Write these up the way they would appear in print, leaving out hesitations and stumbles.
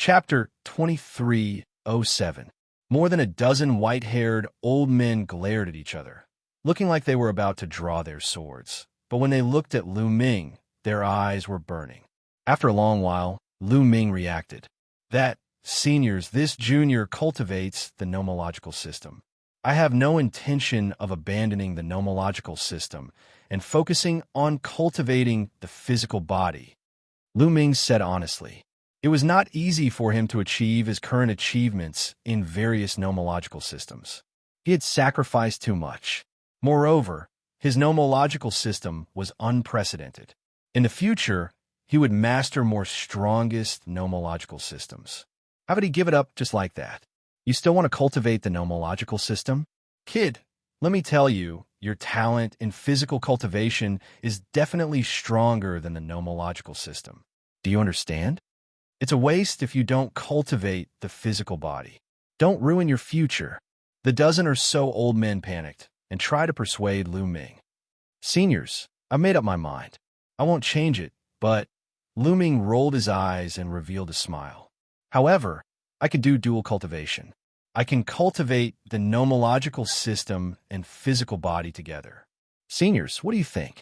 Chapter 2307. More than a dozen white-haired old men glared at each other, looking like they were about to draw their swords. But when they looked at Lu Ming, their eyes were burning. After a long while, Lu Ming reacted. That, seniors, this junior cultivates the nomological system. I have no intention of abandoning the nomological system and focusing on cultivating the physical body, Lu Ming said honestly. It was not easy for him to achieve his current achievements in various nomological systems. He had sacrificed too much. Moreover, his nomological system was unprecedented. In the future, he would master more strongest nomological systems. How would he give it up just like that? You still want to cultivate the nomological system? Kid, let me tell you, your talent in physical cultivation is definitely stronger than the nomological system. Do you understand? It's a waste if you don't cultivate the physical body. Don't ruin your future. The dozen or so old men panicked and tried to persuade Lu Ming. Seniors, I've made up my mind. I won't change it, but Lu Ming rolled his eyes and revealed a smile. However, I can do dual cultivation. I can cultivate the nomological system and physical body together. Seniors, what do you think?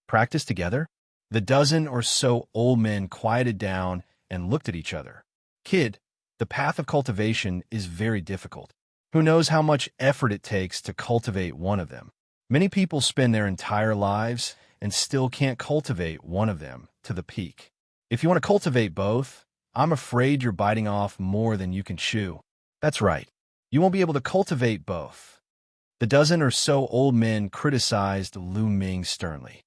Practice together? The dozen or so old men quieted down and looked at each other. Kid, the path of cultivation is very difficult. Who knows how much effort it takes to cultivate one of them? Many people spend their entire lives and still can't cultivate one of them to the peak. If you want to cultivate both, I'm afraid you're biting off more than you can chew. That's right. You won't be able to cultivate both. The dozen or so old men criticized Lu Ming sternly.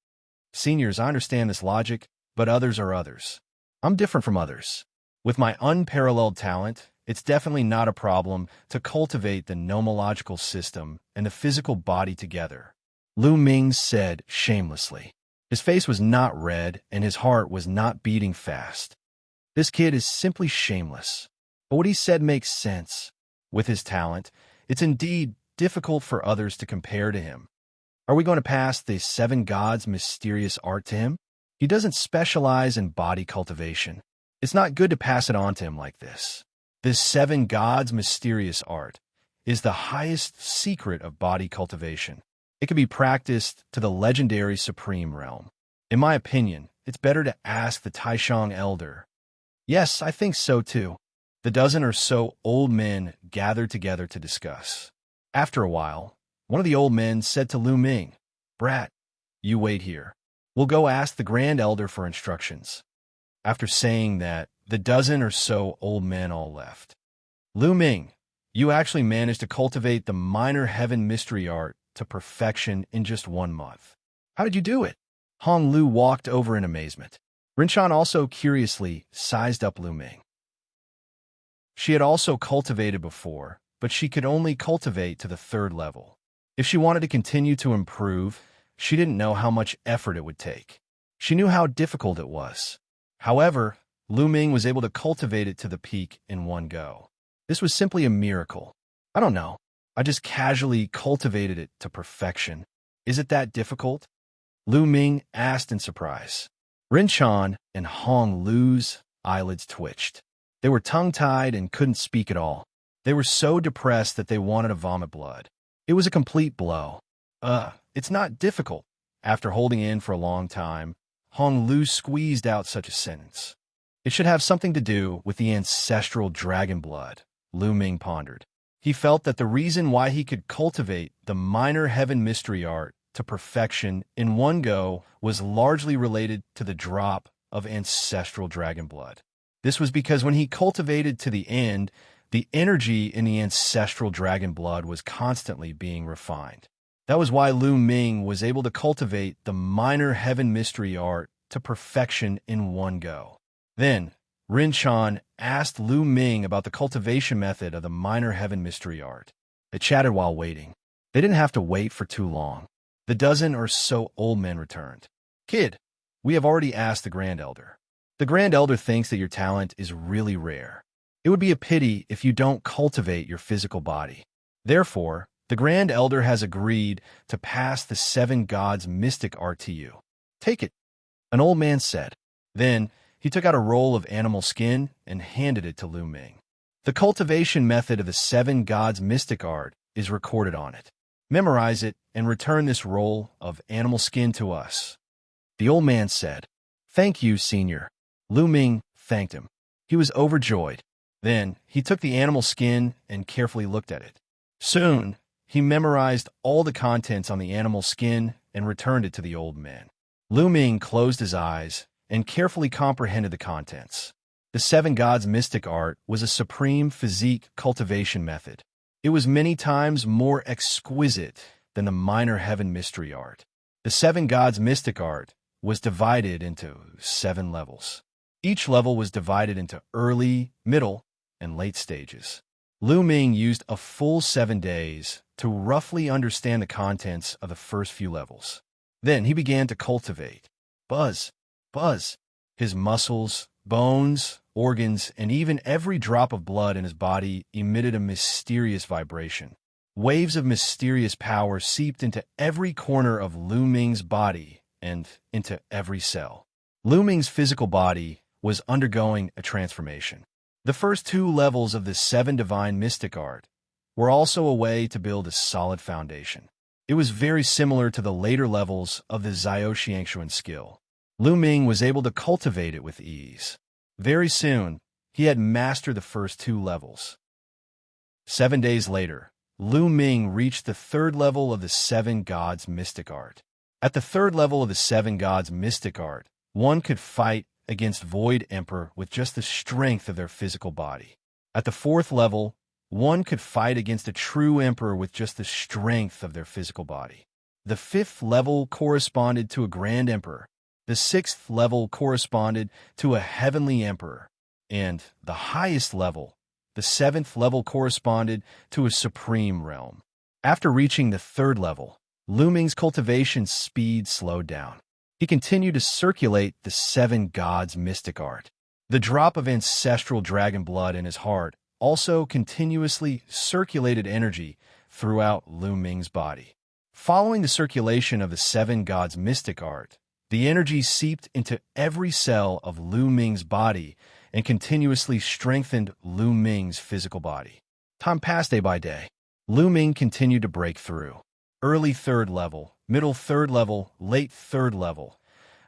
Seniors, I understand this logic, but others are others. I'm different from others. With my unparalleled talent, it's definitely not a problem to cultivate the nomological system and the physical body together, Lu Ming said shamelessly. His face was not red and his heart was not beating fast. This kid is simply shameless. But what he said makes sense. With his talent, it's indeed difficult for others to compare to him. Are we going to pass the seven gods' mysterious art to him? He doesn't specialize in body cultivation. It's not good to pass it on to him like this. This seven gods' mysterious art is the highest secret of body cultivation. It can be practiced to the legendary supreme realm. In my opinion, it's better to ask the Taishang elder. Yes, I think so too. The dozen or so old men gathered together to discuss. After a while, one of the old men said to Lu Ming, "Brat, you wait here. We'll go ask the Grand Elder for instructions." After saying that, the dozen or so old men all left. Lu Ming, you actually managed to cultivate the minor heaven mystery art to perfection in just 1 month. How did you do it? Hong Lu walked over in amazement. Rinchan also curiously sized up Lu Ming. She had also cultivated before, but she could only cultivate to the 3rd level. If she wanted to continue to improve, she didn't know how much effort it would take. She knew how difficult it was. However, Lu Ming was able to cultivate it to the peak in one go. This was simply a miracle. I don't know. I just casually cultivated it to perfection. Is it that difficult? Lu Ming asked in surprise. Rinchan and Hong Lu's eyelids twitched. They were tongue-tied and couldn't speak at all. They were so depressed that they wanted to vomit blood. It was a complete blow. It's not difficult. After holding in for a long time, Hong Lu squeezed out such a sentence. It should have something to do with the ancestral dragon blood, Lu Ming pondered. He felt that the reason why he could cultivate the minor heaven mystery art to perfection in one go was largely related to the drop of ancestral dragon blood. This was because when he cultivated to the end, the energy in the ancestral dragon blood was constantly being refined. That was why Lu Ming was able to cultivate the minor heaven mystery art to perfection in one go. Then, Rinchan asked Lu Ming about the cultivation method of the minor heaven mystery art. They chatted while waiting. They didn't have to wait for too long. The dozen or so old men returned. Kid, we have already asked the Grand Elder. The Grand Elder thinks that your talent is really rare. It would be a pity if you don't cultivate your physical body. Therefore, the Grand Elder has agreed to pass the seven gods' mystic art to you. Take it, an old man said. Then, He took out a roll of animal skin and handed it to Lu Ming. The cultivation method of the 7 gods' mystic art is recorded on it. Memorize it and return this roll of animal skin to us. The old man said, "Thank you, Senior." Lu Ming thanked him. He was overjoyed. Then he took the animal skin and carefully looked at it. Soon, he memorized all the contents on the animal skin and returned it to the old man. Lu Ming closed his eyes and carefully comprehended the contents. The 7 gods' mystic art was a supreme physique cultivation method. It was many times more exquisite than the minor heaven mystery art. The 7 gods' mystic art was divided into 7 levels. Each level was divided into early, middle, and late stages. Lu Ming used a full 7 days to roughly understand the contents of the first few levels. Then he began to cultivate. Buzz, buzz. His muscles, bones, organs, and even every drop of blood in his body emitted a mysterious vibration. Waves of mysterious power seeped into every corner of Lu Ming's body and into every cell. Lu Ming's physical body was undergoing a transformation. The first 2 levels of the 7 divine mystic art were also a way to build a solid foundation. It was very similar to the later levels of the Xianxia skill. Lu Ming was able to cultivate it with ease. Very soon, he had mastered the first 2 levels. 7 days later, Lu Ming reached the 3rd level of the 7 gods' mystic art. At the 3rd level of the 7 gods' mystic art, one could fight against Void Emperor with just the strength of their physical body. At the 4th level, one could fight against a true emperor with just the strength of their physical body. The 5th level corresponded to a grand emperor. The 6th level corresponded to a heavenly emperor. And the highest level, the 7th level, corresponded to a supreme realm. After reaching the 3rd level, Lu Ming's cultivation speed slowed down. He continued to circulate the 7 gods' mystic art. The drop of ancestral dragon blood in his heart also continuously circulated energy throughout Lu Ming's body. Following the circulation of the 7 gods' mystic art, the energy seeped into every cell of Lu Ming's body and continuously strengthened Lu Ming's physical body. Time passed day by day. Lu Ming continued to break through. Early 3rd level, middle 3rd level, late 3rd level.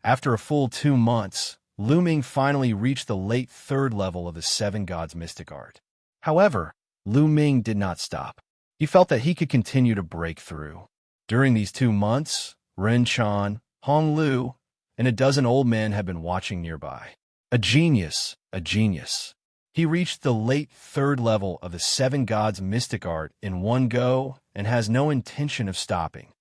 After a full 2 months, Lu Ming finally reached the late 3rd level of the 7 gods' mystic art. However, Lu Ming did not stop. He felt that he could continue to break through. During these 2 months, Ren Chan, Hong Lu, and a dozen old men had been watching nearby. A genius, a genius. He reached the late 3rd level of the 7 gods' mystic art in one go and has no intention of stopping.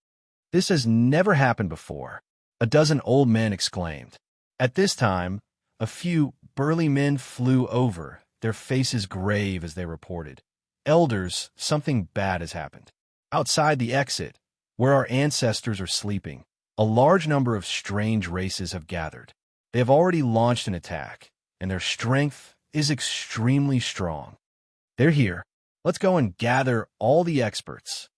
This has never happened before, a dozen old men exclaimed. At this time, a few burly men flew over, their faces grave as they reported, "Elders, something bad has happened." Outside the exit, where our ancestors are sleeping, a large number of strange races have gathered. They have already launched an attack, and their strength is extremely strong. They're here. Let's go and gather all the experts.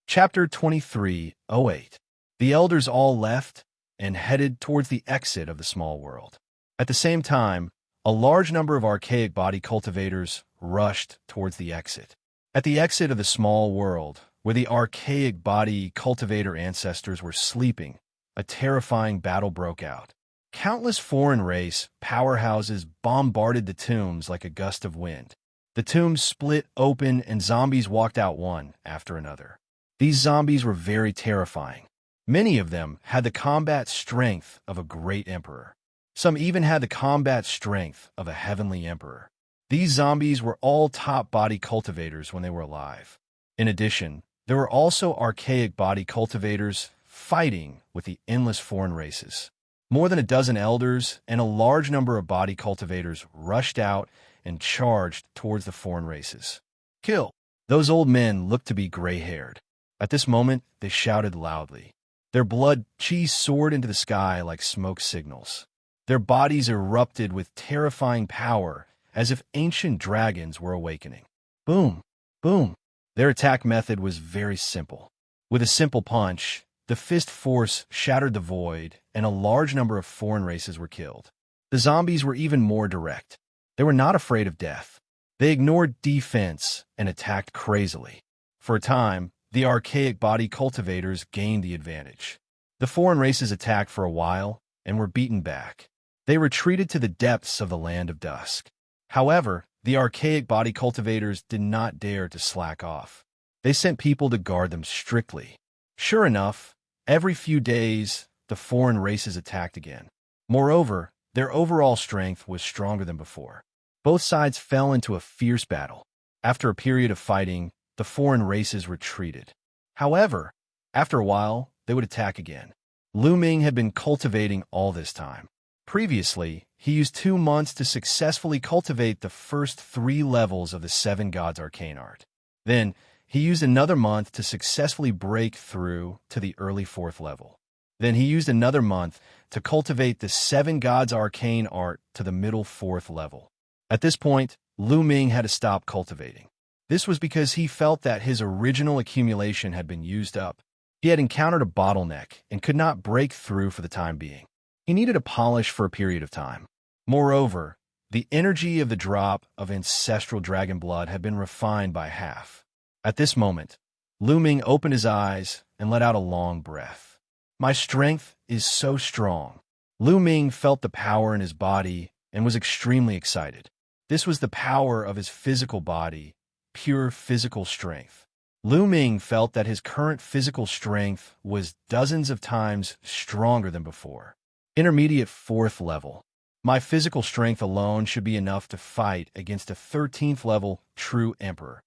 Chapter 23:08. The elders all left and headed towards the exit of the small world. At the same time, a large number of archaic body cultivators rushed towards the exit. At the exit of the small world, where the archaic body cultivator ancestors were sleeping, a terrifying battle broke out. Countless foreign race powerhouses bombarded the tombs like a gust of wind. The tombs split open and zombies walked out one after another. These zombies were very terrifying. Many of them had the combat strength of a great emperor. Some even had the combat strength of a heavenly emperor. These zombies were all top body cultivators when they were alive. In addition, there were also archaic body cultivators fighting with the endless foreign races. More than a dozen elders and a large number of body cultivators rushed out and charged towards the foreign races. Kill! Those old men looked to be gray-haired. At this moment, they shouted loudly. Their blood chi soared into the sky like smoke signals. Their bodies erupted with terrifying power as if ancient dragons were awakening. Boom! Boom! Their attack method was very simple. With a simple punch, The fist force shattered the void, and a large number of foreign races were killed. The zombies were even more direct. They were not afraid of death. They ignored defense and attacked crazily. For a time, the archaic body cultivators gained the advantage. The foreign races attacked for a while and were beaten back. They retreated to the depths of the Land of Dusk. However, the archaic body cultivators did not dare to slack off. They sent people to guard them strictly. Sure enough, every few days, the foreign races attacked again. Moreover, their overall strength was stronger than before. Both sides fell into a fierce battle. After a period of fighting, the foreign races retreated. However, after a while, they would attack again. Lu Ming had been cultivating all this time. Previously, he used 2 months to successfully cultivate the first 3 levels of the 7 Gods Arcane Art. Then, he used another month to successfully break through to the early 4th level. Then he used another month to cultivate the 7 Gods Arcane Art to the middle 4th level. At this point, Lu Ming had to stop cultivating. This was because he felt that his original accumulation had been used up. He had encountered a bottleneck and could not break through for the time being. He needed a polish for a period of time. Moreover, the energy of the drop of ancestral dragon blood had been refined by half. At this moment, Lu Ming opened his eyes and let out a long breath. My strength is so strong. Lu Ming felt the power in his body and was extremely excited. This was the power of his physical body, pure physical strength. Lu Ming felt that his current physical strength was dozens of times stronger than before. Intermediate 4th level. My physical strength alone should be enough to fight against a 13th level true emperor.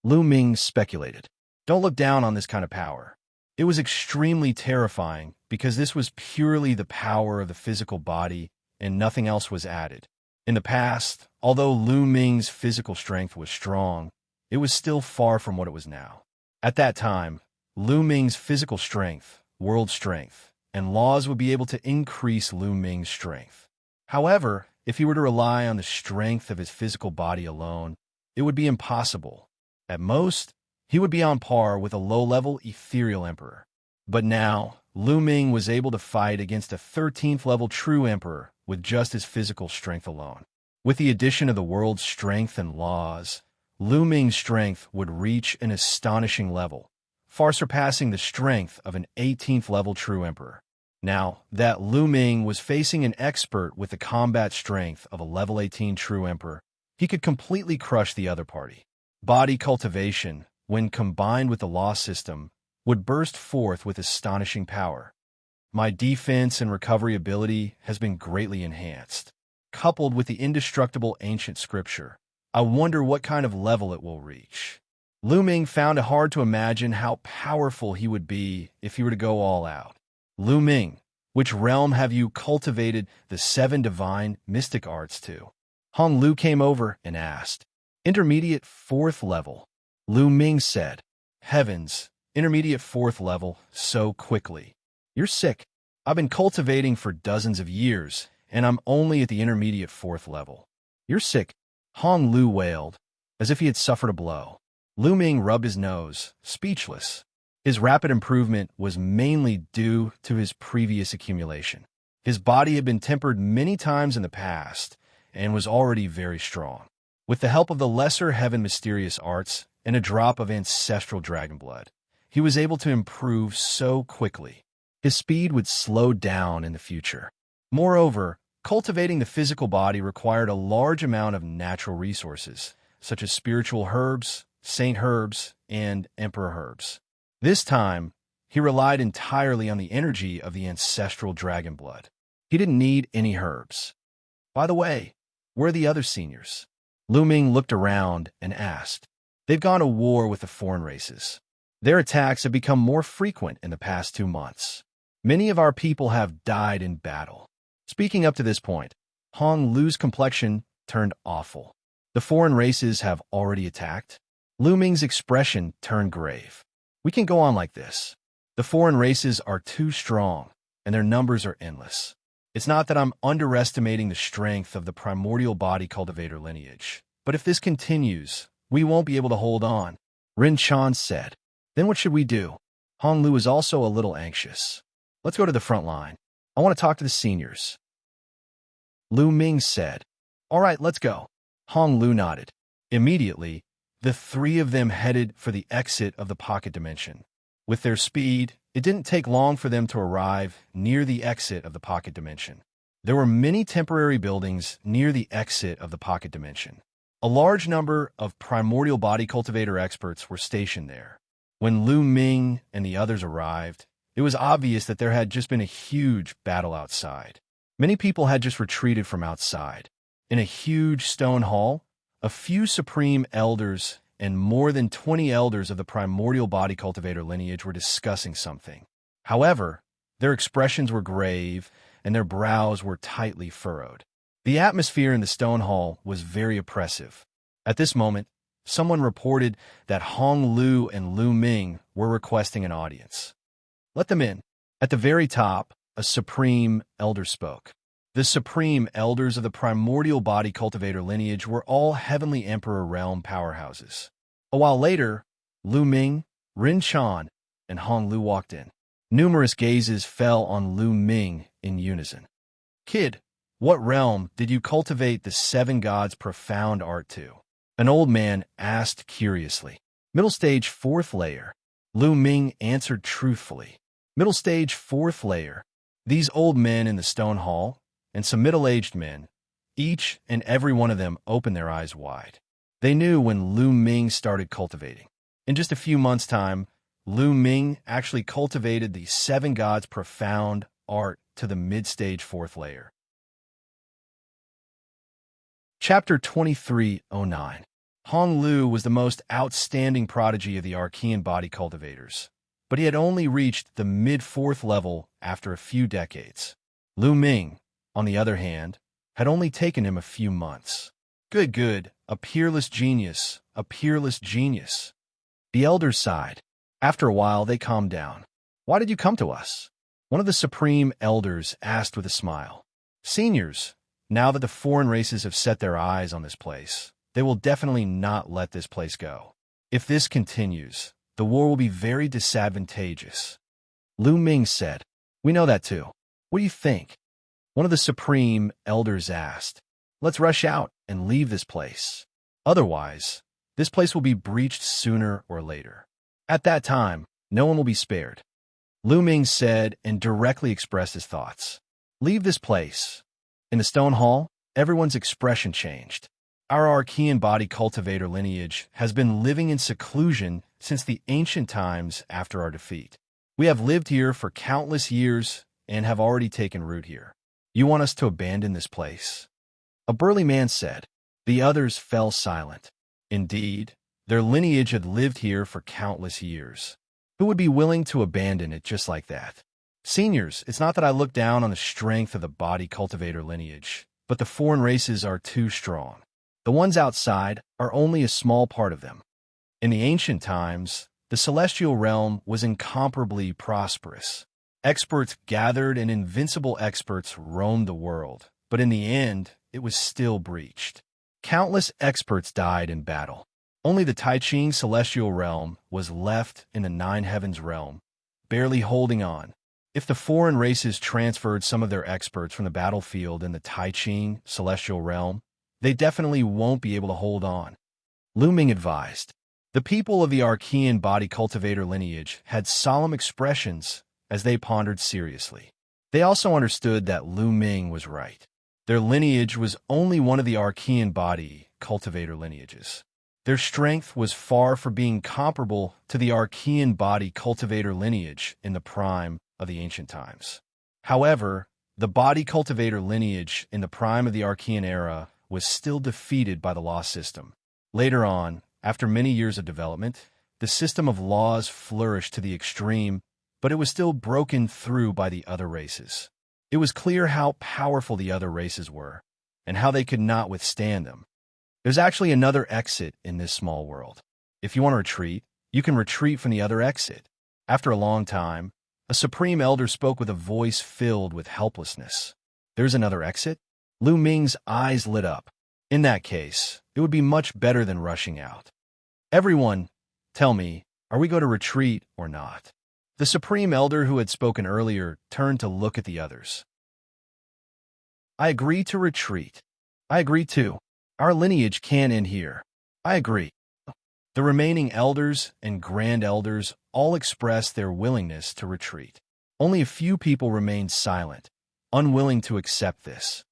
Lu Ming speculated. Don't look down on this kind of power. It was extremely terrifying because this was purely the power of the physical body and nothing else was added. In the past, although Lu Ming's physical strength was strong, it was still far from what it was now. At that time, Lu Ming's physical strength, world strength, and laws would be able to increase Lu Ming's strength. However, if he were to rely on the strength of his physical body alone, it would be impossible. At most, he would be on par with a low-level ethereal emperor. But now, Lu Ming was able to fight against a 13th level true emperor with just his physical strength alone. With the addition of the world's strength and laws, Lu Ming's strength would reach an astonishing level, far surpassing the strength of an 18th level true emperor. Now that Lu Ming was facing an expert with the combat strength of a level 18 true emperor, he could completely crush the other party. Body cultivation, when combined with the law system, would burst forth with astonishing power. My defense and recovery ability has been greatly enhanced. Coupled with the indestructible ancient scripture, I wonder what kind of level it will reach. Lu Ming found it hard to imagine how powerful he would be if he were to go all out. Lu Ming, which realm have you cultivated the 7 divine mystic arts to? Hong Lu came over and asked. Intermediate 4th level. Lu Ming said. Heavens, intermediate 4th level, so quickly. You're sick. I've been cultivating for dozens of years, and I'm only at the intermediate 4th level. You're sick. Hong Lu wailed, as if he had suffered a blow. Lu Ming rubbed his nose, speechless. His rapid improvement was mainly due to his previous accumulation. His body had been tempered many times in the past and was already very strong. With the help of the lesser heaven mysterious arts and a drop of ancestral dragon blood, he was able to improve so quickly. His speed would slow down in the future. Moreover, cultivating the physical body required a large amount of natural resources, such as spiritual herbs, saint herbs, and emperor herbs. This time, he relied entirely on the energy of the ancestral dragon blood. He didn't need any herbs. By the way, where are the other seniors? Lu Ming looked around and asked. They've gone to war with the foreign races. Their attacks have become more frequent in the past 2 months. Many of our people have died in battle. Speaking up to this point, Hong Lu's complexion turned awful. The foreign races have already attacked. Lu Ming's expression turned grave. We can't go on like this. The foreign races are too strong, and their numbers are endless. It's not that I'm underestimating the strength of the primordial body cultivator lineage, but if this continues, we won't be able to hold on. Rin Chan said. Then what should we do? Hong Lu was also a little anxious. Let's go to the front line. I want to talk to the seniors. Lu Ming said. All right, let's go. Hong Lu nodded. Immediately, the three of them headed for the exit of the pocket dimension. With their speed, it didn't take long for them to arrive near the exit of the pocket dimension. There were many temporary buildings near the exit of the pocket dimension. A large number of primordial body cultivator experts were stationed there. When Lu Ming and the others arrived, it was obvious that there had just been a huge battle outside. Many people had just retreated from outside. In a huge stone hall, a few supreme elders and more than 20 elders of the primordial body cultivator lineage were discussing something. However, their expressions were grave and their brows were tightly furrowed. The atmosphere in the stone hall was very oppressive. At this moment, someone reported that Hong Lu and Lu Ming were requesting an audience. Let them in. At the very top, a supreme elder spoke. The supreme elders of the primordial body cultivator lineage were all heavenly emperor realm powerhouses. A while later, Lu Ming, Rin Chan, and Hong Lu walked in. Numerous gazes fell on Lu Ming in unison. Kid, what realm did you cultivate the seven gods' profound art to? An old man asked curiously. Middle stage fourth layer. Lu Ming answered truthfully. Middle stage fourth layer. These old men in the stone hall, and some middle-aged men, each and every one of them opened their eyes wide. They knew when Lu Ming started cultivating. In just a few months' time, Lu Ming actually cultivated the seven gods' profound art to the mid-stage fourth layer. Chapter 2309. Hong Lu was the most outstanding prodigy of the Archean body cultivators, but he had only reached the mid-fourth level after a few decades. Lu Ming, on the other hand, had only taken him a few months. Good, a peerless genius, a peerless genius. The elders sighed. After a while, they calmed down. Why did you come to us? One of the supreme elders asked with a smile. Seniors, now that the foreign races have set their eyes on this place, they will definitely not let this place go. If this continues, the war will be very disadvantageous. Lu Ming said. We know that too. What do you think? One of the supreme elders asked. Let's rush out and leave this place. Otherwise, this place will be breached sooner or later. At that time, no one will be spared. Lu Ming said and directly expressed his thoughts. Leave this place. In the stone hall, everyone's expression changed. Our Archean body cultivator lineage has been living in seclusion since the ancient times after our defeat. We have lived here for countless years and have already taken root here. You want us to abandon this place? A burly man said. The others fell silent. Indeed, their lineage had lived here for countless years. Who would be willing to abandon it just like that? Seniors, it's not that I look down on the strength of the body cultivator lineage, but the foreign races are too strong. The ones outside are only a small part of them. In the ancient times, the celestial realm was incomparably prosperous. Experts gathered and invincible experts roamed the world, but in the end, it was still breached. Countless experts died in battle. Only the Tai Ching celestial realm was left in the nine heavens realm, barely holding on. If the foreign races transferred some of their experts from the battlefield in the Tai Ching celestial realm, they definitely won't be able to hold on. Lu Ming advised. The people of the Archean body cultivator lineage had solemn expressions as they pondered seriously. They also understood that Lu Ming was right. Their lineage was only one of the Archean body cultivator lineages. Their strength was far from being comparable to the Archean body cultivator lineage in the prime of the ancient times. However, the body cultivator lineage in the prime of the Archean era was still defeated by the law system. Later on, after many years of development, the system of laws flourished to the extreme, but it was still broken through by the other races. It was clear how powerful the other races were, and how they could not withstand them. There's actually another exit in this small world. If you want to retreat, you can retreat from the other exit. After a long time, a supreme elder spoke with a voice filled with helplessness. There's another exit? Lu Ming's eyes lit up. In that case, it would be much better than rushing out. Everyone, tell me, are we going to retreat or not? The Supreme Elder who had spoken earlier turned to look at the others. I agree to retreat. I agree too. Our lineage can't end here. I agree. The remaining elders and grand elders all expressed their willingness to retreat. Only a few people remained silent, unwilling to accept this.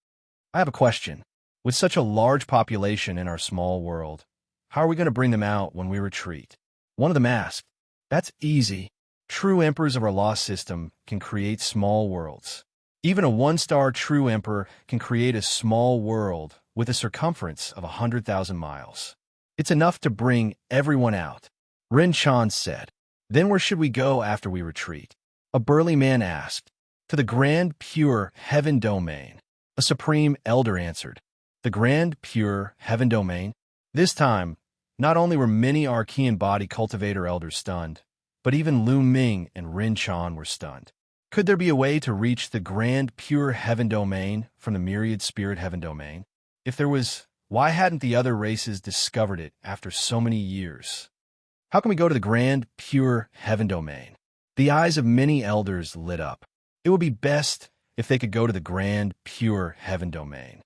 I have a question. With such a large population in our small world, how are we going to bring them out when we retreat? One of them asked. That's easy. True emperors of our law system can create small worlds. Even a one-star true emperor can create a small world with a circumference of 100,000 miles. It's enough to bring everyone out. Ren Chan said. Then where should we go after we retreat? A burly man asked. To the grand pure heaven domain. A supreme elder answered. The grand pure heaven domain? This time, not only were many Archean body cultivator elders stunned, but even Lu Ming and Rin Chan were stunned. Could there be a way to reach the grand pure heaven domain from the myriad spirit heaven domain? If there was, why hadn't the other races discovered it after so many years? How can we go to the grand pure heaven domain? The eyes of many elders lit up. It would be best if they could go to the grand pure heaven domain.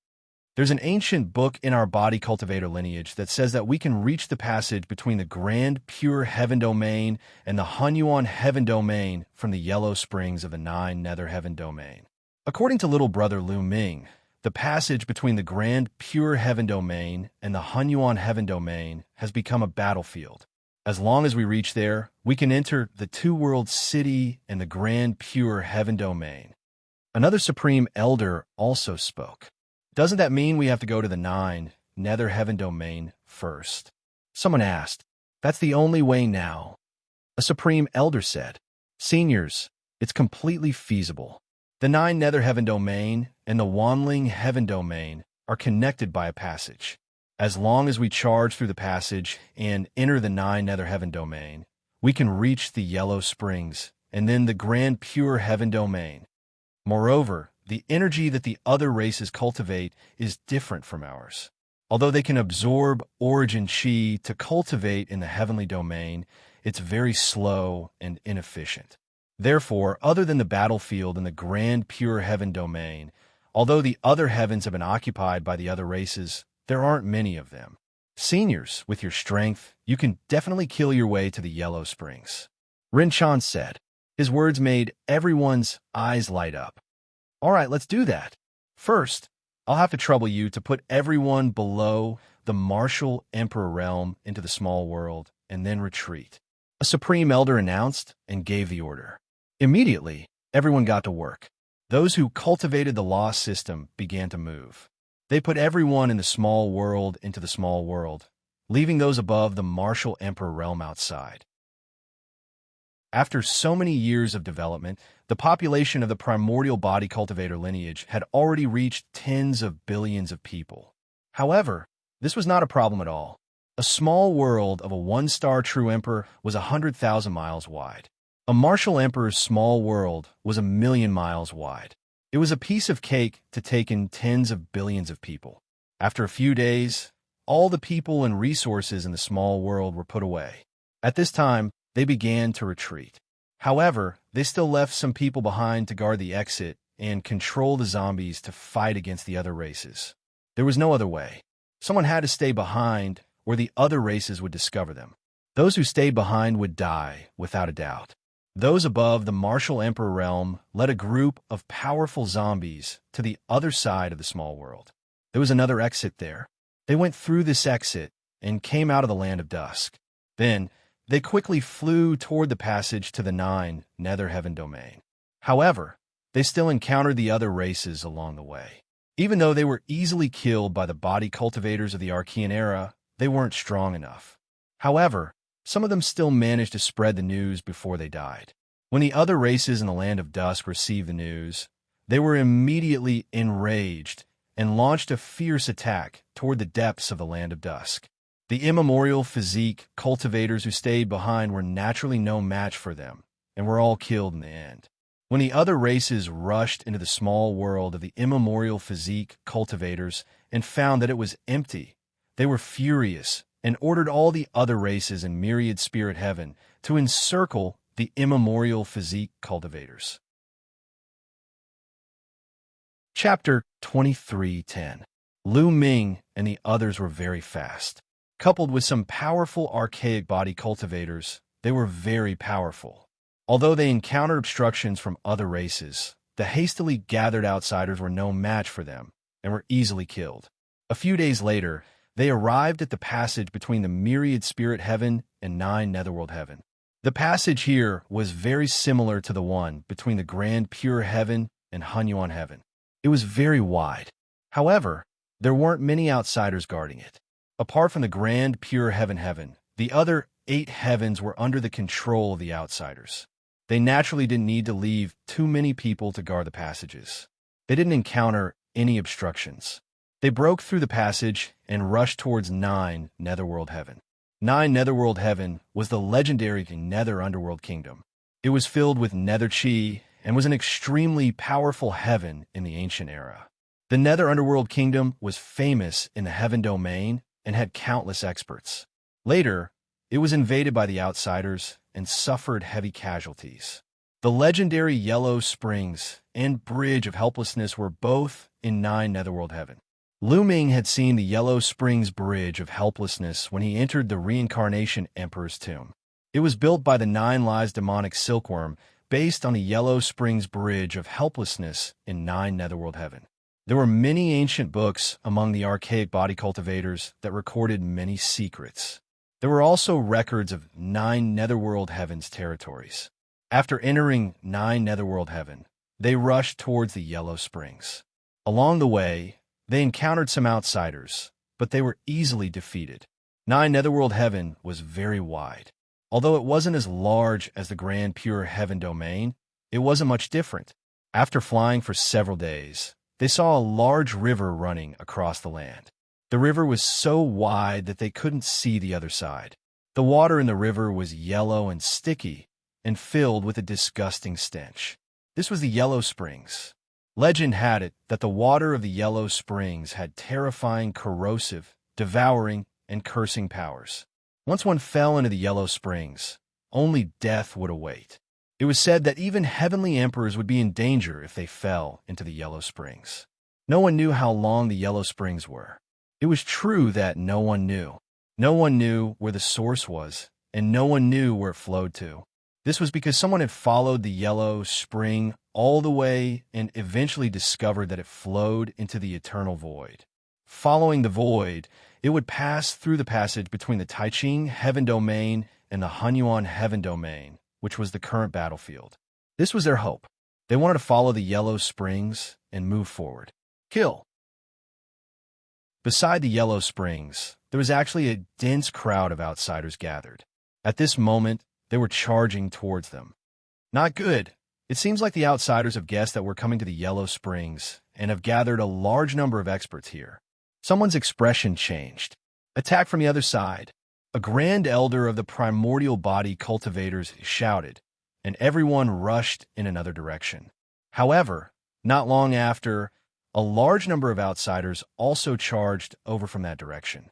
There's an ancient book in our body cultivator lineage that says that we can reach the passage between the grand pure heaven domain and the Hunyuan heaven domain from the yellow springs of the 9 nether heaven domain. According to little brother Lu Ming, the passage between the grand pure heaven domain and the Hunyuan heaven domain has become a battlefield. As long as we reach there, we can enter the two-world city and the grand pure heaven domain. Another supreme elder also spoke. Doesn't that mean we have to go to the 9 nether heaven domain first? Someone asked. That's the only way now. A supreme elder said. Seniors, it's completely feasible. The 9 nether heaven domain and the Wanling heaven domain are connected by a passage. As long as we charge through the passage and enter the 9 nether heaven domain, we can reach the yellow springs and then the grand pure heaven domain. Moreover, the energy that the other races cultivate is different from ours. Although they can absorb origin chi to cultivate in the heavenly domain, it's very slow and inefficient. Therefore, other than the battlefield in the grand pure heaven domain, although the other heavens have been occupied by the other races, there aren't many of them. Seniors, with your strength, you can definitely kill your way to the yellow springs. Rin Chan said. His words made everyone's eyes light up. All right, let's do that. First, I'll have to trouble you to put everyone below the martial emperor realm into the small world and then retreat. A supreme elder announced and gave the order. Immediately, everyone got to work. Those who cultivated the law system began to move. They put everyone in the small world into the small world, leaving those above the martial emperor realm outside. After so many years of development, the population of the primordial body cultivator lineage had already reached tens of billions of people. However, this was not a problem at all. A small world of a one-star true emperor was 100,000 miles wide. A martial emperor's small world was 1,000,000 miles wide. It was a piece of cake to take in tens of billions of people. After a few days, all the people and resources in the small world were put away. At this time, they began to retreat. However, they still left some people behind to guard the exit and control the zombies to fight against the other races. There was no other way. Someone had to stay behind, or the other races would discover them. Those who stayed behind would die, without a doubt. Those above the martial emperor realm led a group of powerful zombies to the other side of the small world. There was another exit there. They went through this exit and came out of the land of dusk. Then, they quickly flew toward the passage to the 9 nether heaven domain. However, they still encountered the other races along the way. Even though they were easily killed by the body cultivators of the Archean era, they weren't strong enough. However, some of them still managed to spread the news before they died. When the other races in the land of dusk received the news, they were immediately enraged and launched a fierce attack toward the depths of the land of dusk. The immemorial physique cultivators who stayed behind were naturally no match for them, and were all killed in the end. When the other races rushed into the small world of the immemorial physique cultivators and found that it was empty, they were furious and ordered all the other races in myriad spirit heaven to encircle the immemorial physique cultivators. Chapter 23:10. Lu Ming and the others were very fast. Coupled with some powerful archaic body cultivators, they were very powerful. Although they encountered obstructions from other races, the hastily gathered outsiders were no match for them and were easily killed. A few days later, they arrived at the passage between the myriad spirit heaven and 9 netherworld heaven. The passage here was very similar to the one between the grand pure heaven and Hunyuan heaven. It was very wide. However, there weren't many outsiders guarding it. Apart from the grand pure heaven, the other 8 heavens were under the control of the outsiders. They naturally didn't need to leave too many people to guard the passages. They didn't encounter any obstructions. They broke through the passage and rushed towards 9 netherworld heaven. 9 netherworld heaven was the legendary nether underworld kingdom. It was filled with nether chi and was an extremely powerful heaven in the ancient era. The nether underworld kingdom was famous in the heaven domain and had countless experts. Later, it was invaded by the outsiders and suffered heavy casualties. The legendary Yellow Springs and Bridge of Helplessness were both in 9 netherworld heaven. Lu Ming had seen the Yellow Springs Bridge of Helplessness when he entered the Reincarnation Emperor's tomb. It was built by the 9 Lives demonic silkworm based on the Yellow Springs Bridge of Helplessness in 9 netherworld heaven. There were many ancient books among the archaic body cultivators that recorded many secrets. There were also records of 9 netherworld heavens territories. After entering 9 netherworld heaven, they rushed towards the Yellow Springs. Along the way, they encountered some outsiders, but they were easily defeated. 9 netherworld heaven was very wide. Although it wasn't as large as the grand pure heaven domain, it wasn't much different. After flying for several days, they saw a large river running across the land. The river was so wide that they couldn't see the other side. The water in the river was yellow and sticky and filled with a disgusting stench. This was the Yellow Springs. Legend had it that the water of the Yellow Springs had terrifying, corrosive, devouring, and cursing powers. Once one fell into the Yellow Springs, only death would await. It was said that even heavenly emperors would be in danger if they fell into the Yellow Springs. No one knew how long the Yellow Springs were. It was true that no one knew. No one knew where the source was, and no one knew where it flowed to. This was because someone had followed the Yellow Spring all the way and eventually discovered that it flowed into the eternal void. Following the void, it would pass through the passage between the Taiching heaven domain and the Hunyuan heaven domain, which was the current battlefield. This was their hope. They wanted to follow the Yellow Springs and move forward. Kill. Beside the Yellow Springs, there was actually a dense crowd of outsiders gathered. At this moment, they were charging towards them. Not good. It seems like the outsiders have guessed that we're coming to the Yellow Springs and have gathered a large number of experts here. Someone's expression changed. Attack from the other side. A grand elder of the primordial body cultivators shouted, and everyone rushed in another direction. However, not long after, a large number of outsiders also charged over from that direction.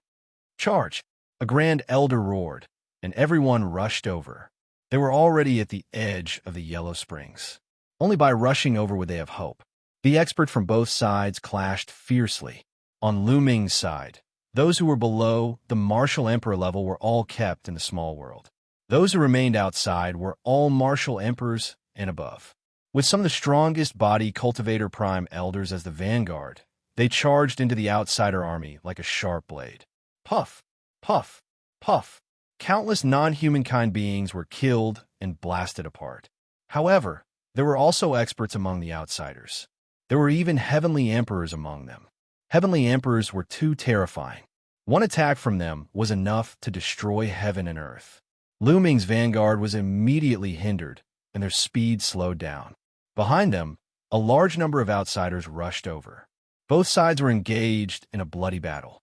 Charge! A grand elder roared, and everyone rushed over. They were already at the edge of the Yellow Springs. Only by rushing over would they have hope. The experts from both sides clashed fiercely. On Lu Ming's side, those who were below the martial emperor level were all kept in the small world. Those who remained outside were all martial emperors and above. With some of the strongest body cultivator prime elders as the vanguard, they charged into the outsider army like a sharp blade. Puff, puff, puff. Countless non-humankind beings were killed and blasted apart. However, there were also experts among the outsiders. There were even heavenly emperors among them. Heavenly emperors were too terrifying. One attack from them was enough to destroy heaven and earth. Lu Ming's vanguard was immediately hindered, and their speed slowed down. Behind them, a large number of outsiders rushed over. Both sides were engaged in a bloody battle.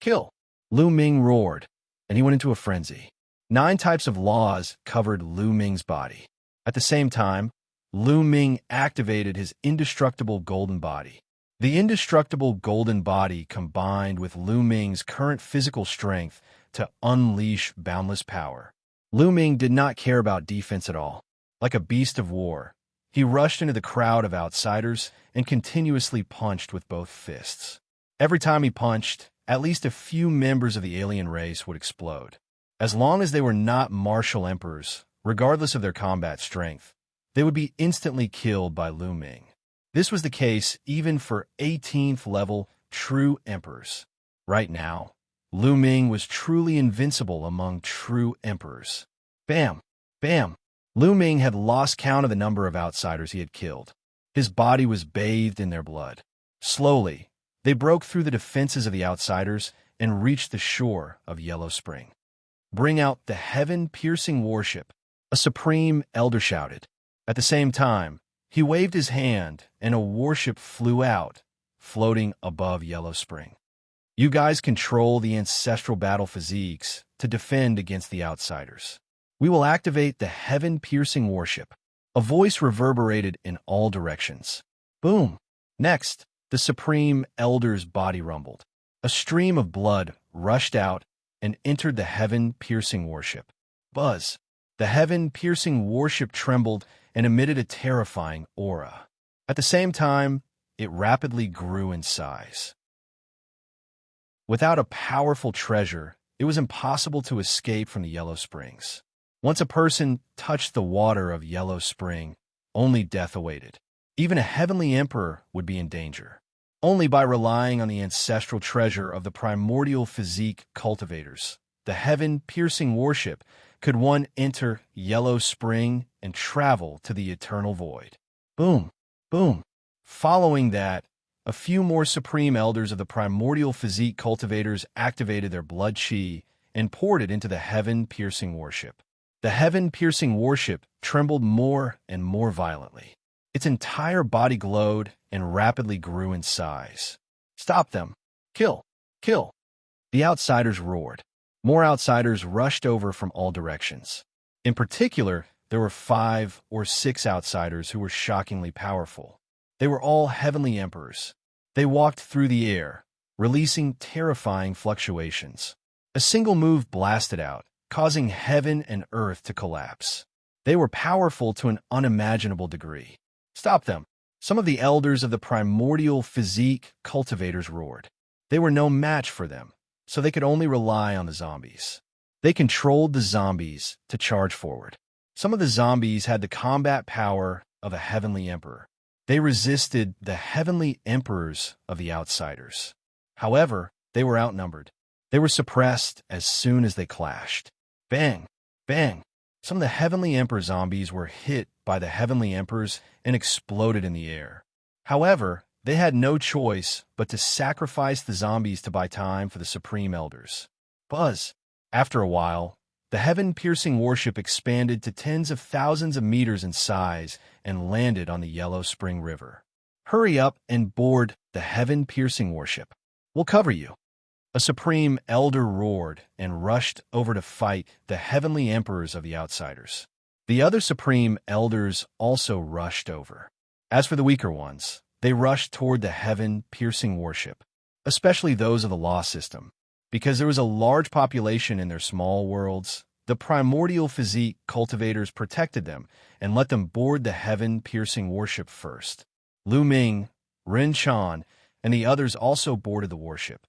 Kill! Lu Ming roared, and he went into a frenzy. 9 types of laws covered Lu Ming's body. At the same time, Lu Ming activated his indestructible golden body. The indestructible golden body combined with Lu Ming's current physical strength to unleash boundless power. Lu Ming did not care about defense at all. Like a beast of war, he rushed into the crowd of outsiders and continuously punched with both fists. Every time he punched, at least a few members of the alien race would explode. As long as they were not martial emperors, regardless of their combat strength, they would be instantly killed by Lu Ming. This was the case even for 18th level true emperors. Right now, Lu Ming was truly invincible among true emperors. Bam! Bam! Lu Ming had lost count of the number of outsiders he had killed. His body was bathed in their blood. Slowly, they broke through the defenses of the outsiders and reached the shore of Yellow Spring. "Bring out the heaven-piercing warship," a supreme elder shouted. At the same time, he waved his hand and a warship flew out, floating above Yellow Spring. "You guys control the ancestral battle physiques to defend against the outsiders. We will activate the heaven-piercing warship." A voice reverberated in all directions. Boom! Next, the Supreme Elder's body rumbled. A stream of blood rushed out and entered the heaven-piercing warship. Buzz! The heaven-piercing warship trembled and emitted a terrifying aura. At the same time, it rapidly grew in size. Without a powerful treasure, it was impossible to escape from the Yellow Springs. Once a person touched the water of Yellow Spring, only death awaited. Even a heavenly emperor would be in danger. Only by relying on the ancestral treasure of the primordial physique cultivators, the heaven-piercing warship, could one enter Yellow Spring and travel to the eternal void. Boom! Boom! Following that, a few more supreme elders of the primordial physique cultivators activated their blood chi and poured it into the heaven-piercing warship. The heaven-piercing warship trembled more and more violently. Its entire body glowed and rapidly grew in size. "Stop them! Kill! Kill!" The outsiders roared. More outsiders rushed over from all directions. In particular, there were 5 or 6 outsiders who were shockingly powerful. They were all heavenly emperors. They walked through the air, releasing terrifying fluctuations. A single move blasted out, causing heaven and earth to collapse. They were powerful to an unimaginable degree. "Stop them!" Some of the elders of the primordial physique cultivators roared. They were no match for them, so they could only rely on the zombies. They controlled the zombies to charge forward. Some of the zombies had the combat power of a heavenly emperor. They resisted the heavenly emperors of the outsiders. However, they were outnumbered. They were suppressed as soon as they clashed. Bang! Bang! Some of the heavenly emperor zombies were hit by the heavenly emperors and exploded in the air. However, they had no choice but to sacrifice the zombies to buy time for the supreme elders. Buzz! After a while, the heaven-piercing warship expanded to tens of thousands of meters in size and landed on the Yellow Spring River. "Hurry up and board the heaven-piercing warship. We'll cover you." A supreme elder roared and rushed over to fight the heavenly emperors of the outsiders. The other supreme elders also rushed over. As for the weaker ones, they rushed toward the heaven-piercing warship, especially those of the law system. Because there was a large population in their small worlds, the primordial physique cultivators protected them and let them board the heaven-piercing warship first. Lu Ming, Ren Chan, and the others also boarded the warship.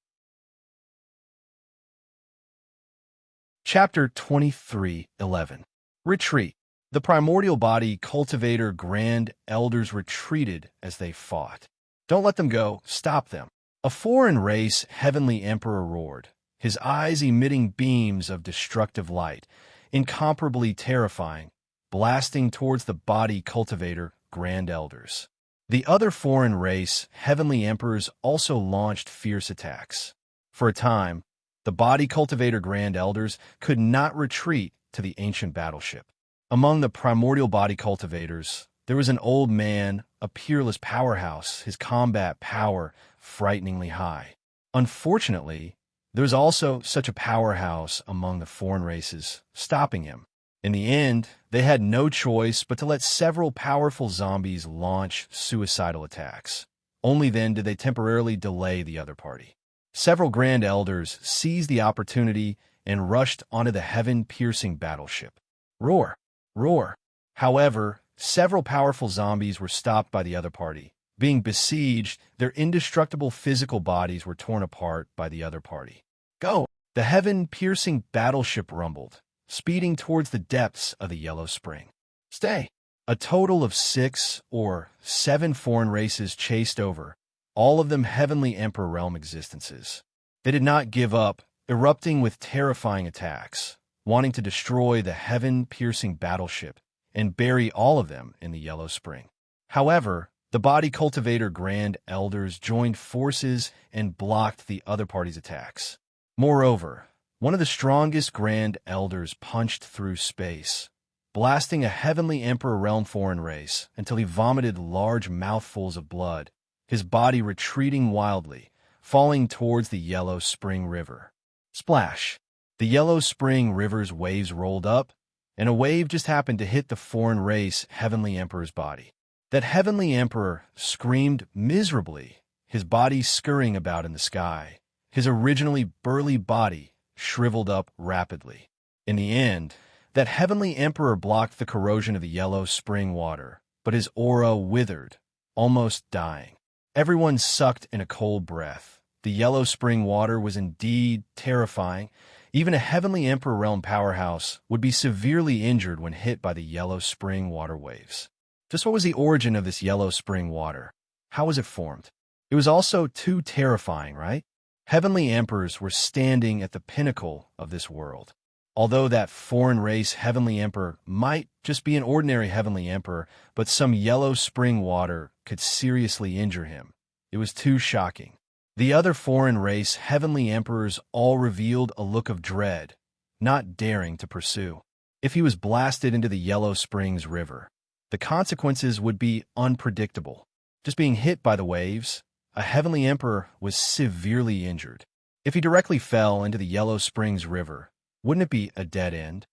Chapter 23:11. Retreat. The primordial body cultivator grand elders retreated as they fought. "Don't let them go. Stop them." A foreign race heavenly emperor roared, his eyes emitting beams of destructive light, incomparably terrifying, blasting towards the body cultivator grand elders. The other foreign race heavenly emperors also launched fierce attacks. For a time, the body cultivator grand elders could not retreat to the ancient battleship. Among the primordial body cultivators, there was an old man, a peerless powerhouse, his combat power frighteningly high. Unfortunately, there was also such a powerhouse among the foreign races, stopping him. In the end, they had no choice but to let several powerful zombies launch suicidal attacks. Only then did they temporarily delay the other party. Several grand elders seized the opportunity and rushed onto the heaven-piercing battleship. Roar! Roar! However, several powerful zombies were stopped by the other party. Being besieged, their indestructible physical bodies were torn apart by the other party. Go! The heaven-piercing battleship rumbled, speeding towards the depths of the Yellow Spring. Stay! A total of 6 or 7 foreign races chased over, all of them Heavenly Emperor realm existences. They did not give up, erupting with terrifying attacks, wanting to destroy the heaven-piercing battleship and bury all of them in the Yellow Spring. However, the body cultivator Grand Elders joined forces and blocked the other party's attacks. Moreover, one of the strongest Grand Elders punched through space, blasting a Heavenly Emperor realm foreign race until he vomited large mouthfuls of blood, his body retreating wildly, falling towards the Yellow Spring River. Splash! The Yellow Spring River's waves rolled up, and a wave just happened to hit the foreign race Heavenly Emperor's body. That Heavenly Emperor screamed miserably, his body scurrying about in the sky, his originally burly body shriveled up rapidly. In the end, that Heavenly Emperor blocked the corrosion of the Yellow Spring water, but his aura withered, almost dying. Everyone sucked in a cold breath. The Yellow Spring water was indeed terrifying. Even a Heavenly Emperor realm powerhouse would be severely injured when hit by the Yellow Spring water waves. Just what was the origin of this Yellow Spring water? How was it formed? It was also too terrifying, right? Heavenly Emperors were standing at the pinnacle of this world. Although that foreign race Heavenly Emperor might just be an ordinary Heavenly Emperor, but some Yellow Spring water could seriously injure him. It was too shocking. The other foreign race Heavenly Emperors all revealed a look of dread, not daring to pursue. If he was blasted into the Yellow Springs River, the consequences would be unpredictable. Just being hit by the waves, a Heavenly Emperor was severely injured. If he directly fell into the Yellow Springs River, wouldn't it be a dead end?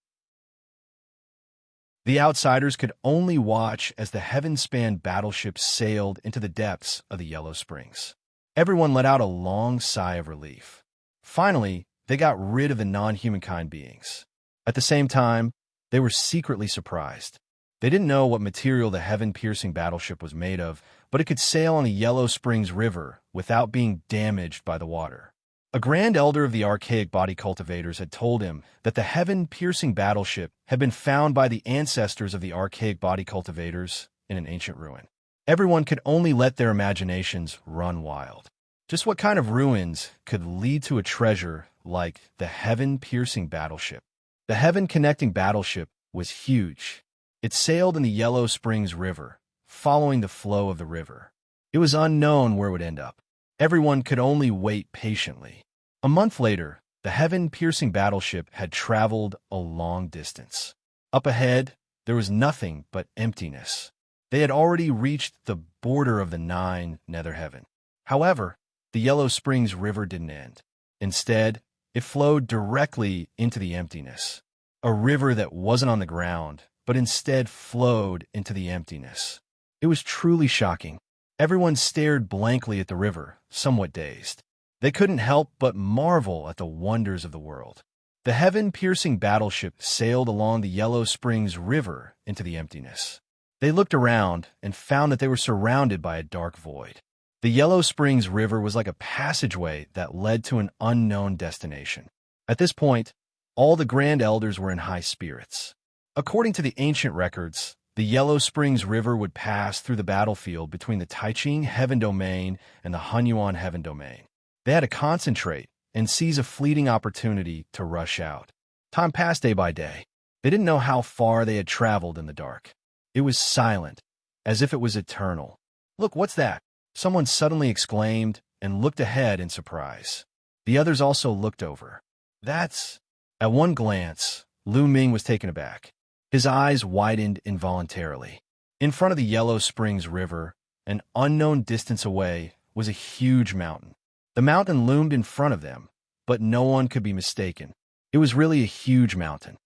The outsiders could only watch as the heaven-span battleship sailed into the depths of the Yellow Springs. Everyone let out a long sigh of relief. Finally, they got rid of the non-humankind beings. At the same time, they were secretly surprised. They didn't know what material the heaven-piercing battleship was made of, but it could sail on the Yellow Springs River without being damaged by the water. A Grand Elder of the archaic body cultivators had told him that the heaven-piercing battleship had been found by the ancestors of the archaic body cultivators in an ancient ruin. Everyone could only let their imaginations run wild. Just what kind of ruins could lead to a treasure like the heaven-piercing battleship? The heaven-connecting battleship was huge. It sailed in the Yellow Springs River, following the flow of the river. It was unknown where it would end up. Everyone could only wait patiently. A month later, the heaven-piercing battleship had traveled a long distance. Up ahead, there was nothing but emptiness. They had already reached the border of the 9 nether heaven. However, the Yellow Springs River didn't end. Instead, it flowed directly into the emptiness. A river that wasn't on the ground, but instead flowed into the emptiness. It was truly shocking. Everyone stared blankly at the river, somewhat dazed. They couldn't help but marvel at the wonders of the world. The heaven-piercing battleship sailed along the Yellow Springs River into the emptiness. They looked around and found that they were surrounded by a dark void. The Yellow Springs River was like a passageway that led to an unknown destination. At this point, all the Grand Elders were in high spirits. According to the ancient records, the Yellow Springs River would pass through the battlefield between the Taiching Heaven Domain and the Hunyuan Heaven Domain. They had to concentrate and seize a fleeting opportunity to rush out. Time passed day by day. They didn't know how far they had traveled in the dark. It was silent, as if it was eternal. "Look, what's that?" Someone suddenly exclaimed and looked ahead in surprise. The others also looked over. "That's..." At one glance, Lu Ming was taken aback. His eyes widened involuntarily. In front of the Yellow Springs River, an unknown distance away, was a huge mountain. The mountain loomed in front of them, but no one could be mistaken. It was really a huge mountain.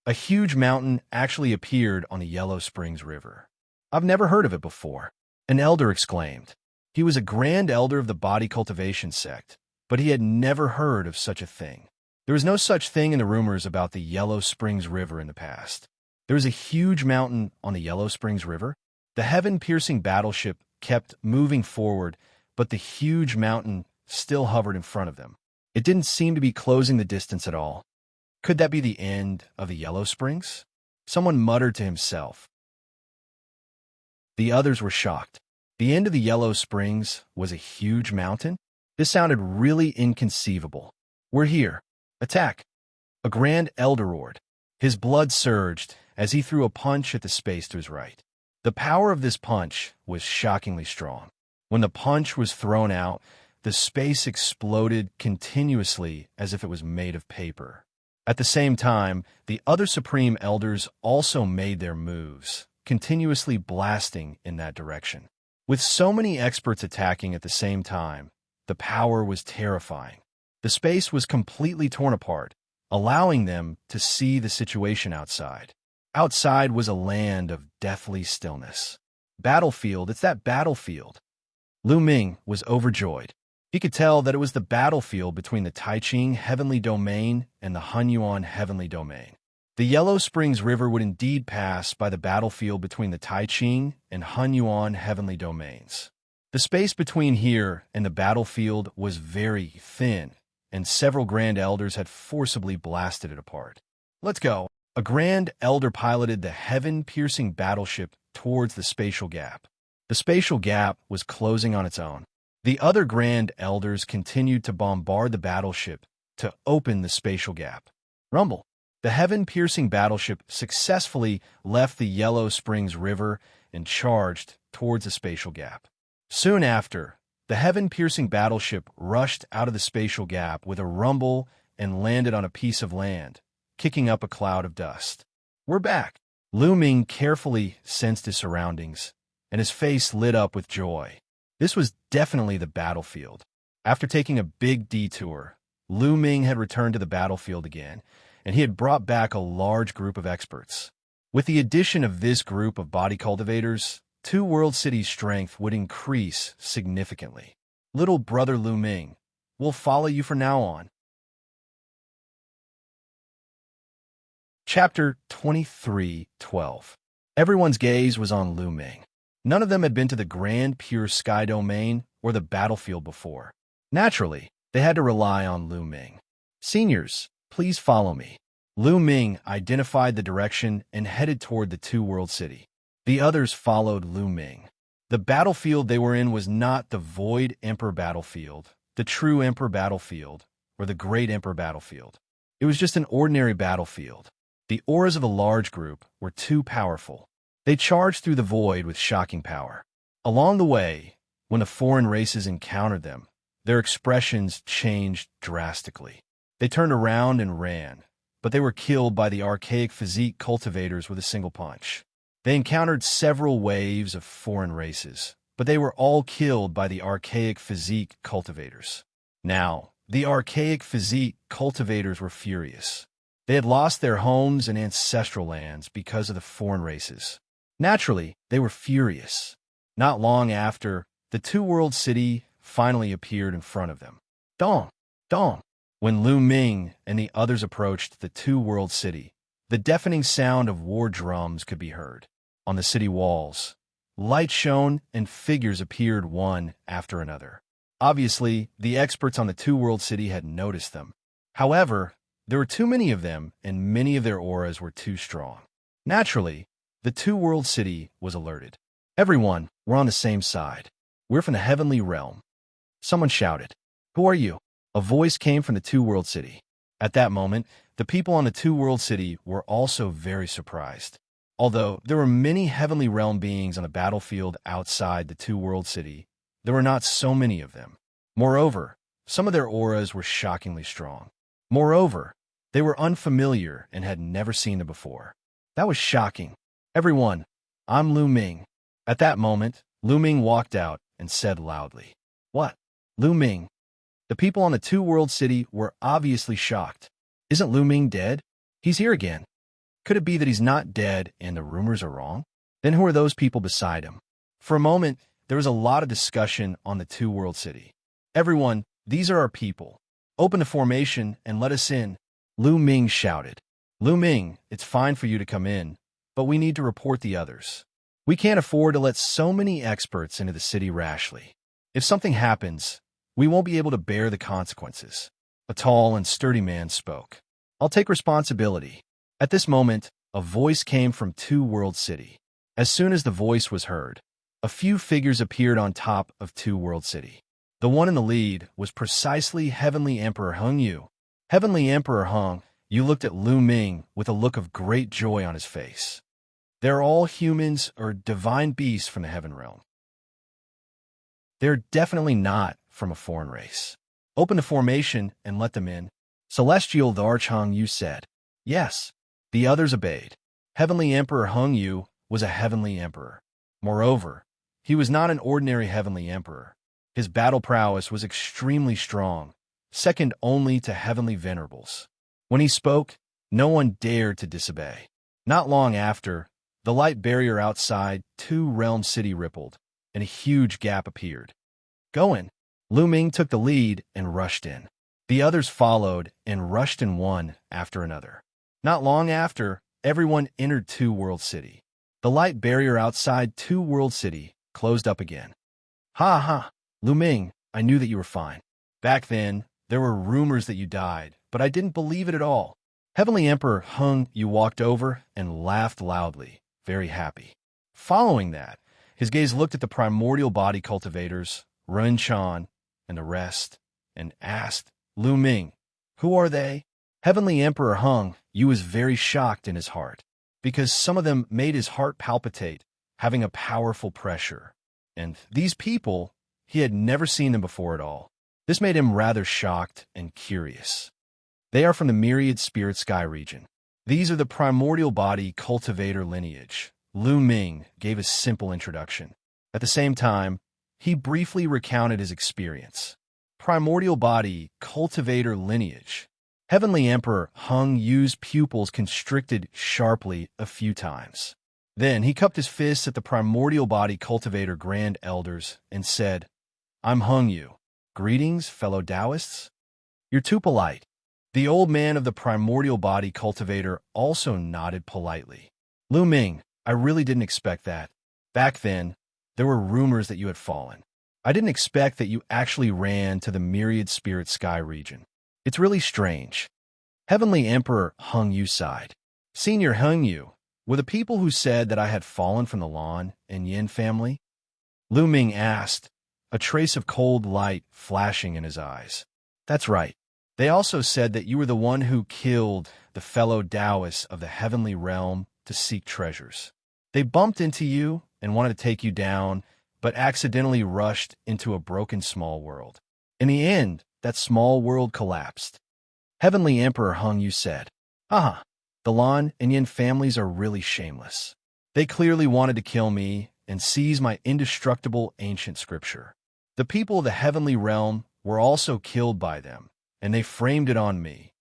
A huge mountain actually appeared on the Yellow Springs River. "I've never heard of it before," an elder exclaimed. He was a Grand Elder of the Body Cultivation sect, but he had never heard of such a thing. There was no such thing in the rumors about the Yellow Springs River in the past. There was a huge mountain on the Yellow Springs River. The heaven-piercing battleship kept moving forward, but the huge mountain still hovered in front of them. It didn't seem to be closing the distance at all. Could that be the end of the Yellow Springs? Someone muttered to himself. The others were shocked. The end of the Yellow Springs was a huge mountain? This sounded really inconceivable. We're here. Attack! A grand elder roared. His blood surged as he threw a punch at the space to his right. The power of this punch was shockingly strong. When the punch was thrown out, the space exploded continuously as if it was made of paper. At the same time, the other Supreme Elders also made their moves, continuously blasting in that direction. With so many experts attacking at the same time, the power was terrifying. The space was completely torn apart, allowing them to see the situation outside. Outside was a land of deathly stillness. Battlefield, it's that battlefield. Lu Ming was overjoyed. He could tell that it was the battlefield between the Taiching Heavenly Domain and the Hunyuan Heavenly Domain. The Yellow Springs River would indeed pass by the battlefield between the Taiching and Hunyuan Heavenly Domains. The space between here and the battlefield was very thin, and several Grand Elders had forcibly blasted it apart. Let's go. A Grand Elder piloted the heaven-piercing battleship towards the spatial gap. The spatial gap was closing on its own. The other Grand Elders continued to bombard the battleship to open the spatial gap. Rumble. The heaven-piercing battleship successfully left the Yellow Springs River and charged towards the spatial gap. Soon after, the heaven-piercing battleship rushed out of the spatial gap with a rumble and landed on a piece of land, kicking up a cloud of dust. We're back. Lu Ming carefully sensed his surroundings, and his face lit up with joy. This was definitely the battlefield. After taking a big detour, Lu Ming had returned to the battlefield again, and he had brought back a large group of experts. With the addition of this group of body cultivators, Two World City's strength would increase significantly. Little brother Lu Ming, we'll follow you from now on. Chapter 23:12. Everyone's gaze was on Lu Ming. None of them had been to the Grand Pure Sky Domain or the battlefield before. Naturally, they had to rely on Lu Ming. Seniors, please follow me. Lu Ming identified the direction and headed toward the Two World City. The others followed Lu Ming. The battlefield they were in was not the Void Emperor battlefield, the True Emperor battlefield, or the Great Emperor battlefield. It was just an ordinary battlefield. The auras of the large group were too powerful. They charged through the void with shocking power. Along the way, when the foreign races encountered them, their expressions changed drastically. They turned around and ran, but they were killed by the archaic physique cultivators with a single punch. They encountered several waves of foreign races, but they were all killed by the archaic physique cultivators. Now, the archaic physique cultivators were furious. They had lost their homes and ancestral lands because of the foreign races. Naturally, they were furious. Not long after, the Two World City finally appeared in front of them. Dong! Dong! When Lu Ming and the others approached the Two World City, the deafening sound of war drums could be heard. On the city walls, light shone and figures appeared one after another. Obviously, the experts on the Two World City had noticed them. However, there were too many of them, and many of their auras were too strong. Naturally, the Two World City was alerted. Everyone, we're on the same side. We're from the heavenly realm. Someone shouted. Who are you? A voice came from the Two World City. At that moment, the people on the Two World City were also very surprised. Although there were many heavenly realm beings on the battlefield outside the Two World City, there were not so many of them. Moreover, some of their auras were shockingly strong. Moreover, they were unfamiliar and had never seen them before. That was shocking. Everyone, I'm Lu Ming. At that moment, Lu Ming walked out and said loudly, What? Lu Ming? The people on the Two World City were obviously shocked. Isn't Lu Ming dead? He's here again. Could it be that he's not dead and the rumors are wrong? Then who are those people beside him? For a moment, there was a lot of discussion on the Two World City. Everyone, these are our people. Open the formation and let us in, Lu Ming shouted. Lu Ming, it's fine for you to come in, but we need to report the others. We can't afford to let so many experts into the city rashly. If something happens, we won't be able to bear the consequences. A tall and sturdy man spoke. I'll take responsibility. At this moment, a voice came from Two World City. As soon as the voice was heard, a few figures appeared on top of Two World City. The one in the lead was precisely Heavenly Emperor Hung Yu. Heavenly Emperor Hung Yu looked at Lu Ming with a look of great joy on his face. They're all humans or divine beasts from the heaven realm. They're definitely not from a foreign race. Open the formation and let them in, Celestial Arch Hung Yu said. Yes. The others obeyed. Heavenly Emperor Hung Yu was a heavenly emperor. Moreover, he was not an ordinary heavenly emperor. His battle prowess was extremely strong, second only to heavenly venerables. When he spoke, no one dared to disobey. Not long after, the light barrier outside Two Realm City rippled, and a huge gap appeared. Go in. Lu Ming took the lead and rushed in. The others followed and rushed in one after another. Not long after, everyone entered Two World City. The light barrier outside Two World City closed up again. Ha ha, Lu Ming, I knew that you were fine. Back then, there were rumors that you died, but I didn't believe it at all. Heavenly Emperor Hung Yu walked over and laughed loudly, very happy. Following that, his gaze looked at the primordial body cultivators, Ren Chan, and the rest, and asked, Lu Ming, who are they? Heavenly Emperor Hung Yu was very shocked in his heart, because some of them made his heart palpitate, having a powerful pressure. And these people, he had never seen them before at all. This made him rather shocked and curious. They are from the myriad spirit sky region. These are the primordial body cultivator lineage. Lu Ming gave a simple introduction. At the same time, he briefly recounted his experience. Primordial body cultivator lineage. Heavenly Emperor Hung Yu's pupils constricted sharply a few times. Then he cupped his fists at the primordial body cultivator grand elders and said, I'm Hung Yu. Greetings, fellow Taoists. You're too polite. The old man of the primordial body cultivator also nodded politely. Lu Ming, I really didn't expect that. Back then, there were rumors that you had fallen. I didn't expect that you actually ran to the myriad spirit sky region. It's really strange. Heavenly Emperor Hung Yu sighed. Senior Hung Yu, were the people who said that I had fallen from the Lan and Yin family? Lu Ming asked, a trace of cold light flashing in his eyes. That's right. They also said that you were the one who killed the fellow Taoists of the heavenly realm to seek treasures. They bumped into you and wanted to take you down, but accidentally rushed into a broken small world. In the end, that small world collapsed. Heavenly Emperor Hung Yu said, Aha, the Lan and Yin families are really shameless. They clearly wanted to kill me and seize my indestructible ancient scripture. The people of the heavenly realm were also killed by them, and they framed it on me.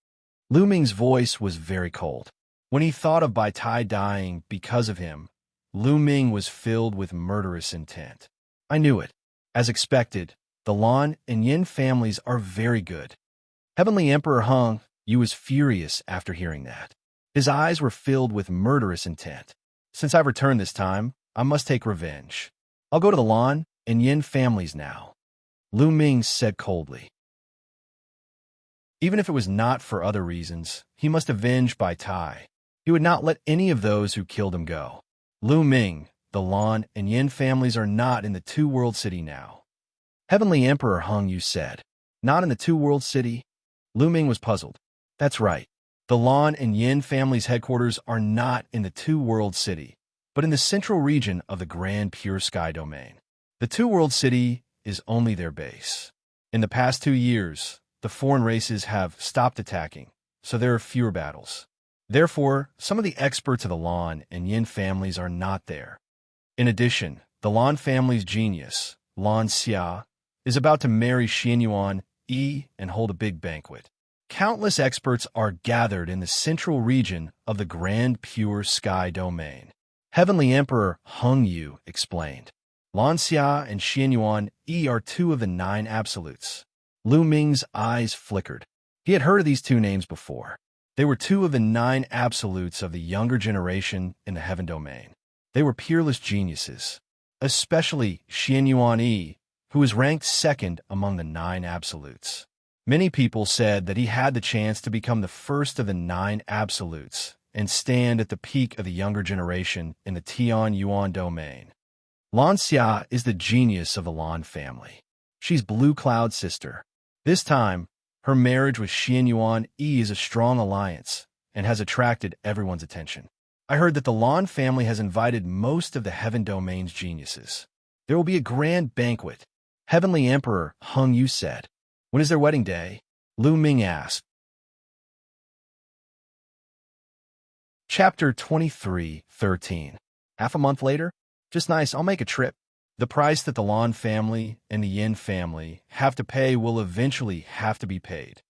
Lu Ming's voice was very cold. When he thought of Bai Tai dying because of him, Lu Ming was filled with murderous intent. I knew it. As expected, the Lan and Yin families are very good. Heavenly Emperor Hung Yu was furious after hearing that. His eyes were filled with murderous intent. Since I've returned this time, I must take revenge. I'll go to the Lan and Yin families now, Lu Ming said coldly. Even if it was not for other reasons, he must avenge Bai Tai. He would not let any of those who killed him go. Lu Ming, the Lan and Yin families are not in the Two World City now. Heavenly Emperor Hung Yu said, Not in the Two World City? Lu Ming was puzzled. That's right. The Lan and Yin families' headquarters are not in the Two World City, but in the central region of the Grand Pure Sky domain. The Two World City is only their base. In the past 2 years, the foreign races have stopped attacking, so there are fewer battles. Therefore, some of the experts of the Lan and Yin families are not there. In addition, the Lan family's genius, Xianxia, is about to marry Xianyuan Yi and hold a big banquet. Countless experts are gathered in the central region of the Grand Pure Sky domain. Heavenly Emperor Hung Yu explained. Xianxia and Xianyuan Yi are 2 of the 9 absolutes. Lu Ming's eyes flickered. He had heard of these two names before. They were two of the 9 absolutes of the younger generation in the heaven domain. They were peerless geniuses, especially Xianxia, who was ranked second among the 9 absolutes. Many people said that he had the chance to become the first of the 9 absolutes and stand at the peak of the younger generation in the Tian Yuan domain. Xianxia is the genius of the Lan family. She's Blue Cloud's sister. This time, her marriage with Xianxia is a strong alliance and has attracted everyone's attention. I heard that the Lan family has invited most of the Heaven Domain's geniuses. There will be a grand banquet. Heavenly Emperor Hung Yu said. When is their wedding day? Lu Ming asked. Chapter 23:13. Half a month later? Just nice, I'll make a trip. The price that the Lan family and the Yin family have to pay will eventually have to be paid.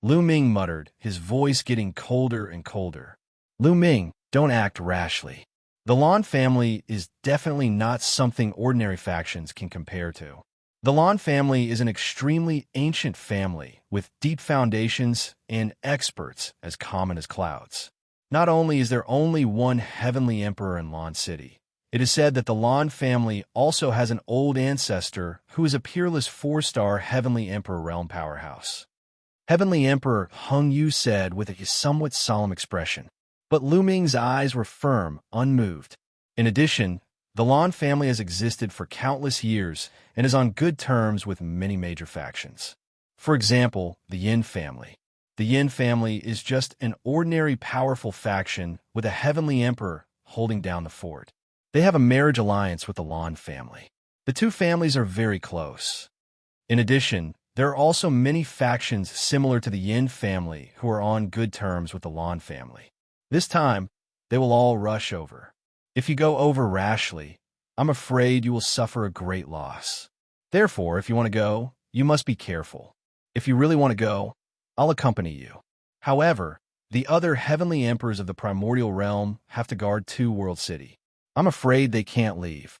Lu Ming muttered, his voice getting colder and colder. Lu Ming, don't act rashly. The Lan family is definitely not something ordinary factions can compare to. The Lan family is an extremely ancient family with deep foundations and experts as common as clouds. Not only is there only one heavenly emperor in Lan City, it is said that the Lan family also has an old ancestor who is a peerless 4-star heavenly emperor realm powerhouse. Heavenly Emperor Hung Yu said with a somewhat solemn expression, but Lu Ming's eyes were firm, unmoved. In addition, the Lan family has existed for countless years and is on good terms with many major factions. For example, the Yin family. The Yin family is just an ordinary powerful faction with a heavenly emperor holding down the fort. They have a marriage alliance with the Lan family. The two families are very close. In addition, there are also many factions similar to the Yin family who are on good terms with the Lan family. This time, they will all rush over. If you go over rashly, I'm afraid you will suffer a great loss. Therefore, if you want to go, you must be careful. If you really want to go, I'll accompany you. However, the other heavenly emperors of the primordial realm have to guard 2 World City. I'm afraid they can't leave.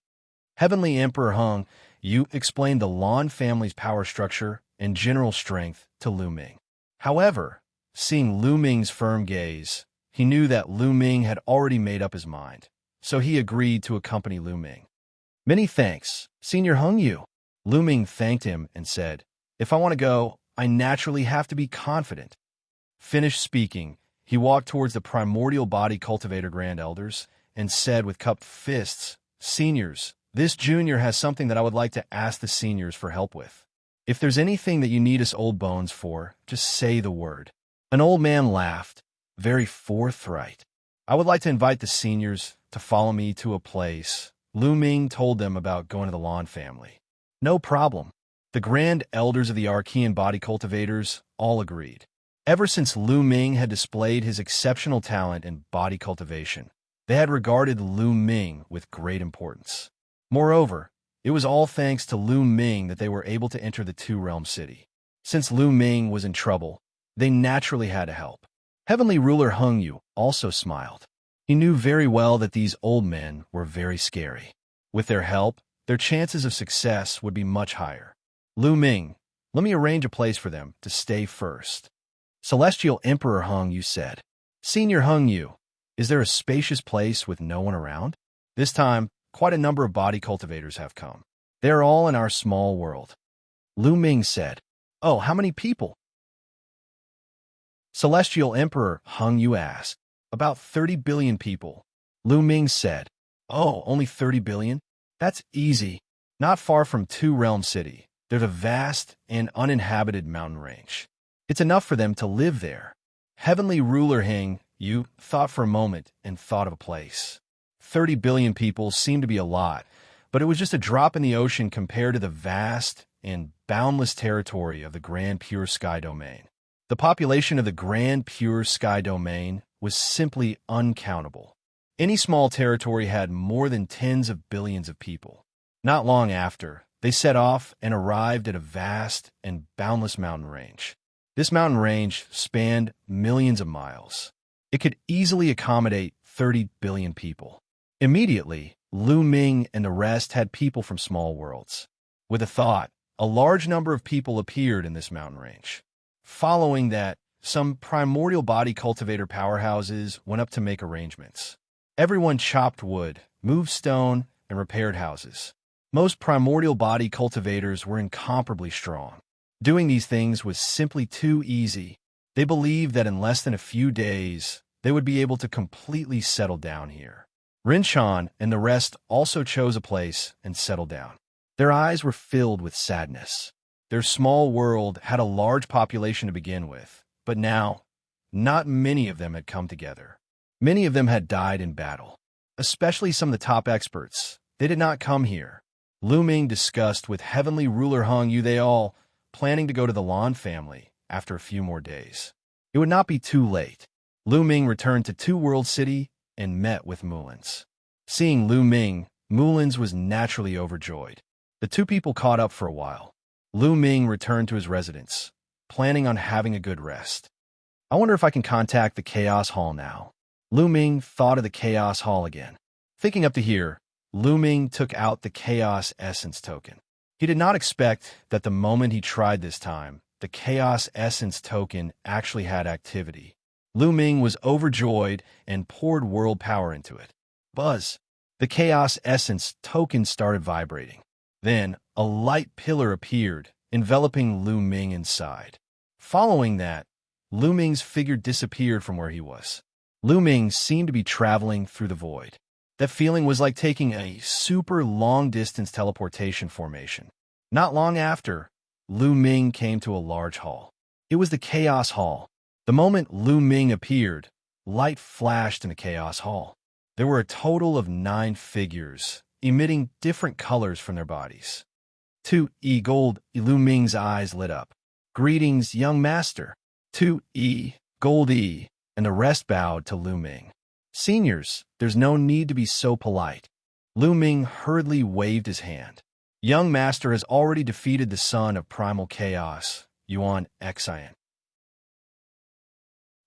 Heavenly Emperor Hung Yu explained the Lan family's power structure and general strength to Lu Ming. However, seeing Lu Ming's firm gaze, he knew that Lu Ming had already made up his mind, so he agreed to accompany Lu Ming. Many thanks, Senior Hung Yu. Lu Ming thanked him and said, if I want to go, I naturally have to be confident. Finished speaking, he walked towards the primordial body cultivator grand elders and said with cupped fists, Seniors, this junior has something that I would like to ask the seniors for help with. If there's anything that you need us old bones for, just say the word. An old man laughed, very forthright. I would like to invite the seniors to follow me to a place. Lu Ming told them about going to the Lan family. No problem. The grand elders of the Archean body cultivators all agreed. Ever since Lu Ming had displayed his exceptional talent in body cultivation, they had regarded Lu Ming with great importance. Moreover, it was all thanks to Lu Ming that they were able to enter the 2-realm city. Since Lu Ming was in trouble, they naturally had to help. Heavenly Ruler Hung Yu also smiled. He knew very well that these old men were very scary. With their help, their chances of success would be much higher. Lu Ming, let me arrange a place for them to stay first. Celestial Emperor Hung Yu said. Senior Hung Yu, is there a spacious place with no one around? This time, quite a number of body cultivators have come. They are all in our small world. Lu Ming said. Oh, how many people? Celestial Emperor Hung Yu asked. About 30 billion people. Lu Ming said. Oh, only 30 billion? That's easy. Not far from 2-realm city, there's a vast and uninhabited mountain range. It's enough for them to live there. Heavenly Ruler Hung Yu thought for a moment and thought of a place. 30 billion people seemed to be a lot, but it was just a drop in the ocean compared to the vast and boundless territory of the Grand Pure Sky Domain. The population of the Grand Pure Sky Domain was simply uncountable. Any small territory had more than tens of billions of people. Not long after, they set off and arrived at a vast and boundless mountain range. This mountain range spanned millions of miles. It could easily accommodate 30 billion people. Immediately, Lu Ming and the rest had people from small worlds. With a thought, a large number of people appeared in this mountain range. Following that, some primordial body cultivator powerhouses went up to make arrangements. Everyone chopped wood, moved stone, and repaired houses. Most primordial body cultivators were incomparably strong. Doing these things was simply too easy. They believed that in less than a few days, they would be able to completely settle down here. Rinchan and the rest also chose a place and settled down. Their eyes were filled with sadness. Their small world had a large population to begin with, but now, not many of them had come together. Many of them had died in battle, especially some of the top experts. They did not come here. Lu Ming discussed with Heavenly Ruler Hung Yu they all, planning to go to the Lan family after a few more days. It would not be too late. Lu Ming returned to Two World City and met with Mullins. Seeing Lu Ming, Mullins was naturally overjoyed. The two people caught up for a while. Lu Ming returned to his residence, planning on having a good rest. I wonder if I can contact the Chaos Hall now. Lu Ming thought of the Chaos Hall again. Thinking up to here, Lu Ming took out the Chaos Essence token. He did not expect that the moment he tried this time, the Chaos Essence token actually had activity. Lu Ming was overjoyed and poured world power into it. Buzz! The Chaos Essence token started vibrating. Then, a light pillar appeared, enveloping Lu Ming inside. Following that, Lu Ming's figure disappeared from where he was. Lu Ming seemed to be traveling through the void. That feeling was like taking a super long-distance teleportation formation. Not long after, Lu Ming came to a large hall. It was the Chaos Hall. The moment Lu Ming appeared, light flashed in the Chaos Hall. There were a total of 9 figures, emitting different colors from their bodies. Gold, Lu Ming's eyes lit up. Greetings, young master. Gold, and the rest bowed to Lu Ming. Seniors, there's no need to be so polite. Lu Ming hurriedly waved his hand. Young master has already defeated the son of primal chaos, Yuan Xian.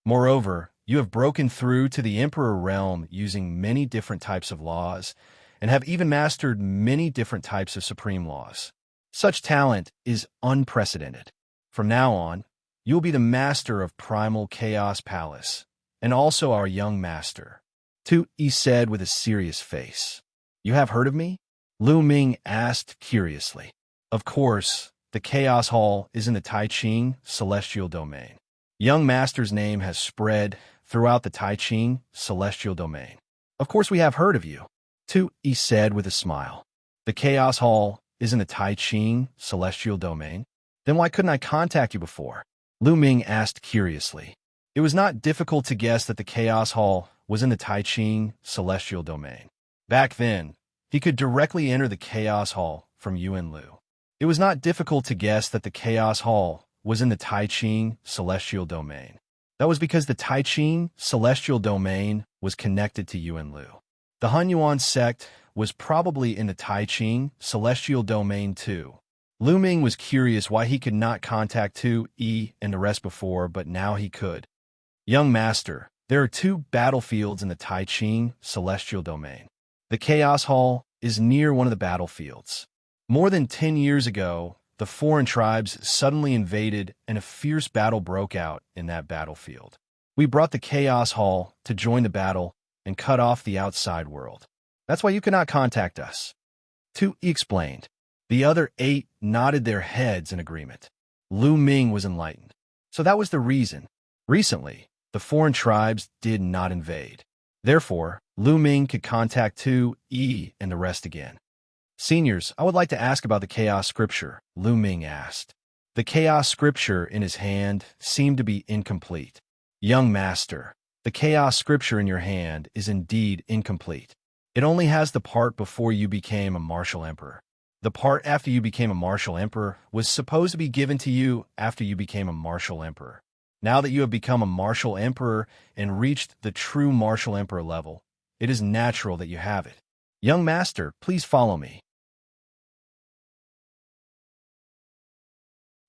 Moreover, you have broken through to the Emperor realm using many different types of laws, and have even mastered many different types of supreme laws. Such talent is unprecedented. From now on, you will be the master of Primal Chaos Palace, and also our young master. He said with a serious face. You have heard of me? Lu Ming asked curiously. Of course, the Chaos Hall is in the Tai Ching Celestial Domain. Young master's name has spread throughout the Tai Ching Celestial Domain. Of course we have heard of you. He said with a smile. The Chaos Hall is in the Tai Ching Celestial Domain? Then why couldn't I contact you before? Lu Ming asked curiously. It was not difficult to guess that the Chaos Hall was in the Tai Ching Celestial Domain. Back then, he could directly enter the Chaos Hall from Yuan Lu. It was not difficult to guess that the Chaos Hall was in the Tai Ching Celestial Domain. That was because the Tai Ching Celestial Domain was connected to Yuan Lu. The Han Yuan sect was probably in the Tai Ching Celestial Domain too. Lu Ming was curious why he could not contact Tu Yi and the rest before, but now he could. Young master, there are 2 battlefields in the Tai Ching Celestial Domain. The Chaos Hall is near one of the battlefields. More than 10 years ago, the foreign tribes suddenly invaded and a fierce battle broke out in that battlefield. We brought the Chaos Hall to join the battle and cut off the outside world. That's why you cannot contact us. Tu explained. The other 8 nodded their heads in agreement. Lu Ming was enlightened. So that was the reason. Recently, the foreign tribes did not invade. Therefore, Lu Ming could contact Tu Yi and the rest again. Seniors, I would like to ask about the Chaos Scripture, Lu Ming asked. The Chaos Scripture in his hand seemed to be incomplete. Young master, the Chaos Scripture in your hand is indeed incomplete. It only has the part before you became a martial emperor. The part after you became a martial emperor was supposed to be given to you after you became a martial emperor. Now that you have become a martial emperor and reached the true martial emperor level, it is natural that you have it. Young master, please follow me.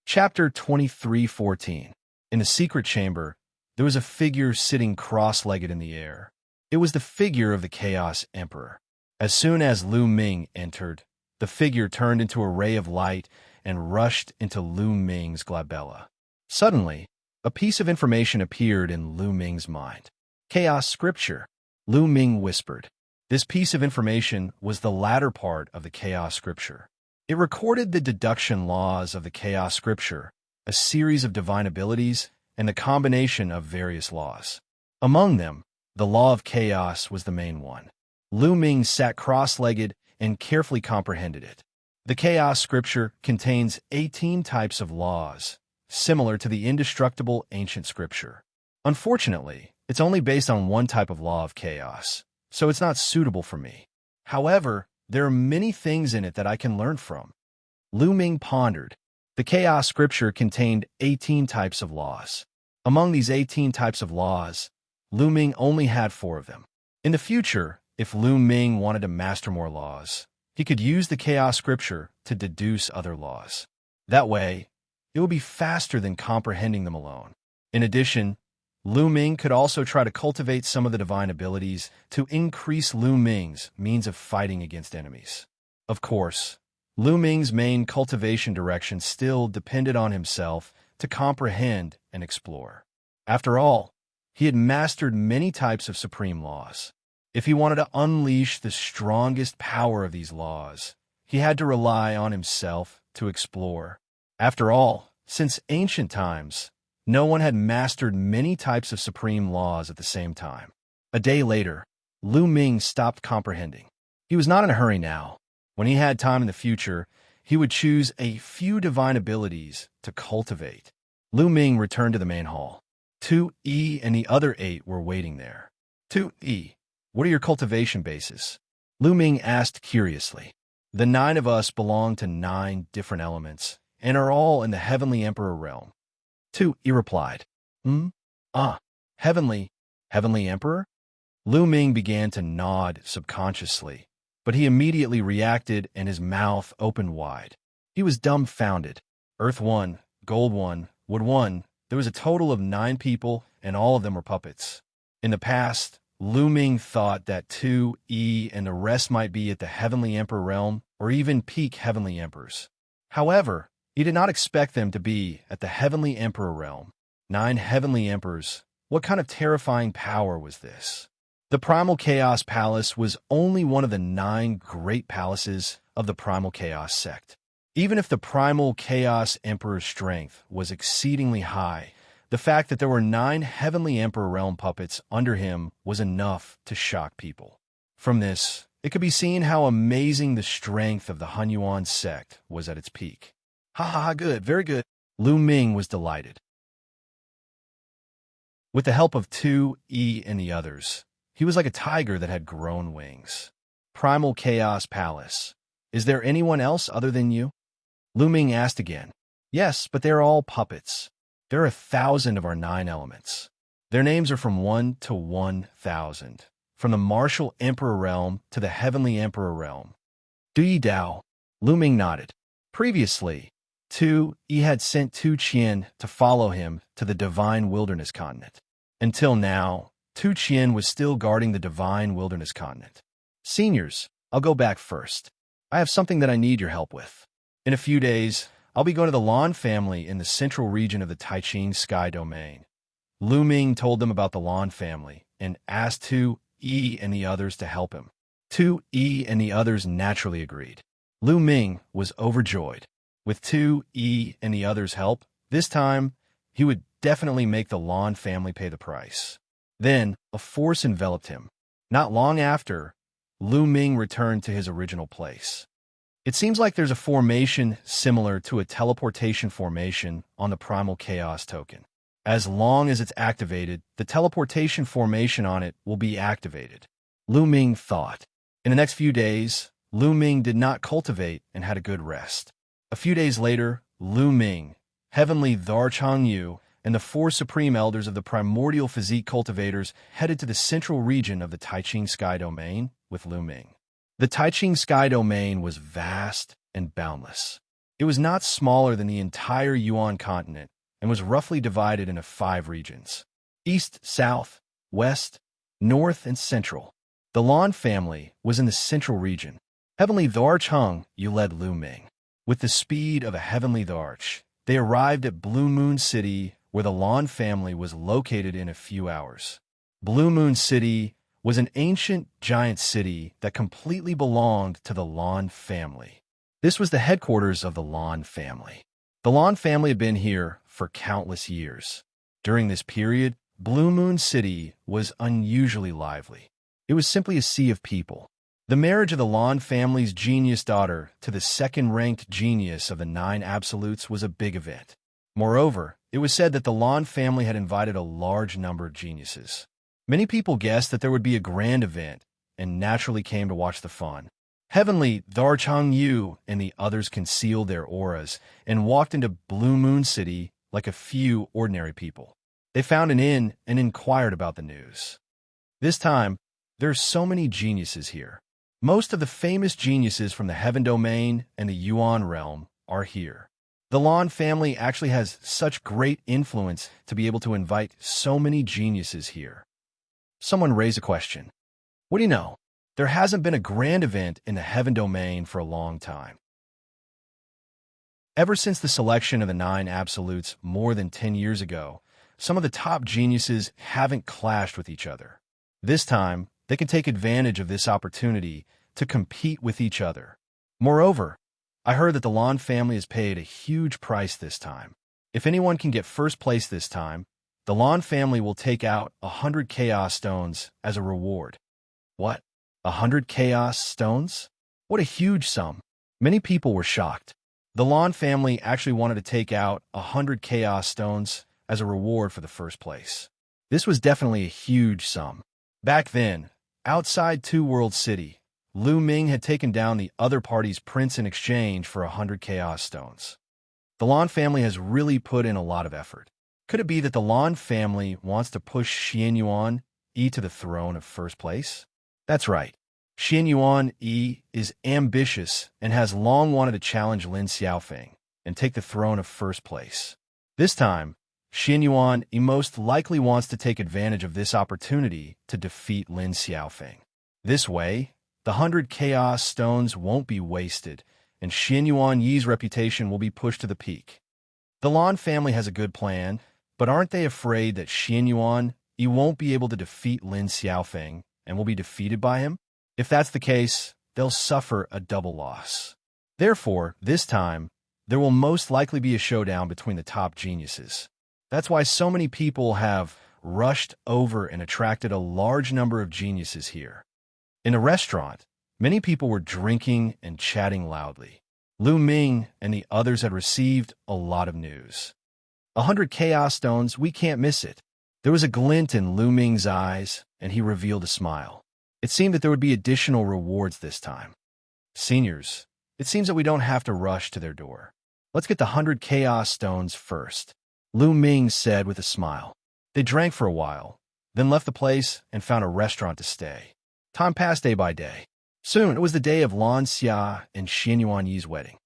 Chapter 23:14. In the secret chamber, there was a figure sitting cross-legged in the air. It was the figure of the Chaos Emperor. As soon as Lu Ming entered, the figure turned into a ray of light and rushed into Lu Ming's glabella. Suddenly, a piece of information appeared in Lu Ming's mind. Chaos Scripture, Lu Ming whispered. This piece of information was the latter part of the Chaos Scripture. It recorded the deduction laws of the Chaos Scripture, a series of divine abilities, and the combination of various laws. Among them, the law of chaos was the main one. Lu Ming sat cross-legged and carefully comprehended it. The Chaos Scripture contains 18 types of laws, similar to the indestructible ancient scripture. Unfortunately, it's only based on one type of law of chaos, so it's not suitable for me. However, there are many things in it that I can learn from. Lu Ming pondered. The Chaos Scripture contained 18 types of laws. Among these 18 types of laws, Lu Ming only had 4 of them. In the future, if Lu Ming wanted to master more laws, he could use the Chaos Scripture to deduce other laws. That way, it would be faster than comprehending them alone. In addition, Lu Ming could also try to cultivate some of the divine abilities to increase Lu Ming's means of fighting against enemies. Of course, Lu Ming's main cultivation direction still depended on himself to comprehend and explore. After all, he had mastered many types of supreme laws. If he wanted to unleash the strongest power of these laws, he had to rely on himself to explore. After all, since ancient times, no one had mastered many types of supreme laws at the same time. A day later, Lu Ming stopped comprehending. He was not in a hurry now. When he had time in the future, he would choose a few divine abilities to cultivate. Lu Ming returned to the main hall. 2E and the other 8 were waiting there. 2E, what are your cultivation bases? Lu Ming asked curiously. The 9 of us belong to 9 different elements, and are all in the Heavenly Emperor realm. 2E replied. Heavenly Emperor? Lu Ming began to nod subconsciously, but he immediately reacted and his mouth opened wide. He was dumbfounded. Earth 1, Gold 1, Wood 1, there was a total of 9 people, and all of them were puppets. In the past, Lu Ming thought that 2E and the rest might be at the Heavenly Emperor realm, or even peak Heavenly Emperors. However, he did not expect them to be at the Heavenly Emperor realm. 9 Heavenly Emperors. What kind of terrifying power was this? The Primal Chaos Palace was only one of the 9 great palaces of the Primal Chaos sect. Even if the Primal Chaos Emperor's strength was exceedingly high, the fact that there were 9 Heavenly Emperor realm puppets under him was enough to shock people. From this, it could be seen how amazing the strength of the Hunyuan sect was at its peak. Good, very good. Lu Ming was delighted. With the help of 2E and the others, he was like a tiger that had grown wings. Primal Chaos Palace. Is there anyone else other than you? Lu Ming asked again. Yes, but they're all puppets. There are 1,000 of our 9 elements. Their names are from 1 to 1,000, from the Martial Emperor realm to the Heavenly Emperor realm. Do ye Dao? Lu Ming nodded. Previously, he had sent Tu Qian to follow him to the Divine Wilderness Continent. Until now, Tu Qian was still guarding the Divine Wilderness Continent. Seniors, I'll go back first. I have something that I need your help with. In a few days, I'll be going to the Lan family in the central region of the Taiching Sky Domain. Lu Ming told them about the Lan family and asked 2E and the others to help him. 2E and the others naturally agreed. Lu Ming was overjoyed. With 2E and the others' help, this time, he would definitely make the Lan family pay the price. Then, a force enveloped him. Not long after, Lu Ming returned to his original place. It seems like there's a formation similar to a teleportation formation on the Primal Chaos token. As long as it's activated, the teleportation formation on it will be activated. Lu Ming thought. In the next few days, Lu Ming did not cultivate and had a good rest. A few days later, Lu Ming, Heavenly Thar Changyu, and the 4 supreme elders of the primordial physique cultivators headed to the central region of the Taiching Sky Domain with Lu Ming. The Taiching Sky Domain was vast and boundless. It was not smaller than the entire Yuan continent and was roughly divided into 5 regions: east, south, west, north, and central. The Lan family was in the central region. Heavenly Thar Changyu led Lu Ming. With the speed of a heavenly arch, they arrived at Blue Moon City, where the Lan family was located in a few hours. Blue Moon City was an ancient, giant city that completely belonged to the Lan family. This was the headquarters of the Lan family. The Lan family had been here for countless years. During this period, Blue Moon City was unusually lively. It was simply a sea of people. The marriage of the Lan family's genius daughter to the second-ranked genius of the 9 Absolutes was a big event. Moreover, it was said that the Lan family had invited a large number of geniuses. Many people guessed that there would be a grand event, and naturally came to watch the fun. Heavenly Thar Chang Yu and the others concealed their auras and walked into Blue Moon City like a few ordinary people. They found an inn and inquired about the news. This time, there are so many geniuses here. Most of the famous geniuses from the Heaven Domain and the Yuan realm are here. The Lan family actually has such great influence to be able to invite so many geniuses here. Someone raised a question. What do you know? There hasn't been a grand event in the Heaven Domain for a long time. Ever since the selection of the 9 Absolutes more than 10 years ago, some of the top geniuses haven't clashed with each other. This time, they can take advantage of this opportunity to compete with each other. Moreover, I heard that the Lan family has paid a huge price this time. If anyone can get first place this time, the Lan family will take out 100 Chaos Stones as a reward. What? 100 Chaos Stones? What a huge sum. Many people were shocked. The Lan family actually wanted to take out 100 Chaos Stones as a reward for the first place. This was definitely a huge sum. Back then, outside Two World City, Lu Ming had taken down the other party's prince in exchange for 100 Chaos Stones. The Lan family has really put in a lot of effort. Could it be that the Lan family wants to push Xianxia to the throne of first place? That's right. Xianxia is ambitious and has long wanted to challenge Lin Xiaofeng and take the throne of first place. This time, Xianxia most likely wants to take advantage of this opportunity to defeat Lin Xiaofeng. This way, the 100 Chaos Stones won't be wasted, and Xianxuan's reputation will be pushed to the peak. The Lan family has a good plan, but aren't they afraid that Xianxuan won't be able to defeat Lin Xiaofeng and will be defeated by him? If that's the case, they'll suffer a double loss. Therefore, this time, there will most likely be a showdown between the top geniuses. That's why so many people have rushed over and attracted a large number of geniuses here. In a restaurant, many people were drinking and chatting loudly. Lu Ming and the others had received a lot of news. 100 Chaos Stones, we can't miss it. There was a glint in Lu Ming's eyes, and he revealed a smile. It seemed that there would be additional rewards this time. Seniors, it seems that we don't have to rush to their door. Let's get the 100 Chaos Stones first, Lu Ming said with a smile. They drank for a while, then left the place and found a restaurant to stay. Time passed day by day. Soon, it was the day of Lan Xia and Xianxuan's wedding.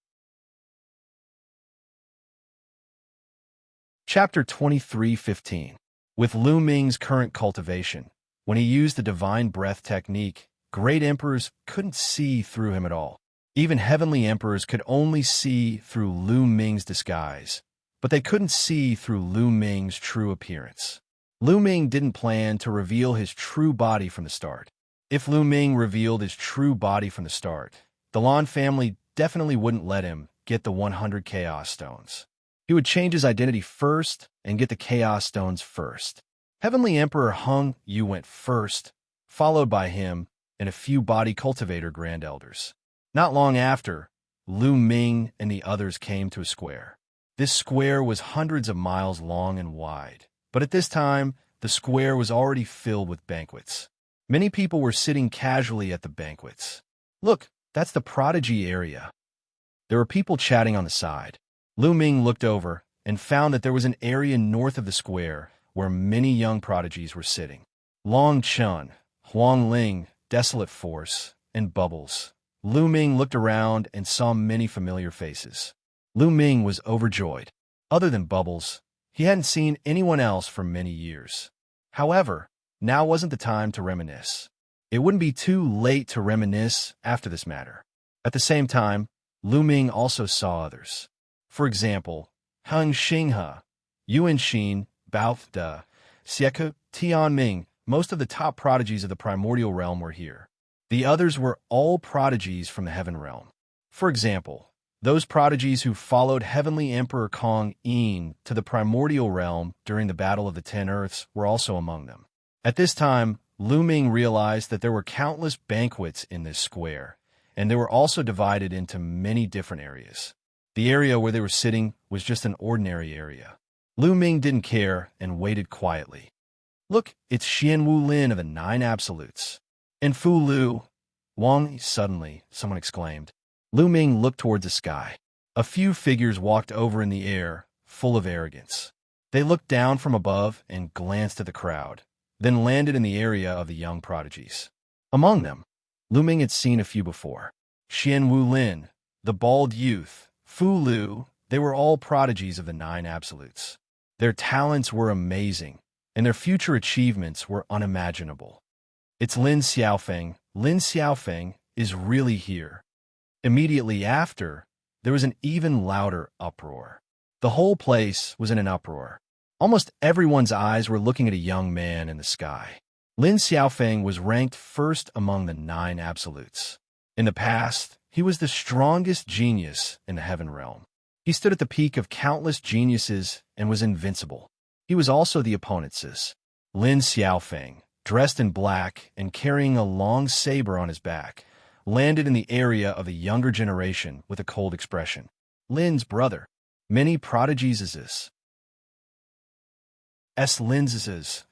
Chapter 23:15. With Lu Ming's current cultivation, when he used the divine breath technique, great emperors couldn't see through him at all. Even heavenly emperors could only see through Lu Ming's disguise, but they couldn't see through Lu Ming's true appearance. Lu Ming didn't plan to reveal his true body from the start. If Lu Ming revealed his true body from the start, the Lan family definitely wouldn't let him get the 100 Chaos Stones. He would change his identity first and get the Chaos Stones first. Heavenly Emperor Hung Yu went first, followed by him and a few body cultivator grand elders. Not long after, Lu Ming and the others came to a square. This square was hundreds of miles long and wide, but at this time, the square was already filled with banquets. Many people were sitting casually at the banquets. Look, that's the prodigy area. There were people chatting on the side. Lu Ming looked over and found that there was an area north of the square where many young prodigies were sitting. Long Chun, Huang Ling, Desolate Force, and Bubbles. Lu Ming looked around and saw many familiar faces. Lu Ming was overjoyed. Other than Bubbles, he hadn't seen anyone else for many years. However, now wasn't the time to reminisce. It wouldn't be too late to reminisce after this matter. At the same time, Lu Ming also saw others. For example, Heng Xinghe, Yuan Xin, Bao De, Xieku, Tian Ming, most of the top prodigies of the primordial realm were here. The others were all prodigies from the heaven realm. For example, those prodigies who followed Heavenly Emperor Kong Yin to the primordial realm during the Battle of the Ten Earths were also among them. At this time, Lu Ming realized that there were countless banquets in this square, and they were also divided into many different areas. The area where they were sitting was just an ordinary area. Lu Ming didn't care and waited quietly. Look, it's Xian Wu Lin of the Nine Absolutes. And Fu Lu, Wang, suddenly, someone exclaimed. Lu Ming looked towards the sky. A few figures walked over in the air, full of arrogance. They looked down from above and glanced at the crowd, then landed in the area of the young prodigies. Among them, Lu Ming had seen a few before. Xian Wu Lin, the bald youth, Fu Lu, they were all prodigies of the Nine Absolutes. Their talents were amazing, and their future achievements were unimaginable. It's Lin Xiaofeng. Lin Xiaofeng is really here. Immediately after, there was an even louder uproar. The whole place was in an uproar. Almost everyone's eyes were looking at a young man in the sky. Lin Xiaofeng was ranked first among the Nine Absolutes. In the past, he was the strongest genius in the heaven realm. He stood at the peak of countless geniuses and was invincible. He was also the opponent's. Lin Xiaofeng, dressed in black and carrying a long saber on his back, landed in the area of the younger generation with a cold expression. Lin's brother. Many prodigies is this. Lin's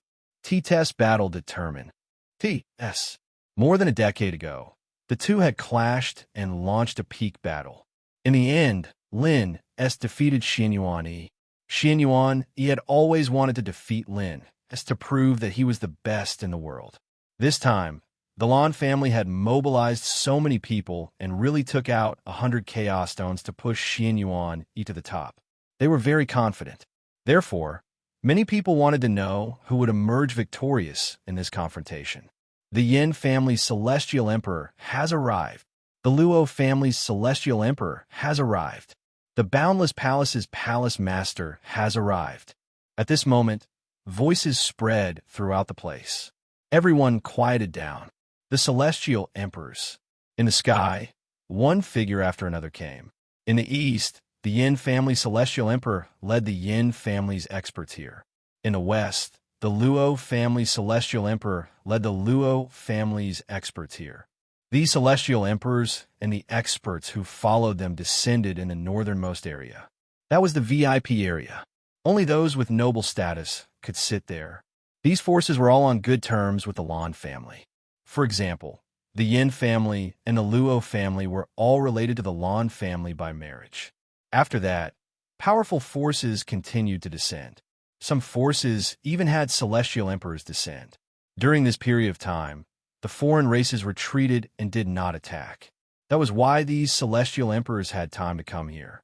T-test battle determined. T.S. More than a decade ago, the two had clashed and launched a peak battle. In the end, Lin S defeated Xianyuan. Xianyuan had always wanted to defeat Lin S to prove that he was the best in the world. This time, the Lan family had mobilized so many people and really took out 100 Chaos Stones to push Xianyuan to the top. They were very confident. Therefore, many people wanted to know who would emerge victorious in this confrontation. The Yin family's celestial emperor has arrived. The Luo family's celestial emperor has arrived. The Boundless Palace's palace master has arrived. At this moment, voices spread throughout the place. Everyone quieted down. The celestial emperors. In the sky, one figure after another came. In the east, the Yin family celestial emperor led the Yin family's experts here. In the west, the Luo family celestial emperor led the Luo family's experts here. These celestial emperors and the experts who followed them descended in the northernmost area. That was the VIP area. Only those with noble status could sit there. These forces were all on good terms with the Lan family. For example, the Yin family and the Luo family were all related to the Lan family by marriage. After that, powerful forces continued to descend. Some forces even had celestial emperors descend. During this period of time, the foreign races retreated and did not attack. That was why these celestial emperors had time to come here.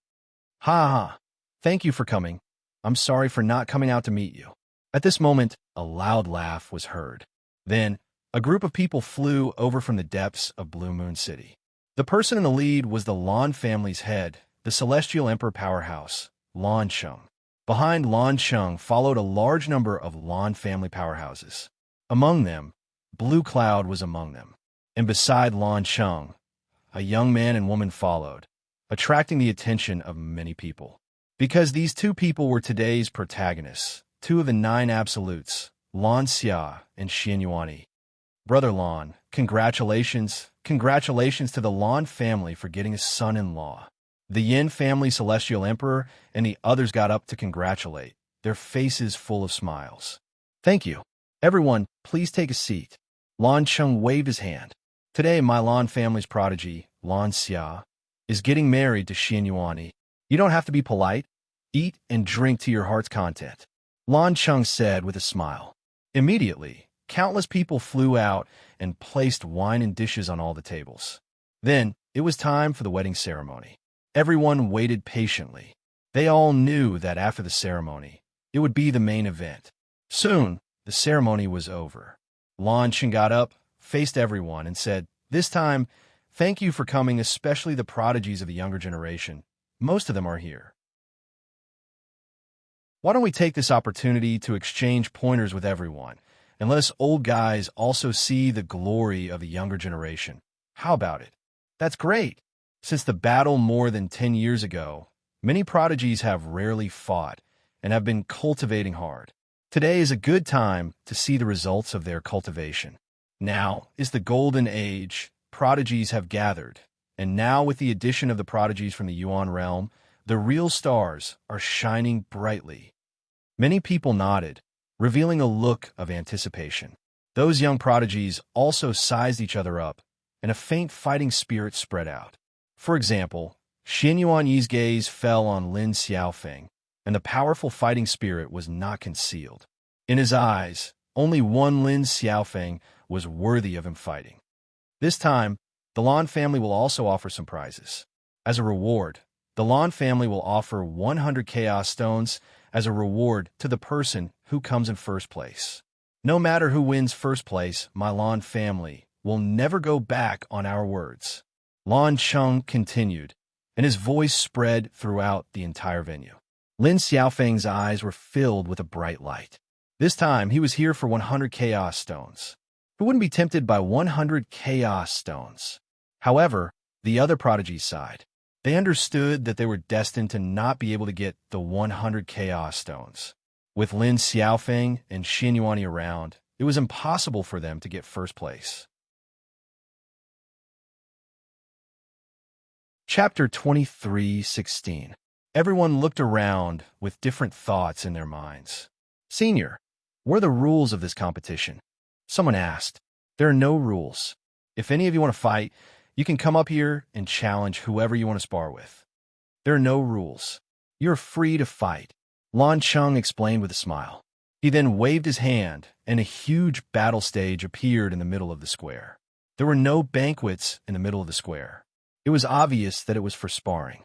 Ha ha! Thank you for coming. I'm sorry for not coming out to meet you. At this moment, a loud laugh was heard. Then, a group of people flew over from the depths of Blue Moon City. The person in the lead was the Lan family's head, the celestial emperor powerhouse, Lan Sheng. Behind Lan Sheng followed a large number of Lan family powerhouses. Among them, Blue Cloud was among them. And beside Lan Sheng, a young man and woman followed, attracting the attention of many people. Because these two people were today's protagonists, two of the Nine Absolutes, Lan Xia and Xianyuan. Brother Lan, congratulations. Congratulations to the Lan family for getting a son-in-law. The Yin family celestial emperor and the others got up to congratulate, their faces full of smiles. Thank you. Everyone, please take a seat. Lan Sheng waved his hand. Today, my Lan family's prodigy, Lan Xia, is getting married to Xianyuan. You don't have to be polite. Eat and drink to your heart's content. Lan Sheng said with a smile. Immediately, countless people flew out and placed wine and dishes on all the tables. Then, it was time for the wedding ceremony. Everyone waited patiently. They all knew that after the ceremony, it would be the main event. Soon, the ceremony was over. Lan Sheng got up, faced everyone, and said, "This time, Thank you for coming, especially the prodigies of the younger generation. Most of them are here. Why don't we take this opportunity to exchange pointers with everyone, and let us old guys also see the glory of the younger generation? How about it? That's great. Since the battle more than 10 years ago, many prodigies have rarely fought and have been cultivating hard. Today is a good time to see the results of their cultivation. Now is the golden age. Prodigies have gathered, and now with the addition of the prodigies from the Yuan realm, the real stars are shining brightly. Many people nodded, revealing a look of anticipation. Those young prodigies also sized each other up, and a faint fighting spirit spread out. For example, Xianxia gaze fell on Lin Xiaofeng, and the powerful fighting spirit was not concealed. In his eyes, only one Lin Xiaofeng was worthy of him fighting. This time, the Lan family will also offer some prizes. As a reward, the Lan family will offer 100 Chaos Stones as a reward to the person who comes in first place. No matter who wins first place, my Lan family will never go back on our words. Lan Cheng continued, and his voice spread throughout the entire venue. Lin Xiaofeng's eyes were filled with a bright light. This time, he was here for 100 Chaos Stones. Who wouldn't be tempted by 100 Chaos Stones? However, the other prodigies sighed. They understood that they were destined to not be able to get the 100 Chaos Stones. With Lin Xiaofeng and Xianxia around, it was impossible for them to get first place. Chapter 23:16. Everyone looked around with different thoughts in their minds. Senior, what are the rules of this competition? Someone asked. There are no rules. If any of you want to fight, you can come up here and challenge whoever you want to spar with. There are no rules. You're free to fight, Lan Cheng explained with a smile. He then waved his hand, and a huge battle stage appeared in the middle of the square. There were no banquets in the middle of the square. It was obvious that it was for sparring.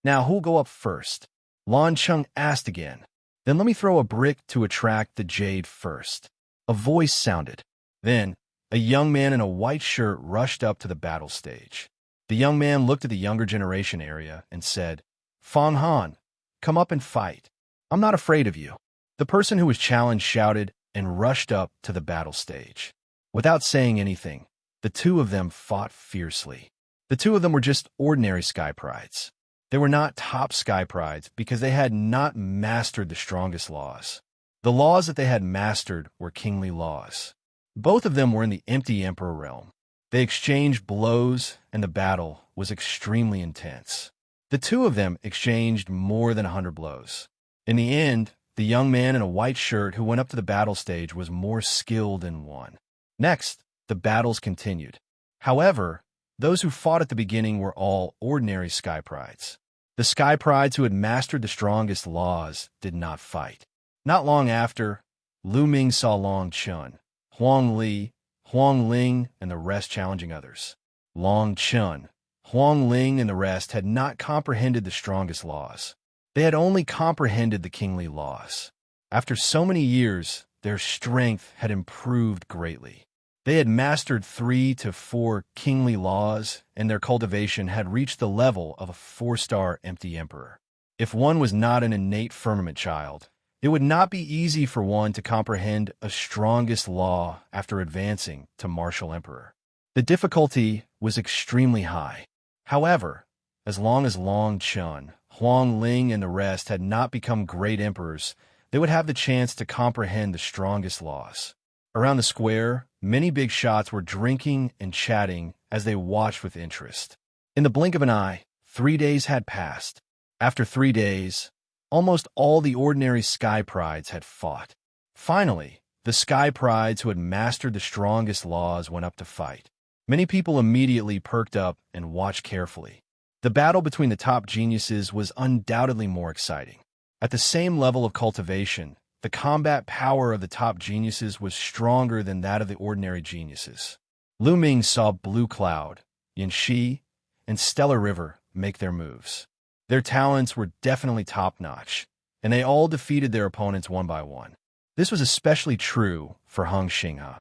Now, who'll go up first? Lan Cheng asked again. Then let me throw a brick to attract the jade first. A voice sounded. Then, a young man in a white shirt rushed up to the battle stage. The young man looked at the younger generation area and said, Fang Han, come up and fight. I'm not afraid of you. The person who was challenged shouted and rushed up to the battle stage. Without saying anything, the two of them fought fiercely. The two of them were just ordinary sky prides. They were not top sky prides because they had not mastered the strongest laws. The laws that they had mastered were kingly laws. Both of them were in the empty emperor realm. They exchanged blows, and the battle was extremely intense. The two of them exchanged more than 100 blows. In the end, the young man in a white shirt who went up to the battle stage was more skilled and won. Next, the battles continued. However, those who fought at the beginning were all ordinary sky prides. The sky prides who had mastered the strongest laws did not fight. Not long after, Lu Ming saw Long Chun, Huang Li, Huang Ling, and the rest challenging others. Long Chun, Huang Ling, and the rest had not comprehended the strongest laws. They had only comprehended the kingly laws. After so many years, their strength had improved greatly. They had mastered 3 to 4 kingly laws, and their cultivation had reached the level of a 4-star empty emperor. If one was not an innate firmament child, it would not be easy for one to comprehend a strongest law after advancing to martial emperor. The difficulty was extremely high. However, as long as Long Chun, Huang Ling, and the rest had not become great emperors, they would have the chance to comprehend the strongest laws. Around the square, many big shots were drinking and chatting as they watched with interest. In the blink of an eye, 3 days had passed. After 3 days, almost all the ordinary sky prides had fought. Finally, the sky prides who had mastered the strongest laws went up to fight. Many people immediately perked up and watched carefully. The battle between the top geniuses was undoubtedly more exciting. At the same level of cultivation, the combat power of the top geniuses was stronger than that of the ordinary geniuses. Lu Ming saw Blue Cloud, Yanxi, and Stellar River make their moves. Their talents were definitely top-notch, and they all defeated their opponents one by one. This was especially true for Heng Xinghe.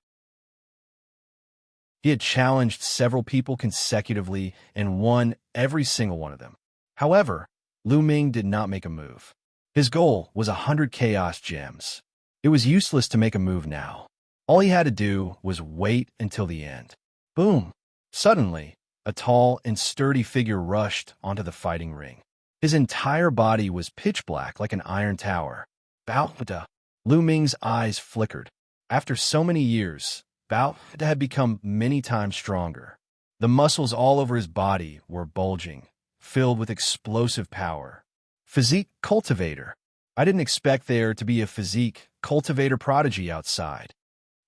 He had challenged several people consecutively and won every single one of them. However, Lu Ming did not make a move. His goal was 100 Chaos Gems. It was useless to make a move now. All he had to do was wait until the end. Boom! Suddenly, a tall and sturdy figure rushed onto the fighting ring. His entire body was pitch black like an iron tower. Bao Da. Lu Ming's eyes flickered. After so many years, Bao Da had become many times stronger. The muscles all over his body were bulging, filled with explosive power. Physique cultivator. I didn't expect there to be a physique cultivator prodigy outside.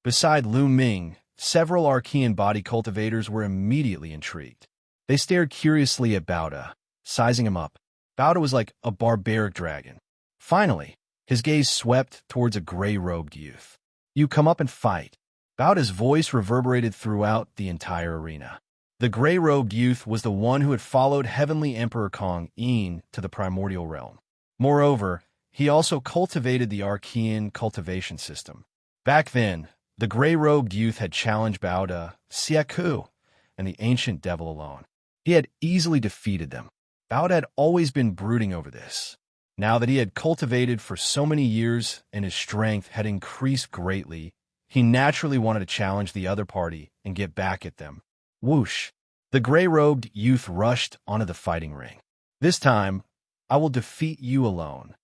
Beside Lu Ming, several Archean body cultivators were immediately intrigued. They stared curiously at Bao Da, sizing him up. Bao Da was like a barbaric dragon. Finally, his gaze swept towards a gray-robed youth. "You come up and fight." Bao Da's voice reverberated throughout the entire arena. The gray-robed youth was the one who had followed Heavenly Emperor Kong Yin to the primordial realm. Moreover, he also cultivated the Archean cultivation system. Back then, the gray-robed youth had challenged Bao Da, Xia and the ancient devil alone. He had easily defeated them. Bao Da had always been brooding over this. Now that he had cultivated for so many years and his strength had increased greatly, he naturally wanted to challenge the other party and get back at them. Whoosh! The gray-robed youth rushed onto the fighting ring. "This time, I will defeat you alone."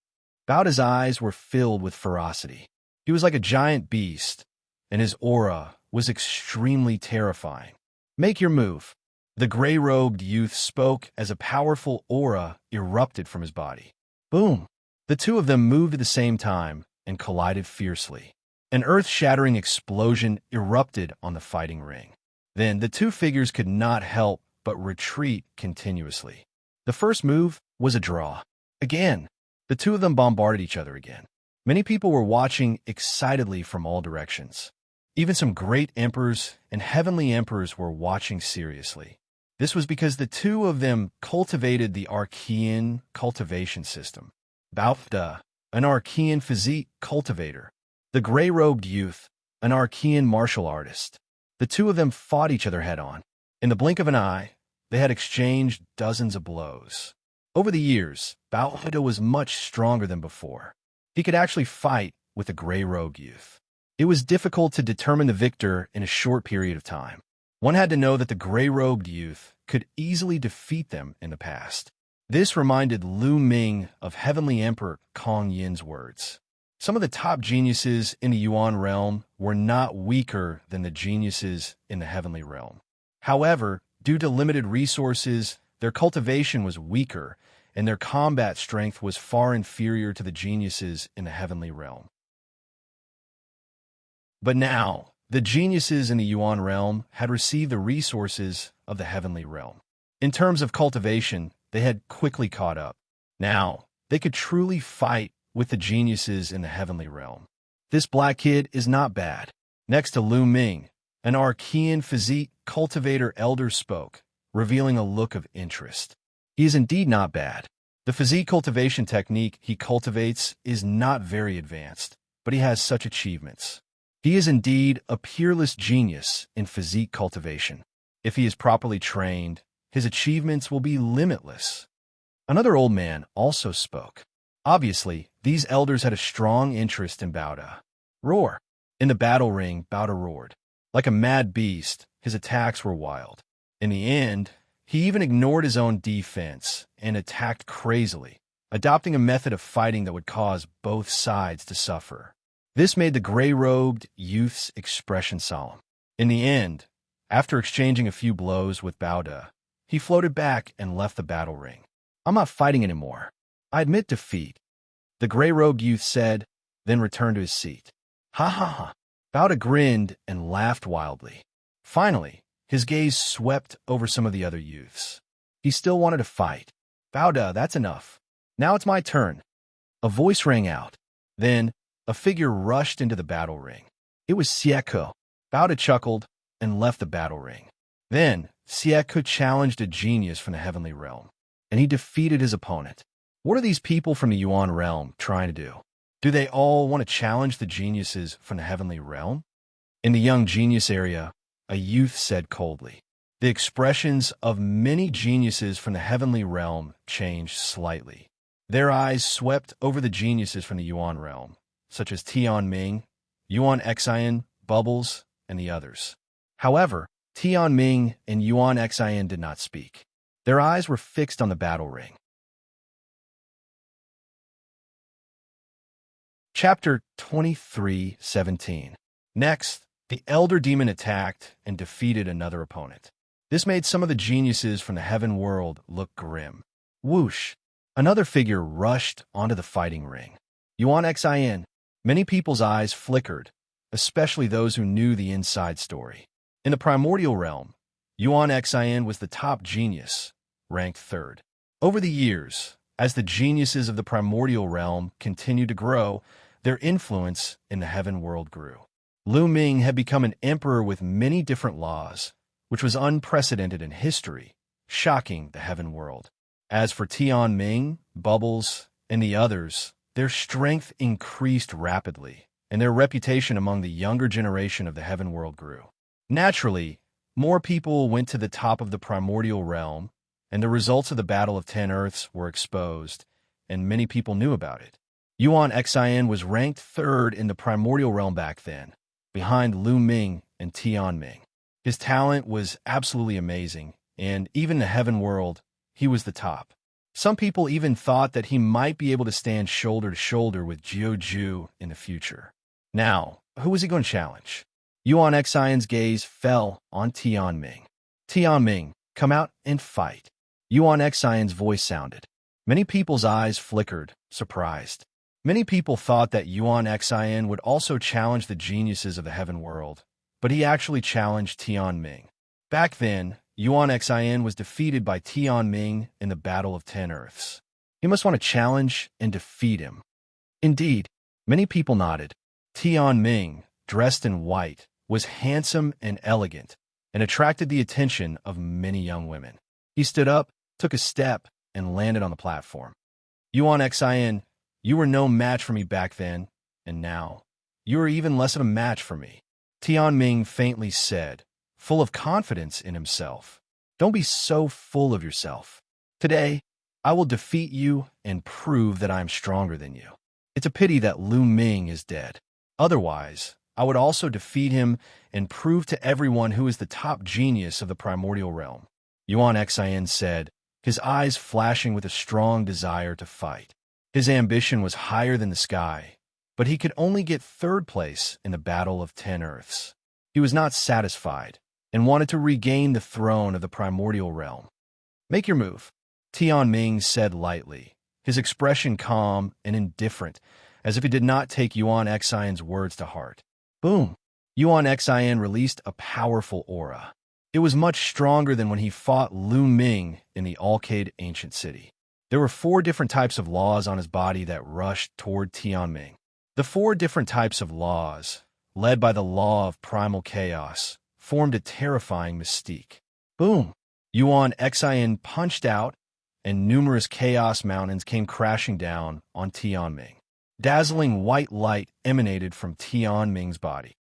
Bao Da's eyes were filled with ferocity. He was like a giant beast, and his aura was extremely terrifying. "Make your move." The gray-robed youth spoke as a powerful aura erupted from his body. Boom! The two of them moved at the same time and collided fiercely. An earth-shattering explosion erupted on the fighting ring. Then the two figures could not help but retreat continuously. The first move was a draw. Again, the two of them bombarded each other again. Many people were watching excitedly from all directions. Even some great emperors and heavenly emperors were watching seriously. This was because the two of them cultivated the Archean cultivation system. Bao Da, an Archean physique cultivator. The gray-robed youth, an Archean martial artist. The two of them fought each other head-on. In the blink of an eye, they had exchanged dozens of blows. Over the years, Bao Da was much stronger than before. He could actually fight with the gray-robed youth. It was difficult to determine the victor in a short period of time. One had to know that the gray-robed youth could easily defeat them in the past. This reminded Lu Ming of Heavenly Emperor Kong Yin's words. Some of the top geniuses in the Yuan realm were not weaker than the geniuses in the heavenly realm. However, due to limited resources, their cultivation was weaker, and their combat strength was far inferior to the geniuses in the heavenly realm. But now, the geniuses in the Yuan realm had received the resources of the heavenly realm. In terms of cultivation, they had quickly caught up. Now, they could truly fight with the geniuses in the heavenly realm. This black kid is not bad. Next to Lu Ming, an Archean physique cultivator elder spoke, revealing a look of interest. He is indeed not bad. The physique cultivation technique he cultivates is not very advanced, but he has such achievements. He is indeed a peerless genius in physique cultivation. If he is properly trained, his achievements will be limitless. Another old man also spoke. Obviously, these elders had a strong interest in Bao Da. Roar! In the battle ring, Bao Da roared. Like a mad beast, his attacks were wild. In the end, he even ignored his own defense and attacked crazily, adopting a method of fighting that would cause both sides to suffer. This made the gray-robed youth's expression solemn. In the end, after exchanging a few blows with Bao Da, he floated back and left the battle ring. "I'm not fighting anymore. I admit defeat," the gray-robed youth said, then returned to his seat. Ha ha ha. Bao Da grinned and laughed wildly. Finally, his gaze swept over some of the other youths. He still wanted to fight. "Bao Da, that's enough. Now it's my turn." A voice rang out. Then, a figure rushed into the battle ring. It was Xianxia. Bao Da chuckled and left the battle ring. Then, Xianxia challenged a genius from the heavenly realm, and he defeated his opponent. What are these people from the Yuan realm trying to do? Do they all want to challenge the geniuses from the heavenly realm? In the young genius area, a youth said coldly. The expressions of many geniuses from the heavenly realm changed slightly. Their eyes swept over the geniuses from the Yuan realm, such as Tianming, Yuan Xian, Bubbles, and the others. However, Tianming and Yuan Xian did not speak. Their eyes were fixed on the battle ring. Chapter 23:17. Next, the Elder Demon attacked and defeated another opponent. This made some of the geniuses from the heaven world look grim. Whoosh! Another figure rushed onto the fighting ring. Yuan Xian. Many people's eyes flickered, especially those who knew the inside story. In the primordial realm, Yuan Xian was the top genius, ranked third. Over the years, as the geniuses of the primordial realm continued to grow, their influence in the heaven world grew. Lu Ming had become an emperor with many different laws, which was unprecedented in history, shocking the heaven world. As for Tianming, Bubbles, and the others, their strength increased rapidly, and their reputation among the younger generation of the heaven world grew. Naturally, more people went to the top of the primordial realm, and the results of the Battle of 10 Earths were exposed, and many people knew about it. Yuan Xian was ranked third in the primordial realm back then, behind Lu Ming and Tianming. His talent was absolutely amazing, and even in the heaven world, he was the top. Some people even thought that he might be able to stand shoulder to shoulder with Jiu in the future. Now, who was he going to challenge? Yuan Xian's gaze fell on Tianming. Tianming, come out and fight. Yuan Xian's voice sounded. Many people's eyes flickered, surprised. Many people thought that Yuan Xian would also challenge the geniuses of the heaven world, but he actually challenged Tianming. Back then, Yuan Xian was defeated by Tianming in the Battle of 10 Earths. He must want to challenge and defeat him. Indeed, many people nodded. Tianming, dressed in white, was handsome and elegant, and attracted the attention of many young women. He stood up, took a step, and landed on the platform. Yuan Xian, you were no match for me back then, and now, you are even less of a match for me. Tianming faintly said, full of confidence in himself. Don't be so full of yourself. Today, I will defeat you and prove that I am stronger than you. It's a pity that Lu Ming is dead. Otherwise, I would also defeat him and prove to everyone who is the top genius of the primordial realm. Yuan Xian said, his eyes flashing with a strong desire to fight. His ambition was higher than the sky, but he could only get third place in the Battle of 10 Earths. He was not satisfied and wanted to regain the throne of the primordial realm. Make your move, Tianming said lightly, his expression calm and indifferent, as if he did not take Yuan Xian's words to heart. Boom! Yuan Xian released a powerful aura. It was much stronger than when he fought Lu Ming in the Alcade ancient city. There were 4 different types of laws on his body that rushed toward Tianming. The 4 different types of laws, led by the law of primal chaos, formed a terrifying mystique. Boom! Yuan Xian punched out, and numerous chaos mountains came crashing down on Tianming. Dazzling white light emanated from Tianming's body.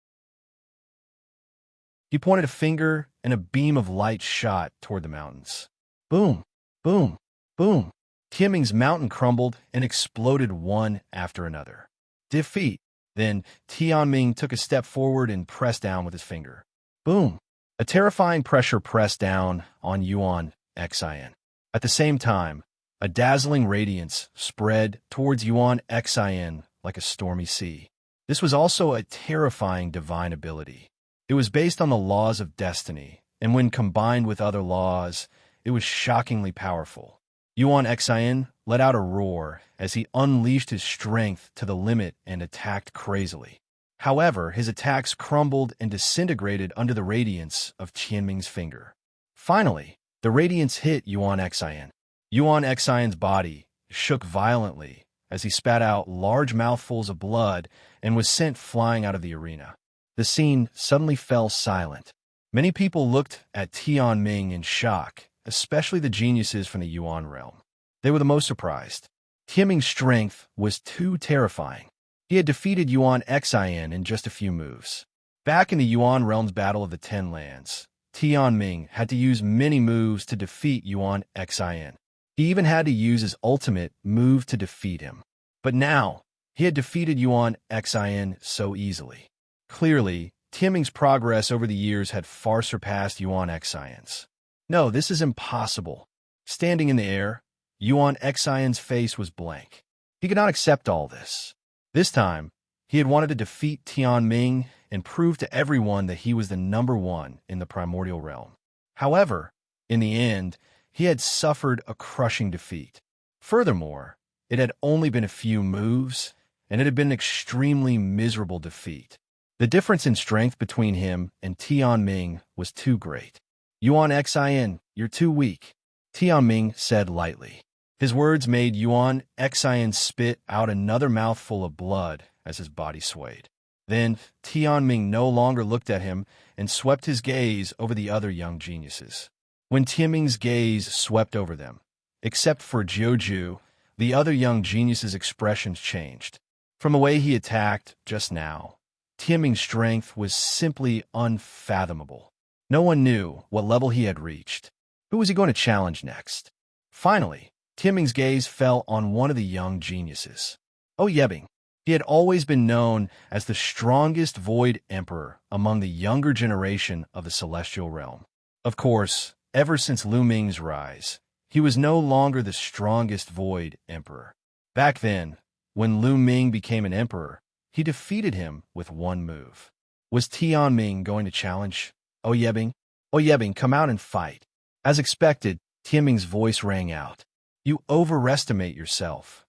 He pointed a finger, and a beam of light shot toward the mountains. Boom! Boom! Boom! Tianming's mountain crumbled and exploded one after another. Defeat! Then Tianming took a step forward and pressed down with his finger. Boom! A terrifying pressure pressed down on Yuan Xian. At the same time, a dazzling radiance spread towards Yuan Xian like a stormy sea. This was also a terrifying divine ability. It was based on the laws of destiny, and when combined with other laws, it was shockingly powerful. Yuan Xian let out a roar as he unleashed his strength to the limit and attacked crazily. However, his attacks crumbled and disintegrated under the radiance of Tianming's finger. Finally, the radiance hit Yuan Xian. Yuan Xian's body shook violently as he spat out large mouthfuls of blood and was sent flying out of the arena. The scene suddenly fell silent. Many people looked at Tianming in shock, especially the geniuses from the Yuan realm. They were the most surprised. Tianming's strength was too terrifying. He had defeated Yuan Xian in just a few moves. Back in the Yuan Realm's Battle of the Ten Lands, Tianming had to use many moves to defeat Yuan Xin. He even had to use his ultimate move to defeat him. But now, he had defeated Yuan Xin so easily. Clearly, Tianming's progress over the years had far surpassed Yuan Xin's. No, this is impossible. Standing in the air, Yuan Xin's face was blank. He could not accept all this. This time, he had wanted to defeat Tianming and prove to everyone that he was the number one in the primordial realm. However, in the end, he had suffered a crushing defeat. Furthermore, it had only been a few moves, and it had been an extremely miserable defeat. The difference in strength between him and Tianming was too great. Yuan Xin, you're too weak, Tianming said lightly. His words made Yuan Xin spit out another mouthful of blood as his body swayed. Then, Tianming no longer looked at him and swept his gaze over the other young geniuses. When Tianming's gaze swept over them, except for Jiuju, the other young genius's expressions changed. From the way he attacked just now, Tianming's strength was simply unfathomable. No one knew what level he had reached. Who was he going to challenge next? Finally, Tianming's gaze fell on one of the young geniuses. Yebing. He had always been known as the strongest Void Emperor among the younger generation of the Celestial Realm. Of course, ever since Lu Ming's rise, he was no longer the strongest Void Emperor. Back then, when Lu Ming became an emperor, he defeated him with one move. Was Tianming going to challenge Yebing? Yebing, come out and fight. As expected, Tianming's voice rang out. You overestimate yourself,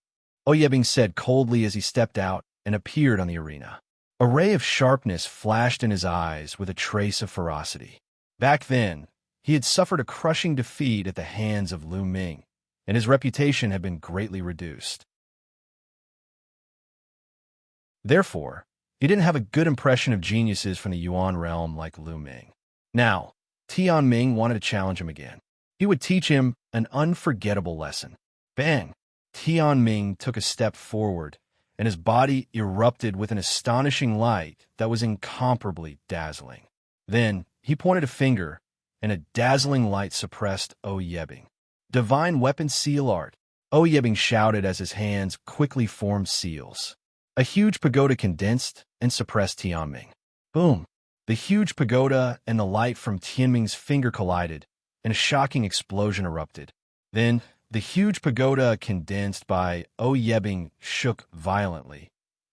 Yebing said coldly as he stepped out and appeared on the arena. A ray of sharpness flashed in his eyes with a trace of ferocity. Back then, he had suffered a crushing defeat at the hands of Lu Ming, and his reputation had been greatly reduced. Therefore, he didn't have a good impression of geniuses from the Yuan realm like Lu Ming. Now, Tianming wanted to challenge him again. He would teach him an unforgettable lesson. Bang! Tianming took a step forward, and his body erupted with an astonishing light that was incomparably dazzling. Then, he pointed a finger, and a dazzling light suppressed Yebing. Divine Weapon Seal Art, Yebing shouted as his hands quickly formed seals. A huge pagoda condensed and suppressed Tianming. Boom! The huge pagoda and the light from Tianming's finger collided, and a shocking explosion erupted. Then, the huge pagoda condensed by Yebing shook violently,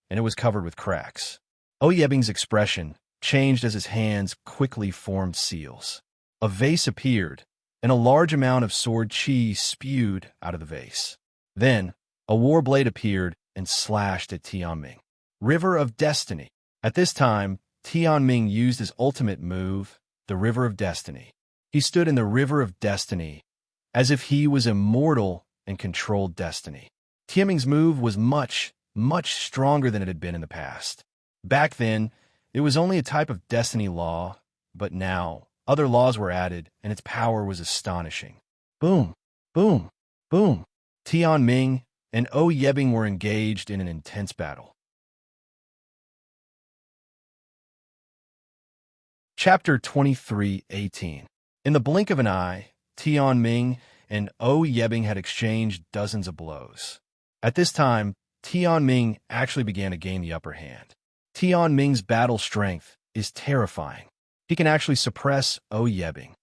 and it was covered with cracks. Yebing's expression changed as his hands quickly formed seals. A vase appeared, and a large amount of sword chi spewed out of the vase. Then, a war blade appeared and slashed at Tianming. River of Destiny. At this time, Tianming used his ultimate move, the River of Destiny. He stood in the River of Destiny, as if he was immortal and controlled destiny. Tianming's move was much, much stronger than it had been in the past. Back then, it was only a type of destiny law, but now, other laws were added, and its power was astonishing. Boom, boom, boom. Tianming and Yebing were engaged in an intense battle. Chapter 23:18. In the blink of an eye, Tianming and Yebing had exchanged dozens of blows. At this time, Tianming actually began to gain the upper hand. Tianming's battle strength is terrifying. He can actually suppress Yebing.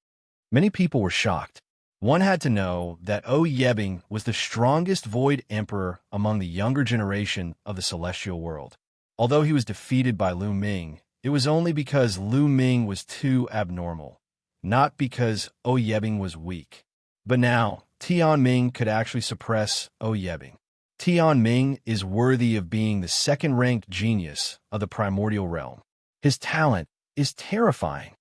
Many people were shocked. One had to know that Yebing was the strongest Void Emperor among the younger generation of the Celestial World. Although he was defeated by Lu Ming, it was only because Lu Ming was too abnormal, not because Yebing was weak. But now, Tianming could actually suppress Yebing. Tianming is worthy of being the second-ranked genius of the primordial realm. His talent is terrifying.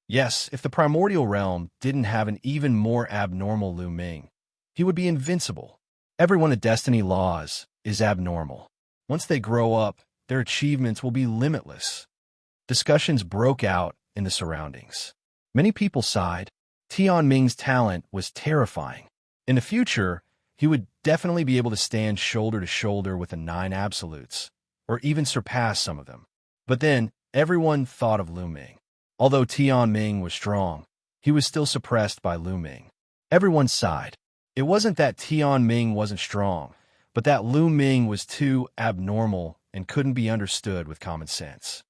Yes, if the primordial realm didn't have an even more abnormal Lu Ming, he would be invincible. Everyone at Destiny Laws is abnormal. Once they grow up, their achievements will be limitless. Discussions broke out in the surroundings. Many people sighed. Tianming's talent was terrifying. In the future, he would definitely be able to stand shoulder to shoulder with the 9 absolutes, or even surpass some of them. But then, everyone thought of Lu Ming. Although Tianming was strong, he was still suppressed by Lu Ming. Everyone sighed. It wasn't that Tianming wasn't strong, but that Lu Ming was too abnormal and couldn't be understood with common sense.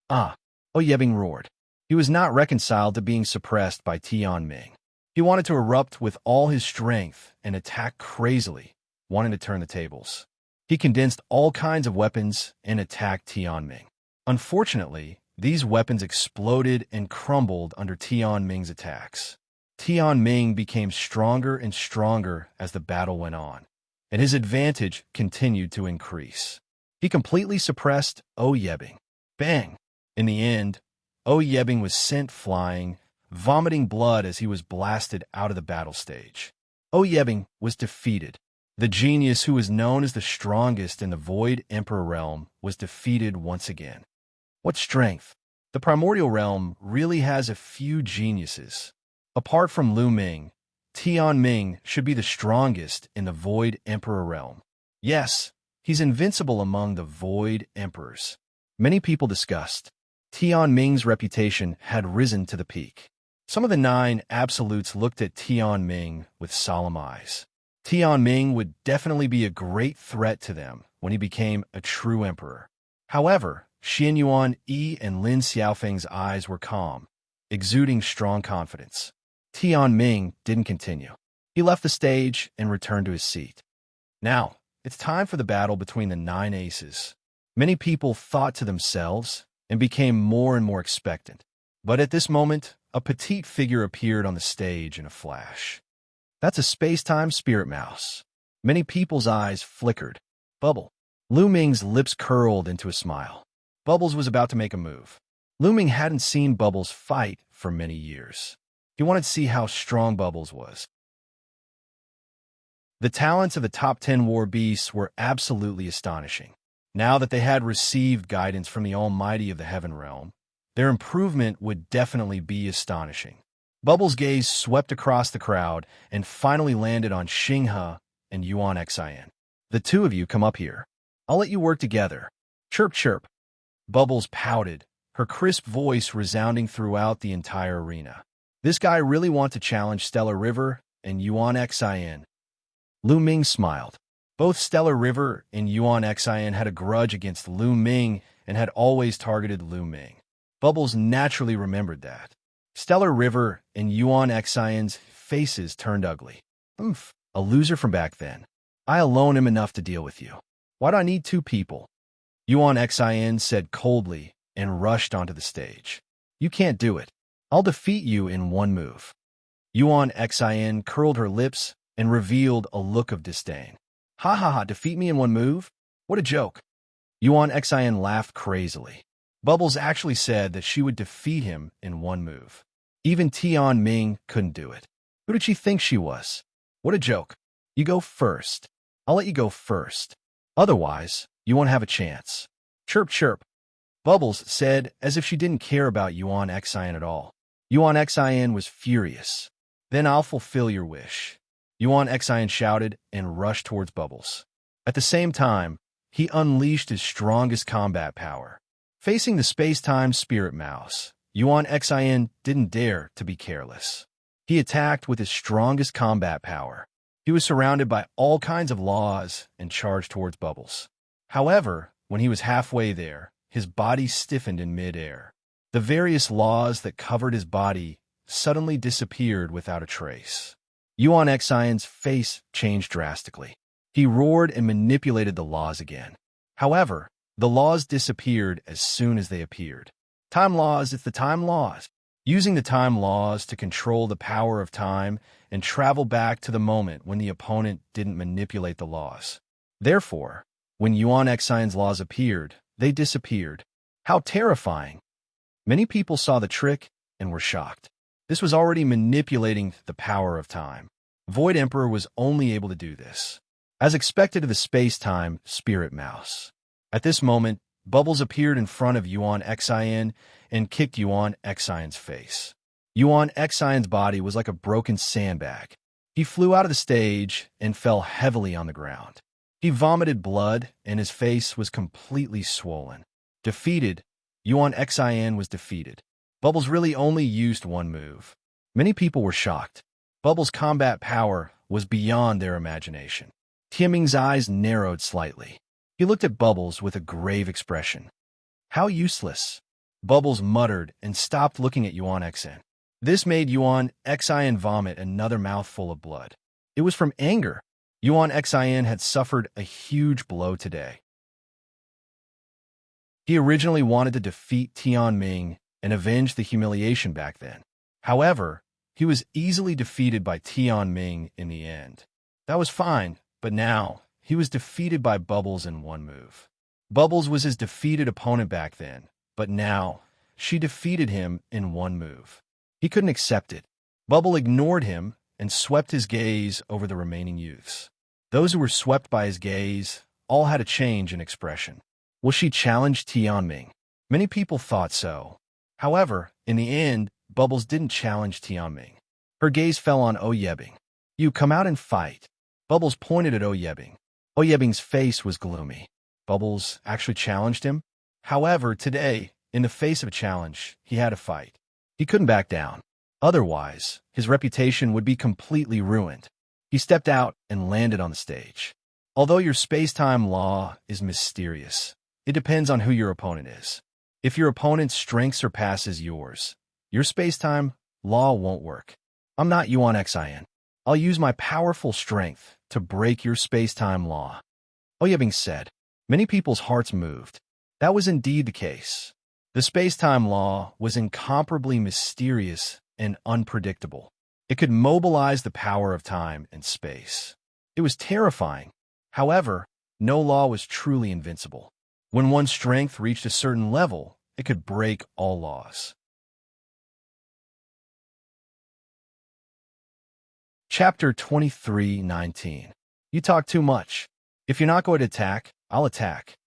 Ah, Yebing roared. He was not reconciled to being suppressed by Tianming. He wanted to erupt with all his strength and attack crazily, wanting to turn the tables. He condensed all kinds of weapons and attacked Tianming. Unfortunately, these weapons exploded and crumbled under Tianming's attacks. Tianming became stronger and stronger as the battle went on, and his advantage continued to increase. He completely suppressed Yebing. Bang! In the end, Yebing was sent flying, vomiting blood as he was blasted out of the battle stage. Yebing was defeated. The genius who was known as the strongest in the Void Emperor realm was defeated once again. What strength! The Primordial realm really has a few geniuses. Apart from Lu Ming, Tianming should be the strongest in the Void Emperor realm. Yes, he's invincible among the Void Emperors. Many people discussed. Tianming's reputation had risen to the peak. Some of the 9 absolutes looked at Tianming with solemn eyes. Tianming would definitely be a great threat to them when he became a true emperor. However, Xianyuan Yi and Lin Xiaofeng's eyes were calm, exuding strong confidence. Tianming didn't continue. He left the stage and returned to his seat. Now, it's time for the battle between the 9 aces. Many people thought to themselves and became more and more expectant. But at this moment, a petite figure appeared on the stage in a flash. That's a space-time spirit mouse. Many people's eyes flickered. Bubble. Lu Ming's lips curled into a smile. Bubbles was about to make a move. Lu Ming hadn't seen Bubbles fight for many years. He wanted to see how strong Bubbles was. The talents of the top 10 war beasts were absolutely astonishing. Now that they had received guidance from the Almighty of the Heaven Realm, their improvement would definitely be astonishing. Bubbles' gaze swept across the crowd and finally landed on Xinghe and Yuan Xian. The two of you come up here. I'll let you work together. Chirp, chirp. Bubbles pouted, her crisp voice resounding throughout the entire arena. This guy really wants to challenge Stellar River and Yuan Xian. Lu Ming smiled. Both Stellar River and Yuan Xian had a grudge against Lu Ming and had always targeted Lu Ming. Bubbles naturally remembered that. Stellar River and Yuan Xian's faces turned ugly. Oof, a loser from back then. I alone am enough to deal with you. Why do I need 2 people? Yuan Xian said coldly and rushed onto the stage. You can't do it. I'll defeat you in 1 move. Yuan Xian curled her lips and revealed a look of disdain. Ha ha ha, defeat me in 1 move? What a joke. Yuan Xian laughed crazily. Bubbles actually said that she would defeat him in 1 move. Even Tianming couldn't do it. Who did she think she was? What a joke. You go first. I'll let you go first. Otherwise, you won't have a chance. Chirp, chirp. Bubbles said as if she didn't care about Yuan Xian at all. Yuan Xian was furious. Then I'll fulfill your wish. Yuan Xian shouted and rushed towards Bubbles. At the same time, he unleashed his strongest combat power. Facing the space-time spirit mouse, Yuan Xian didn't dare to be careless. He attacked with his strongest combat power. He was surrounded by all kinds of laws and charged towards Bubbles. However, when he was halfway there, his body stiffened in mid-air. The various laws that covered his body suddenly disappeared without a trace. Yuan Xian's face changed drastically. He roared and manipulated the laws again. However, the laws disappeared as soon as they appeared. Time laws, it's the time laws. Using the time laws to control the power of time and travel back to the moment when the opponent didn't manipulate the laws. Therefore, when Yuan Xian's laws appeared, they disappeared. How terrifying! Many people saw the trick and were shocked. This was already manipulating the power of time. Void Emperor was only able to do this, as expected of the space-time spirit mouse. At this moment, Bubbles appeared in front of Yuan Xian and kicked Yuan Xian's face. Yuan Xian's body was like a broken sandbag. He flew out of the stage and fell heavily on the ground. He vomited blood and his face was completely swollen. Defeated, Yuan Xin was defeated. Bubbles really only used one move. Many people were shocked. Bubbles' combat power was beyond their imagination. Tianming's eyes narrowed slightly. He looked at Bubbles with a grave expression. How useless. Bubbles muttered and stopped looking at Yuan Xin. This made Yuan Xin vomit another mouthful of blood. It was from anger. Yuan Xin had suffered a huge blow today. He originally wanted to defeat Tianming and avenge the humiliation back then. However, he was easily defeated by Tianming in the end. That was fine, but now he was defeated by Bubbles in one move. Bubbles was his defeated opponent back then, but now she defeated him in one move. He couldn't accept it. Bubble ignored him and swept his gaze over the remaining youths. Those who were swept by his gaze all had a change in expression. Will she challenge Tianming? Many people thought so. However, in the end, Bubbles didn't challenge Tianming. Her gaze fell on Yebing. You come out and fight. Bubbles pointed at Yebing. Yebing's face was gloomy. Bubbles actually challenged him? However, today, in the face of a challenge, he had to fight. He couldn't back down. Otherwise, his reputation would be completely ruined. He stepped out and landed on the stage. Although your space-time law is mysterious, it depends on who your opponent is. If your opponent's strength surpasses yours, your space-time law won't work. I'm not Yuan Xin. I'll use my powerful strength to break your space-time law. Yebing said. Many people's hearts moved. That was indeed the case. The space-time law was incomparably mysterious and unpredictable. It could mobilize the power of time and space. It was terrifying. However, no law was truly invincible. When one's strength reached a certain level, it could break all laws. Chapter 23:19. You talk too much. If you're not going to attack, I'll attack.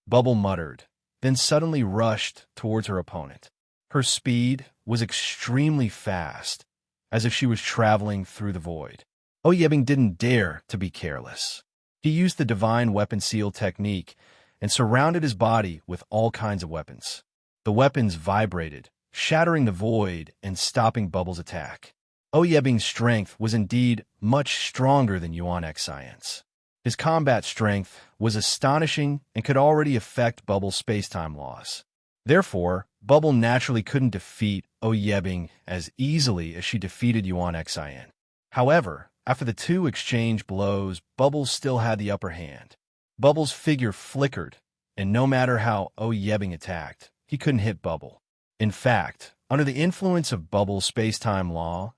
Bubble muttered, then suddenly rushed towards her opponent. Her speed was extremely fast, as if she was traveling through the void. Yebing didn't dare to be careless. He used the divine weapon seal technique and surrounded his body with all kinds of weapons. The weapons vibrated, shattering the void and stopping Bubbles' attack. Yebing's strength was indeed much stronger than Yuan Xin's. His combat strength was astonishing and could already affect Bubble's space-time laws. Therefore, Bubble naturally couldn't defeat Yebing as easily as she defeated Yuan Xin. However, after the two exchanged blows, Bubbles still had the upper hand. Bubble's figure flickered, and no matter how Yebing attacked, he couldn't hit Bubble. In fact, under the influence of Bubble's space-time law,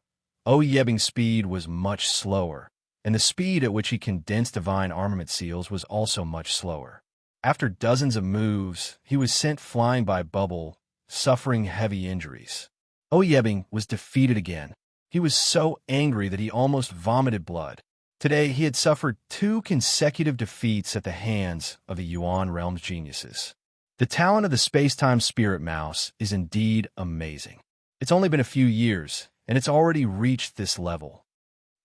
Yebing's speed was much slower, and the speed at which he condensed divine armament seals was also much slower. After dozens of moves, he was sent flying by Bubble, suffering heavy injuries. Yebing was defeated again. He was so angry that he almost vomited blood. Today, he had suffered 2 consecutive defeats at the hands of the Yuan realm's geniuses. The talent of the space-time spirit mouse is indeed amazing. It's only been a few years, and it's already reached this level.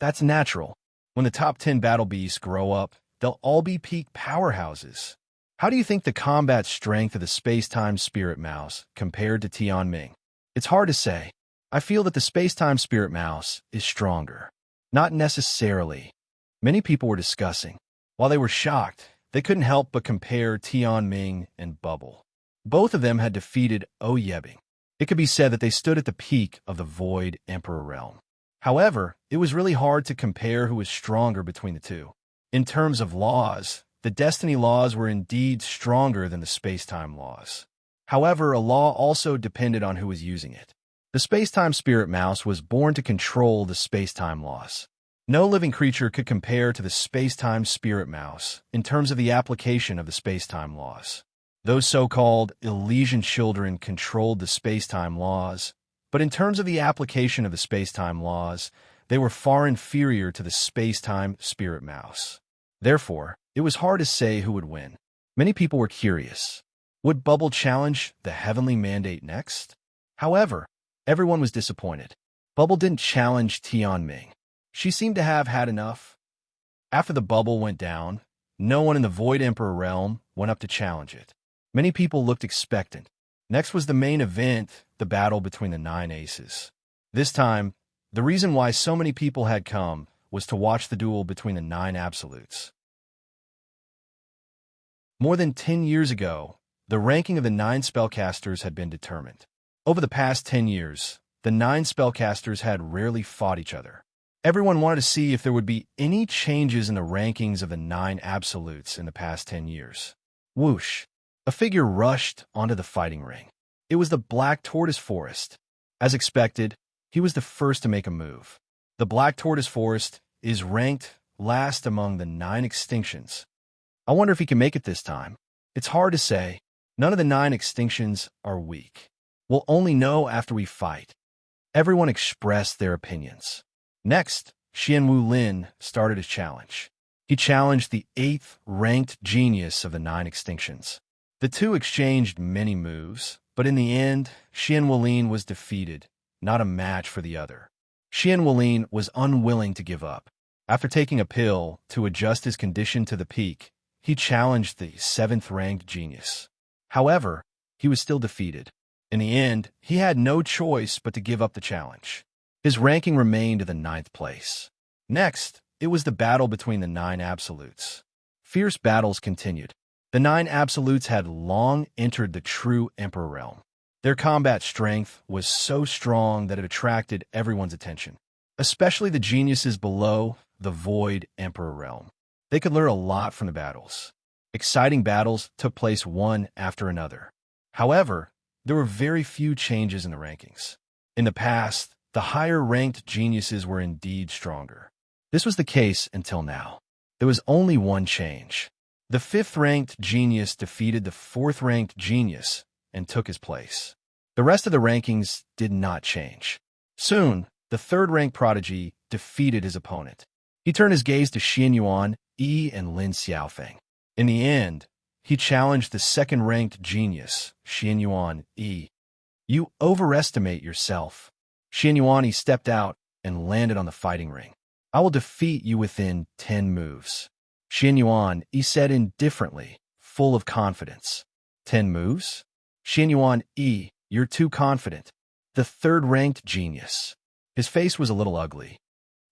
That's natural. When the top 10 battle beasts grow up, they'll all be peak powerhouses. How do you think the combat strength of the space-time spirit mouse compared to Tianming? It's hard to say. I feel that the space-time spirit mouse is stronger. Not necessarily. Many people were discussing. While they were shocked, they couldn't help but compare Tianming and Bubble. Both of them had defeated Yebing. It could be said that they stood at the peak of the Void Emperor realm. However, it was really hard to compare who was stronger between the two. In terms of laws, the destiny laws were indeed stronger than the space-time laws. However, a law also depended on who was using it. The space-time spirit mouse was born to control the space-time laws. No living creature could compare to the space-time spirit mouse in terms of the application of the space-time laws. Those so-called Elysian children controlled the space-time laws, but in terms of the application of the space-time laws, they were far inferior to the space-time spirit mouse. Therefore, it was hard to say who would win. Many people were curious. Would Bubble challenge the heavenly mandate next? However, everyone was disappointed. Bubble didn't challenge Tianming. She seemed to have had enough. After the bubble went down, no one in the Void Emperor realm went up to challenge it. Many people looked expectant. Next was the main event, the battle between the 9 aces. This time, the reason why so many people had come was to watch the duel between the 9 absolutes. More than 10 years ago, the ranking of the 9 spellcasters had been determined. Over the past 10 years, the 9 spellcasters had rarely fought each other. Everyone wanted to see if there would be any changes in the rankings of the 9 absolutes in the past 10 years. Whoosh! A figure rushed onto the fighting ring. It was the Black Tortoise Forest. As expected, he was the first to make a move. The Black Tortoise Forest is ranked last among the 9 extinctions. I wonder if he can make it this time. It's hard to say. None of the 9 extinctions are weak. We'll only know after we fight. Everyone expressed their opinions. Next, Xianwu Lin started his challenge. He challenged the 8th ranked genius of the 9 extinctions. The two exchanged many moves, but in the end, Xianwu Lin was defeated, not a match for the other. Xianwu Lin was unwilling to give up. After taking a pill to adjust his condition to the peak, he challenged the 7th ranked genius. However, he was still defeated. In the end, he had no choice but to give up the challenge. His ranking remained in the 9th place. Next, it was the battle between the 9 absolutes. Fierce battles continued. The 9 absolutes had long entered the true Emperor realm. Their combat strength was so strong that it attracted everyone's attention, especially the geniuses below the Void Emperor realm. They could learn a lot from the battles. Exciting battles took place one after another. However, there were very few changes in the rankings. In the past, the higher-ranked geniuses were indeed stronger. This was the case until now. There was only one change. The 5th-ranked genius defeated the 4th-ranked genius and took his place. The rest of the rankings did not change. Soon, the 3rd-ranked prodigy defeated his opponent. He turned his gaze to Xianyuan, Yi, and Lin Xiaofeng. In the end, he challenged the 2nd-ranked genius, Xianyuan, Yi. You overestimate yourself. Xianyuan Yi stepped out and landed on the fighting ring. I will defeat you within 10 moves. Xianyuan Yi said indifferently, full of confidence. 10 moves? Xianyuan Yi, you're too confident. The 3rd-ranked genius. His face was a little ugly.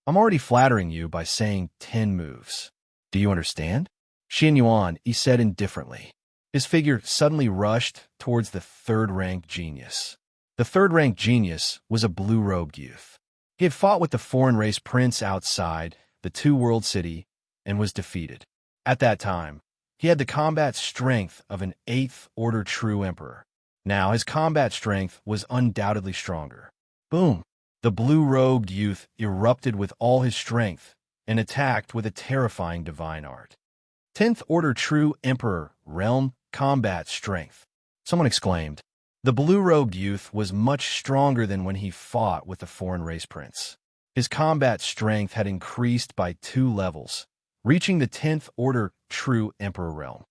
I'm already flattering you by saying 10 moves. Do you understand? Xianyuan Yi said indifferently. His figure suddenly rushed towards the 3rd-ranked genius. The 3rd-ranked genius was a blue-robed youth. He had fought with the foreign race prince outside the two-world city and was defeated. At that time, he had the combat strength of an 8th-order true emperor. Now his combat strength was undoubtedly stronger. Boom! The blue-robed youth erupted with all his strength and attacked with a terrifying divine art. 10th-order true emperor, realm, combat strength. Someone exclaimed. The blue-robed youth was much stronger than when he fought with the foreign race prince. His combat strength had increased by 2 levels, reaching the 10th-order true emperor realm.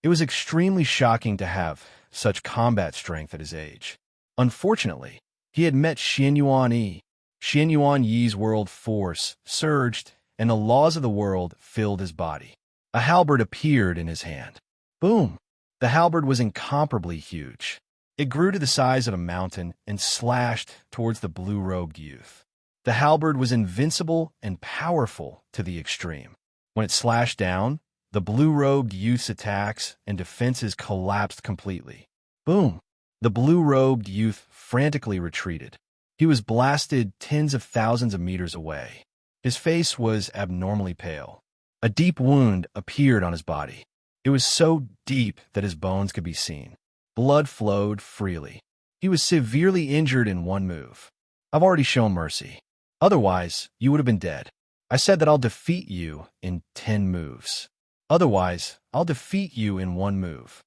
It was extremely shocking to have such combat strength at his age. Unfortunately, he had met Xianyuan Yi. Xianyuan Yi's world force surged, and the laws of the world filled his body. A halberd appeared in his hand. Boom! The halberd was incomparably huge. It grew to the size of a mountain and slashed towards the blue-robed youth. The halberd was invincible and powerful to the extreme. When it slashed down, the blue-robed youth's attacks and defenses collapsed completely. Boom! The blue-robed youth frantically retreated. He was blasted tens of thousands of meters away. His face was abnormally pale. A deep wound appeared on his body. It was so deep that his bones could be seen. Blood flowed freely. He was severely injured in one move. I've already shown mercy. Otherwise, you would have been dead. I said that I'll defeat you in 10 moves. Otherwise, I'll defeat you in 1 move.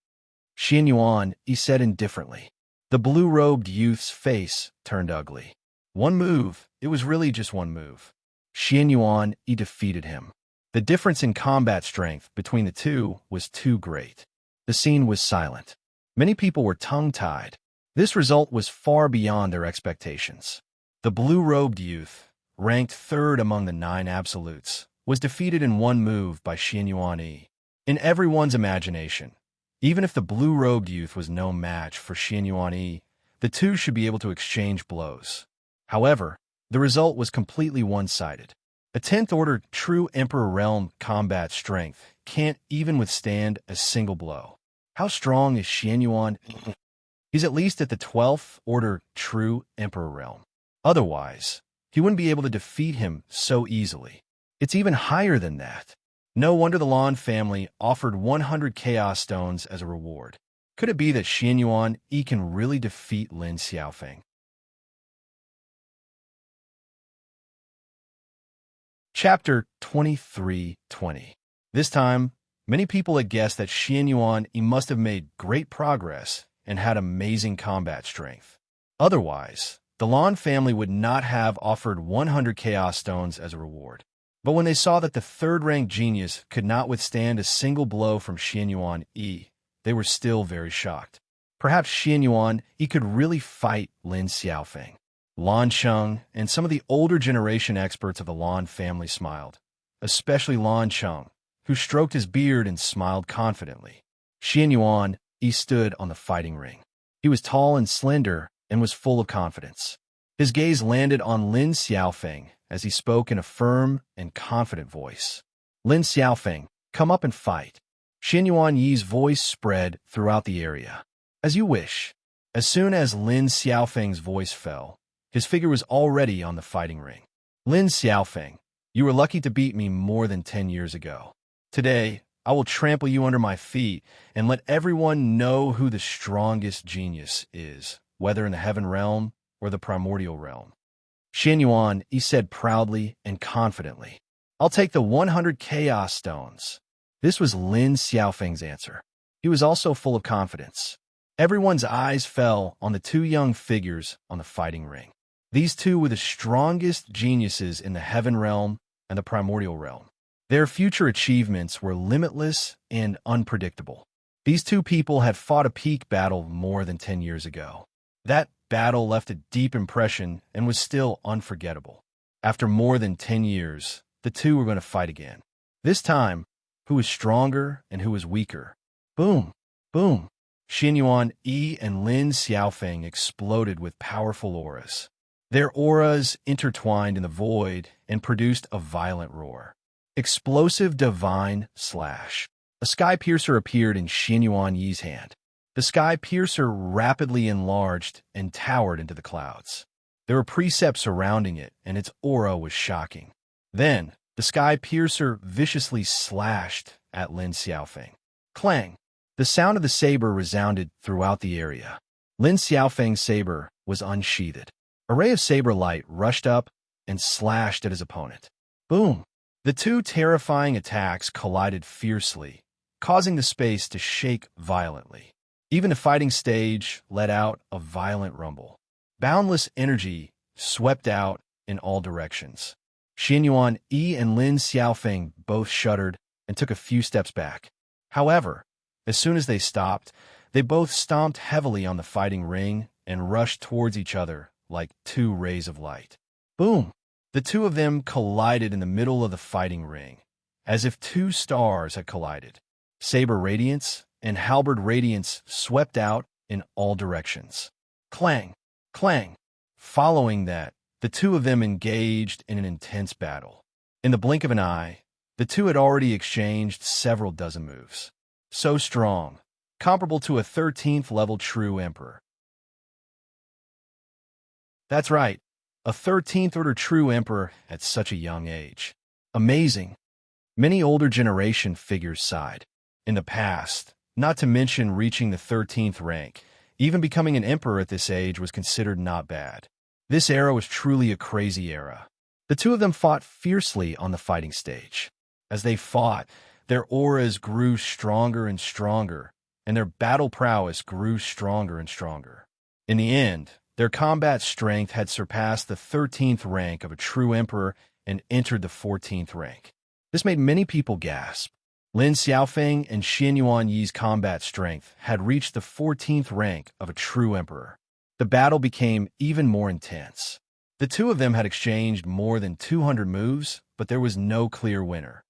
Xianyuan Yi said indifferently. The blue-robed youth's face turned ugly. 1 move. It was really just 1 move. Xianyuan Yi defeated him. The difference in combat strength between the two was too great. The scene was silent. Many people were tongue-tied. This result was far beyond their expectations. The blue-robed youth, ranked 3rd among the 9 absolutes, was defeated in 1 move by Xianyuan Yi. In everyone's imagination, Even if the blue-robed youth was no match for Xianyuan Yi, the two should be able to exchange blows. However, the result was completely one-sided. A 10th Order true Emperor realm combat strength can't even withstand a single blow. How strong is Xianyuan? He's at least at the 12th Order true Emperor realm. Otherwise, he wouldn't be able to defeat him so easily. It's even higher than that. No wonder the Lan family offered 100 Chaos Stones as a reward. Could it be that Xianyuan Yi can really defeat Lin Xiaofeng? Chapter 23:20. This time, many people had guessed that Xianyuan Yi must have made great progress and had amazing combat strength. Otherwise, the Lan family would not have offered 100 Chaos Stones as a reward. But when they saw that the third-ranked genius could not withstand a single blow from Xianyuan Yi, they were still very shocked. Perhaps Xianyuan Yi could really fight Lin Xiaofeng. Lan Cheng and some of the older generation experts of the Lan family smiled, especially Lan Cheng, who stroked his beard and smiled confidently. Xianyuan Yi stood on the fighting ring. He was tall and slender and was full of confidence. His gaze landed on Lin Xiaofeng as he spoke in a firm and confident voice. Lin Xiaofeng, come up and fight. Xianyuan Yi's voice spread throughout the area. As you wish. As soon as Lin Xiaofeng's voice fell, his figure was already on the fighting ring. Lin Xiaofeng, you were lucky to beat me more than 10 years ago. Today, I will trample you under my feet and let everyone know who the strongest genius is, whether in the heaven realm or the primordial realm. Xianyuan Yi said proudly and confidently, I'll take the 100 Chaos Stones. This was Lin Xiaofeng's answer. He was also full of confidence. Everyone's eyes fell on the two young figures on the fighting ring. These two were the strongest geniuses in the heaven realm and the primordial realm. Their future achievements were limitless and unpredictable. These two people had fought a peak battle more than 10 years ago. That battle left a deep impression and was still unforgettable. After more than 10 years, the two were going to fight again. This time, who was stronger and who was weaker? Boom! Boom! Xianyuan Yi and Lin Xiaofeng exploded with powerful auras. Their auras intertwined in the void and produced a violent roar. Explosive divine slash. A sky piercer appeared in Xianyuan Yi's hand. The sky piercer rapidly enlarged and towered into the clouds. There were precepts surrounding it, and its aura was shocking. Then, the sky piercer viciously slashed at Lin Xiaofeng. Clang! The sound of the saber resounded throughout the area. Lin Xiaofeng's saber was unsheathed. A ray of saber light rushed up and slashed at his opponent. Boom! The two terrifying attacks collided fiercely, causing the space to shake violently. Even the fighting stage let out a violent rumble. Boundless energy swept out in all directions. Xianyuan Yi and Lin Xiaofeng both shuddered and took a few steps back. However, as soon as they stopped, they both stomped heavily on the fighting ring and rushed towards each other like two rays of light. Boom! The two of them collided in the middle of the fighting ring, as if two stars had collided. Saber radiance and halberd radiance swept out in all directions. Clang! Clang! Following that, the two of them engaged in an intense battle. In the blink of an eye, the two had already exchanged several dozen moves. So strong, comparable to a 13th level true emperor. That's right, a 13th order true emperor at such a young age. Amazing. Many older generation figures sighed. In the past, not to mention reaching the 13th rank, even becoming an emperor at this age was considered not bad. This era was truly a crazy era. The two of them fought fiercely on the fighting stage. As they fought, their auras grew stronger and stronger, and their battle prowess grew stronger and stronger. In the end, their combat strength had surpassed the 13th rank of a true emperor and entered the 14th rank. This made many people gasp. Lin Xiaofeng and Xianyuan Yi's combat strength had reached the 14th rank of a true emperor. The battle became even more intense. The two of them had exchanged more than 200 moves, but there was no clear winner.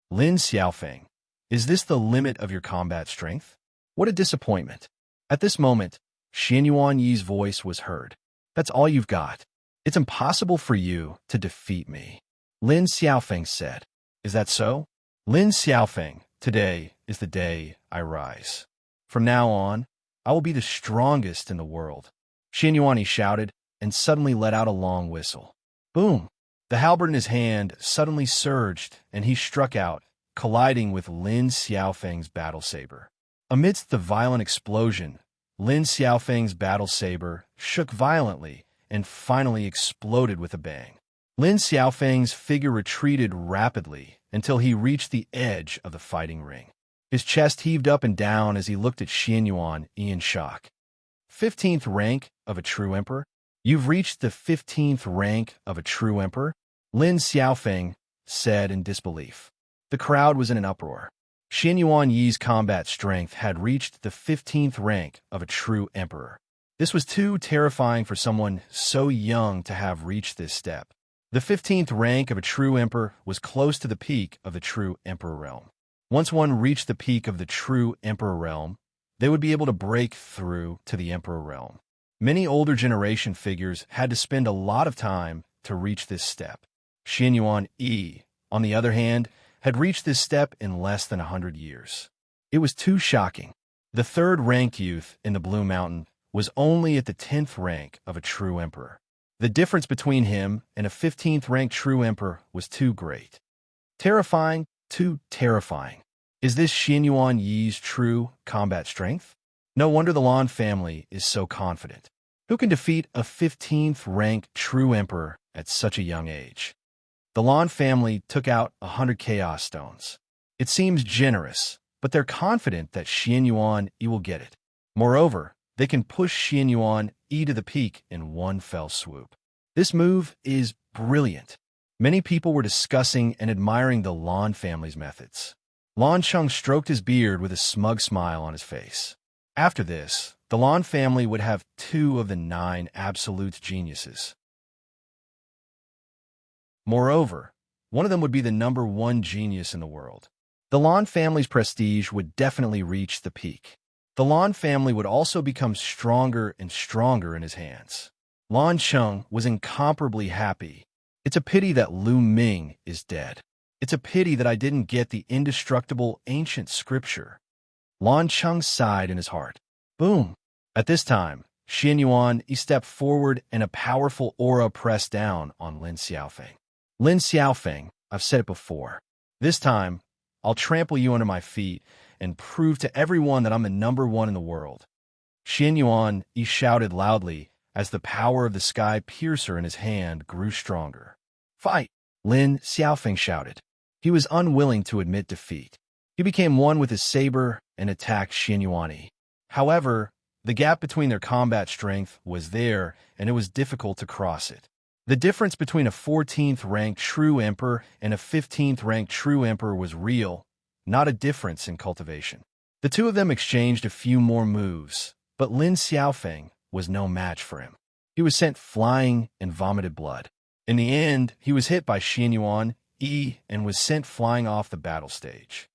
Lin Xiaofeng, is this the limit of your combat strength? What a disappointment. At this moment, Xianyuan Yi's voice was heard. That's all you've got. It's impossible for you to defeat me. Lin Xiaofeng said. Is that so? Lin Xiaofeng, today is the day I rise. From now on, I will be the strongest in the world. Xianyuan Yi shouted and suddenly let out a long whistle. Boom! The halberd in his hand suddenly surged and he struck out, colliding with Lin Xiaofeng's battle saber. Amidst the violent explosion, Lin Xiaofeng's battle saber shook violently and finally exploded with a bang. Lin Xiaofeng's figure retreated rapidly until he reached the edge of the fighting ring. His chest heaved up and down as he looked at Xianyuan Yi in shock. 15th rank of a true emperor? You've reached the 15th rank of a true emperor? Lin Xiaofeng said in disbelief. The crowd was in an uproar. Xianyuan Yi's combat strength had reached the 15th rank of a true emperor. This was too terrifying for someone so young to have reached this step. The 15th rank of a true emperor was close to the peak of the true emperor realm. Once one reached the peak of the true emperor realm, they would be able to break through to the emperor realm. Many older generation figures had to spend a lot of time to reach this step. Xianyuan Yi, on the other hand, had reached this step in less than 100 years. It was too shocking. The third-ranked youth in the Blue Mountain was only at the 10th rank of a true emperor. The difference between him and a 15th-ranked true emperor was too great. Terrifying, too terrifying. Is this Xianyuan Yi's true combat strength? No wonder the Lan family is so confident. Who can defeat a 15th-ranked true emperor at such a young age? The Lan family took out 100 chaos stones. It seems generous, but they're confident that Xianyuan Yi will get it. Moreover, they can push Xianyuan Yi to the peak in one fell swoop. This move is brilliant. Many people were discussing and admiring the Lan family's methods. Lan Cheng stroked his beard with a smug smile on his face. After this, the Lan family would have 2 of the 9 absolute geniuses. Moreover, one of them would be the #1 genius in the world. The Lan family's prestige would definitely reach the peak. The Lan family would also become stronger and stronger in his hands. Lan Cheng was incomparably happy. It's a pity that Lu Ming is dead. It's a pity that I didn't get the indestructible ancient scripture. Lan Cheng sighed in his heart. Boom! At this time, Xianyuan Yi stepped forward and a powerful aura pressed down on Lin Xiaofeng. Lin Xiaofeng, I've said it before. This time, I'll trample you under my feet and prove to everyone that I'm the #1 in the world. Xianyuan Yi shouted loudly as the power of the sky piercer in his hand grew stronger. Fight! Lin Xiaofeng shouted. He was unwilling to admit defeat. He became one with his saber and attacked Xianyuan Yi. However, the gap between their combat strength was there, and it was difficult to cross it. The difference between a 14th-ranked true emperor and a 15th-ranked true emperor was real, not a difference in cultivation. The two of them exchanged a few more moves, but Lin Xiaofeng was no match for him. He was sent flying and vomited blood. In the end, he was hit by Xianyuan Yi and was sent flying off the battle stage.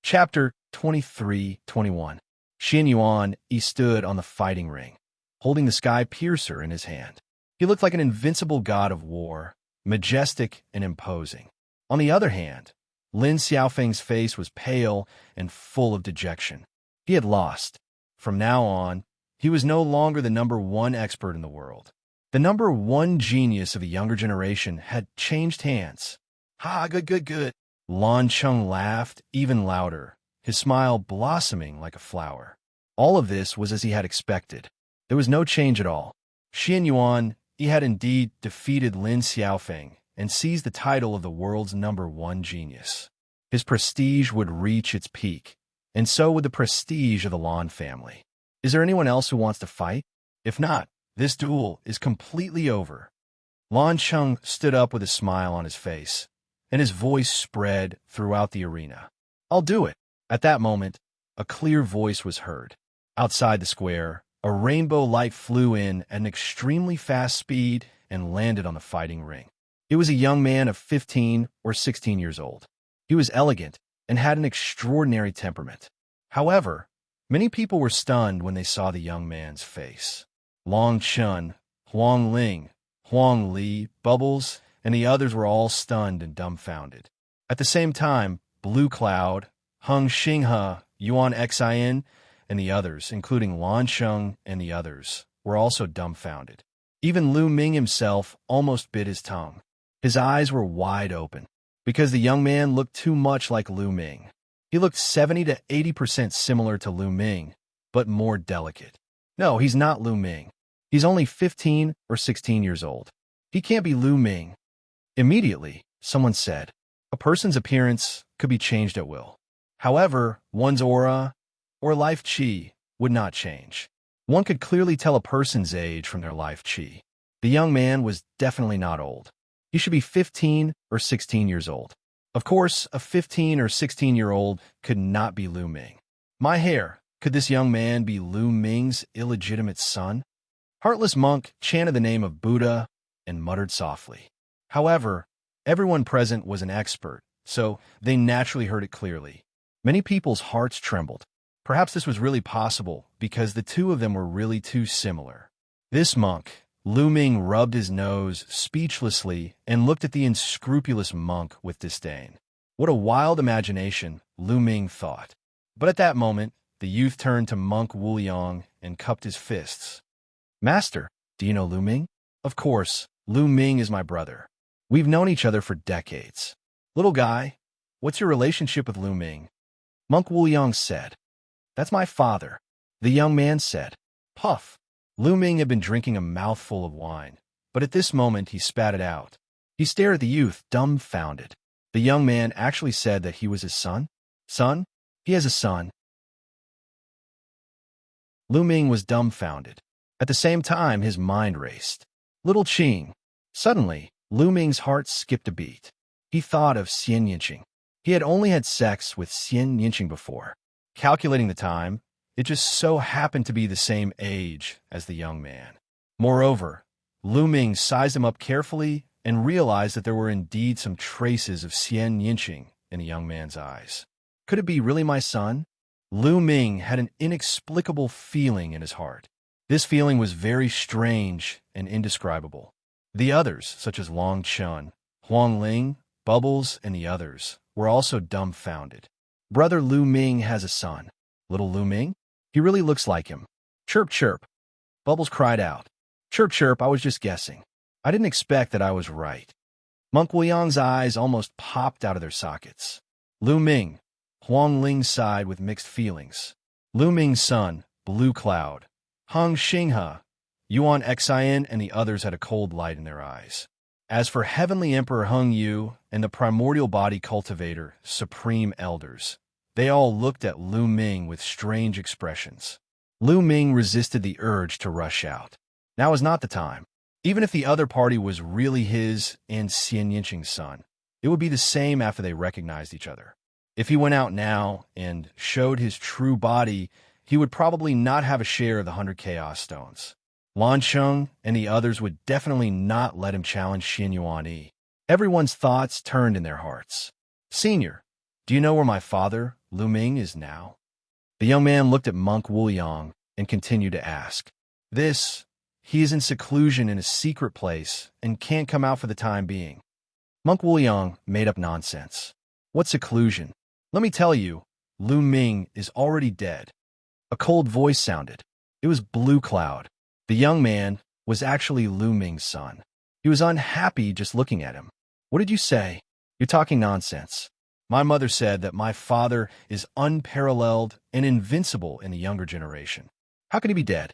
Chapter 23-21. Xianyuan Yi stood on the fighting ring, holding the sky piercer in his hand. He looked like an invincible god of war, majestic and imposing. On the other hand, Lin Xiaofeng's face was pale and full of dejection. He had lost. From now on, he was no longer the #1 expert in the world. The #1 genius of a younger generation had changed hands. Ha, good. Lan Cheng laughed even louder, his smile blossoming like a flower. All of this was as he had expected. There was no change at all. Xianyuan Yi had indeed defeated Lin Xiaofeng and seized the title of the world's #1 genius. His prestige would reach its peak, and so would the prestige of the Lan family. Is there anyone else who wants to fight? If not, this duel is completely over. Lan Cheng stood up with a smile on his face, and his voice spread throughout the arena. I'll do it. At that moment, a clear voice was heard. Outside the square, a rainbow light flew in at an extremely fast speed and landed on the fighting ring. It was a young man of 15 or 16 years old. He was elegant and had an extraordinary temperament. However, many people were stunned when they saw the young man's face. Long Chun, Huang Ling, Huang Li, Bubbles, and the others were all stunned and dumbfounded. At the same time, Blue Cloud, Heng Xinghe, Yuan Xin, and the others, including Lan Sheng and the others, were also dumbfounded. Even Lu Ming himself almost bit his tongue. His eyes were wide open, because the young man looked too much like Lu Ming. He looked 70 to 80% similar to Lu Ming, but more delicate. No, he's not Lu Ming. He's only 15 or 16 years old. He can't be Lu Ming. Immediately, someone said, a person's appearance could be changed at will. However, one's aura or life chi would not change. One could clearly tell a person's age from their life chi. The young man was definitely not old. He should be 15 or 16 years old. Of course, a 15 or 16-year-old could not be Lu Ming. My hair, could this young man be Lu Ming's illegitimate son? Heartless Monk chanted the name of Buddha and muttered softly. However, everyone present was an expert, so they naturally heard it clearly. Many people's hearts trembled. Perhaps this was really possible because the two of them were really too similar. This monk, Lu Ming, rubbed his nose speechlessly and looked at the unscrupulous monk with disdain. What a wild imagination, Lu Ming thought. But at that moment, the youth turned to Monk Wuliang and cupped his fists. Master, do you know Lu Ming? Of course, Lu Ming is my brother. We've known each other for decades. Little guy, what's your relationship with Lu Ming? Monk Wuliang said. That's my father. The young man said. Puff. Lu Ming had been drinking a mouthful of wine, but at this moment he spat it out. He stared at the youth, dumbfounded. The young man actually said that he was his son? Son? He has a son. Lu Ming was dumbfounded. At the same time, his mind raced. Little Qing. Suddenly, Lu Ming's heart skipped a beat. He thought of Xianxia. He had only had sex with Xianxia before. Calculating the time, it just so happened to be the same age as the young man. Moreover, Lu Ming sized him up carefully and realized that there were indeed some traces of Xianxia in the young man's eyes. Could it be really my son? Lu Ming had an inexplicable feeling in his heart. This feeling was very strange and indescribable. The others, such as Long Chun, Huang Ling, Bubbles, and the others, were also dumbfounded. Brother Lu Ming has a son. Little Lu Ming? He really looks like him. Chirp, chirp. Bubbles cried out. Chirp, chirp, I was just guessing. I didn't expect that I was right. Monk Wuliang's eyes almost popped out of their sockets. Lu Ming. Huang Ling sighed with mixed feelings. Lu Ming's son, Blue Cloud, Heng Xinghe, Yuan Xin, and the others had a cold light in their eyes. As for Heavenly Emperor Heng Yu and the Primordial Body Cultivator, Supreme Elders, they all looked at Lu Ming with strange expressions. Lu Ming resisted the urge to rush out. Now is not the time. Even if the other party was really his and Xianxing's son, it would be the same after they recognized each other. If he went out now and showed his true body, he would probably not have a share of the 100 Chaos Stones. Lan Sheng and the others would definitely not let him challenge Xin Yuan. Everyone's thoughts turned in their hearts. Senior, do you know where my father, Lu Ming, is now? The young man looked at Monk Wuliang and continued to ask. He is in seclusion in a secret place and can't come out for the time being. Monk Wuliang made up nonsense. What seclusion? Let me tell you, Lu Ming is already dead. A cold voice sounded. It was Blue Cloud. The young man was actually Lu Ming's son. He was unhappy just looking at him. What did you say? You're talking nonsense. My mother said that my father is unparalleled and invincible in the younger generation. How can he be dead?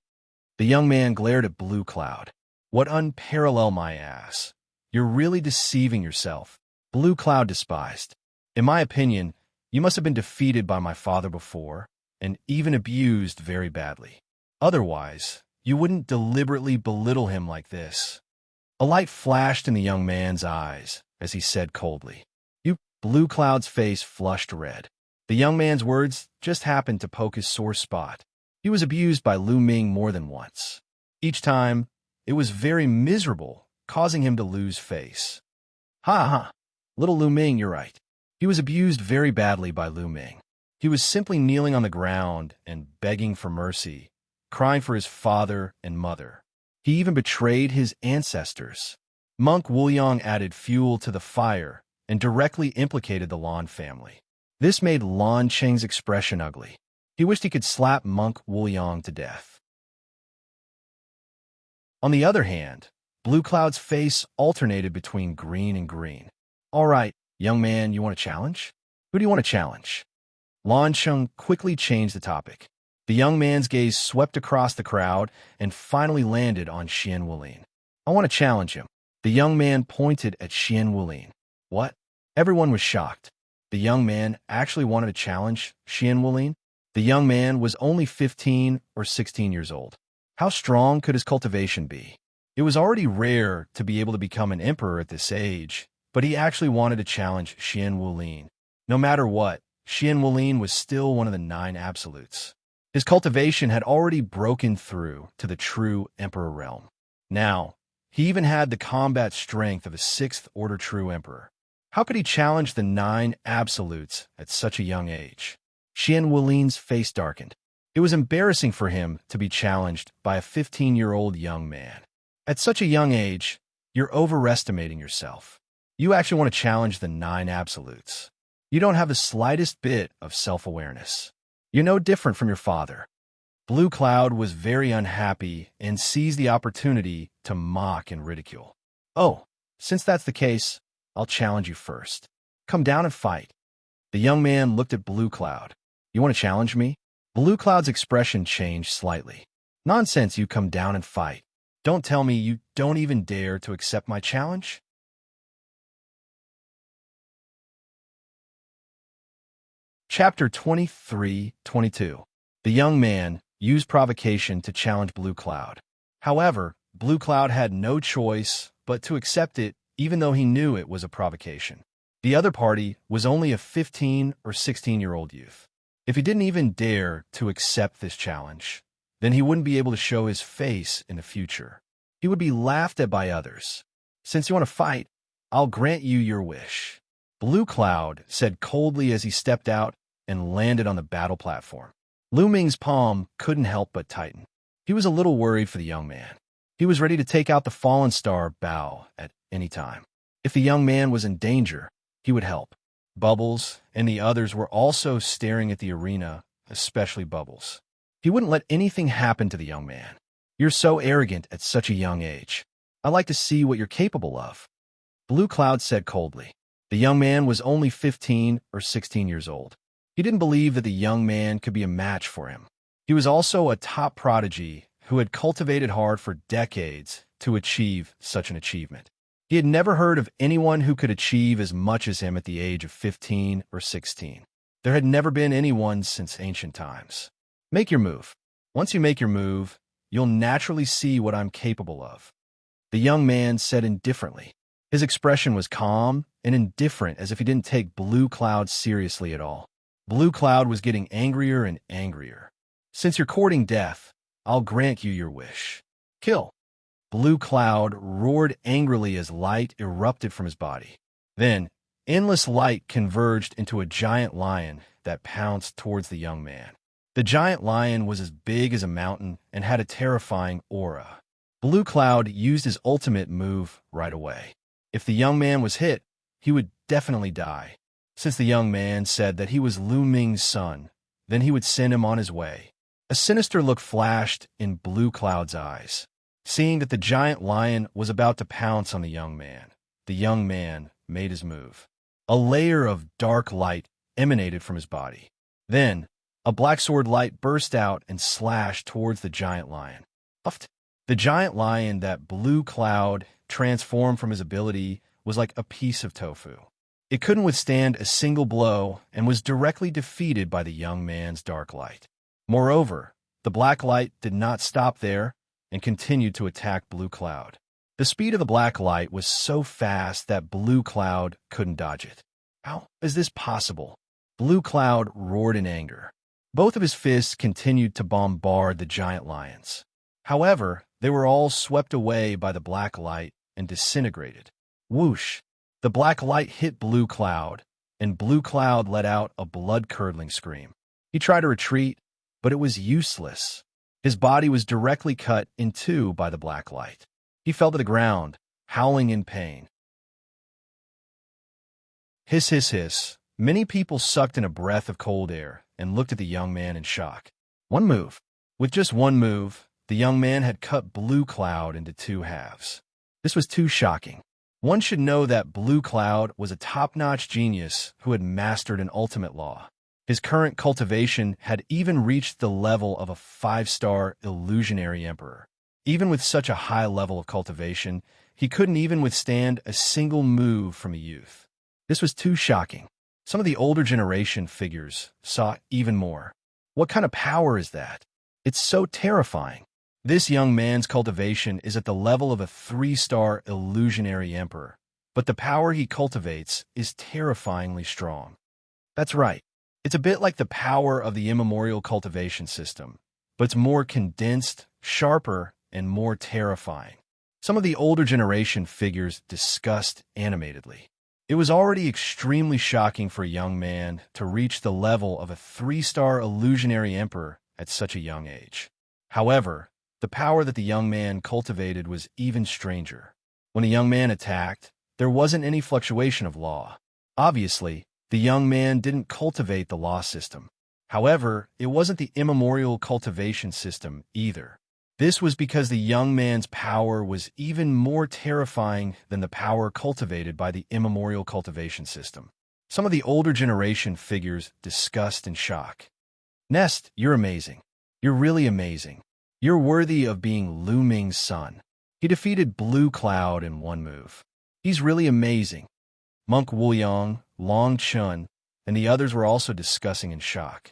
The young man glared at Blue Cloud. What unparalleled, my ass? You're really deceiving yourself. Blue Cloud despised. In my opinion, you must have been defeated by my father before, and even abused very badly. Otherwise, you wouldn't deliberately belittle him like this. A light flashed in the young man's eyes as he said coldly. Blue Cloud's face flushed red. The young man's words just happened to poke his sore spot. He was abused by Lu Ming more than once. Each time, it was very miserable, causing him to lose face. Ha ha! Little Lu Ming, you're right. He was abused very badly by Lu Ming. He was simply kneeling on the ground and begging for mercy, crying for his father and mother. He even betrayed his ancestors. Monk Wuliang added fuel to the fire and directly implicated the Lan family. This made Lan Cheng's expression ugly. He wished he could slap Monk Wuliang to death. On the other hand, Blue Cloud's face alternated between green and green. "All right, young man, you want to challenge? Who do you want to challenge?" Lan Cheng quickly changed the topic. The young man's gaze swept across the crowd and finally landed on Xian Wulin. "I want to challenge him." The young man pointed at Xian Wulin. "What?" Everyone was shocked. The young man actually wanted to challenge Xian Wulin? The young man was only 15 or 16 years old. How strong could his cultivation be? It was already rare to be able to become an emperor at this age, but he actually wanted to challenge Xian Wulin. No matter what, Xian Wulin was still one of the 9 absolutes. His cultivation had already broken through to the true emperor realm. Now, he even had the combat strength of a 6th order true emperor. How could he challenge the 9 absolutes at such a young age? Xian Wulin's face darkened. It was embarrassing for him to be challenged by a 15-year-old young man. At such a young age, you're overestimating yourself. You actually want to challenge the 9 absolutes. You don't have the slightest bit of self-awareness. You're no different from your father. Blue Cloud was very unhappy and seized the opportunity to mock and ridicule. "Oh, since that's the case, I'll challenge you first. Come down and fight." The young man looked at Blue Cloud. "You want to challenge me?" Blue Cloud's expression changed slightly. "Nonsense, you come down and fight. Don't tell me you don't even dare to accept my challenge?" Chapter 23-22. The young man used provocation to challenge Blue Cloud. However, Blue Cloud had no choice but to accept it, even though he knew it was a provocation. The other party was only a 15 or 16-year-old youth. If he didn't even dare to accept this challenge, then he wouldn't be able to show his face in the future. He would be laughed at by others. "Since you want to fight, I'll grant you your wish," Blue Cloud said coldly as he stepped out and landed on the battle platform. Lu Ming's palm couldn't help but tighten. He was a little worried for the young man. He was ready to take out the fallen star Bao at any time. If the young man was in danger, he would help. Bubbles and the others were also staring at the arena, especially Bubbles. He wouldn't let anything happen to the young man. "You're so arrogant at such a young age. I'd like to see what you're capable of," Blue Cloud said coldly. The young man was only 15 or 16 years old. He didn't believe that the young man could be a match for him. He was also a top prodigy who had cultivated hard for decades to achieve such an achievement. He had never heard of anyone who could achieve as much as him at the age of 15 or 16. There had never been anyone since ancient times. "Make your move. Once you make your move, you'll naturally see what I'm capable of," the young man said indifferently. His expression was calm and indifferent, as if he didn't take Blue Cloud seriously at all. Blue Cloud was getting angrier and angrier. "Since you're courting death, I'll grant you your wish. Kill." Blue Cloud roared angrily as light erupted from his body. Then, endless light converged into a giant lion that pounced towards the young man. The giant lion was as big as a mountain and had a terrifying aura. Blue Cloud used his ultimate move right away. If the young man was hit, he would definitely die. Since the young man said that he was Lu Ming's son, then he would send him on his way. A sinister look flashed in Blue Cloud's eyes. Seeing that the giant lion was about to pounce on the young man made his move. A layer of dark light emanated from his body. Then, a black sword light burst out and slashed towards the giant lion. Puffed. The giant lion that Blue Cloud transformed from his ability was like a piece of tofu. It couldn't withstand a single blow and was directly defeated by the young man's dark light. Moreover, the black light did not stop there and continued to attack Blue Cloud. The speed of the black light was so fast that Blue Cloud couldn't dodge it. "How is this possible?" Blue Cloud roared in anger. Both of his fists continued to bombard the giant lions. However, they were all swept away by the black light and disintegrated. Whoosh! The black light hit Blue Cloud, and Blue Cloud let out a blood-curdling scream. He tried to retreat, but it was useless. His body was directly cut in two by the black light. He fell to the ground, howling in pain. Hiss, hiss, hiss. Many people sucked in a breath of cold air and looked at the young man in shock. One move. With just one move, the young man had cut Blue Cloud into two halves. This was too shocking. One should know that Blue Cloud was a top-notch genius who had mastered an ultimate law. His current cultivation had even reached the level of a 5-star illusionary emperor. Even with such a high level of cultivation, he couldn't even withstand a single move from a youth. This was too shocking. Some of the older generation figures saw even more. What kind of power is that? It's so terrifying. This young man's cultivation is at the level of a 3-star illusionary emperor, but the power he cultivates is terrifyingly strong. That's right. It's a bit like the power of the immemorial cultivation system, but it's more condensed, sharper, and more terrifying. Some of the older generation figures discussed animatedly. It was already extremely shocking for a young man to reach the level of a 3-star illusionary emperor at such a young age. However, the power that the young man cultivated was even stranger. When a young man attacked, there wasn't any fluctuation of law. Obviously, the young man didn't cultivate the law system. However, it wasn't the immemorial cultivation system either. This was because the young man's power was even more terrifying than the power cultivated by the immemorial cultivation system. Some of the older generation figures discussed in shock. Nest, you're amazing. You're really amazing. You're worthy of being Lu Ming's son. He defeated Blue Cloud in one move. He's really amazing. Monk Wuyang, Long Chun, and the others were also discussing in shock.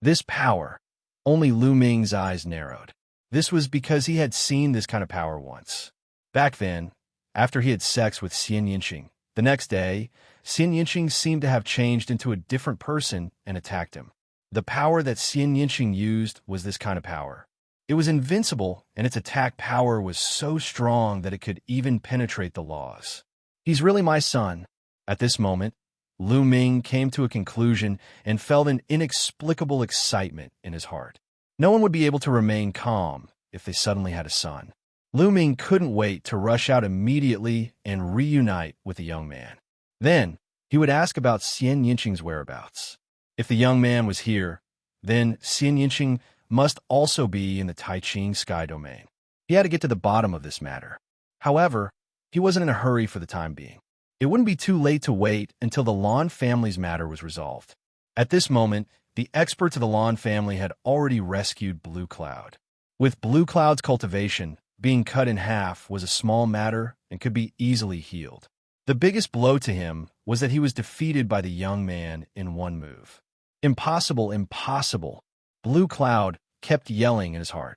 This power, only Lu Ming's eyes narrowed. This was because he had seen this kind of power once. Back then, after he had sex with Xianxia, the next day, Xianxia seemed to have changed into a different person and attacked him. The power that Xianxia used was this kind of power. It was invincible, and its attack power was so strong that it could even penetrate the laws. He's really my son. At this moment, Lu Ming came to a conclusion and felt an inexplicable excitement in his heart. No one would be able to remain calm if they suddenly had a son. Lu Ming couldn't wait to rush out immediately and reunite with the young man. Then, he would ask about Xianxia's whereabouts. If the young man was here, then Xianxia must also be in the Taiching sky domain. He had to get to the bottom of this matter. However, he wasn't in a hurry for the time being. It wouldn't be too late to wait until the Lan family's matter was resolved. At this moment, the experts of the Lan family had already rescued Blue Cloud. With Blue Cloud's cultivation, being cut in half was a small matter and could be easily healed. The biggest blow to him was that he was defeated by the young man in one move. Impossible, impossible. Blue Cloud kept yelling in his heart.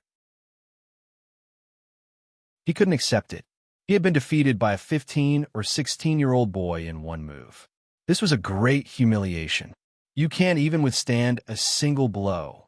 He couldn't accept it. He had been defeated by a 15 or 16-year-old boy in one move. This was a great humiliation. You can't even withstand a single blow.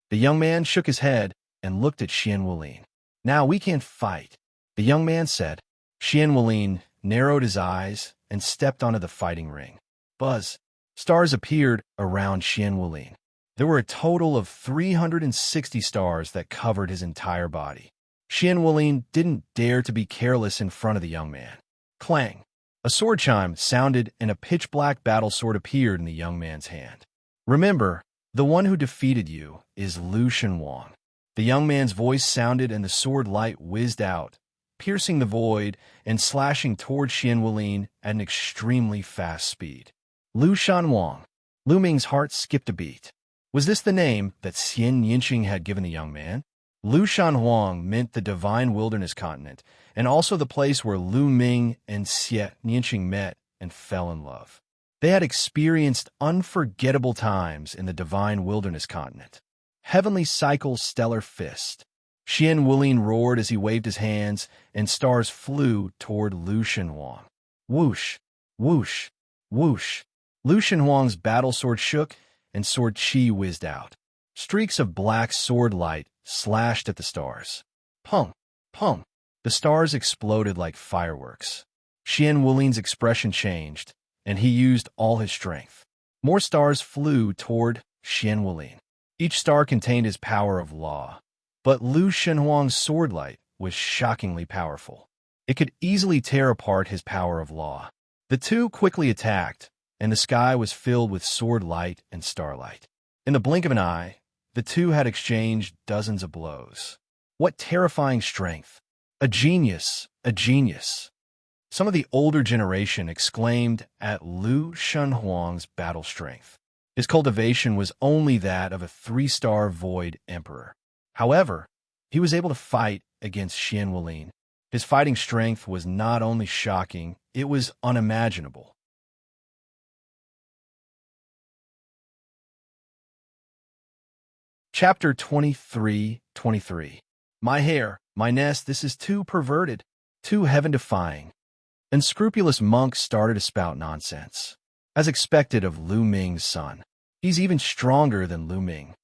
The young man shook his head and looked at Xian Wulin. Now we can't fight, the young man said. Xian Wulin narrowed his eyes and stepped onto the fighting ring. Buzz. Stars appeared around Xian Wulin. There were a total of 360 stars that covered his entire body. Xian Wulin didn't dare to be careless in front of the young man. Clang! A sword chime sounded and a pitch-black battle sword appeared in the young man's hand. Remember, the one who defeated you is Lu Shenwang. The young man's voice sounded and the sword light whizzed out, piercing the void and slashing toward Xian Wulin at an extremely fast speed. Lu Shenwang. Lu Ming's heart skipped a beat. Was this the name that Xianxia had given the young man? Lu Shenwang meant the divine wilderness continent, and also the place where Lu Ming and Xianxia met and fell in love. They had experienced unforgettable times in the divine wilderness continent. Heavenly Cycle's stellar fist. Xian Wulin roared as he waved his hands, and stars flew toward Lu Shenwang. Whoosh, whoosh, whoosh. Lu Shenwang's battle sword shook, and sword chi whizzed out. Streaks of black sword light slashed at the stars. Pung, pung. The stars exploded like fireworks. Xian Wulin's expression changed, and he used all his strength. More stars flew toward Xianwulin. Each star contained his power of law, but Lu Shenhuang's sword light was shockingly powerful. It could easily tear apart his power of law. The two quickly attacked, and the sky was filled with sword light and starlight. In the blink of an eye, the two had exchanged dozens of blows. What terrifying strength! A genius, a genius! Some of the older generation exclaimed at Lu Shenhuang's battle strength. His cultivation was only that of a 3-star void emperor. However, he was able to fight against Xianwulin. His fighting strength was not only shocking, it was unimaginable. Chapter 23:23. My hair, my nest, this is too perverted, too heaven-defying. Unscrupulous monks started to spout nonsense. As expected of Lu Ming's son, he's even stronger than Lu Ming.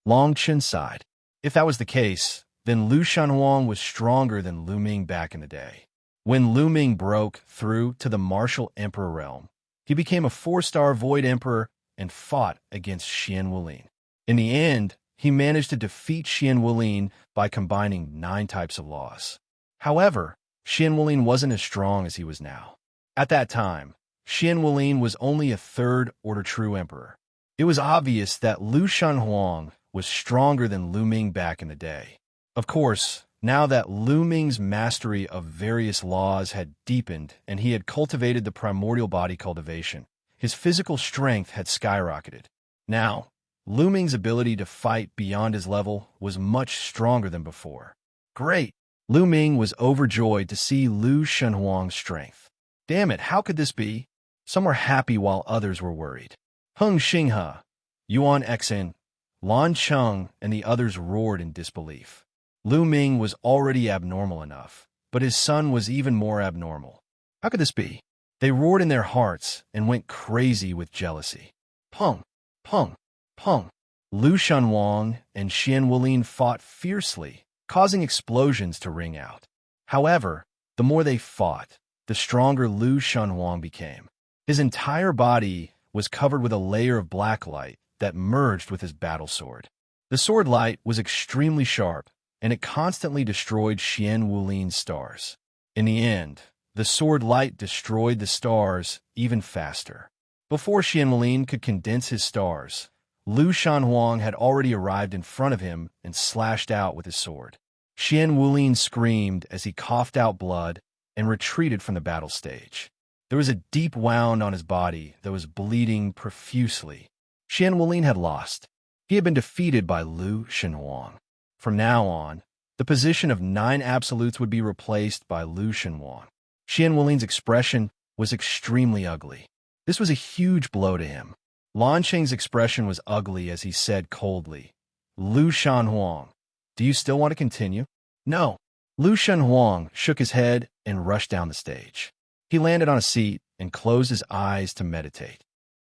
Long Chen sighed. If that was the case, then Lu Shenhuang was stronger than Lu Ming back in the day. When Lu Ming broke through to the martial emperor realm, he became a 4-star void emperor and fought against Xianwulin. In the end, he managed to defeat Xianwulin by combining 9 types of laws. However, Xianwulin wasn't as strong as he was now. At that time, Xianwulin was only a 3rd-order true emperor. It was obvious that Lu Shenhuang was stronger than Lu Ming back in the day. Of course, now that Lu Ming's mastery of various laws had deepened and he had cultivated the primordial body cultivation, his physical strength had skyrocketed. Now, Lu Ming's ability to fight beyond his level was much stronger than before. Great! Lu Ming was overjoyed to see Lu Shenhuang's strength. Damn it, how could this be? Some were happy while others were worried. Heng Xinghe, Yuan Xen, Lan Cheng, and the others roared in disbelief. Lu Ming was already abnormal enough, but his son was even more abnormal. How could this be? They roared in their hearts and went crazy with jealousy. Peng, peng, peng. Lu Shenhuang and Xianwulin fought fiercely, causing explosions to ring out. However, the more they fought, the stronger Lu Shenhuang became. His entire body was covered with a layer of black light that merged with his battle sword. The sword light was extremely sharp, and it constantly destroyed Xianwulin's stars. In the end, the sword light destroyed the stars even faster. Before Xianwulin could condense his stars, Lu Shenhuang had already arrived in front of him and slashed out with his sword. Xianwulin screamed as he coughed out blood and retreated from the battle stage. There was a deep wound on his body that was bleeding profusely. Xianwulin had lost. He had been defeated by Lu Shenhuang. From now on, the position of 9 absolutes would be replaced by Lu Shenhuang. Xianwulin's expression was extremely ugly. This was a huge blow to him. Lan Cheng's expression was ugly as he said coldly, Lu Shenhuang, do you still want to continue? No. Lu Shenhuang shook his head and rushed down the stage. He landed on a seat and closed his eyes to meditate.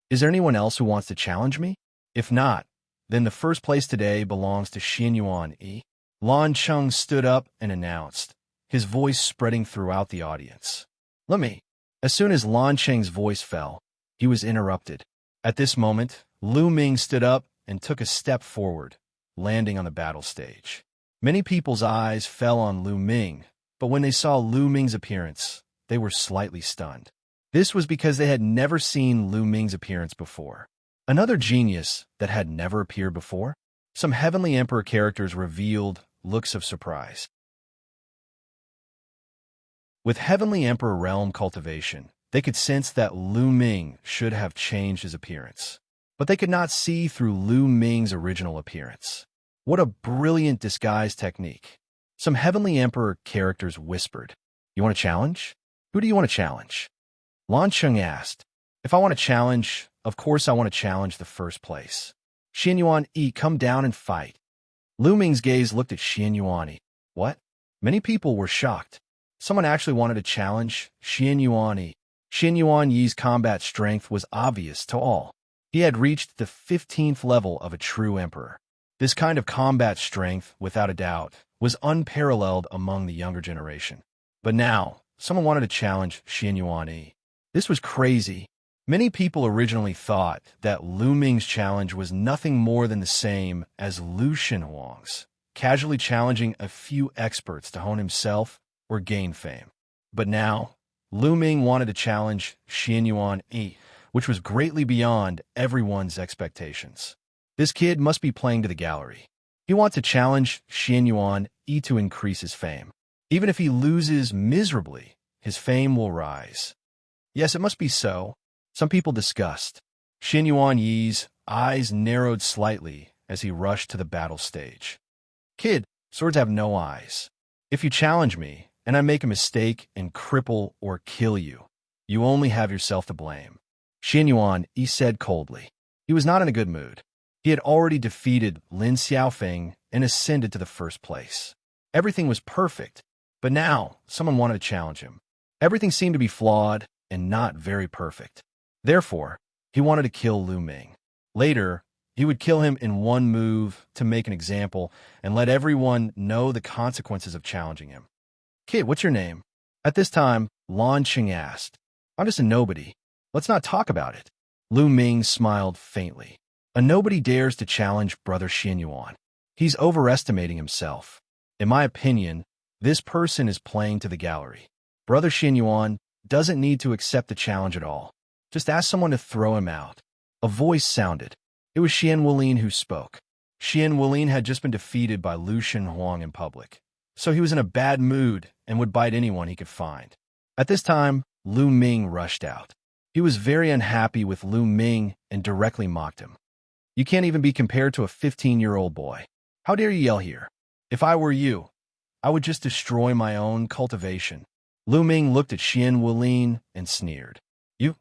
Is there anyone else who wants to challenge me? If not, then the first place today belongs to Xianyuan Yi. Lan Cheng stood up and announced, his voice spreading throughout the audience. Let me. As soon as Lan Cheng's voice fell, he was interrupted. At this moment, Lu Ming stood up and took a step forward, landing on the battle stage. Many people's eyes fell on Lu Ming, but when they saw Lu Ming's appearance, they were slightly stunned. This was because they had never seen Lu Ming's appearance before. Another genius that had never appeared before? Some Heavenly Emperor characters revealed looks of surprise. With Heavenly Emperor realm cultivation, they could sense that Lu Ming should have changed his appearance. But they could not see through Lu Ming's original appearance. What a brilliant disguise technique. Some Heavenly Emperor characters whispered, You want to challenge? Who do you want to challenge? Lan Cheng asked. If I want to challenge, of course I want to challenge the first place. Xianyuan Yi, come down and fight. Lu Ming's gaze looked at Xianyuan Yi. What? Many people were shocked. Someone actually wanted to challenge Xianyuan Yi. Xianyuan Yi's combat strength was obvious to all. He had reached the 15th level of a true emperor. This kind of combat strength, without a doubt, was unparalleled among the younger generation. But now, someone wanted to challenge Xianyuan Yi. This was crazy. Many people originally thought that Lu Ming's challenge was nothing more than the same as Lu Shenhuang's, casually challenging a few experts to hone himself or gain fame. But now, Lu Ming wanted to challenge Xianyuan Yi, which was greatly beyond everyone's expectations. This kid must be playing to the gallery. He wants to challenge Xianyuan Yi to increase his fame. Even if he loses miserably, his fame will rise. Yes, it must be so. Some people discussed. Xianyuan Yi's eyes narrowed slightly as he rushed to the battle stage. Kid, swords have no eyes. If you challenge me, and I make a mistake and cripple or kill you, you only have yourself to blame. Xianyuan Yi said coldly. He was not in a good mood. He had already defeated Lin Xiaofeng and ascended to the first place. Everything was perfect, but now someone wanted to challenge him. Everything seemed to be flawed and not very perfect. Therefore, he wanted to kill Lu Ming. Later, he would kill him in one move to make an example and let everyone know the consequences of challenging him. Kid, what's your name? At this time, Lan Qing asked. I'm just a nobody. Let's not talk about it. Lu Ming smiled faintly. A nobody dares to challenge Brother Xianyuan. He's overestimating himself. In my opinion, this person is playing to the gallery. Brother Xianyuan doesn't need to accept the challenge at all. Just ask someone to throw him out. A voice sounded. It was Xian Wulin who spoke. Xian Wulin had just been defeated by Lu Shenhuang in public, so he was in a bad mood and would bite anyone he could find. At this time, Lu Ming rushed out. He was very unhappy with Lu Ming and directly mocked him. You can't even be compared to a 15-year-old boy. How dare you yell here? If I were you, I would just destroy my own cultivation. Lu Ming looked at Xian Wulin and sneered. You,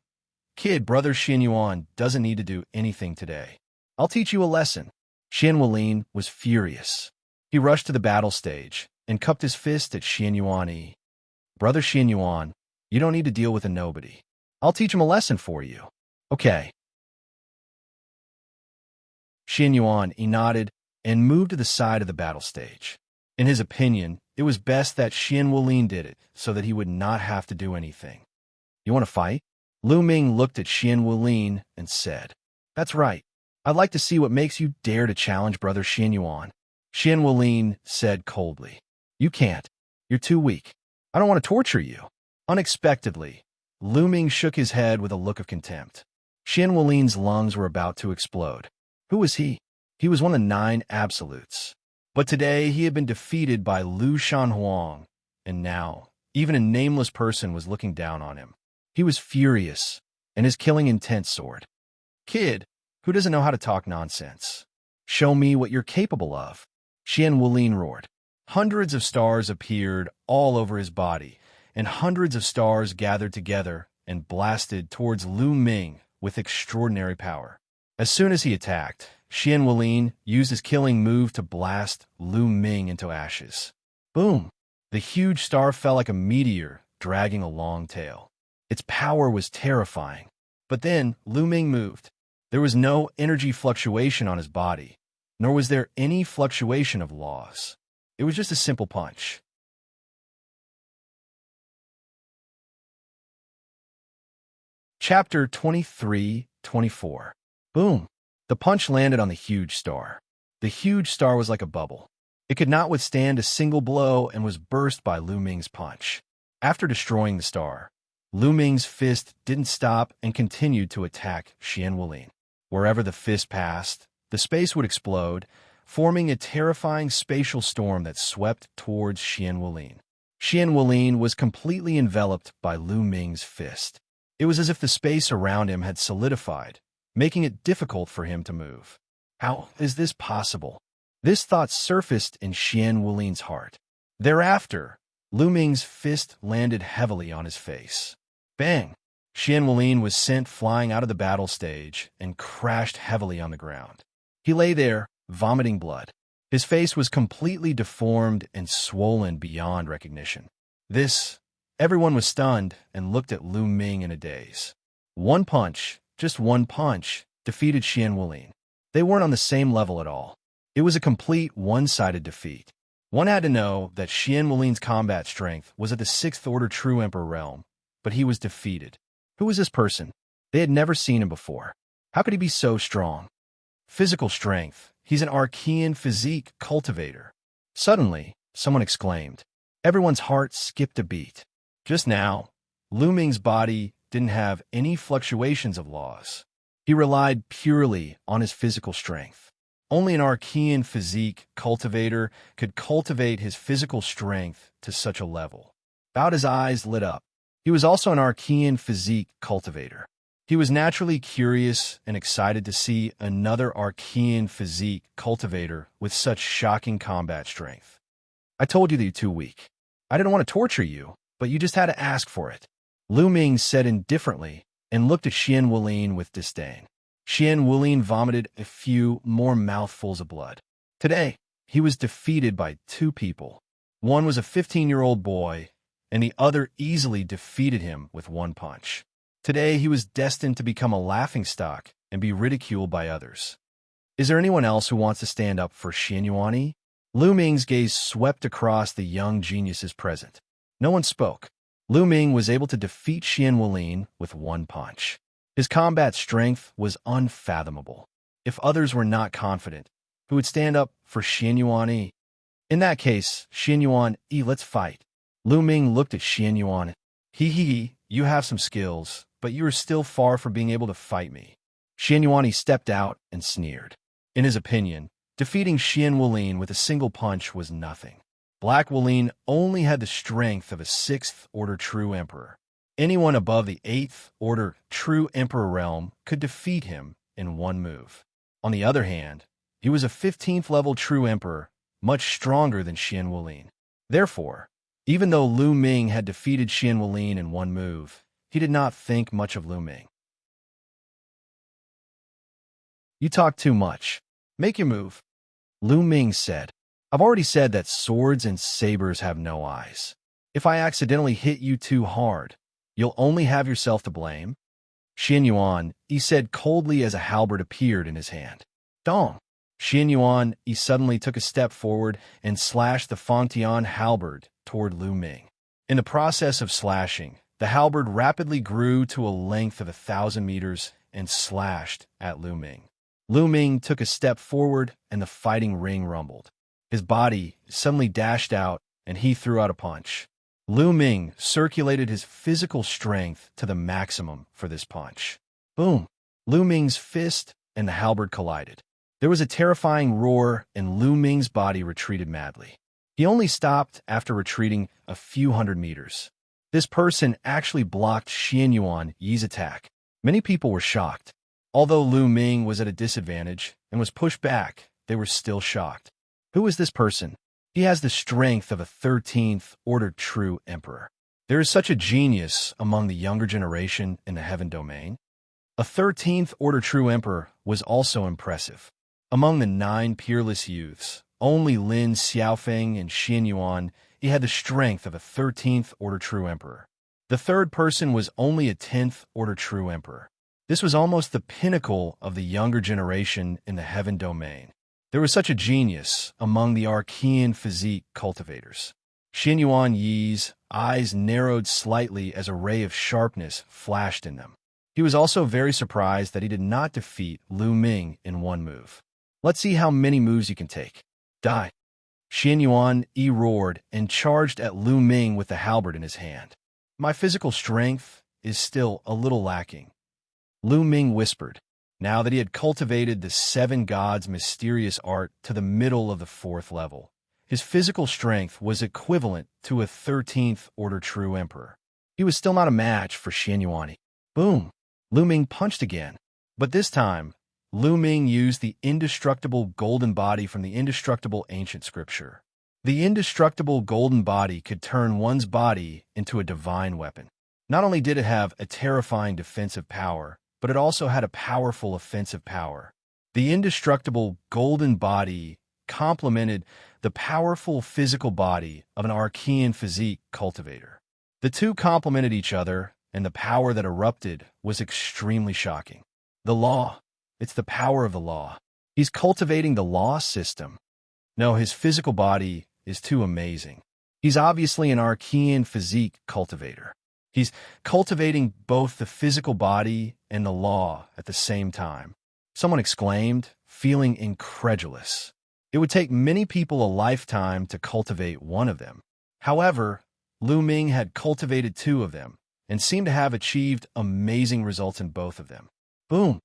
kid, Brother Xianyuan doesn't need to do anything today. I'll teach you a lesson. Xian Wulin was furious. He rushed to the battle stage and cupped his fist at Xianyuan Yi. Brother Xianyuan, you don't need to deal with a nobody. I'll teach him a lesson for you. Okay. Xianyuan Yi nodded and moved to the side of the battle stage. In his opinion, it was best that Xian Wulin did it so that he would not have to do anything. You want to fight? Lu Ming looked at Xian Wulin and said, That's right. I'd like to see what makes you dare to challenge Brother Xianyuan. Xian Wulin said coldly, You can't. You're too weak. I don't want to torture you. Unexpectedly, Lu Ming shook his head with a look of contempt. Xian Wulin's lungs were about to explode. Who was he? He was one of the 9 absolutes. But today he had been defeated by Lu Shenhuang, and now even a nameless person was looking down on him. He was furious, and his killing intent soared. Kid, who doesn't know how to talk nonsense? Show me what you're capable of. Xian Wulin roared. Hundreds of stars appeared all over his body, and hundreds of stars gathered together and blasted towards Lu Ming with extraordinary power. As soon as he attacked, Xian Wulin used his killing move to blast Lu Ming into ashes. Boom! The huge star fell like a meteor, dragging a long tail. Its power was terrifying. But then Lu Ming moved. There was no energy fluctuation on his body, nor was there any fluctuation of laws. It was just a simple punch. Chapter 23-24. Boom! The punch landed on the huge star. The huge star was like a bubble. It could not withstand a single blow and was burst by Lu Ming's punch. After destroying the star, Lu Ming's fist didn't stop and continued to attack Xian Wulin. Wherever the fist passed, the space would explode, forming a terrifying spatial storm that swept towards Xian Wulin. Xian Wulin was completely enveloped by Lu Ming's fist. It was as if the space around him had solidified, making it difficult for him to move. How is this possible? This thought surfaced in Xian Wulin's heart. Thereafter, Lu Ming's fist landed heavily on his face. Bang! Xian Wulin was sent flying out of the battle stage and crashed heavily on the ground. He lay there, vomiting blood. His face was completely deformed and swollen beyond recognition. Everyone was stunned and looked at Lu Ming in a daze. One punch, just one punch, defeated Xian Wulin. They weren't on the same level at all. It was a complete one-sided defeat. One had to know that Xian Wulin's combat strength was at the 6th Order True Emperor realm, but he was defeated. Who was this person? They had never seen him before. How could he be so strong? Physical strength. He's an Archean physique cultivator. Suddenly, someone exclaimed. Everyone's heart skipped a beat. Just now, Lu Ming's body didn't have any fluctuations of laws. He relied purely on his physical strength. Only an Archean physique cultivator could cultivate his physical strength to such a level. Bao's eyes lit up. He was also an Archean physique cultivator. He was naturally curious and excited to see another Archean physique cultivator with such shocking combat strength. I told you that you're too weak. I didn't want to torture you, but you just had to ask for it. Lu Ming said indifferently and looked at Xian Wulin with disdain. Xian Wulin vomited a few more mouthfuls of blood. Today, he was defeated by two people. One was a 15-year-old boy, and the other easily defeated him with one punch. Today, he was destined to become a laughingstock and be ridiculed by others. Is there anyone else who wants to stand up for Xianyuan? Lu Ming's gaze swept across the young geniuses present. No one spoke. Lu Ming was able to defeat Xian Wulin with one punch. His combat strength was unfathomable. If others were not confident, who would stand up for Xianyuan? In that case, Xianyuan, let's fight. Lu Ming looked at Xianyuan. You have some skills, but you are still far from being able to fight me. Xianyuan stepped out and sneered. In his opinion, defeating Xian Wulin with a single punch was nothing. Black Wulin only had the strength of a 6th-order true emperor. Anyone above the 8th-order true emperor realm could defeat him in one move. On the other hand, he was a 15th-level true emperor, much stronger than Xian Wulin. Therefore, even though Lu Ming had defeated Xian Wulin in one move, he did not think much of Lu Ming. You talk too much. Make your move. Lu Ming said. I've already said that swords and sabers have no eyes. If I accidentally hit you too hard, you'll only have yourself to blame. Xianyuan, he said coldly as a halberd appeared in his hand. Dong! Xianyuan, he suddenly took a step forward and slashed the Fangtian halberd toward Lu Ming. In the process of slashing, the halberd rapidly grew to a length of 1,000 meters and slashed at Lu Ming. Lu Ming took a step forward and the fighting ring rumbled. His body suddenly dashed out and he threw out a punch. Lu Ming circulated his physical strength to the maximum for this punch. Boom! Lu Ming's fist and the halberd collided. There was a terrifying roar and Lu Ming's body retreated madly. He only stopped after retreating a few hundred meters. This person actually blocked Xianyuan Yi's attack. Many people were shocked. Although Lu Ming was at a disadvantage and was pushed back, they were still shocked. Who is this person? He has the strength of a 13th-order true emperor. There is such a genius among the younger generation in the heaven domain. A 13th-order true emperor was also impressive. Among the 9 peerless youths, only Lin Xiaofeng and Xianyuan, he had the strength of a 13th-order true emperor. The third person was only a 10th-order true emperor. This was almost the pinnacle of the younger generation in the heaven domain. There was such a genius among the Archean physique cultivators. Xianyuan Yi's eyes narrowed slightly as a ray of sharpness flashed in them. He was also very surprised that he did not defeat Lu Ming in one move. Let's see how many moves you can take. Die. Xianyuan Yi roared and charged at Lu Ming with the halberd in his hand. My physical strength is still a little lacking. Lu Ming whispered, now that he had cultivated the 7 gods' mysterious art to the middle of the 4th level. His physical strength was equivalent to a 13th-order true emperor. He was still not a match for Xianyuan. Boom! Lu Ming punched again. But this time, Lu Ming used the indestructible golden body from the indestructible ancient scripture. The indestructible golden body could turn one's body into a divine weapon. Not only did it have a terrifying defensive power, but it also had a powerful offensive power. The indestructible golden body complemented the powerful physical body of an Archean physique cultivator. The two complemented each other, and the power that erupted was extremely shocking. The law. It's the power of the law. He's cultivating the law system. No, his physical body is too amazing. He's obviously an Archean physique cultivator. He's cultivating both the physical body and the law at the same time. Someone exclaimed, feeling incredulous. It would take many people a lifetime to cultivate one of them. However, Lu Ming had cultivated two of them and seemed to have achieved amazing results in both of them. Boom!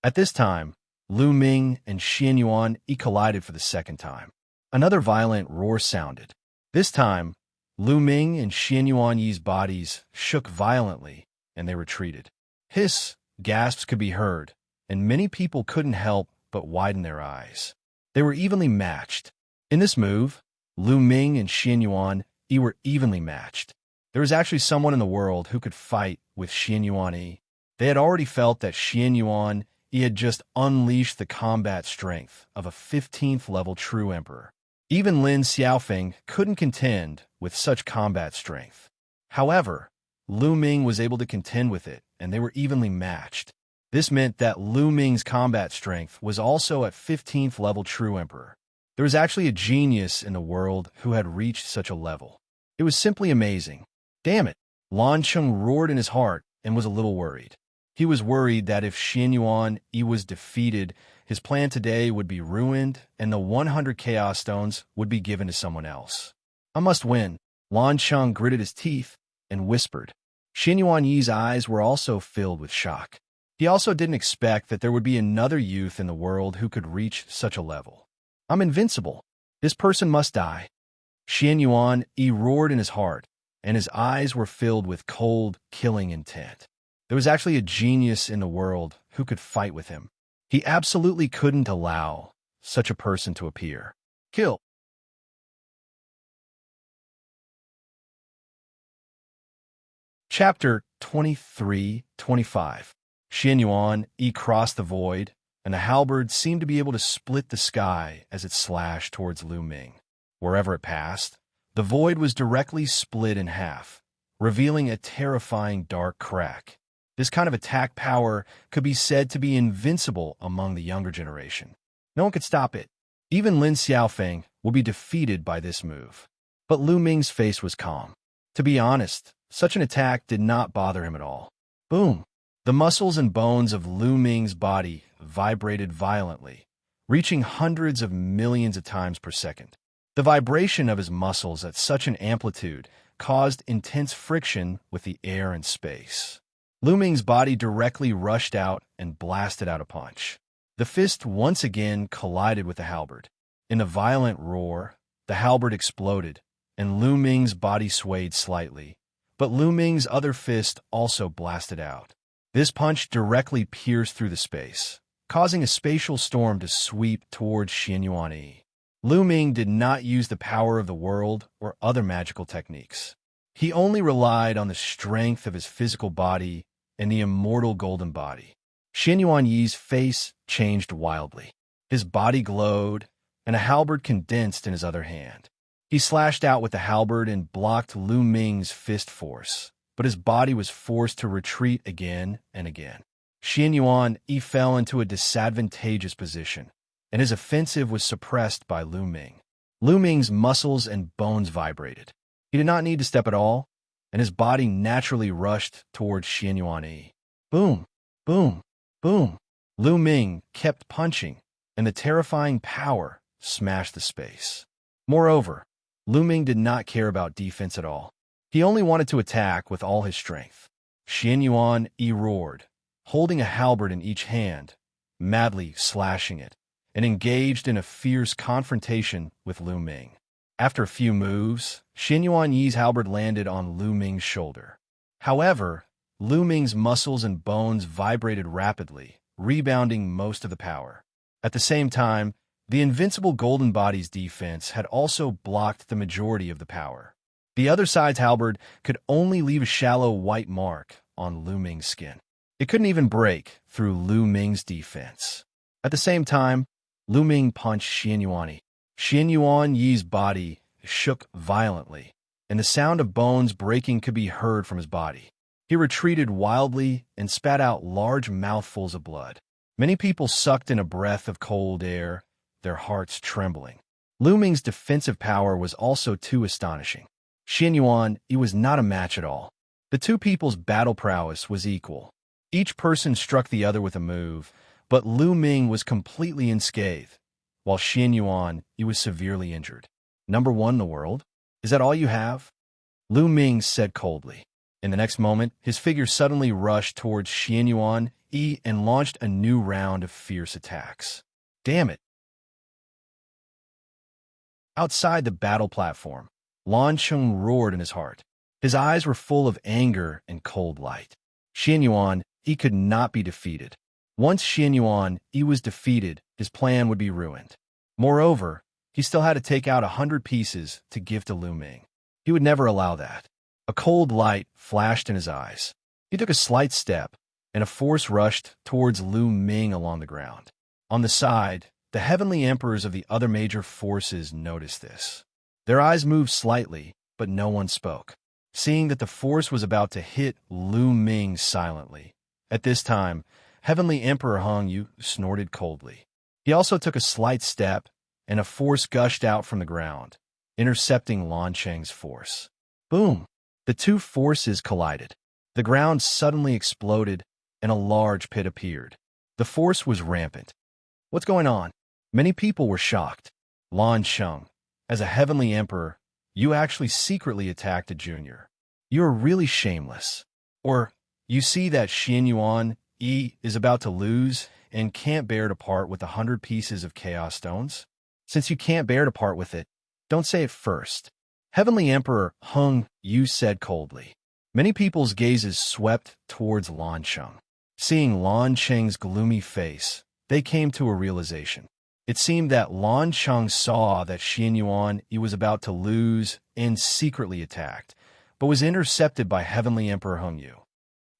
At this time, Lu Ming and Xianxia collided for the second time. Another violent roar sounded. This time, Lu Ming and Xianxuan's bodies shook violently, and they retreated. Hiss, gasps could be heard, and many people couldn't help but widen their eyes. They were evenly matched. In this move, Lu Ming and Xianxia were evenly matched. There was actually someone in the world who could fight with Xianxia. They had already felt that Xianxia had just unleashed the combat strength of a 15th level true emperor. Even Lin Xiaofeng couldn't contend with such combat strength. However, Lu Ming was able to contend with it, and they were evenly matched. This meant that Lu Ming's combat strength was also at 15th level true emperor. There was actually a genius in the world who had reached such a level. It was simply amazing. Damn it! Lan Cheng roared in his heart and was a little worried. He was worried that if Xianxuan was defeated, his plan today would be ruined and the 100 Chaos Stones would be given to someone else. I must win. Lan Cheng gritted his teeth and whispered. Xianxuan's eyes were also filled with shock. He also didn't expect that there would be another youth in the world who could reach such a level. I'm invincible. This person must die. Xianxuan roared in his heart, and his eyes were filled with cold, killing intent. There was actually a genius in the world who could fight with him. He absolutely couldn't allow such a person to appear. Kill. Chapter 23-25. Xianxuan crossed the void, and the halberd seemed to be able to split the sky as it slashed towards Lu Ming. Wherever it passed, the void was directly split in half, revealing a terrifying dark crack. This kind of attack power could be said to be invincible among the younger generation. No one could stop it. Even Lin Xiaofeng would be defeated by this move. But Lu Ming's face was calm. To be honest, such an attack did not bother him at all. Boom! The muscles and bones of Lu Ming's body vibrated violently, reaching hundreds of millions of times per second. The vibration of his muscles at such an amplitude caused intense friction with the air and space. Lu Ming's body directly rushed out and blasted out a punch. The fist once again collided with the halberd. In a violent roar, the halberd exploded, and Lu Ming's body swayed slightly, but Lu Ming's other fist also blasted out. This punch directly pierced through the space, causing a spatial storm to sweep towards Xianxuan. Lu Ming did not use the power of the world or other magical techniques. He only relied on the strength of his physical body and the immortal golden body. Xianxuan's face changed wildly. His body glowed, and a halberd condensed in his other hand. He slashed out with the halberd and blocked Lu Ming's fist force, but his body was forced to retreat again and again. Xianxuan fell into a disadvantageous position, and his offensive was suppressed by Lu Ming. Lu Ming's muscles and bones vibrated. He did not need to step at all, and his body naturally rushed towards Xianxuan. Boom, boom, boom. Lu Ming kept punching, and the terrifying power smashed the space. Moreover, Lu Ming did not care about defense at all. He only wanted to attack with all his strength. Xianxuan roared, holding a halberd in each hand, madly slashing it, and engaged in a fierce confrontation with Lu Ming. After a few moves, Xianxuan's halberd landed on Lu Ming's shoulder. However, Lu Ming's muscles and bones vibrated rapidly, rebounding most of the power. At the same time, the invincible golden body's defense had also blocked the majority of the power. The other side's halberd could only leave a shallow white mark on Lu Ming's skin. It couldn't even break through Lu Ming's defense. At the same time, Lu Ming punched Xianxuan. Xianxuan's body shook violently, and the sound of bones breaking could be heard from his body. He retreated wildly and spat out large mouthfuls of blood. Many people sucked in a breath of cold air, their hearts trembling. Lu Ming's defensive power was also too astonishing. Xianyuan, he was not a match at all. The two people's battle prowess was equal. Each person struck the other with a move, but Lu Ming was completely unscathed, while Xianyuan, he was severely injured. Number one in the world? Is that all you have? Lu Ming said coldly. In the next moment, his figure suddenly rushed towards Xianyuan and launched a new round of fierce attacks. Damn it! Outside the battle platform, Lan Sheng roared in his heart. His eyes were full of anger and cold light. Xianyuan, he could not be defeated. Once Xianyuan, he was defeated, his plan would be ruined. Moreover, he still had to take out 100 pieces to give to Lu Ming. He would never allow that. A cold light flashed in his eyes. He took a slight step, and a force rushed towards Lu Ming along the ground. On the side, the heavenly emperors of the other major forces noticed this. Their eyes moved slightly, but no one spoke, seeing that the force was about to hit Lu Ming silently. At this time, Heavenly Emperor Hung Yu snorted coldly. He also took a slight step, and a force gushed out from the ground, intercepting Lan Cheng's force. Boom! The two forces collided. The ground suddenly exploded, and a large pit appeared. The force was rampant. What's going on? Many people were shocked. Lan Sheng, as a heavenly emperor, you actually secretly attacked a junior. You're really shameless. Or, you see that Xianyuan is about to lose and can't bear to part with 100 pieces of chaos stones? Since you can't bear to part with it, don't say it first. Heavenly Emperor Hung Yu said coldly. Many people's gazes swept towards Lan Sheng. Seeing Lan Cheng's gloomy face, they came to a realization. It seemed that Lan Sheng saw that Xianyuan was about to lose and secretly attacked, but was intercepted by Heavenly Emperor Hung Yu.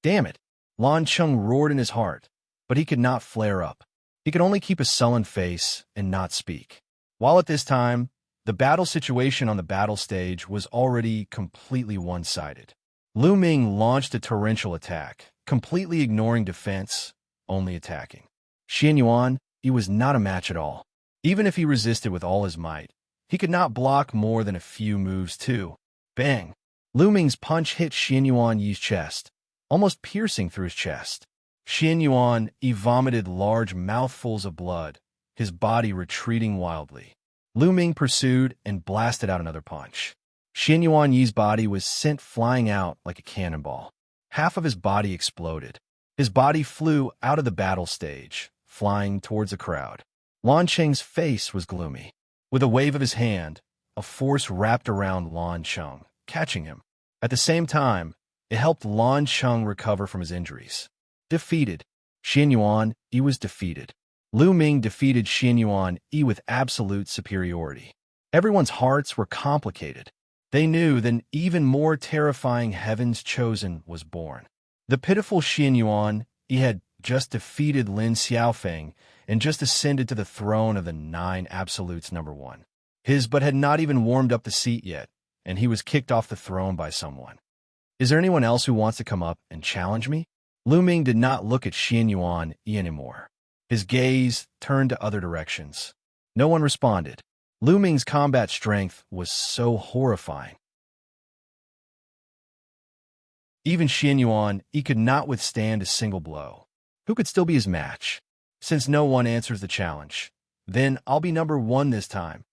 Damn it! Lan Sheng roared in his heart, but he could not flare up. He could only keep a sullen face and not speak. While at this time, the battle situation on the battle stage was already completely one-sided. Lu Ming launched a torrential attack, completely ignoring defense, only attacking. Xianyuan, he was not a match at all. Even if he resisted with all his might, he could not block more than a few moves too. Bang! Lu Ming's punch hit Xianyuan Yi's chest, almost piercing through his chest. Xianyuan Yi vomited large mouthfuls of blood, his body retreating wildly. Lu Ming pursued and blasted out another punch. Xianyuan Yi's body was sent flying out like a cannonball. Half of his body exploded. His body flew out of the battle stage, flying towards the crowd. Lan Cheng's face was gloomy. With a wave of his hand, a force wrapped around Lan Sheng, catching him. At the same time, it helped Lan Sheng recover from his injuries. Defeated. Xianyuan Yi was defeated. Lu Ming defeated Xianyuan Yi with absolute superiority. Everyone's hearts were complicated. They knew that an even more terrifying Heaven's Chosen was born. The pitiful Xianyuan Yi had just defeated Lin Xiaofeng and just ascended to the throne of the 9 Absolutes #1. His but had not even warmed up the seat yet, and he was kicked off the throne by someone. Is there anyone else who wants to come up and challenge me? Lu Ming did not look at Xianyuan Yi anymore. His gaze turned to other directions. No one responded. Lu Ming's combat strength was so horrifying. Even Xianyuan Yi could not withstand a single blow. Who could still be his match? Since no one answers the challenge, then I'll be #1 this time.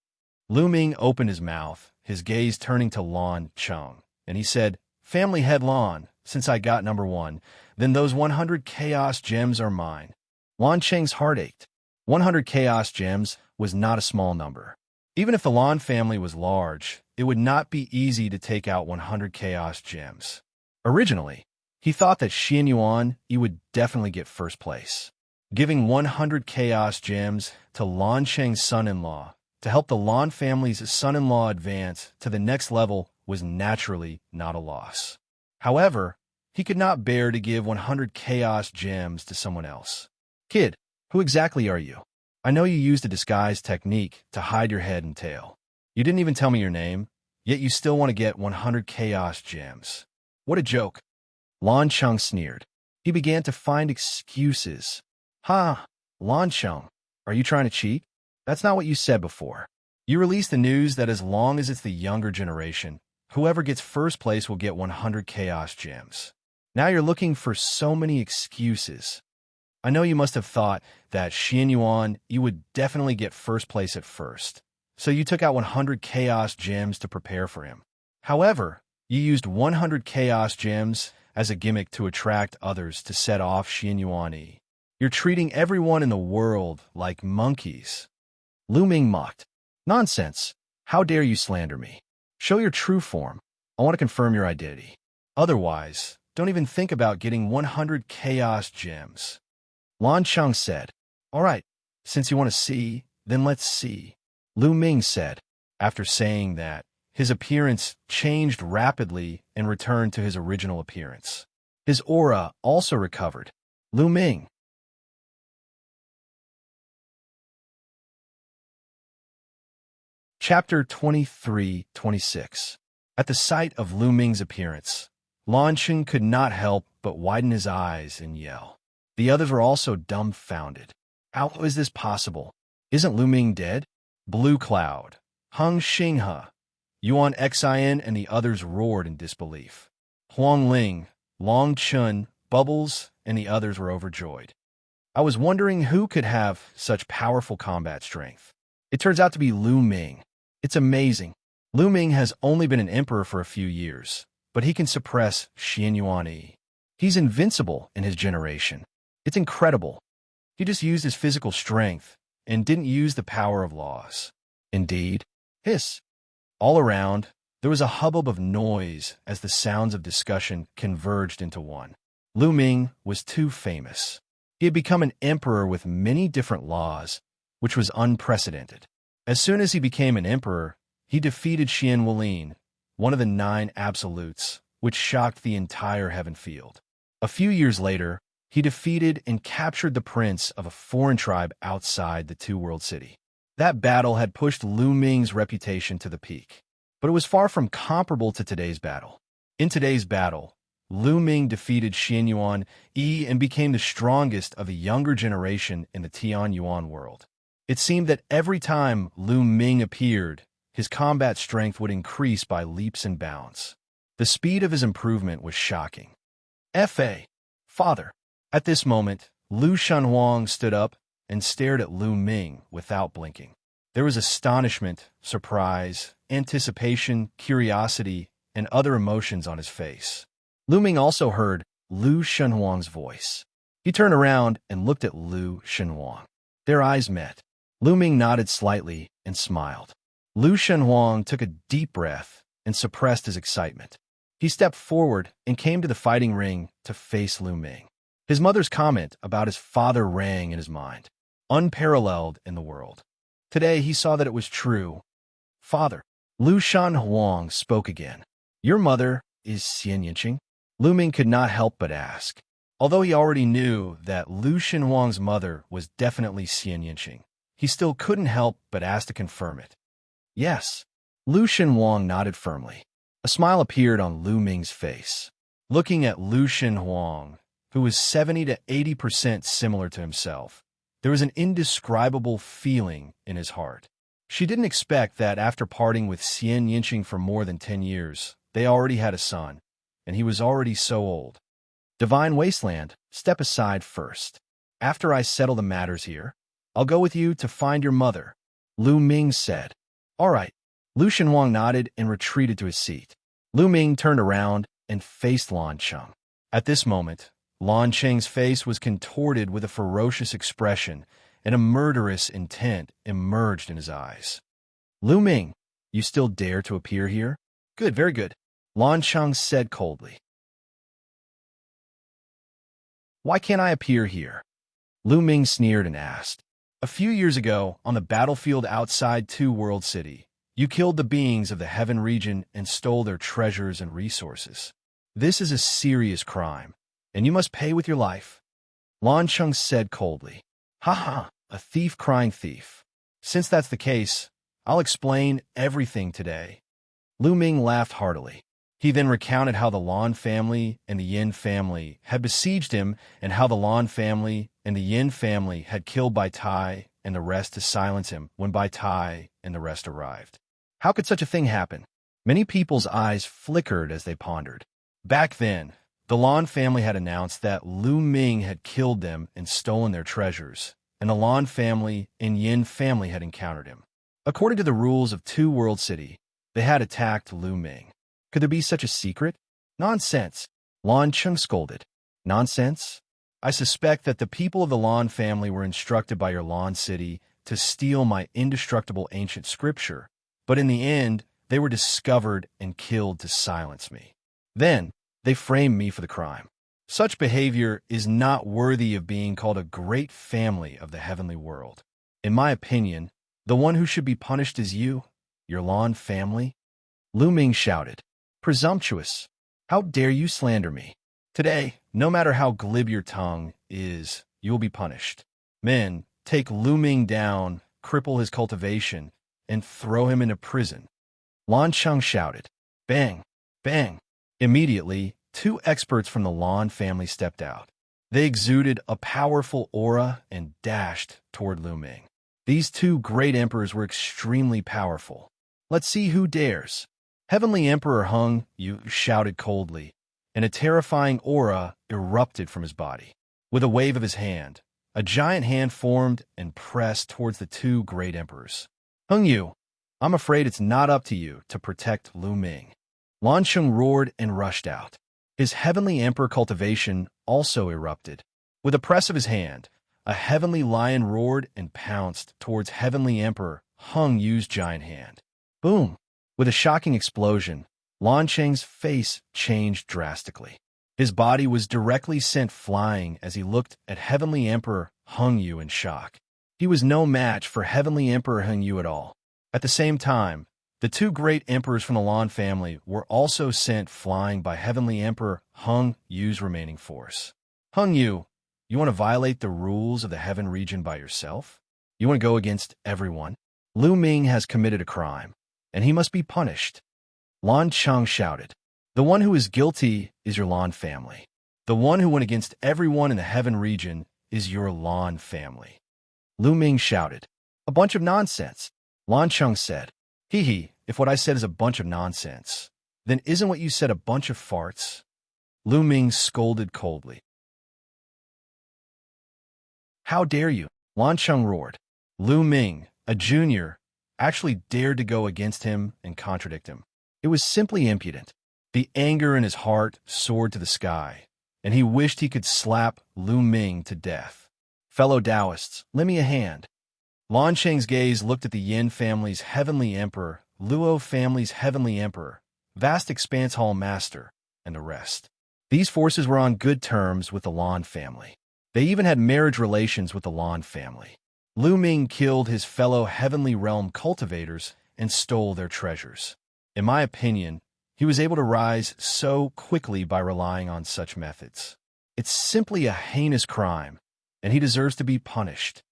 Lu Ming opened his mouth, his gaze turning to Lan Sheng, and he said, Family head Lan, since I got #1, then those 100 chaos gems are mine. Lan Cheng's heart ached. 100 chaos gems was not a small number. Even if the Lan family was large, it would not be easy to take out 100 chaos gems. Originally, he thought that Xianyuan Yi would definitely get first place. Giving 100 chaos gems to Lan Cheng's son-in-law to help the Lan family's son-in-law advance to the next level was naturally not a loss. However, he could not bear to give 100 chaos gems to someone else. Kid, who exactly are you? I know you used a disguise technique to hide your head and tail. You didn't even tell me your name, yet you still want to get 100 chaos gems. What a joke. Lan Sheng sneered. He began to find excuses. Ha! Lan Sheng, are you trying to cheat? That's not what you said before. You released the news that as long as it's the younger generation, Whoever gets first place will get 100 Chaos Gems. Now you're looking for so many excuses. I know you must have thought that Xianyuan, you would definitely get first place at first. So you took out 100 Chaos Gems to prepare for him. However, you used 100 Chaos Gems as a gimmick to attract others to set off Xianyuan. You're treating everyone in the world like monkeys. Lu Ming mocked. Nonsense. How dare you slander me? Show your true form. I want to confirm your identity. Otherwise, don't even think about getting 100 Chaos Gems. Lan Cheng said, All right, since you want to see, then let's see. Lu Ming said. After saying that, his appearance changed rapidly and returned to his original appearance. His aura also recovered. Lu Ming. Chapter 23-26. At the sight of Lu Ming's appearance, Lan Cheng could not help but widen his eyes and yell. The others were also dumbfounded. How is this possible? Isn't Lu Ming dead? Blue Cloud, Hung Xinghe, Yuan Xin, and the others roared in disbelief. Huang Ling, Long Chun, Bubbles, and the others were overjoyed. I was wondering who could have such powerful combat strength. It turns out to be Lu Ming. It's amazing. Lu Ming has only been an emperor for a few years, but he can suppress Xianyuan. He's invincible in his generation. It's incredible. He just used his physical strength and didn't use the power of laws. Indeed. Hiss. All around, there was a hubbub of noise as the sounds of discussion converged into one. Lu Ming was too famous. He had become an emperor with many different laws, which was unprecedented. As soon as he became an emperor, he defeated Xian Wulin, one of the 9 absolutes, which shocked the entire heaven field. A few years later, he defeated and captured the prince of a foreign tribe outside the two-world city. That battle had pushed Lu Ming's reputation to the peak, but it was far from comparable to today's battle. In today's battle, Lu Ming defeated Xianyuan and became the strongest of the younger generation in the Tianyuan world. It seemed that every time Lu Ming appeared, his combat strength would increase by leaps and bounds. The speed of his improvement was shocking. F.A. Father. At this moment, Lu Shanhuang stood up and stared at Lu Ming without blinking. There was astonishment, surprise, anticipation, curiosity, and other emotions on his face. Lu Ming also heard Lu Shanhuang's voice. He turned around and looked at Lu Shanhuang. Their eyes met. Lu Ming nodded slightly and smiled. Lu Shanhuang took a deep breath and suppressed his excitement. He stepped forward and came to the fighting ring to face Lu Ming. His mother's comment about his father rang in his mind, unparalleled in the world. Today he saw that it was true. Father. Lu Shanhuang spoke again. Your mother is Xianyuan? Lu Ming could not help but ask. Although he already knew that Lu Shanhuang's mother was definitely Xianyuan, he still couldn't help but ask to confirm it. Yes. Lu Shanhuang nodded firmly. A smile appeared on Lu Ming's face. Looking at Lu Shanhuang, who was 70 to 80% similar to himself, there was an indescribable feeling in his heart. She didn't expect that after parting with Xianyuan for more than 10 years, they already had a son, and he was already so old. Divine Wasteland, step aside first. After I settle the matters here, I'll go with you to find your mother, Lu Ming said. All right. Lu Shanhuang nodded and retreated to his seat. Lu Ming turned around and faced Lan Cheng. At this moment, Lan Cheng's face was contorted with a ferocious expression, and a murderous intent emerged in his eyes. Lu Ming, you still dare to appear here? Good, very good, Lan Cheng said coldly. Why can't I appear here? Lu Ming sneered and asked. A few years ago, on the battlefield outside Two World City, you killed the beings of the Heaven region and stole their treasures and resources. This is a serious crime, and you must pay with your life. Lan Cheng said coldly. Ha, a thief crying thief. Since that's the case, I'll explain everything today. Lu Ming laughed heartily. He then recounted how the Lan family and the Yin family had besieged him and how the Lan family and the Yin family had killed Bai Tai and the rest to silence him when Bai Tai and the rest arrived. How could such a thing happen? Many people's eyes flickered as they pondered. Back then, the Lan family had announced that Lu Ming had killed them and stolen their treasures, and the Lan family and Yin family had encountered him. According to the rules of Two World City, they had attacked Lu Ming. Could there be such a secret? Nonsense, Lan Cheng scolded. Nonsense? I suspect that the people of the Lan family were instructed by your Lan city to steal my indestructible ancient scripture, but in the end, they were discovered and killed to silence me. Then, they framed me for the crime. Such behavior is not worthy of being called a great family of the heavenly world. In my opinion, the one who should be punished is you, your Lan family. Lu Ming shouted, presumptuous! How dare you slander me? Today, no matter how glib your tongue is, you will be punished. Men, take Lu Ming down, cripple his cultivation, and throw him into prison. Lan Cheng shouted. Bang! Bang! Immediately, two experts from the Lan family stepped out. They exuded a powerful aura and dashed toward Lu Ming. These two great emperors were extremely powerful. Let's see who dares. Heavenly Emperor Hung Yu shouted coldly, and a terrifying aura erupted from his body. With a wave of his hand, a giant hand formed and pressed towards the two great emperors. Hung Yu, I'm afraid it's not up to you to protect Lu Ming. Lan Cheng roared and rushed out. His heavenly emperor cultivation also erupted. With a press of his hand, a heavenly lion roared and pounced towards heavenly emperor Hung Yu's giant hand. Boom! With a shocking explosion, Lan Cheng's face changed drastically. His body was directly sent flying as he looked at heavenly emperor Hung Yu in shock. He was no match for heavenly emperor Hung Yu at all. At the same time, the two great emperors from the Lan family were also sent flying by heavenly emperor Hung Yu's remaining force. Hung Yu, you want to violate the rules of the heaven region by yourself? You want to go against everyone? Lu Ming has committed a crime, and he must be punished. Lan Cheng shouted. The one who is guilty is your Lan family. The one who went against everyone in the heaven region is your Lan family. Lu Ming shouted. A bunch of nonsense. Lan Cheng said. Hee, if what I said is a bunch of nonsense, then isn't what you said a bunch of farts? Lu Ming scolded coldly. How dare you? Lan Cheng roared. Lu Ming, a junior, actually dared to go against him and contradict him. It was simply impudent. The anger in his heart soared to the sky, and he wished he could slap Lu Ming to death. Fellow Taoists, lend me a hand. Lan Cheng's gaze looked at the Yin family's heavenly emperor, Luo family's heavenly emperor, Vast Expanse Hall master, and the rest. These forces were on good terms with the Lan family. They even had marriage relations with the Lan family. Lu Ming killed his fellow heavenly realm cultivators and stole their treasures. In my opinion, he was able to rise so quickly by relying on such methods. It's simply a heinous crime, and he deserves to be punished.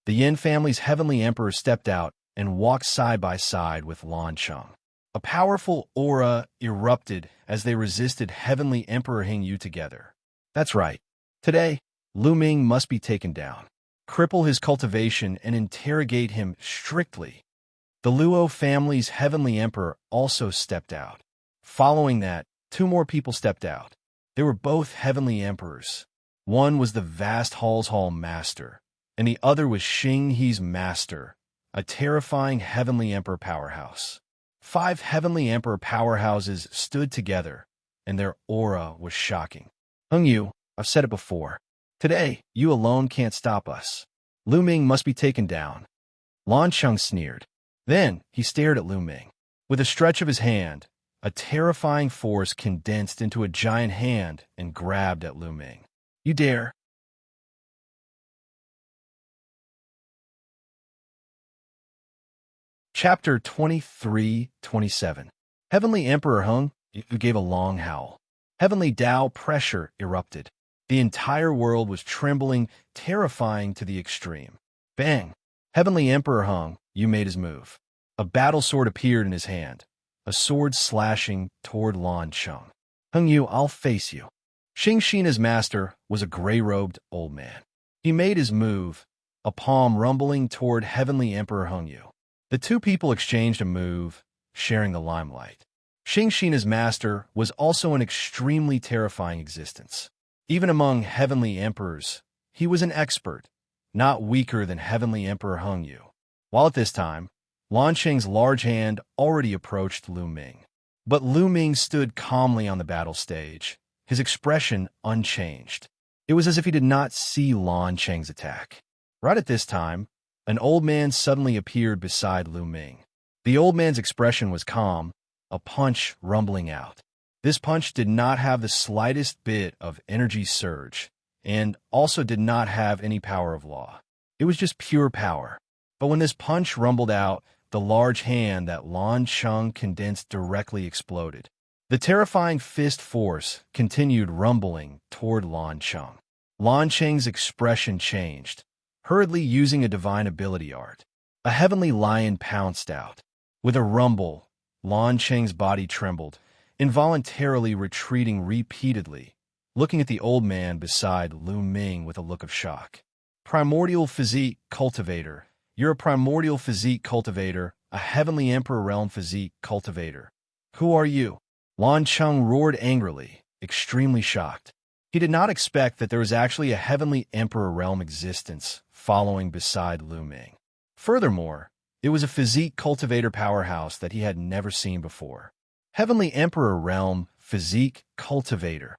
The Yin family's heavenly emperor stepped out and walked side by side with Lan Cheng. A powerful aura erupted as they resisted heavenly Emperor Hung Yu together. That's right. Today, Lu Ming must be taken down. Cripple his cultivation and interrogate him strictly. The Luo family's heavenly emperor also stepped out. Following that, two more people stepped out. They were both heavenly emperors. One was the Vast Hall's Hall master, and the other was Xing He's master, a terrifying heavenly emperor powerhouse. 5 heavenly emperor powerhouses stood together, and their aura was shocking. Hung Yu, I've said it before. Today, you alone can't stop us. Lu Ming must be taken down. Lan Cheng sneered. Then he stared at Lu Ming. With a stretch of his hand, a terrifying force condensed into a giant hand and grabbed at Lu Ming. You dare? Chapter 23-27. Heavenly Emperor Hung Yu gave a long howl. Heavenly Tao pressure erupted. The entire world was trembling, terrifying to the extreme. Bang! Heavenly Emperor Hung Yu made his move. A battle sword appeared in his hand, a sword slashing toward Lan Cheng. Hung Yu, I'll face you. Xianxia's master was a gray-robed old man. He made his move, a palm rumbling toward Heavenly Emperor Hung Yu. The two people exchanged a move, sharing the limelight. Xianxia's master was also an extremely terrifying existence. Even among heavenly emperors, he was an expert, not weaker than Heavenly Emperor Hengyu. While at this time, Lan Sheng's large hand already approached Lu Ming. But Lu Ming stood calmly on the battle stage, his expression unchanged. It was as if he did not see Lan Sheng's attack. Right at this time, an old man suddenly appeared beside Lu Ming. The old man's expression was calm, a punch rumbling out. This punch did not have the slightest bit of energy surge, and also did not have any power of law. It was just pure power. But when this punch rumbled out, the large hand that Lan Sheng condensed directly exploded. The terrifying fist force continued rumbling toward Lan Sheng. Lan Sheng's expression changed, hurriedly using a divine ability art. A heavenly lion pounced out. With a rumble, Lan Sheng's body trembled, involuntarily retreating repeatedly, looking at the old man beside Lu Ming with a look of shock. Primordial Physique Cultivator. You're a Primordial Physique Cultivator, a Heavenly Emperor Realm Physique Cultivator. Who are you? Lan Sheng roared angrily, extremely shocked. He did not expect that there was actually a Heavenly Emperor Realm existence following beside Lu Ming. Furthermore, it was a Physique Cultivator powerhouse that he had never seen before. Heavenly Emperor Realm Physique Cultivator.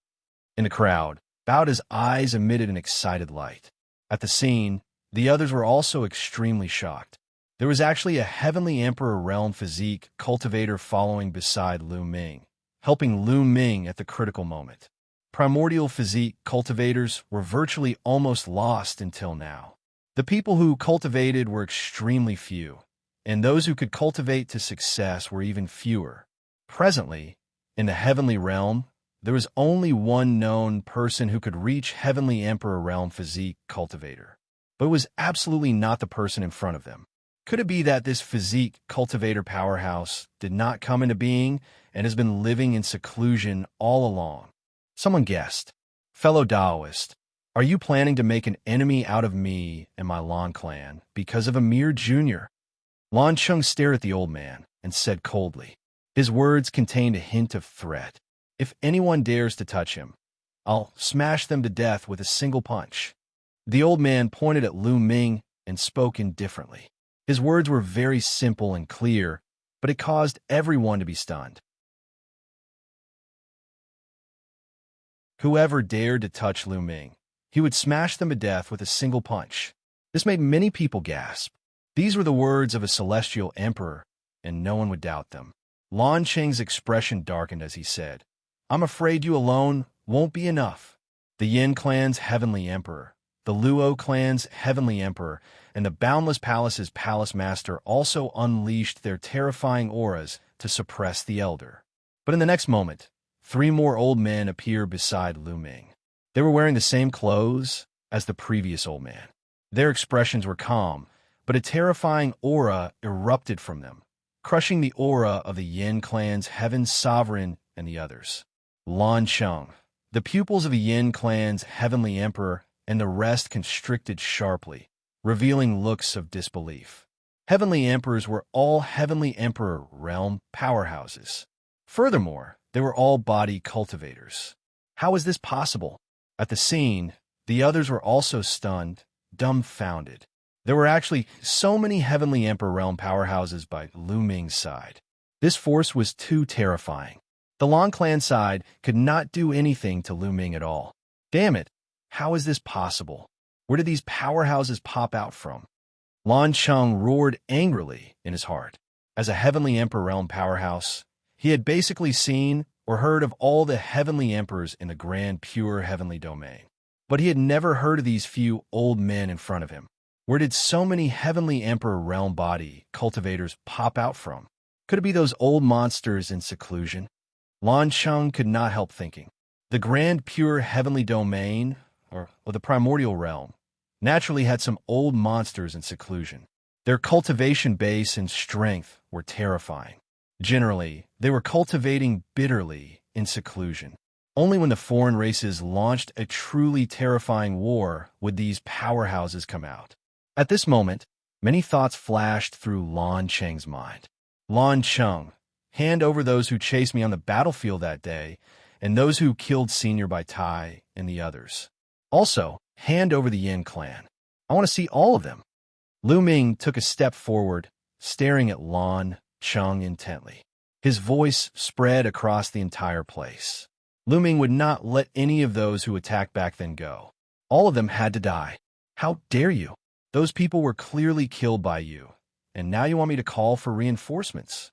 In the crowd, Baoda's eyes emitted an excited light. At the scene, the others were also extremely shocked. There was actually a Heavenly Emperor Realm Physique Cultivator following beside Lu Ming, helping Lu Ming at the critical moment. Primordial Physique Cultivators were virtually almost lost until now. The people who cultivated were extremely few, and those who could cultivate to success were even fewer. Presently, in the Heavenly Realm, there was only one known person who could reach Heavenly Emperor Realm Physique Cultivator, but it was absolutely not the person in front of them. Could it be that this Physique Cultivator powerhouse did not come into being and has been living in seclusion all along? Someone guessed. Fellow Taoist, are you planning to make an enemy out of me and my Lan clan because of a mere junior? Lan Sheng stared at the old man and said coldly. His words contained a hint of threat. If anyone dares to touch him, I'll smash them to death with a single punch. The old man pointed at Lu Ming and spoke indifferently. His words were very simple and clear, but it caused everyone to be stunned. Whoever dared to touch Lu Ming, he would smash them to death with a single punch. This made many people gasp. These were the words of a celestial emperor, and no one would doubt them. Lan Sheng's expression darkened as he said, I'm afraid you alone won't be enough. The Yin clan's Heavenly Emperor, the Luo clan's Heavenly Emperor, and the Boundless Palace's Palace Master also unleashed their terrifying auras to suppress the Elder. But in the next moment, 3 more old men appeared beside Lu Ming. They were wearing the same clothes as the previous old man. Their expressions were calm, but a terrifying aura erupted from them, crushing the aura of the Yin clan's Heaven's Sovereign and the others. Lan Sheng, the pupils of the Yin clan's Heavenly Emperor, and the rest constricted sharply, revealing looks of disbelief. Heavenly Emperors were all Heavenly Emperor realm powerhouses. Furthermore, they were all body cultivators. How is this possible? At the scene, the others were also stunned, dumbfounded. There were actually so many Heavenly Emperor realm powerhouses by Lu Ming's side. This force was too terrifying. The Lan clan side could not do anything to Lu Ming at all. Damn it, how is this possible? Where did these powerhouses pop out from? Lan Sheng roared angrily in his heart. As a Heavenly Emperor realm powerhouse, he had basically seen or heard of all the Heavenly Emperors in the grand pure heavenly domain. But he had never heard of these few old men in front of him. Where did so many Heavenly Emperor realm body cultivators pop out from? Could it be those old monsters in seclusion? Lan Sheng could not help thinking. The grand pure heavenly domain, or the primordial realm, naturally had some old monsters in seclusion. Their cultivation base and strength were terrifying. Generally, they were cultivating bitterly in seclusion. Only when the foreign races launched a truly terrifying war would these powerhouses come out. At this moment, many thoughts flashed through Lan Sheng's mind. Lan Sheng, hand over those who chased me on the battlefield that day, and those who killed Senior by Tai and the others. Also, hand over the Yin clan. I want to see all of them. Lu Ming took a step forward, staring at Lan Cheng intently. His voice spread across the entire place. Lu Ming would not let any of those who attacked back then go. All of them had to die. How dare you? Those people were clearly killed by you, and now you want me to call for reinforcements?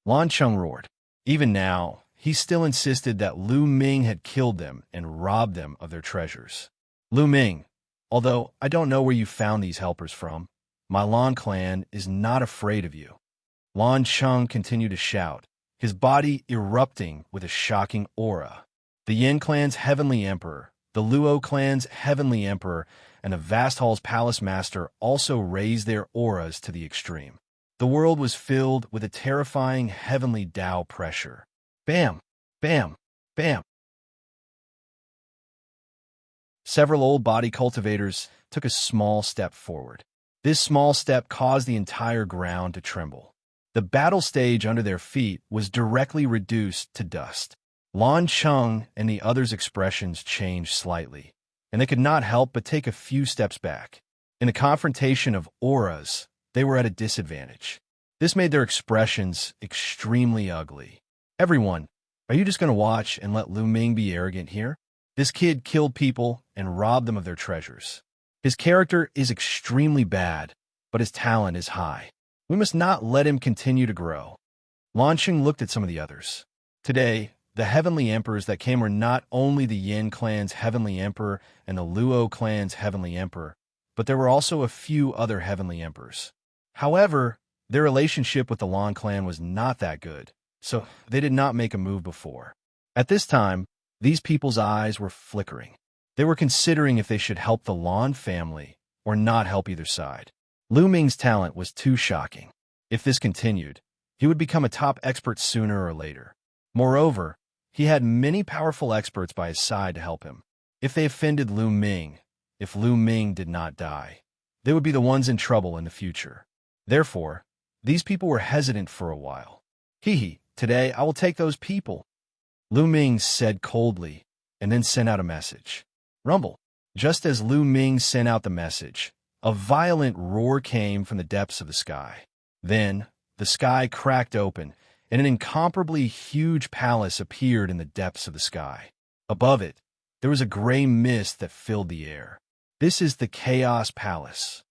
Lan Cheng roared. Even now, he still insisted that Lu Ming had killed them and robbed them of their treasures. Lu Ming, although I don't know where you found these helpers from, my Lan clan is not afraid of you. Lan Cheng continued to shout, his body erupting with a shocking aura. The Yin clan's heavenly emperor, the Luo clan's heavenly emperor, and the Vast Hall's palace master also raised their auras to the extreme. The world was filled with a terrifying heavenly Tao pressure. Bam! Bam! Bam! Several old body cultivators took a small step forward. This small step caused the entire ground to tremble. The battle stage under their feet was directly reduced to dust. Lan Cheng and the others' expressions changed slightly, and they could not help but take a few steps back. In the confrontation of auras, they were at a disadvantage. This made their expressions extremely ugly. Everyone, are you just going to watch and let Lu Ming be arrogant here? This kid killed people and robbed them of their treasures. His character is extremely bad, but his talent is high. We must not let him continue to grow. Lan Cheng looked at some of the others. Today, the heavenly emperors that came were not only the Yin clan's heavenly emperor and the Luo clan's heavenly emperor, but there were also a few other heavenly emperors. However, their relationship with the Lan clan was not that good, so they did not make a move before. At this time, these people's eyes were flickering. They were considering if they should help the Lan family or not help either side. Lu Ming's talent was too shocking. If this continued, he would become a top expert sooner or later. Moreover, he had many powerful experts by his side to help him. If they offended Lu Ming, if Lu Ming did not die, they would be the ones in trouble in the future. Therefore, these people were hesitant for a while. Today I will take those people, Lu Ming said coldly, and then sent out a message. Rumble. Just as Lu Ming sent out the message, a violent roar came from the depths of the sky. Then, the sky cracked open, and an incomparably huge palace appeared in the depths of the sky. Above it, there was a gray mist that filled the air. This is the Chaos Palace.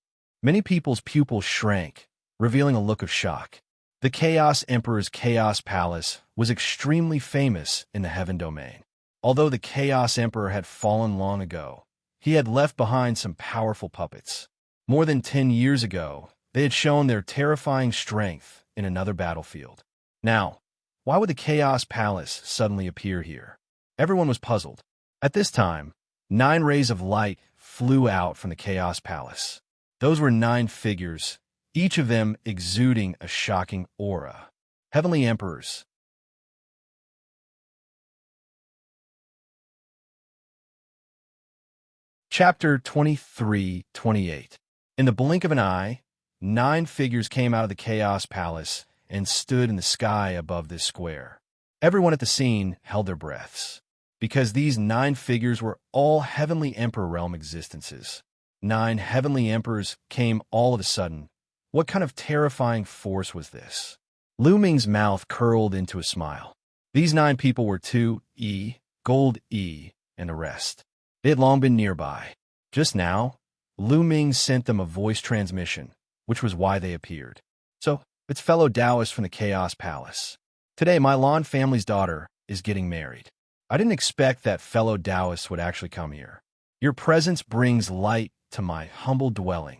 Many people's pupils shrank, revealing a look of shock. The Chaos Emperor's Chaos Palace was extremely famous in the Heaven Domain. Although the Chaos Emperor had fallen long ago, he had left behind some powerful puppets. More than 10 years ago, they had shown their terrifying strength in another battlefield. Now, why would the Chaos Palace suddenly appear here? Everyone was puzzled. At this time, 9 rays of light flew out from the Chaos Palace. Those were 9 figures, each of them exuding a shocking aura. Heavenly Emperors. Chapter 23-28. In the blink of an eye, 9 figures came out of the Chaos Palace and stood in the sky above this square. Everyone at the scene held their breaths, because these 9 figures were all Heavenly Emperor realm existences. 9 Heavenly Emperors came all of a sudden. What kind of terrifying force was this? Lu Ming's mouth curled into a smile. These 9 people were 2E, Gold E, and the rest. They had long been nearby. Just now, Lu Ming sent them a voice transmission, which was why they appeared. So, it's fellow Taoists from the Chaos Palace. Today, my Lan family's daughter is getting married. I didn't expect that fellow Taoists would actually come here. Your presence brings light to my humble dwelling.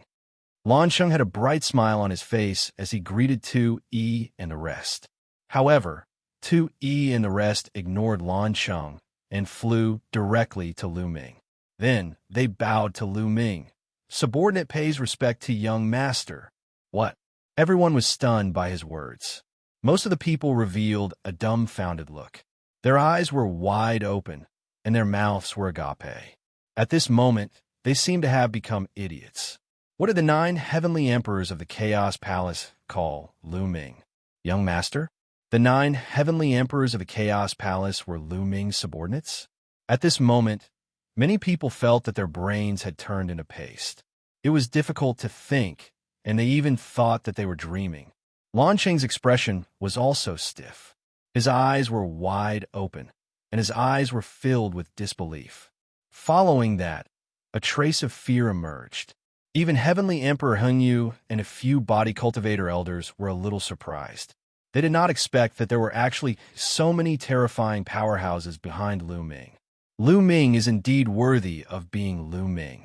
Lan Cheng had a bright smile on his face as he greeted 2E and the rest. However, 2E and the rest ignored Lan Cheng and flew directly to Lu Ming. Then, they bowed to Lu Ming. Subordinate pays respect to young master. What? Everyone was stunned by his words. Most of the people revealed a dumbfounded look. Their eyes were wide open, and their mouths were agape. At this moment, they seemed to have become idiots. What did the 9 heavenly emperors of the Chaos Palace call Lu Ming? Young master? The 9 heavenly emperors of the Chaos Palace were Lu Ming's subordinates. At this moment, many people felt that their brains had turned into paste. It was difficult to think, and they even thought that they were dreaming. Lan Sheng's expression was also stiff. His eyes were wide open, and his eyes were filled with disbelief. Following that, a trace of fear emerged. Even Heavenly Emperor Heng Yu and a few body cultivator elders were a little surprised. They did not expect that there were actually so many terrifying powerhouses behind Lu Ming. Lu Ming is indeed worthy of being Lu Ming.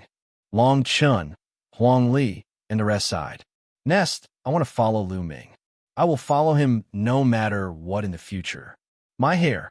Long Chun, Huang Li, and the rest sighed. Next, I want to follow Lu Ming. I will follow him no matter what in the future. My hair.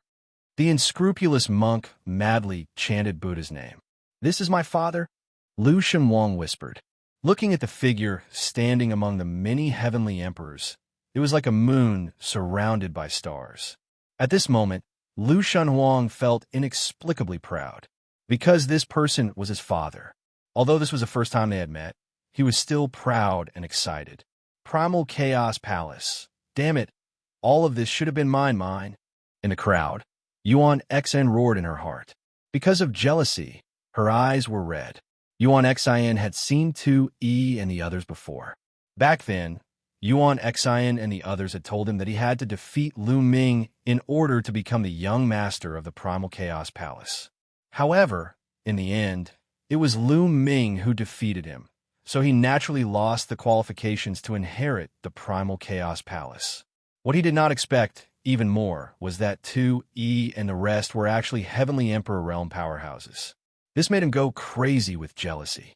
The unscrupulous monk madly chanted Buddha's name. This is my father? Lu Shenwang whispered. Looking at the figure standing among the many heavenly emperors, it was like a moon surrounded by stars. At this moment, Lu Shenhuang felt inexplicably proud, because this person was his father. Although this was the first time they had met, he was still proud and excited. Primal Chaos Palace. Damn it, all of this should have been mine. In the crowd, Yuan Xen roared in her heart. Because of jealousy, her eyes were red. Yuan Xen had seen 2E and the others before. Back then, Yuan Xen and the others had told him that he had to defeat Lu Ming in order to become the young master of the Primal Chaos Palace. However, in the end, it was Lu Ming who defeated him, so he naturally lost the qualifications to inherit the Primal Chaos Palace. What he did not expect, even more, was that 2E and the rest were actually Heavenly Emperor realm powerhouses. This made him go crazy with jealousy.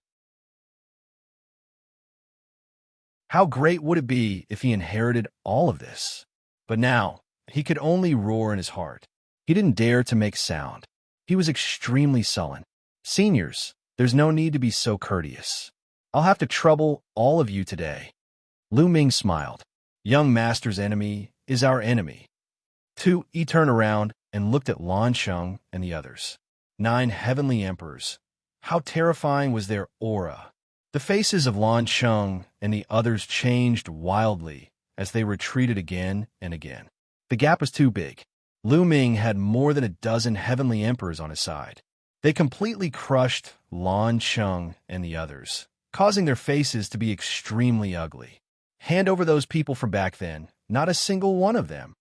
How great would it be if he inherited all of this? But now, he could only roar in his heart. He didn't dare to make sound. He was extremely sullen. Seniors, there's no need to be so courteous. I'll have to trouble all of you today. Lu Ming smiled. Young master's enemy is our enemy. 2E turned around and looked at Lan Sheng and the others. 9 heavenly emperors. How terrifying was their aura. The faces of Lan Sheng and the others changed wildly as they retreated again and again. The gap was too big. Lu Ming had more than a dozen heavenly emperors on his side. They completely crushed Lan Sheng and the others, causing their faces to be extremely ugly. Hand over those people from back then, not a single one of them.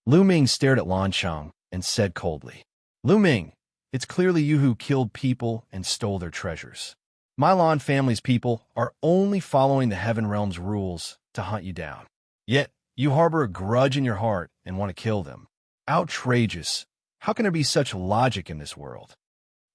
Lu Ming stared at Lan Sheng and said coldly, Lu Ming, it's clearly you who killed people and stole their treasures. My Lan family's people are only following the Heaven Realm's rules to hunt you down. Yet, you harbor a grudge in your heart and want to kill them. Outrageous. How can there be such logic in this world?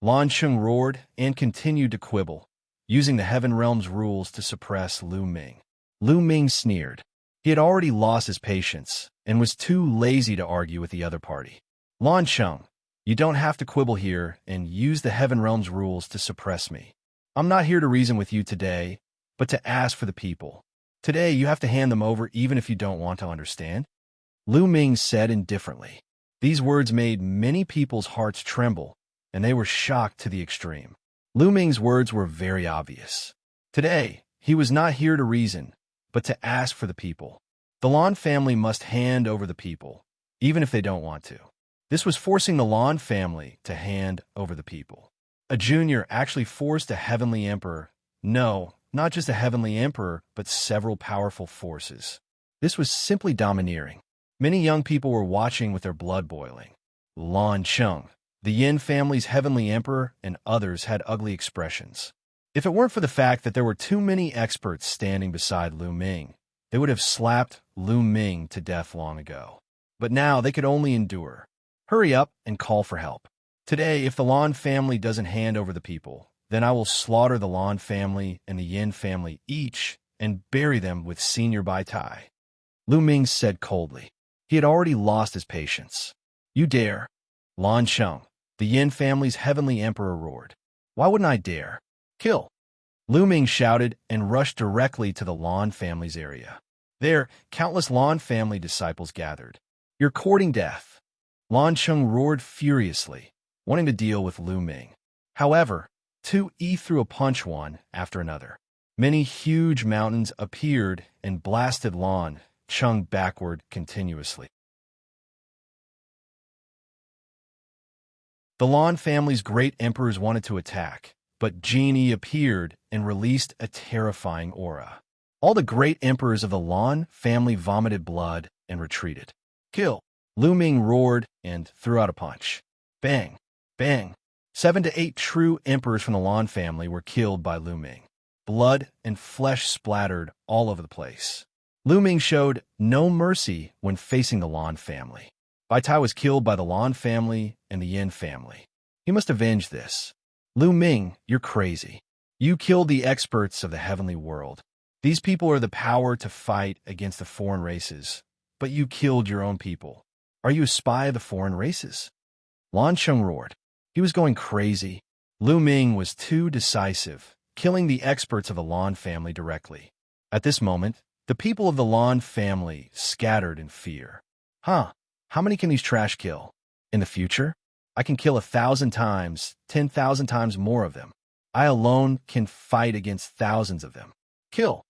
Lan Sheng roared and continued to quibble, using the Heaven Realm's rules to suppress Lu Ming. Lu Ming sneered. He had already lost his patience and was too lazy to argue with the other party. Lan Sheng, you don't have to quibble here and use the Heaven Realm's rules to suppress me. I'm not here to reason with you today, but to ask for the people. Today, you have to hand them over even if you don't want to understand. Lu Ming said indifferently. These words made many people's hearts tremble, and they were shocked to the extreme. Lu Ming's words were very obvious. Today, he was not here to reason, but to ask for the people. The Lan family must hand over the people, even if they don't want to. This was forcing the Lan family to hand over the people. A junior actually forced a heavenly emperor, no, not just a heavenly emperor, but several powerful forces. This was simply domineering. Many young people were watching with their blood boiling. Lan Sheng, the Yin family's heavenly emperor, and others had ugly expressions. If it weren't for the fact that there were too many experts standing beside Lu Ming, they would have slapped Lu Ming to death long ago. But now they could only endure. Hurry up and call for help. Today, if the Lan family doesn't hand over the people, then I will slaughter the Lan family and the Yin family each and bury them with Senior Bai Tai. Lu Ming said coldly. He had already lost his patience. You dare? Lan Sheng, the Yin family's heavenly emperor, roared. Why wouldn't I dare? Kill! Lu Ming shouted and rushed directly to the Lan family's area. There, countless Lan family disciples gathered. You're courting death. Lan Sheng roared furiously, wanting to deal with Lu Ming. However, 2E threw a punch one after another. Many huge mountains appeared and blasted Lan Sheng backward continuously. The Lan family's great emperors wanted to attack, but Genie appeared and released a terrifying aura. All the great emperors of the Lan family vomited blood and retreated. Kill! Lu Ming roared and threw out a punch. Bang! Bang! 7 to 8 true emperors from the Lan family were killed by Lu Ming. Blood and flesh splattered all over the place. Lu Ming showed no mercy when facing the Lan family. Bai Tai was killed by the Lan family and the Yin family. He must avenge this. Lu Ming, you're crazy. You killed the experts of the heavenly world. These people are the power to fight against the foreign races, but you killed your own people. Are you a spy of the foreign races? Lan Sheng roared. He was going crazy. Lu Ming was too decisive, killing the experts of the Lan family directly. At this moment, the people of the Lan family scattered in fear. How many can these trash kill? In the future, I can kill 1,000 times, 10,000 times more of them. I alone can fight against thousands of them. Kill!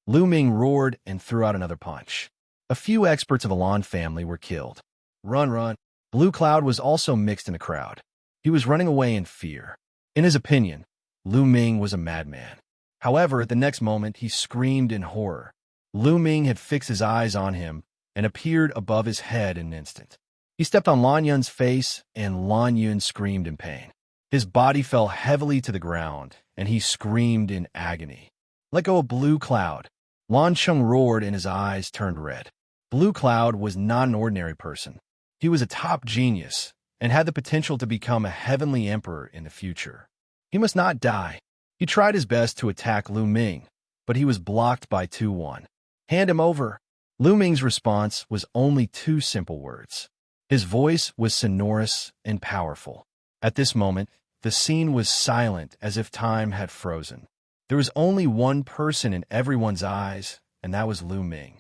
Lu Ming roared and threw out another punch. A few experts of the Lan family were killed. Run, run. Blue Cloud was also mixed in the crowd. He was running away in fear. In his opinion, Lu Ming was a madman. However, at the next moment, he screamed in horror. Lu Ming had fixed his eyes on him and appeared above his head in an instant. He stepped on Lan Yun's face, and Lan Yun screamed in pain. His body fell heavily to the ground, and he screamed in agony. Let go of Blue Cloud. Lan Sheng roared, and his eyes turned red. Blue Cloud was not an ordinary person. He was a top genius and had the potential to become a heavenly emperor in the future. He must not die. He tried his best to attack Lu Ming, but he was blocked by 2-1. Hand him over. Lu Ming's response was only 2 simple words. His voice was sonorous and powerful. At this moment, the scene was silent as if time had frozen. There was only one person in everyone's eyes, and that was Lu Ming.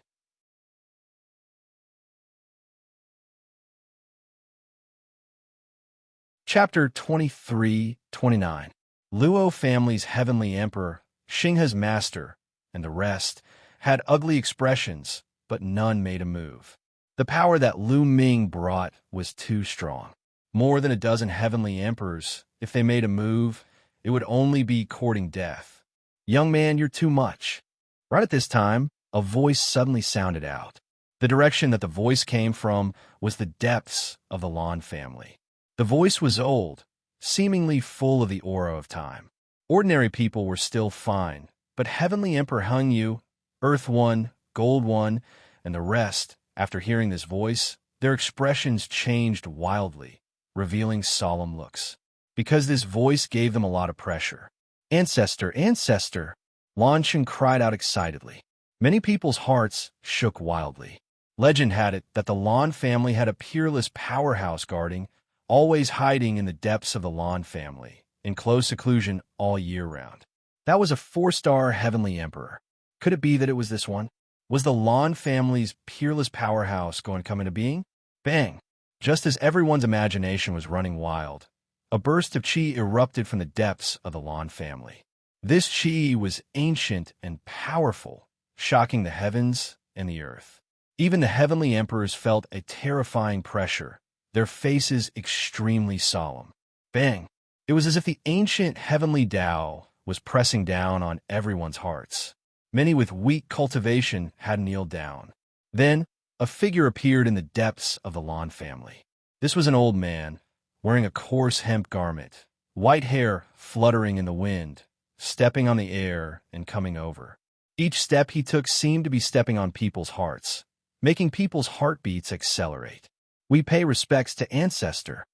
Chapter 23-29. Luo family's heavenly emperor, Xinghe's master, and the rest had ugly expressions, but none made a move. The power that Lu Ming brought was too strong. More than a dozen heavenly emperors, if they made a move, it would only be courting death. Young man, you're too much. Right at this time, a voice suddenly sounded out. The direction that the voice came from was the depths of the Lan family. The voice was old, seemingly full of the aura of time. Ordinary people were still fine, but Heavenly Emperor Hung Yu, Earth One, Gold One, and the rest, after hearing this voice, their expressions changed wildly, revealing solemn looks. Because this voice gave them a lot of pressure. Ancestor, ancestor! Lan Sheng cried out excitedly. Many people's hearts shook wildly. Legend had it that the Lan family had a peerless powerhouse guarding, always hiding in the depths of the Lan family, in close seclusion all year round. That was a 4-star heavenly emperor. Could it be that it was this one? Was the Lan family's peerless powerhouse going to come into being? Bang! Just as everyone's imagination was running wild, a burst of qi erupted from the depths of the Lan family. This qi was ancient and powerful, shocking the heavens and the earth. Even the heavenly emperors felt a terrifying pressure, their faces extremely solemn. Bang! It was as if the ancient heavenly Tao was pressing down on everyone's hearts. Many with weak cultivation had kneeled down. Then, a figure appeared in the depths of the Lan family. This was an old man, wearing a coarse hemp garment, white hair fluttering in the wind, stepping on the air and coming over. Each step he took seemed to be stepping on people's hearts, making people's heartbeats accelerate. We pay respects to Ancestor.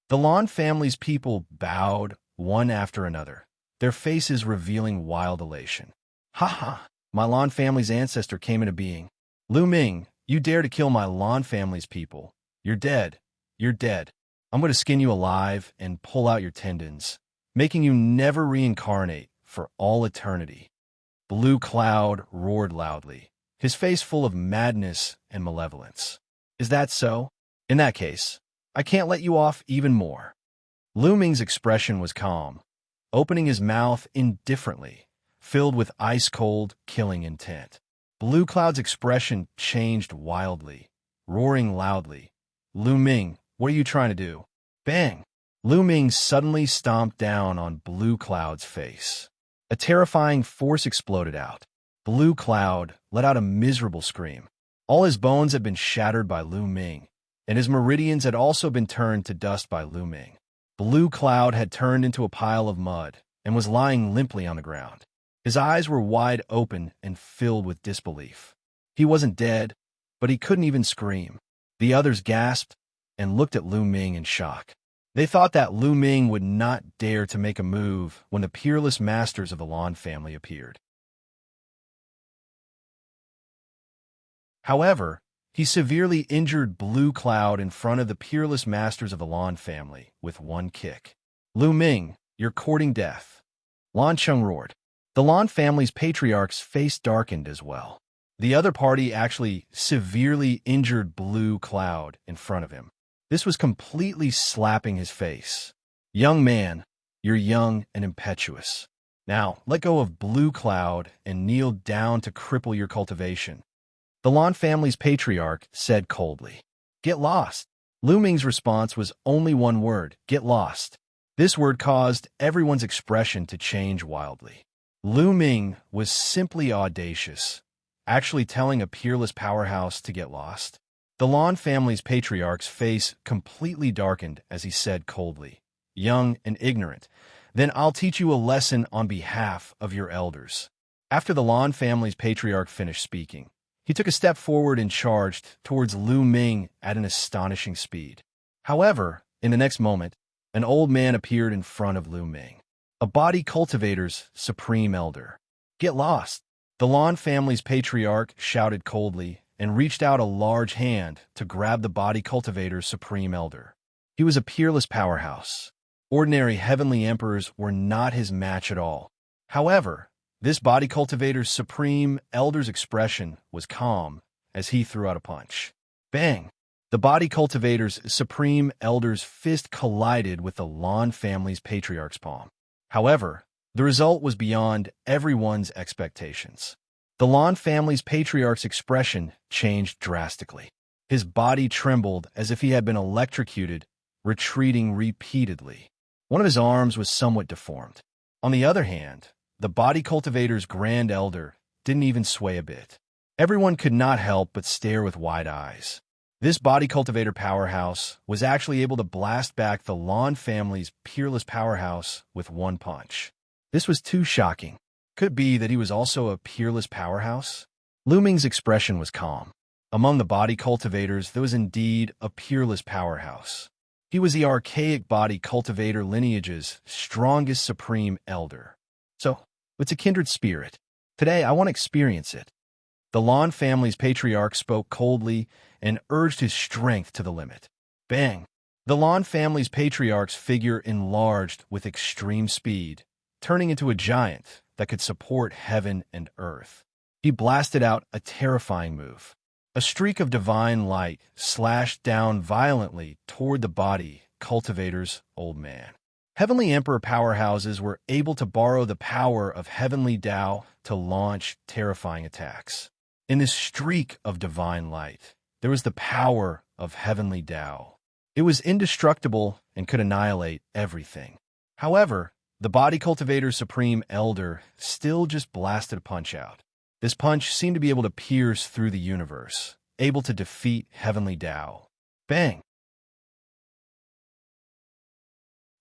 The Lan family's people bowed one after another, their faces revealing wild elation. Ha ha! My Lan family's ancestor came into being. Lu Ming, you dare to kill my Lan family's people. You're dead. You're dead. I'm going to skin you alive and pull out your tendons, making you never reincarnate for all eternity. Blue Cloud roared loudly, his face full of madness and malevolence. Is that so? In that case, I can't let you off even more. Lu Ming's expression was calm, opening his mouth indifferently, filled with ice-cold, killing intent. Blue Cloud's expression changed wildly, roaring loudly. Lu Ming, what are you trying to do? Bang! Lu Ming suddenly stomped down on Blue Cloud's face. A terrifying force exploded out. Blue Cloud let out a miserable scream. All his bones had been shattered by Lu Ming, and his meridians had also been turned to dust by Lu Ming. Blue Cloud had turned into a pile of mud and was lying limply on the ground. His eyes were wide open and filled with disbelief. He wasn't dead, but he couldn't even scream. The others gasped and looked at Lu Ming in shock. They thought that Lu Ming would not dare to make a move when the peerless masters of the Lan family appeared. However, he severely injured Blue Cloud in front of the peerless masters of the Lan family with one kick. Lu Ming, you're courting death. Lan Cheng roared. The Lan family's patriarch's face darkened as well. The other party actually severely injured Blue Cloud in front of him. This was completely slapping his face. Young man, you're young and impetuous. Now, let go of Blue Cloud and kneel down to cripple your cultivation. The Lan family's patriarch said coldly. Get lost. Lu Ming's response was only one word, get lost. This word caused everyone's expression to change wildly. Lu Ming was simply audacious, actually telling a peerless powerhouse to get lost. The Lan family's patriarch's face completely darkened as he said coldly, young and ignorant, then I'll teach you a lesson on behalf of your elders. After the Lan family's patriarch finished speaking, he took a step forward and charged towards Lu Ming at an astonishing speed. However, in the next moment, an old man appeared in front of Lu Ming, a body cultivator's supreme elder. Get lost! The Lan family's patriarch shouted coldly and reached out a large hand to grab the body cultivator's supreme elder. He was a peerless powerhouse. Ordinary heavenly emperors were not his match at all. However, this body cultivator's supreme elder's expression was calm as he threw out a punch. Bang! The body cultivator's supreme elder's fist collided with the Lan family's patriarch's palm. However, the result was beyond everyone's expectations. The Lan family's patriarch's expression changed drastically. His body trembled as if he had been electrocuted, retreating repeatedly. One of his arms was somewhat deformed. On the other hand, the body cultivator's grand elder didn't even sway a bit. Everyone could not help but stare with wide eyes. This body cultivator powerhouse was actually able to blast back the Lan family's peerless powerhouse with one punch. This was too shocking. Could it be that he was also a peerless powerhouse? Lu Ming's expression was calm. Among the body cultivators, there was indeed a peerless powerhouse. He was the archaic body cultivator lineage's strongest supreme elder. So, it's a kindred spirit. Today, I want to experience it. The Lan family's patriarch spoke coldly and urged his strength to the limit. Bang! The Lan family's patriarch's figure enlarged with extreme speed, turning into a giant that could support heaven and earth. He blasted out a terrifying move. A streak of divine light slashed down violently toward the body cultivator's old man. Heavenly Emperor powerhouses were able to borrow the power of Heavenly Tao to launch terrifying attacks. In this streak of divine light, there was the power of Heavenly Tao. It was indestructible and could annihilate everything. However, the body cultivator's supreme elder still just blasted a punch out. This punch seemed to be able to pierce through the universe, able to defeat Heavenly Tao. Bang!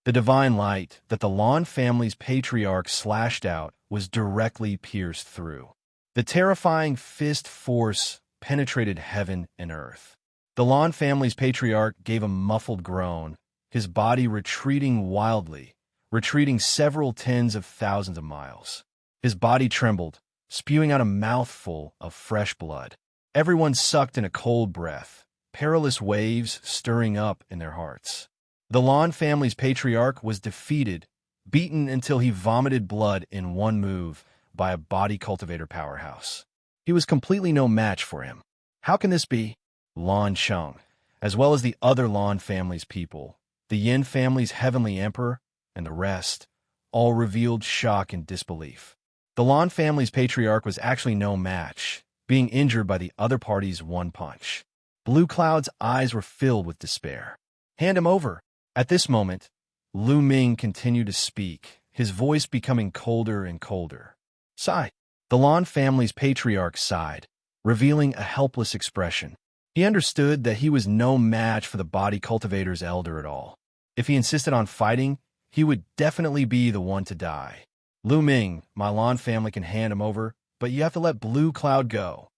The divine light that the Lan family's patriarch slashed out was directly pierced through. The terrifying fist force penetrated heaven and earth. The Lan family's patriarch gave a muffled groan, his body retreating wildly, retreating several tens of thousands of miles. His body trembled, spewing out a mouthful of fresh blood. Everyone sucked in a cold breath, perilous waves stirring up in their hearts. The Lan family's patriarch was defeated, beaten until he vomited blood in one move by a body cultivator powerhouse. He was completely no match for him. How can this be? Lan Cheng, as well as the other Lan family's people, the Yin family's heavenly emperor, and the rest, all revealed shock and disbelief. The Lan family's patriarch was actually no match, being injured by the other party's one punch. Blue Cloud's eyes were filled with despair. Hand him over. At this moment, Lu Ming continued to speak, his voice becoming colder and colder. Sigh. The Lan family's patriarch sighed, revealing a helpless expression. He understood that he was no match for the body cultivator's elder at all. If he insisted on fighting, he would definitely be the one to die. Lu Ming, my Lan family can hand him over, but you have to let Blue Cloud go.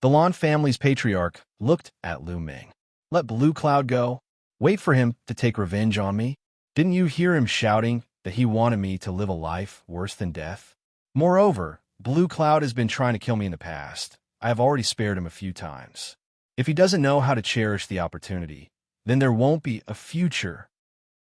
The Lan family's patriarch looked at Lu Ming. Let Blue Cloud go? Wait for him to take revenge on me? Didn't you hear him shouting that he wanted me to live a life worse than death? Moreover, Blue Cloud has been trying to kill me in the past. I have already spared him a few times. If he doesn't know how to cherish the opportunity, then there won't be a future,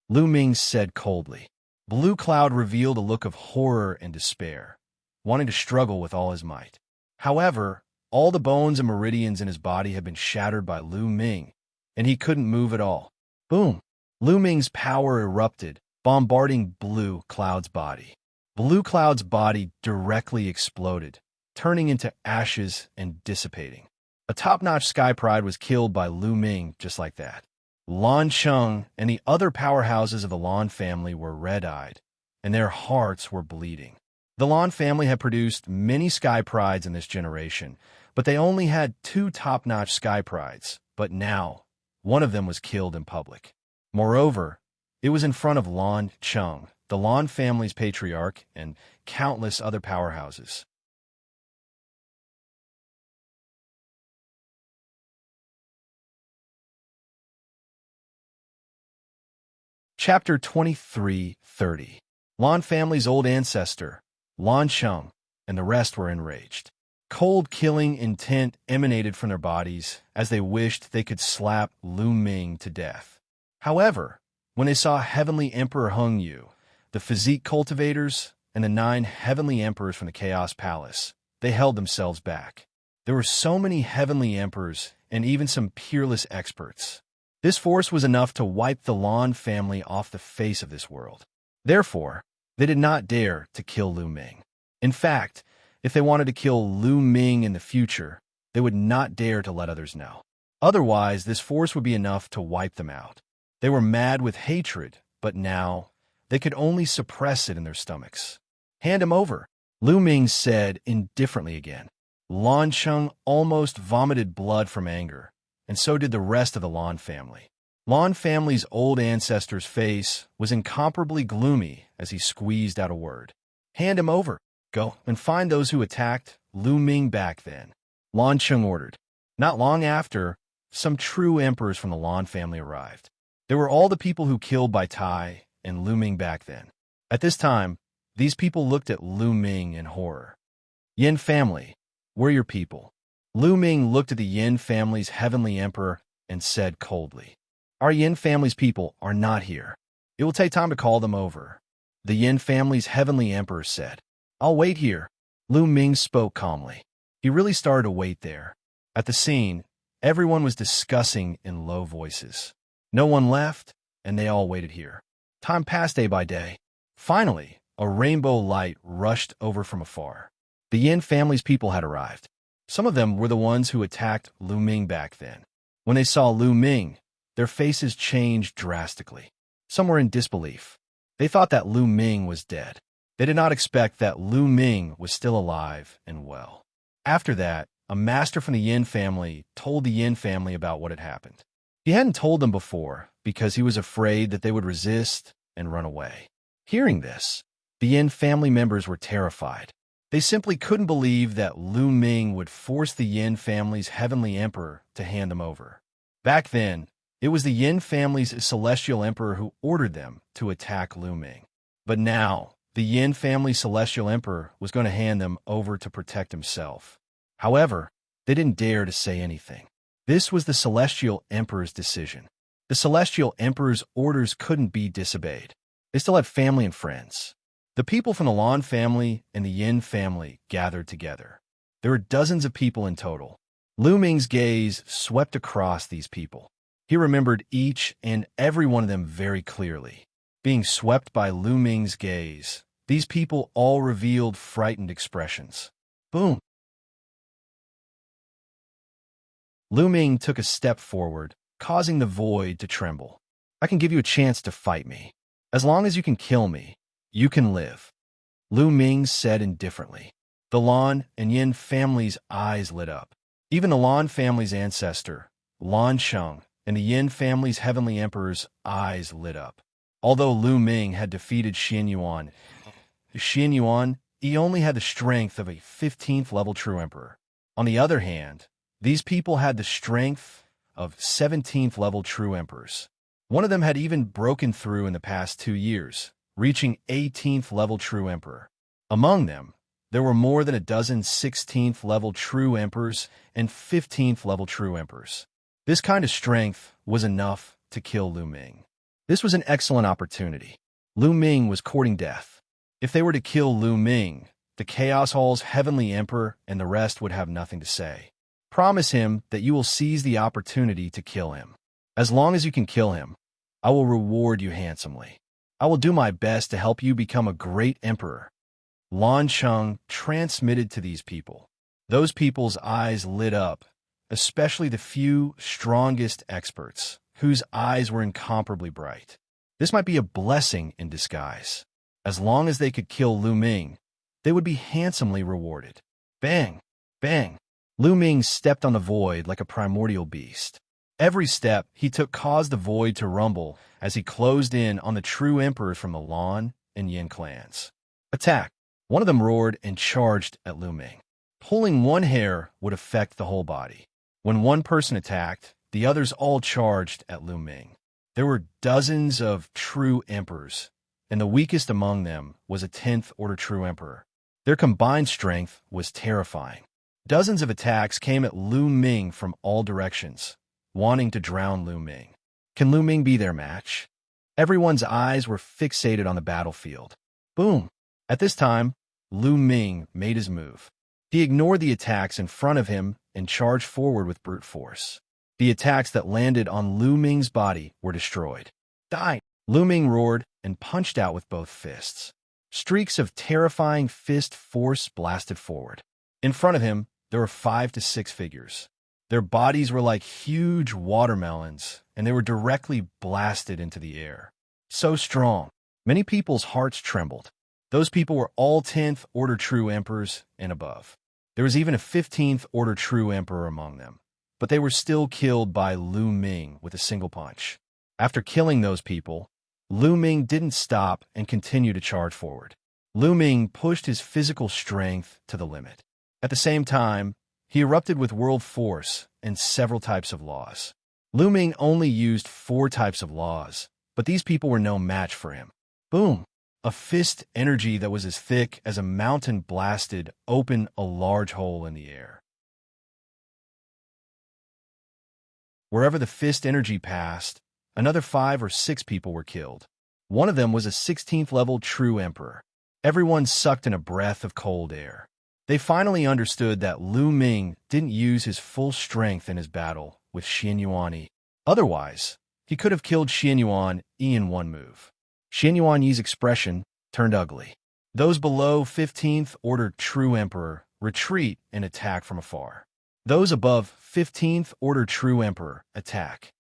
Lu Ming said coldly. Blue Cloud revealed a look of horror and despair, wanting to struggle with all his might. However, all the bones and meridians in his body had been shattered by Lu Ming, and he couldn't move at all. Boom! Lu Ming's power erupted, bombarding Blue Cloud's body. Blue Cloud's body directly exploded, turning into ashes and dissipating. A top-notch Sky Pride was killed by Lu Ming just like that. Lan Cheng and the other powerhouses of the Lan family were red-eyed, and their hearts were bleeding. The Lan family had produced many Sky Prides in this generation, but they only had 2 top-notch Sky Prides, but now, one of them was killed in public. Moreover, it was in front of Lan Cheng, the Lan family's patriarch, and countless other powerhouses. Chapter 23:30. Lan family's old ancestor, Lan Cheng, and the rest were enraged. Cold killing intent emanated from their bodies as they wished they could slap Lu Ming to death. However, when they saw Heavenly Emperor Hung Yu, the physique cultivators, and the 9 heavenly emperors from the Chaos Palace, they held themselves back. There were so many heavenly emperors and even some peerless experts. This force was enough to wipe the Lan family off the face of this world. Therefore, they did not dare to kill Lu Ming. In fact, if they wanted to kill Lu Ming in the future, they would not dare to let others know. Otherwise, this force would be enough to wipe them out. They were mad with hatred, but now they could only suppress it in their stomachs. Hand him over, Lu Ming said indifferently again. Lan Cheng almost vomited blood from anger, and so did the rest of the Lan family. Lan family's old ancestor's face was incomparably gloomy as he squeezed out a word. Hand him over. Go and find those who attacked Lu Ming back then, Lan Cheng ordered. Not long after, some true emperors from the Lan family arrived. They were all the people who killed Bai Tai and Lu Ming back then. At this time, these people looked at Lu Ming in horror. Yin family, we're your people. Lu Ming looked at the Yin family's heavenly emperor and said coldly, Our Yin family's people are not here. It will take time to call them over. The Yin family's heavenly emperor said, I'll wait here. Lu Ming spoke calmly. He really started to wait there. At the scene, everyone was discussing in low voices. No one left, and they all waited here. Time passed day by day. Finally, a rainbow light rushed over from afar. The Yin family's people had arrived. Some of them were the ones who attacked Lu Ming back then. When they saw Lu Ming, their faces changed drastically. Some were in disbelief. They thought that Lu Ming was dead. They did not expect that Lu Ming was still alive and well. After that, a master from the Yin family told the Yin family about what had happened. He hadn't told them before because he was afraid that they would resist and run away. Hearing this, the Yin family members were terrified. They simply couldn't believe that Lu Ming would force the Yin family's heavenly emperor to hand them over. Back then, it was the Yin family's celestial emperor who ordered them to attack Lu Ming. But now, the Yin family's celestial emperor was going to hand them over to protect himself. However, they didn't dare to say anything. This was the celestial emperor's decision. The celestial emperor's orders couldn't be disobeyed. They still had family and friends. The people from the Lan family and the Yin family gathered together. There were dozens of people in total. Lu Ming's gaze swept across these people. He remembered each and every one of them very clearly. Being swept by Lu Ming's gaze, these people all revealed frightened expressions. Boom! Lu Ming took a step forward, causing the void to tremble. I can give you a chance to fight me. As long as you can kill me, you can live, Lu Ming said indifferently. The Lan and Yin family's eyes lit up. Even the Lan family's ancestor, Lan Sheng, and the Yin family's heavenly emperor's eyes lit up. Although Lu Ming had defeated Xianyuan, he only had the strength of a 15th level true emperor. On the other hand, these people had the strength of 17th level true emperors. One of them had even broken through in the past 2 years, reaching 18th level true emperor. Among them, there were more than a dozen 16th level true emperors and 15th level true emperors. This kind of strength was enough to kill Lu Ming. This was an excellent opportunity. Lu Ming was courting death. If they were to kill Lu Ming, the Chaos Hall's heavenly emperor and the rest would have nothing to say. Promise him that you will seize the opportunity to kill him. As long as you can kill him, I will reward you handsomely. I will do my best to help you become a great emperor. Lan Sheng transmitted to these people. Those people's eyes lit up, especially the few strongest experts, whose eyes were incomparably bright. This might be a blessing in disguise. As long as they could kill Lu Ming, they would be handsomely rewarded. Bang! Bang! Lu Ming stepped on the void like a primordial beast. Every step he took caused the void to rumble as he closed in on the true emperors from the Lan and Yin clans. Attack! One of them roared and charged at Lu Ming. Pulling one hair would affect the whole body. When one person attacked, the others all charged at Lu Ming. There were dozens of true emperors, and the weakest among them was a 10th order true emperor. Their combined strength was terrifying. Dozens of attacks came at Lu Ming from all directions, wanting to drown Lu Ming. Can Lu Ming be their match? Everyone's eyes were fixated on the battlefield. Boom! At this time, Lu Ming made his move. He ignored the attacks in front of him and charged forward with brute force. The attacks that landed on Lu Ming's body were destroyed. Die! Lu Ming roared and punched out with both fists. Streaks of terrifying fist force blasted forward. In front of him, there were 5 to 6 figures. Their bodies were like huge watermelons, and they were directly blasted into the air. So strong, many people's hearts trembled. Those people were all 10th order true emperors and above. There was even a 15th order true emperor among them, but they were still killed by Lu Ming with a single punch. After killing those people, Lu Ming didn't stop and continued to charge forward. Lu Ming pushed his physical strength to the limit. At the same time, he erupted with world force and several types of laws. Lu Ming only used 4 types of laws, but these people were no match for him. Boom! A fist energy that was as thick as a mountain blasted open a large hole in the air. Wherever the fist energy passed, another 5 or 6 people were killed. One of them was a 16th level true emperor. Everyone sucked in a breath of cold air. They finally understood that Lu Ming didn't use his full strength in his battle with Xianyuan. Otherwise, he could have killed Xianyuan in one move. Xianyuan Yi's expression turned ugly. Those below 15th order true emperor retreat and attack from afar. Those above 15th order true emperor attack.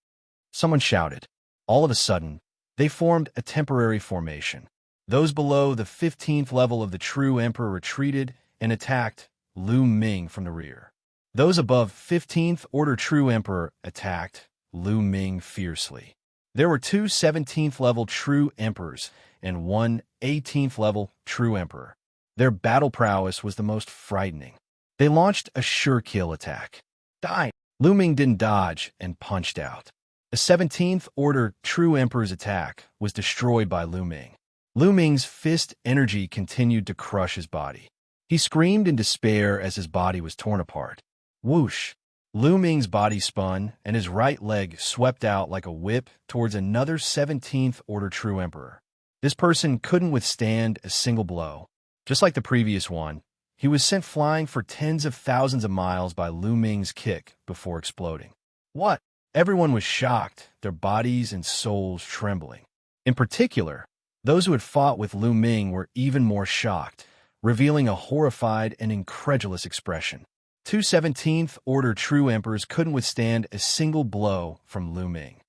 Someone shouted. All of a sudden, they formed a temporary formation. Those below the 15th level of the true emperor retreated and attacked Lu Ming from the rear. Those above 15th order true emperor attacked Lu Ming fiercely. There were 2 17th level true emperors and 1 18th level true emperor. Their battle prowess was the most frightening. They launched a sure kill attack. Die! Lu Ming didn't dodge and punched out. A 17th order true emperor's attack was destroyed by Lu Ming. Lu Ming's fist energy continued to crush his body. He screamed in despair as his body was torn apart. Whoosh! Lu Ming's body spun, and his right leg swept out like a whip towards another 17th order true emperor. This person couldn't withstand a single blow. Just like the previous one, he was sent flying for tens of thousands of miles by Lu Ming's kick before exploding. What? Everyone was shocked, their bodies and souls trembling. In particular, those who had fought with Lu Ming were even more shocked, revealing a horrified and incredulous expression. 2 17th order true emperors couldn't withstand a single blow from Lu Ming.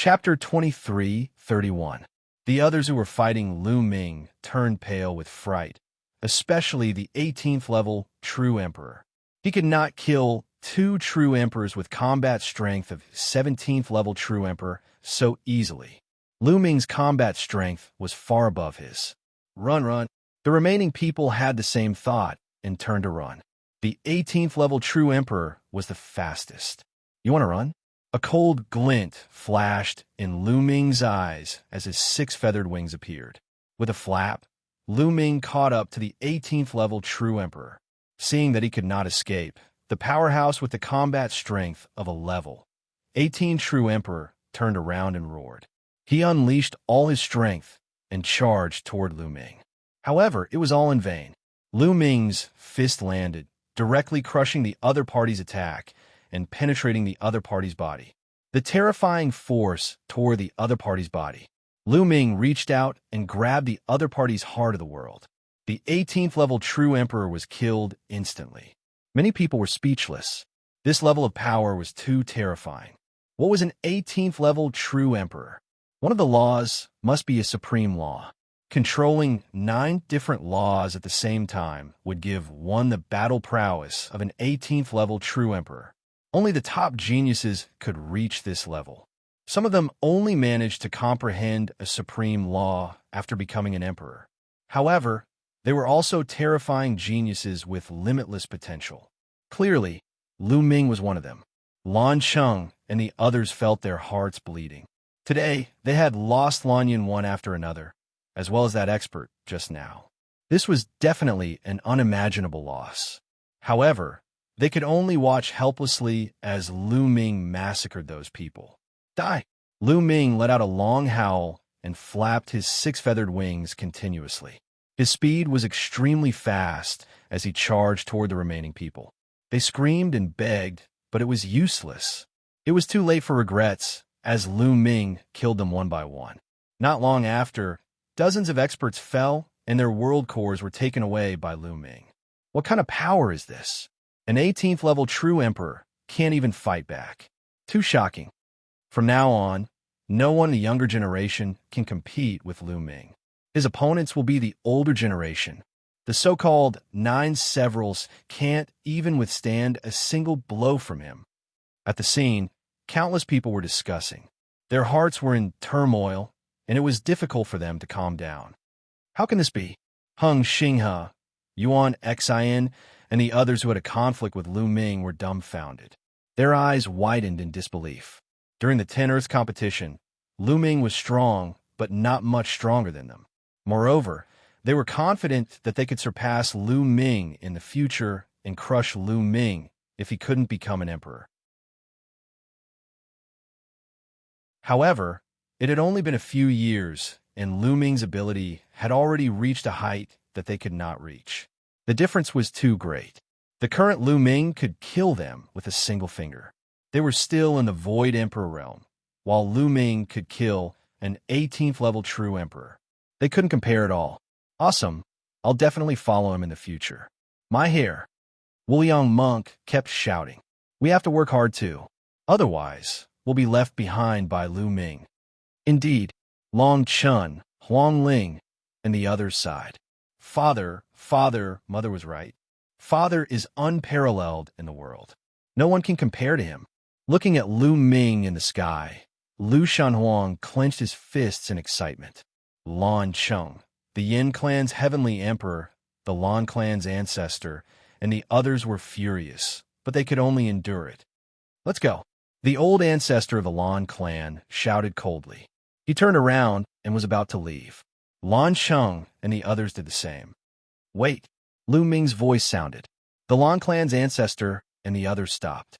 Chapter 23:31. The others who were fighting Lu Ming turned pale with fright, especially the 18th level True Emperor. He could not kill two True Emperors with combat strength of 17th level True Emperor so easily. Lu Ming's combat strength was far above his. Run, run. The remaining people had the same thought and turned to run. The 18th level True Emperor was the fastest. You want to run? A cold glint flashed in Lu Ming's eyes as his six-feathered wings appeared. With a flap, Lu Ming caught up to the 18th level True Emperor. Seeing that he could not escape, the powerhouse with the combat strength of a level 18 True Emperor turned around and roared. He unleashed all his strength and charged toward Lu Ming. However, it was all in vain. Lu Ming's fist landed, directly crushing the other party's attack and penetrating the other party's body. The terrifying force tore the other party's body. Lu Ming reached out and grabbed the other party's heart of the world. The 18th level True Emperor was killed instantly. Many people were speechless. This level of power was too terrifying. What was an 18th level True Emperor? One of the laws must be a supreme law. Controlling 9 different laws at the same time would give one the battle prowess of an 18th level True Emperor. Only the top geniuses could reach this level. Some of them only managed to comprehend a supreme law after becoming an emperor. However, they were also terrifying geniuses with limitless potential. Clearly, Lu Ming was one of them. Lan Cheng and the others felt their hearts bleeding. Today, they had lost Lanyan one after another, as well as that expert just now. This was definitely an unimaginable loss. However, they could only watch helplessly as Lu Ming massacred those people. Die! Lu Ming let out a long howl and flapped his six-feathered wings continuously. His speed was extremely fast as he charged toward the remaining people. They screamed and begged, but it was useless. It was too late for regrets, as Lu Ming killed them one by one. Not long after, dozens of experts fell and their world cores were taken away by Lu Ming. What kind of power is this? An 18th level True Emperor can't even fight back. Too shocking. From now on, no one in the younger generation can compete with Lu Ming. His opponents will be the older generation. The so-called 9 severals can't even withstand a single blow from him. At the scene, countless people were discussing. Their hearts were in turmoil, and it was difficult for them to calm down. How can this be? Hung Xinghe, Yuan Xian, and the others who had a conflict with Lu Ming were dumbfounded. Their eyes widened in disbelief. During the 10 Earth competition, Lu Ming was strong, but not much stronger than them. Moreover, they were confident that they could surpass Lu Ming in the future and crush Lu Ming if he couldn't become an emperor. However, it had only been a few years, and Lu Ming's ability had already reached a height that they could not reach. The difference was too great. The current Lu Ming could kill them with a single finger. They were still in the Void Emperor realm, while Lu Ming could kill an 18th level True Emperor. They couldn't compare at all. Awesome. I'll definitely follow him in the future. My hair. Wuliang Monk kept shouting. We have to work hard too. Otherwise, we'll be left behind by Lu Ming. Indeed, Long Chun, Huang Ling, and the others sighed. Mother was right. Father is unparalleled in the world. No one can compare to him. Looking at Lu Ming in the sky, Lu Shanhuang clenched his fists in excitement. Lan Cheng, the Yin clan's heavenly emperor, the Lan clan's ancestor, and the others were furious, but they could only endure it. Let's go. The old ancestor of the Lan clan shouted coldly. He turned around and was about to leave. Lan Cheng and the others did the same. Wait, Lu Ming's voice sounded. The Lan clan's ancestor and the others stopped.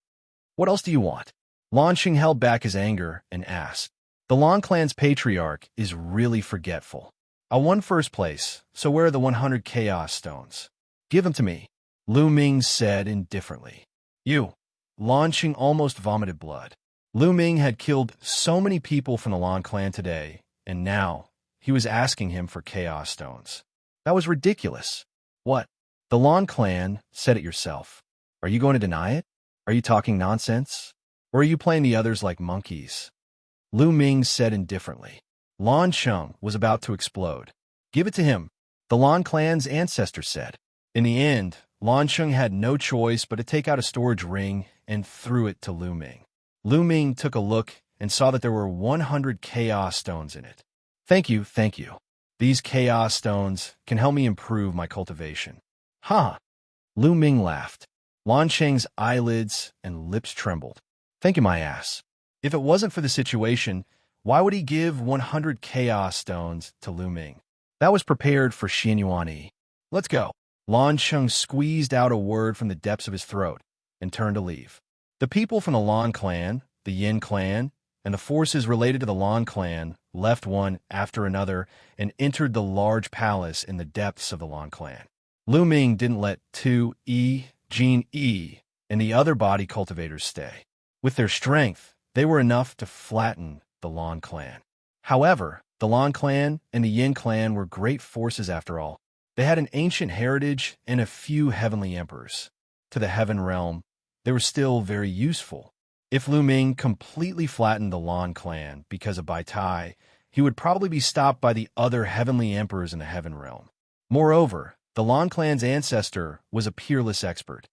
What else do you want? Lan Cheng held back his anger and asked. The Lan clan's patriarch is really forgetful. I won first place, so where are the 100 chaos stones? Give them to me, Lu Ming said indifferently. You. Lan Cheng almost vomited blood. Lu Ming had killed so many people from the Lan clan today, and now he was asking him for chaos stones. That was ridiculous. What? The Lan clan said it yourself. Are you going to deny it? Are you talking nonsense? Or are you playing the others like monkeys? Lu Ming said indifferently. Lan Cheng was about to explode. Give it to him, the Lan clan's ancestor said. In the end, Lan Cheng had no choice but to take out a storage ring and threw it to Lu Ming. Lu Ming took a look and saw that there were 100 chaos stones in it. Thank you, thank you. These chaos stones can help me improve my cultivation. Ha! Lu Ming laughed. Lan Cheng's eyelids and lips trembled. Thank you, my ass. If it wasn't for the situation, why would he give 100 chaos stones to Lu Ming? That was prepared for Xianxia. Let's go. Lan Cheng squeezed out a word from the depths of his throat and turned to leave. The people from the Lan clan, the Yin clan, and the forces related to the Lan clan left one after another and entered the large palace in the depths of the Lan clan. Lu Ming didn't let Tu Yi, Jin Yi, and the other body cultivators stay. With their strength, they were enough to flatten the Lan clan. However, the Lan clan and the Yin clan were great forces after all. They had an ancient heritage and a few heavenly emperors. To the heaven realm, they were still very useful. If Lu Ming completely flattened the Lan clan because of Bai Tai, he would probably be stopped by the other heavenly emperors in the heaven realm. Moreover, the Lan clan's ancestor was a peerless expert.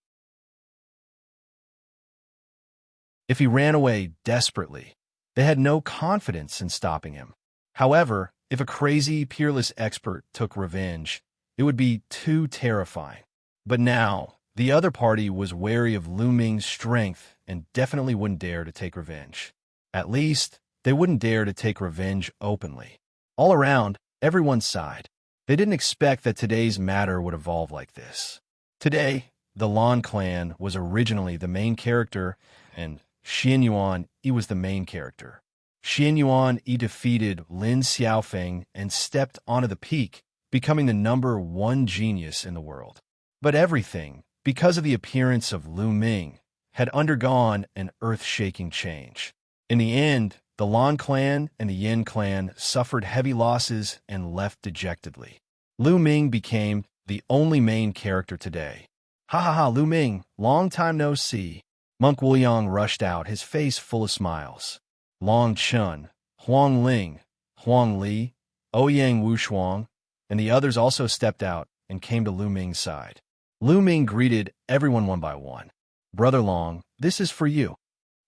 If he ran away desperately, they had no confidence in stopping him. However, if a crazy, peerless expert took revenge, it would be too terrifying. But now, the other party was wary of Lu Ming's strength and definitely wouldn't dare to take revenge. At least, they wouldn't dare to take revenge openly. All around, everyone sighed. They didn't expect that today's matter would evolve like this. Today, the Lan clan was originally the main character, and Xianxia was the main character. Xianxia defeated Lin Xiaofeng and stepped onto the peak, becoming the #1 genius in the world. But everything, because of the appearance of Lu Ming, had undergone an earth-shaking change. In the end, the Lan clan and the Yin clan suffered heavy losses and left dejectedly. Lu Ming became the only main character today. Ha ha ha, Lu Ming, long time no see. Monk Wuliang rushed out, his face full of smiles. Long Chun, Huang Ling, Huang Li, Ouyang Wushuang, and the others also stepped out and came to Lu Ming's side. Lu Ming greeted everyone one by one. Brother Long, this is for you.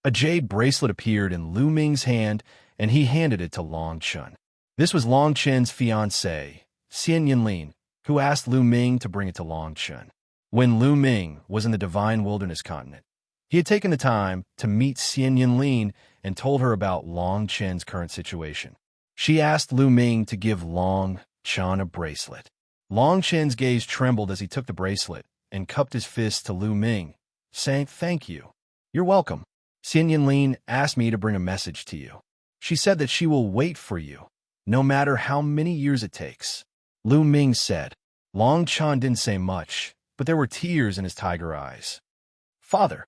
A jade bracelet appeared in Lu Ming's hand, and he handed it to Long Chun. This was Long Chun's fiancée, Xian Yinlin, who asked Lu Ming to bring it to Long Chun. When Lu Ming was in the Divine Wilderness continent, he had taken the time to meet Xian Yinlin and told her about Long Chun's current situation. She asked Lu Ming to give Long Chun a bracelet. Long Chun's gaze trembled as he took the bracelet and cupped his fist to Lu Ming, saying, "Thank you. You're welcome. Xian Yinlin asked me to bring a message to you. She said that she will wait for you, no matter how many years it takes." Lu Ming said. Long Chun didn't say much, but there were tears in his tiger eyes. Father.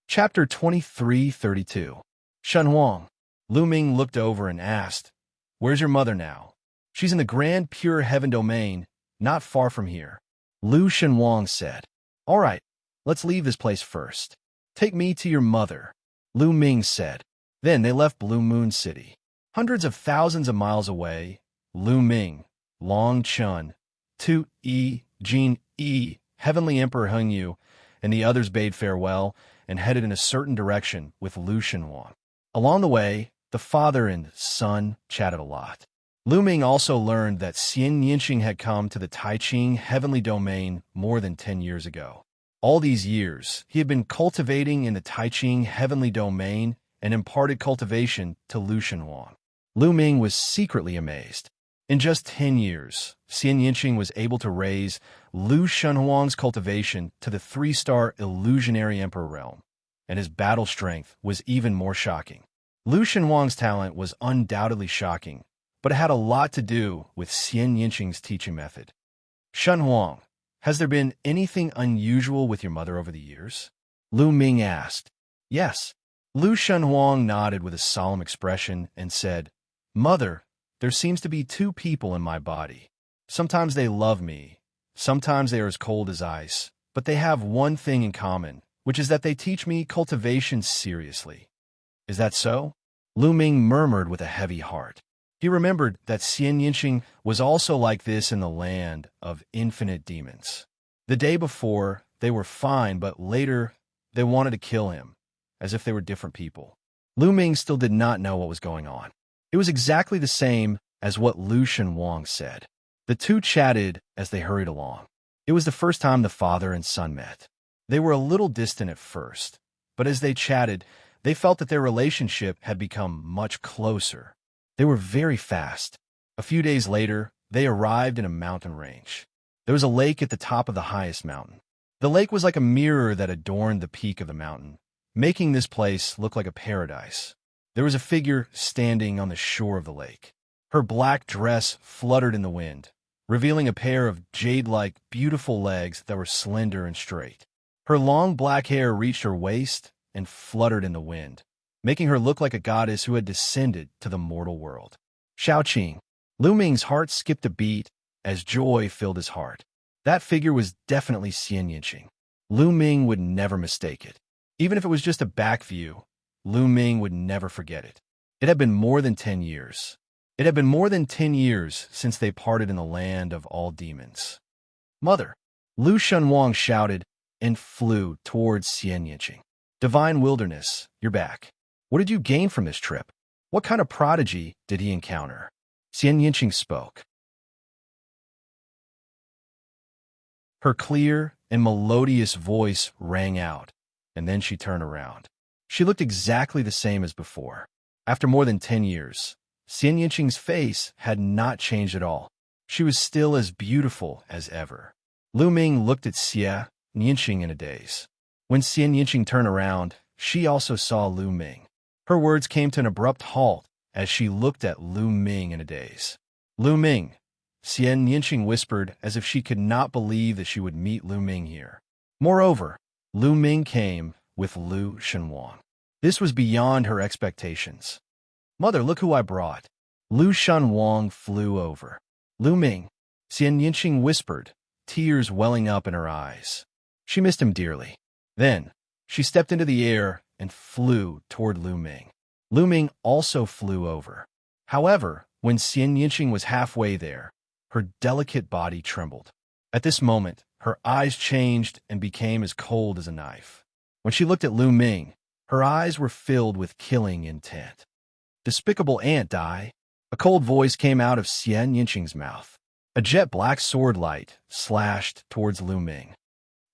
Chapter 2332. Shen Huang. Lu Ming looked over and asked, "Where's your mother now?" "She's in the Grand Pure Heaven domain, not far from here." Lu Shenhuang said. "All right, let's leave this place first. Take me to your mother," Lu Ming said. Then they left Blue Moon City. Hundreds of thousands of miles away, Lu Ming, Long Chun, Tu Yi, Jin Yi, Heavenly Emperor Heng Yu, and the others bade farewell and headed in a certain direction with Lu Shenhuang. Along the way, the father and son chatted a lot. Lu Ming also learned that Xian Yinxing had come to the Taiqing heavenly domain more than 10 years ago. All these years, he had been cultivating in the Taiqing heavenly domain and imparted cultivation to Lu Shenhuang. Lu Ming was secretly amazed. In just 10 years, Xian Yinxing was able to raise Lu Shenhuang's cultivation to the 3-star illusionary emperor realm, and his battle strength was even more shocking. Lu Shenhuang's talent was undoubtedly shocking, but it had a lot to do with Xian Yinxing's teaching method. "Shen Huang, has there been anything unusual with your mother over the years?" Lu Ming asked. "Yes." Lu Shenhuang nodded with a solemn expression and said, "Mother, there seems to be 2 people in my body. Sometimes they love me, sometimes they are as cold as ice, but they have one thing in common, which is that they teach me cultivation seriously. Is that so? Lu Ming murmured with a heavy heart. He remembered that Xianxia was also like this in the land of infinite demons. The day before, they were fine, but later, they wanted to kill him, as if they were different people. Lu Ming still did not know what was going on. It was exactly the same as what Lu Shenwang said. The two chatted as they hurried along. It was the first time the father and son met. They were a little distant at first, but as they chatted, they felt that their relationship had become much closer. They were very fast. A few days later, they arrived in a mountain range. There was a lake at the top of the highest mountain. The lake was like a mirror that adorned the peak of the mountain, making this place look like a paradise. There was a figure standing on the shore of the lake. Her black dress fluttered in the wind, revealing a pair of jade-like, beautiful legs that were slender and straight. Her long black hair reached her waist and fluttered in the wind, making her look like a goddess who had descended to the mortal world. Xiaoqing. Lu Ming's heart skipped a beat as joy filled his heart. That figure was definitely Xianxia. Lu Ming would never mistake it. Even if it was just a back view, Lu Ming would never forget it. It had been more than 10 years. It had been more than 10 years since they parted in the land of all demons. Mother! Lu Shenwang shouted and flew towards Xianxia. Divine Wilderness, you're back. What did you gain from this trip? What kind of prodigy did he encounter? Xianxia spoke. Her clear and melodious voice rang out, and then she turned around. She looked exactly the same as before. After more than 10 years, Xianxia's face had not changed at all. She was still as beautiful as ever. Lu Ming looked at Xianxia in a daze. When Xianxia turned around, she also saw Lu Ming. Her words came to an abrupt halt as she looked at Lu Ming in a daze. Lu Ming, Xianxia whispered as if she could not believe that she would meet Lu Ming here. Moreover, Lu Ming came with Lu Shenwang. This was beyond her expectations. Mother, look who I brought. Lu Shenwang flew over. Lu Ming, Xianxia whispered, tears welling up in her eyes. She missed him dearly. Then, she stepped into the air and flew toward Lu Ming. Lu Ming also flew over. However, when Xianxia was halfway there, her delicate body trembled. At this moment, her eyes changed and became as cold as a knife. When she looked at Lu Ming, her eyes were filled with killing intent. Despicable ant die. A cold voice came out of Xianxia's mouth. A jet black sword light slashed towards Lu Ming.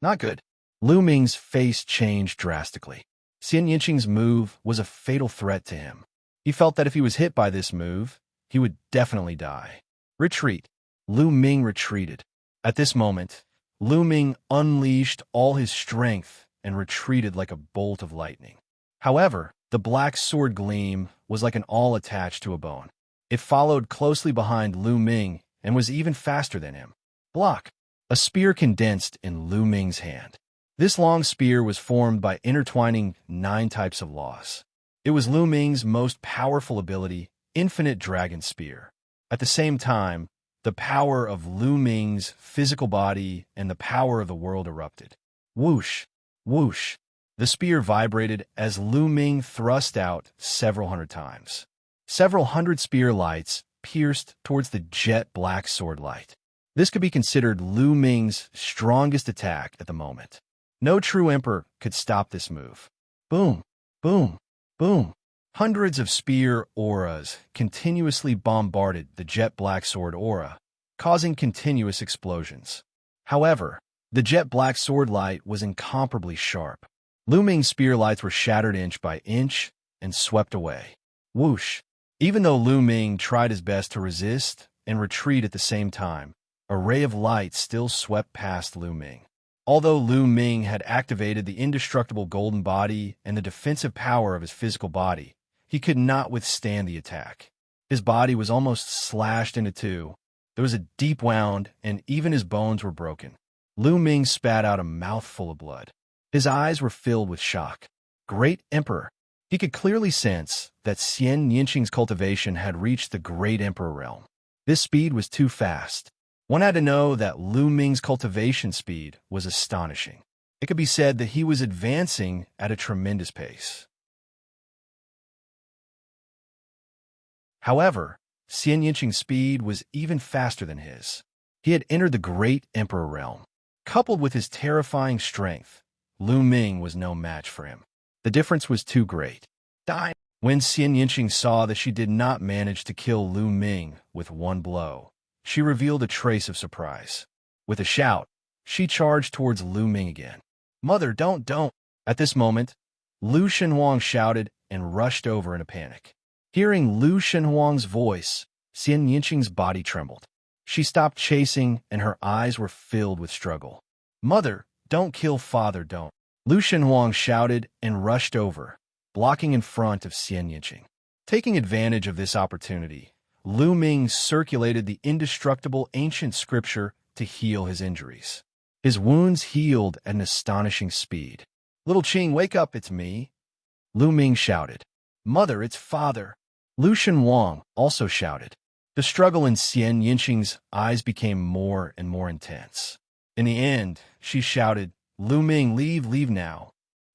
Not good. Lu Ming's face changed drastically. Xianxia's move was a fatal threat to him. He felt that if he was hit by this move, he would definitely die. Retreat. Lu Ming retreated. At this moment, Lu Ming unleashed all his strength and retreated like a bolt of lightning. However, the black sword gleam was like an awl attached to a bone. It followed closely behind Lu Ming and was even faster than him. Block. A spear condensed in Lu Ming's hand. This long spear was formed by intertwining 9 types of laws. It was Lu Ming's most powerful ability, Infinite Dragon Spear. At the same time, the power of Lu Ming's physical body and the power of the world erupted. Whoosh, whoosh. The spear vibrated as Lu Ming thrust out several hundred times. Several hundred spear lights pierced towards the jet black sword light. This could be considered Lu Ming's strongest attack at the moment. No true emperor could stop this move. Boom, boom, boom. Hundreds of spear auras continuously bombarded the jet black sword aura, causing continuous explosions. However, the jet black sword light was incomparably sharp. Lu Ming's spear lights were shattered inch by inch and swept away. Whoosh! Even though Lu Ming tried his best to resist and retreat at the same time, a ray of light still swept past Lu Ming. Although Lu Ming had activated the indestructible golden body and the defensive power of his physical body, he could not withstand the attack. His body was almost slashed into two. There was a deep wound, and even his bones were broken. Lu Ming spat out a mouthful of blood. His eyes were filled with shock. Great Emperor! He could clearly sense that Xianxia's cultivation had reached the Great Emperor realm. This speed was too fast. One had to know that Lu Ming's cultivation speed was astonishing. It could be said that he was advancing at a tremendous pace. However, Xianxia's speed was even faster than his. He had entered the great emperor realm. Coupled with his terrifying strength, Lu Ming was no match for him. The difference was too great. When Xianxia saw that she did not manage to kill Lu Ming with one blow, she revealed a trace of surprise. With a shout, she charged towards Lu Ming again. "Mother, don't!" At this moment, Lu Shenhuang shouted and rushed over in a panic. Hearing Lu Shenhuang's voice, Xianxia's body trembled. She stopped chasing and her eyes were filled with struggle. "Mother, don't kill father, don't!" Lu Shenhuang shouted and rushed over, blocking in front of Xianxia. Taking advantage of this opportunity, Lu Ming circulated the indestructible ancient scripture to heal his injuries. His wounds healed at an astonishing speed. "Little Qing, wake up, it's me!" Lu Ming shouted. "Mother, it's father!" Lu Shenhuang also shouted. The struggle in Xianxia's eyes became more and more intense. In the end, she shouted, "Lu Ming, leave now."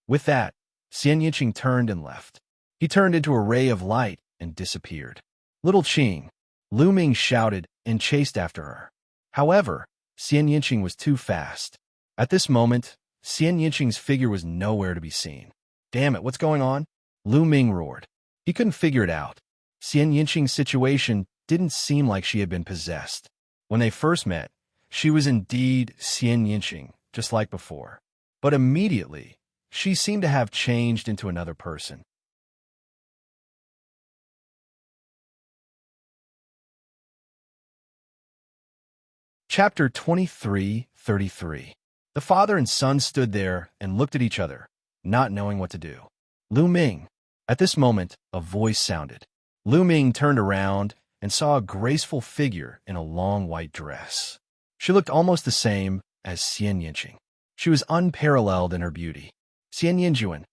With that, Xianxia turned and left. He turned into a ray of light and disappeared. "Little Qing," Lu Ming shouted and chased after her. However, Xianxia was too fast. At this moment, Xianxia's figure was nowhere to be seen. "Damn it, what's going on?" Lu Ming roared. He couldn't figure it out. Xianxia's situation didn't seem like she had been possessed. When they first met, she was indeed Xianxia, just like before. But immediately, she seemed to have changed into another person. Chapter 23:33. The father and son stood there and looked at each other, not knowing what to do. "Lu Ming." At this moment, a voice sounded. Lu Ming turned around and saw a graceful figure in a long white dress. She looked almost the same as Xianxia. She was unparalleled in her beauty. "Xianxia."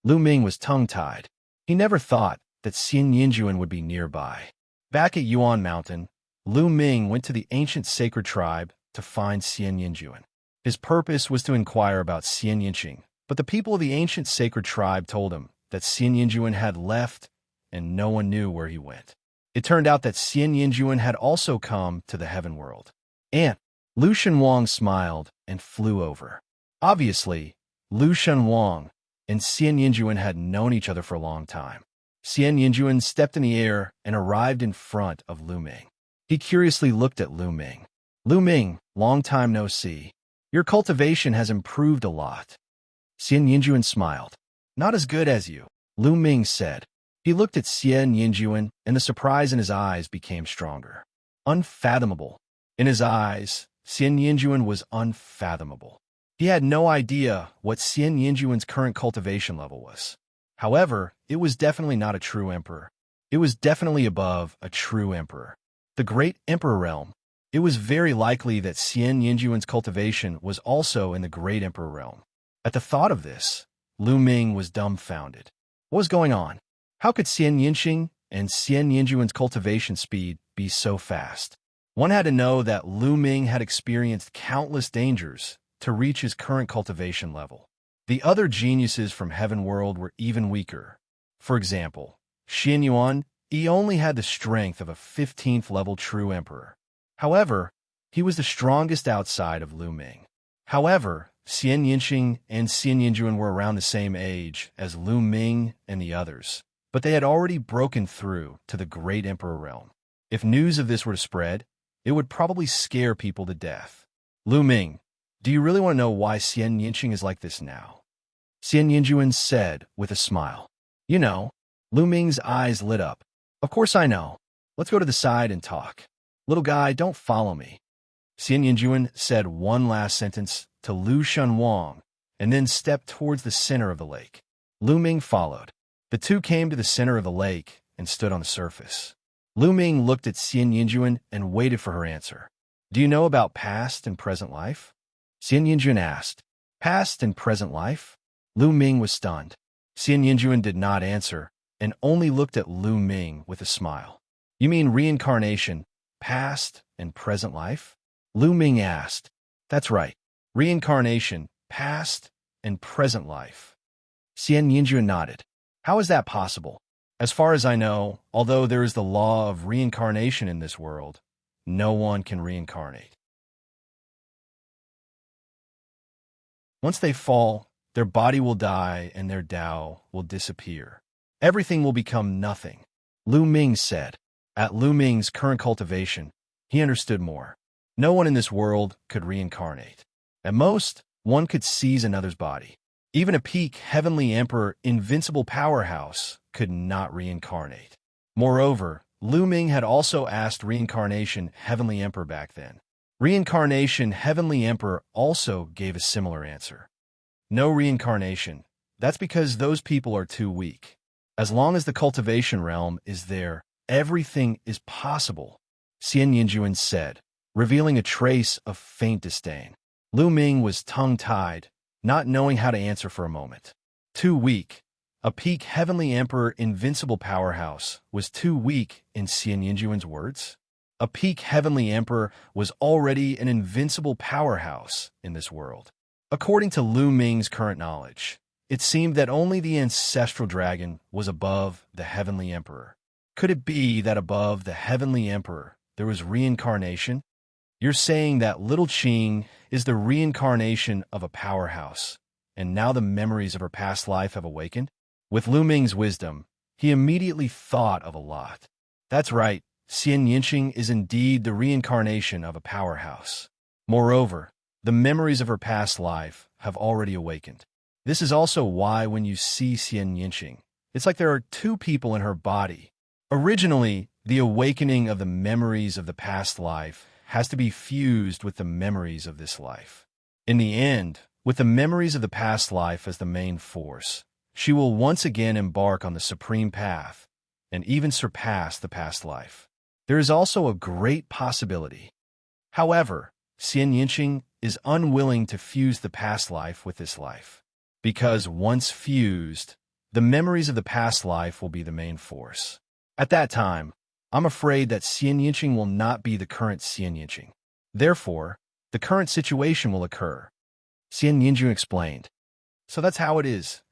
Lu Ming was tongue-tied. He never thought that Xianxia would be nearby. Back at Yuan Mountain, Lu Ming went to the ancient sacred tribe to find Xianxia. His purpose was to inquire about Xianxia, but the people of the ancient sacred tribe told him that Xianxia had left and no one knew where he went. It turned out that Xianxia had also come to the heaven world. And Lu Shenhuang smiled and flew over. Obviously, Lu Shenhuang and Xianxia had known each other for a long time. Xianxia stepped in the air and arrived in front of Lu Ming. He curiously looked at Lu Ming. "Lu Ming, long time no see. Your cultivation has improved a lot." Xianxia smiled. "Not as good as you," Lu Ming said. He looked at Xianxia and the surprise in his eyes became stronger. Unfathomable. In his eyes, Xianxia was unfathomable. He had no idea what Xianxia's current cultivation level was. However, it was definitely not a true emperor. It was definitely above a true emperor. The great emperor realm. It was very likely that Xianxia's cultivation was also in the great emperor realm. At the thought of this, Lu Ming was dumbfounded. What was going on? How could Xianxia and Xianxia's cultivation speed be so fast? One had to know that Lu Ming had experienced countless dangers to reach his current cultivation level. The other geniuses from Heaven World were even weaker. For example, Xin Yuan, he only had the strength of a 15th level true emperor. However, he was the strongest outside of Lu Ming. However, Xianxia and Xianxia were around the same age as Lu Ming and the others, but they had already broken through to the great emperor realm. If news of this were to spread, it would probably scare people to death. "Lu Ming, do you really want to know why Xianxia is like this now?" Xianxia said with a smile. "You know." Lu Ming's eyes lit up. "Of course I know. Let's go to the side and talk." "Little guy, don't follow me." Xianxia said one last sentence to Lu Shenhuang and then stepped towards the center of the lake. Lu Ming followed. The two came to the center of the lake and stood on the surface. Lu Ming looked at Xianxia and waited for her answer. "Do you know about past and present life?" Xianxia asked. "Past and present life?" Lu Ming was stunned. Xianxia did not answer and only looked at Lu Ming with a smile. "You mean reincarnation, past and present life?" Lu Ming asked. That's right. Reincarnation, past and present life. Xianxia nodded. How is that possible? As far as I know, although there is the law of reincarnation in this world, no one can reincarnate. Once they fall, their body will die and their Tao will disappear. Everything will become nothing, Lu Ming said. At Lu Ming's current cultivation, he understood more. No one in this world could reincarnate. At most, one could seize another's body. Even a peak heavenly emperor, invincible powerhouse, could not reincarnate. Moreover, Lu Ming had also asked Reincarnation Heavenly Emperor back then. Reincarnation Heavenly Emperor also gave a similar answer. No reincarnation. That's because those people are too weak. As long as the cultivation realm is there, everything is possible, Xianxia said, revealing a trace of faint disdain. Lu Ming was tongue-tied, not knowing how to answer for a moment. Too weak. A peak heavenly emperor invincible powerhouse was too weak in Xianxia's words. A peak heavenly emperor was already an invincible powerhouse in this world. According to Lu Ming's current knowledge, it seemed that only the ancestral dragon was above the heavenly emperor. Could it be that above the heavenly emperor there was reincarnation? You're saying that little Qing is the reincarnation of a powerhouse, and now the memories of her past life have awakened? With Lu Ming's wisdom, he immediately thought of a lot. That's right, Xianxia is indeed the reincarnation of a powerhouse. Moreover, the memories of her past life have already awakened. This is also why when you see Xianxia, it's like there are two people in her body. Originally, the awakening of the memories of the past life has to be fused with the memories of this life. In the end, with the memories of the past life as the main force, she will once again embark on the supreme path and even surpass the past life. There is also a great possibility. However, Xianxia is unwilling to fuse the past life with this life, because once fused, the memories of the past life will be the main force. At that time, I'm afraid that Xianxia will not be the current Xianxia. Therefore, the current situation will occur. Xianxia explained. So that's how it is.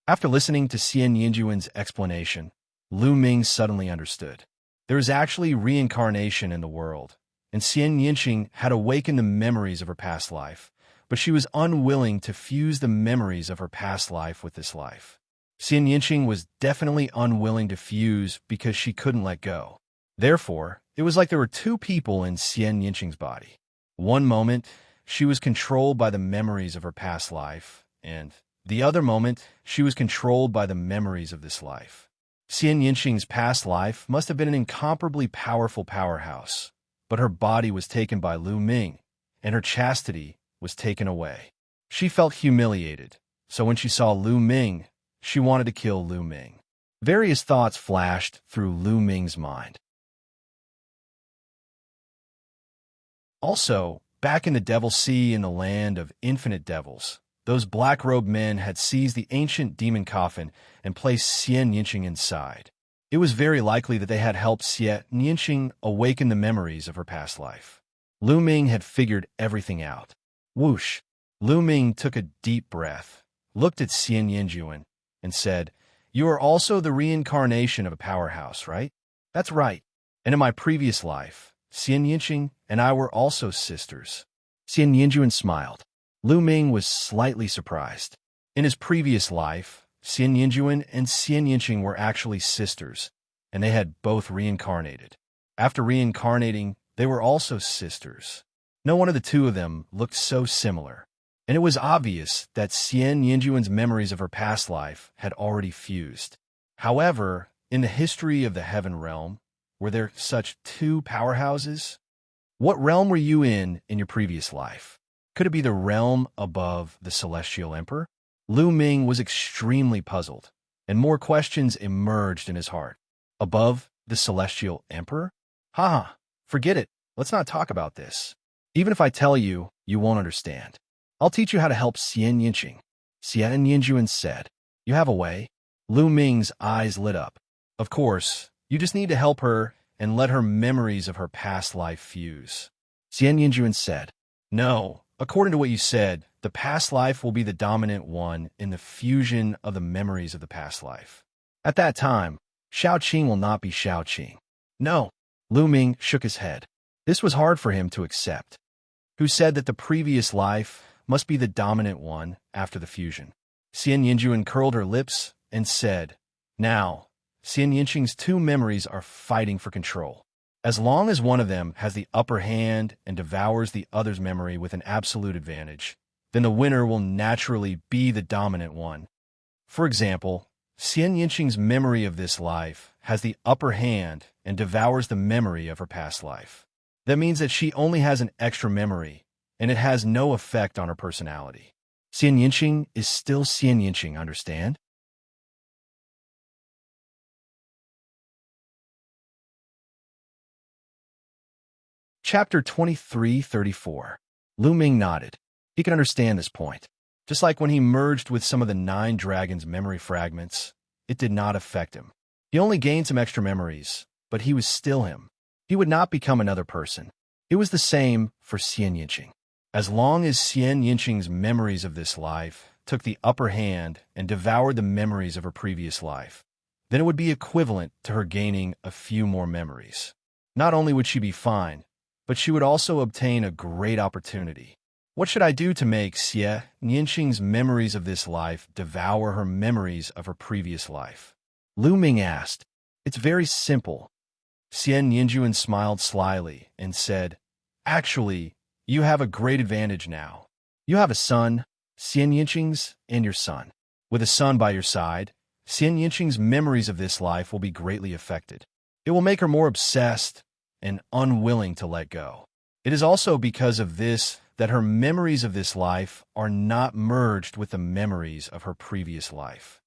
After listening to Xianxia's explanation, Lu Ming suddenly understood. There is actually reincarnation in the world, and Xianxia had awakened the memories of her past life, but she was unwilling to fuse the memories of her past life with this life. Xianxia was definitely unwilling to fuse because she couldn't let go. Therefore, it was like there were two people in Xianxia's body. One moment, she was controlled by the memories of her past life, and the other moment, she was controlled by the memories of this life. Xianxia's past life must have been an incomparably powerful powerhouse, but her body was taken by Lu Ming, and her chastity was taken away. She felt humiliated, so when she saw Lu Ming, she wanted to kill Lu Ming. Various thoughts flashed through Lu Ming's mind. Also, back in the Devil Sea in the land of infinite devils, those black-robed men had seized the ancient demon coffin and placed Xianxia inside. It was very likely that they had helped Xianxia awaken the memories of her past life. Lu Ming had figured everything out. Whoosh! Lu Ming took a deep breath, looked at Xianxia, and said, "You are also the reincarnation of a powerhouse, right?" "That's right. And in my previous life, Xianxia and I were also sisters." Xianxia smiled. Lu Ming was slightly surprised. In his previous life, Xianxia and Xianxia were actually sisters, and they had both reincarnated. After reincarnating, they were also sisters. No one of the two of them looked so similar, and it was obvious that Xianxia's memories of her past life had already fused. However, in the history of the Heaven Realm, were there such two powerhouses? What realm were you in your previous life? Could it be the realm above the Celestial Emperor? Lu Ming was extremely puzzled, and more questions emerged in his heart. Above the Celestial Emperor? Forget it. Let's not talk about this. Even if I tell you, you won't understand. I'll teach you how to help Xianxia. Xianxia said. You have a way? Lu Ming's eyes lit up. Of course, you just need to help her and let her memories of her past life fuse. Xian Yinjuan said. No, according to what you said, the past life will be the dominant one in the fusion of the memories of the past life. At that time, Xiaoqing will not be Xiaoqing. No, Lu Ming shook his head. This was hard for him to accept. Who said that the previous life must be the dominant one after the fusion? Xian Yinjuan curled her lips and said, Now, Xian Yinqing's two memories are fighting for control. As long as one of them has the upper hand and devours the other's memory with an absolute advantage, then the winner will naturally be the dominant one. For example, Xian Yinqing's memory of this life has the upper hand and devours the memory of her past life. That means that she only has an extra memory, and it has no effect on her personality. Xian Yinqing is still Xian Yinqing, understand? Chapter 23:34. Lu Ming nodded. He could understand this point. Just like when he merged with some of the 9 dragons' memory fragments, it did not affect him. He only gained some extra memories, but he was still him. He would not become another person. It was the same for Xian Yinqing. As long as Xian Yinqing's memories of this life took the upper hand and devoured the memories of her previous life, then it would be equivalent to her gaining a few more memories. Not only would she be fine, but she would also obtain a great opportunity. What should I do to make Xian Yinqing's memories of this life devour her memories of her previous life? Lu Ming asked. It's very simple. Xian Yinjuan smiled slyly and said, Actually, you have a great advantage now. You have a son, Xian Yinqing's, and your son. With a son by your side, Xian Yinqing's memories of this life will be greatly affected. It will make her more obsessed and unwilling to let go. It is also because of this that her memories of this life are not merged with the memories of her previous life.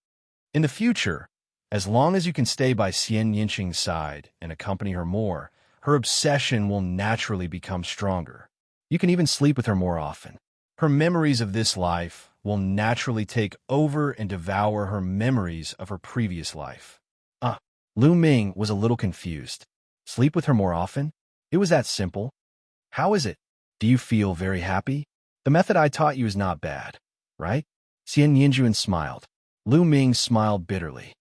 In the future, as long as you can stay by Xian Yinqing's side and accompany her more, her obsession will naturally become stronger. You can even sleep with her more often. Her memories of this life will naturally take over and devour her memories of her previous life. Lu Ming was a little confused. Sleep with her more often? It was that simple. How is it? Do you feel very happy? The method I taught you is not bad, right? Xian Yinjuan smiled. Lu Ming smiled bitterly.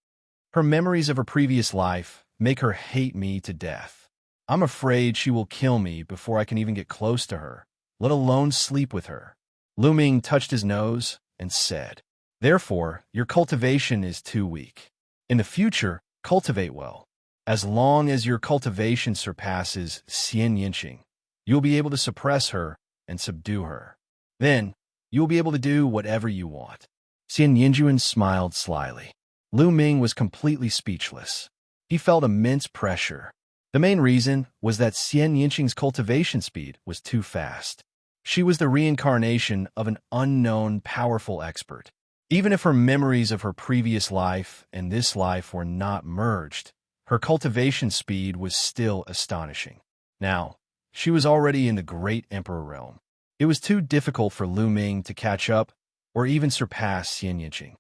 Her memories of her previous life make her hate me to death. I'm afraid she will kill me before I can even get close to her, let alone sleep with her. Lu Ming touched his nose and said, Therefore, your cultivation is too weak. In the future, cultivate well. As long as your cultivation surpasses Xian Yinqing, you'll be able to suppress her and subdue her. Then, you'll be able to do whatever you want. Xian Yinjuan smiled slyly. Lu Ming was completely speechless. He felt immense pressure. The main reason was that Xian Yinqing's cultivation speed was too fast. She was the reincarnation of an unknown, powerful expert. Even if her memories of her previous life and this life were not merged, her cultivation speed was still astonishing. Now, she was already in the Great Emperor realm. It was too difficult for Lu Ming to catch up or even surpass Xian Yinqing.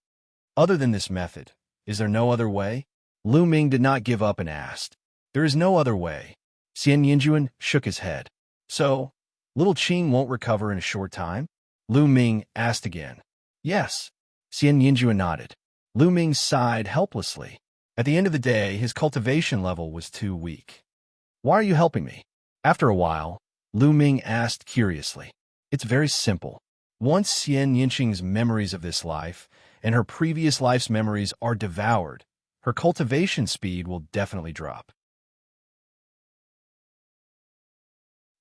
Other than this method, is there no other way? Lu Ming did not give up and asked. There is no other way. Xian Yinjuan shook his head. So, little Qing won't recover in a short time? Lu Ming asked again. Yes. Xian Yinjuan nodded. Lu Ming sighed helplessly. At the end of the day, his cultivation level was too weak. Why are you helping me? After a while, Lu Ming asked curiously. It's very simple. Once Xian Yinqing's memories of this life and her previous life's memories are devoured, her cultivation speed will definitely drop.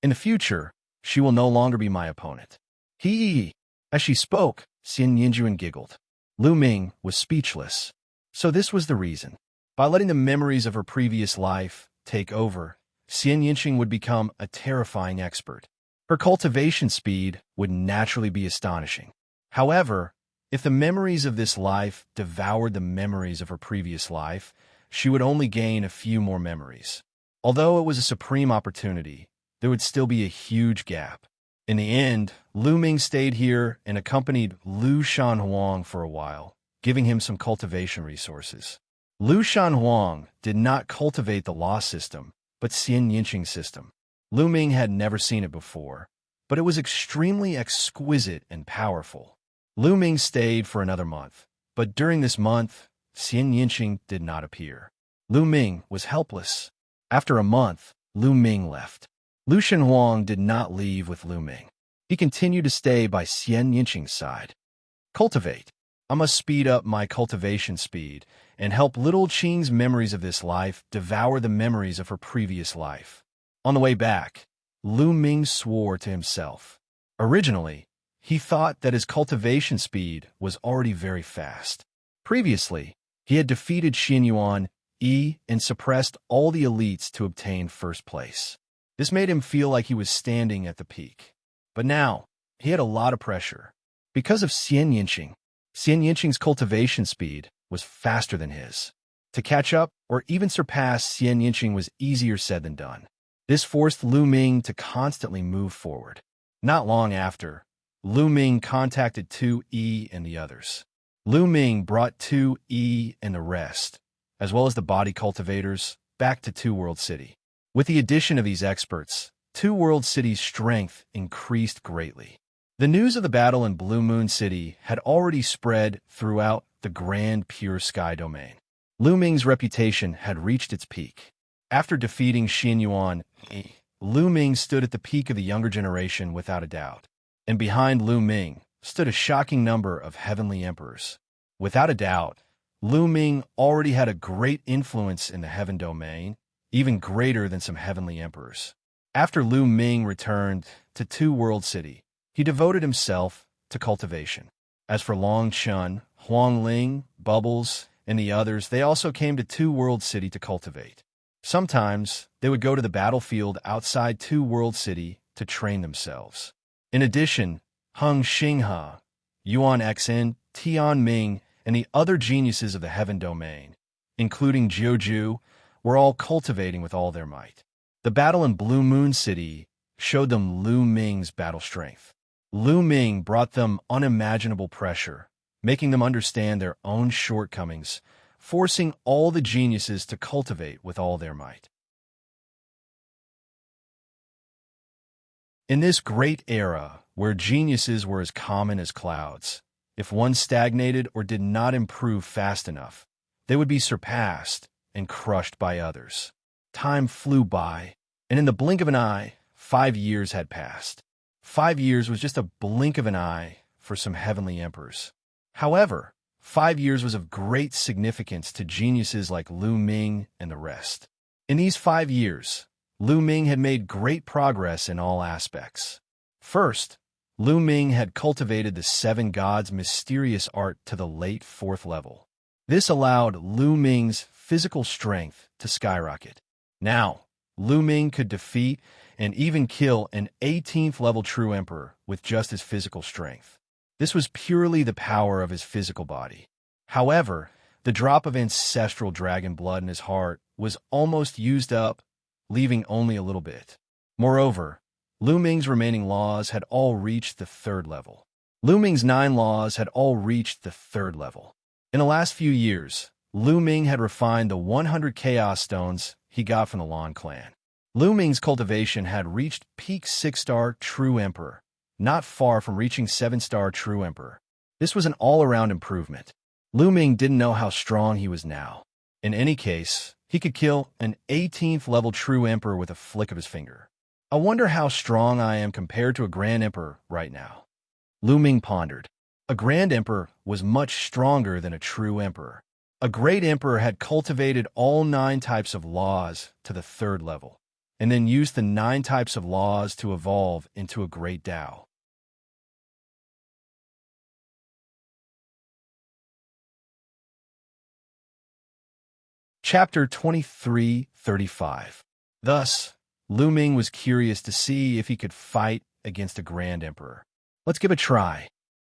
In the future, she will no longer be my opponent. Hee! As she spoke, Xian Yinjuan giggled. Lu Ming was speechless. So this was the reason. By letting the memories of her previous life take over, Xian Yinqing would become a terrifying expert. Her cultivation speed would naturally be astonishing. However, if the memories of this life devoured the memories of her previous life, she would only gain a few more memories. Although it was a supreme opportunity, there would still be a huge gap. In the end, Lu Ming stayed here and accompanied Lu Shanhuang for a while, giving him some cultivation resources. Lu Shanhuang did not cultivate the law system, but Xian Yinqing's system. Lu Ming had never seen it before, but it was extremely exquisite and powerful. Lu Ming stayed for another month, but during this month, Xianxia did not appear. Lu Ming was helpless. After a month, Lu Ming left. Lu Shenhuang did not leave with Lu Ming. He continued to stay by Xianxia's side. Cultivate. I must speed up my cultivation speed and help little Qing's memories of this life devour the memories of her previous life. On the way back, Lu Ming swore to himself. Originally, he thought that his cultivation speed was already very fast. Previously, he had defeated Xianyuan Yi and suppressed all the elites to obtain first place. This made him feel like he was standing at the peak. But now, he had a lot of pressure. Because of Xianxing's cultivation speed was faster than his. To catch up or even surpass Xianxing was easier said than done. This forced Lu Ming to constantly move forward. Not long after, Lu Ming contacted Tu Yi and the others. Lu Ming brought Tu Yi and the rest, as well as the body cultivators, back to Two World City. With the addition of these experts, Two World City's strength increased greatly. The news of the battle in Blue Moon City had already spread throughout the Grand Pure Sky domain. Lu Ming's reputation had reached its peak. After defeating Xianyuan Yi, Lu Ming stood at the peak of the younger generation without a doubt. And behind Lu Ming stood a shocking number of heavenly emperors. Without a doubt, Lu Ming already had a great influence in the heaven domain, even greater than some heavenly emperors. After Lu Ming returned to Two World City, he devoted himself to cultivation. As for Long Chun, Huang Ling, Bubbles, and the others, they also came to Two World City to cultivate. Sometimes, they would go to the battlefield outside Two World City to train themselves. In addition, Heng Xinghe, Yuan Xen, Tian Ming, and the other geniuses of the heaven domain, including Jiuju, were all cultivating with all their might. The battle in Blue Moon City showed them Lu Ming's battle strength. Lu Ming brought them unimaginable pressure, making them understand their own shortcomings, forcing all the geniuses to cultivate with all their might. In this great era, where geniuses were as common as clouds, if one stagnated or did not improve fast enough, they would be surpassed and crushed by others. Time flew by, and in the blink of an eye, 5 years had passed. 5 years was just a blink of an eye for some heavenly emperors. However, 5 years was of great significance to geniuses like Lu Ming and the rest. In these 5 years, Lu Ming had made great progress in all aspects. First, Lu Ming had cultivated the 7 gods' mysterious art to the late 4th level. This allowed Lu Ming's physical strength to skyrocket. Now, Lu Ming could defeat and even kill an 18th level true emperor with just his physical strength. This was purely the power of his physical body. However, the drop of ancestral dragon blood in his heart was almost used up, leaving only a little bit. Moreover, Lu Ming's remaining laws had all reached the 3rd level. Lu Ming's 9 laws had all reached the 3rd level. In the last few years, Lu Ming had refined the 100 Chaos Stones he got from the Lan clan. Lu Ming's cultivation had reached peak 6-star True Emperor, not far from reaching 7-star True Emperor. This was an all-around improvement. Lu Ming didn't know how strong he was now. In any case, he could kill an 18th level True Emperor with a flick of his finger. I wonder how strong I am compared to a Grand Emperor right now. Lu Ming pondered. A Grand Emperor was much stronger than a True Emperor. A Great Emperor had cultivated all 9 types of laws to the 3rd level, and then used the 9 types of laws to evolve into a Great Tao. Chapter 23:35. Thus, Lu Ming was curious to see if he could fight against a Grand Emperor. Let's give it a try.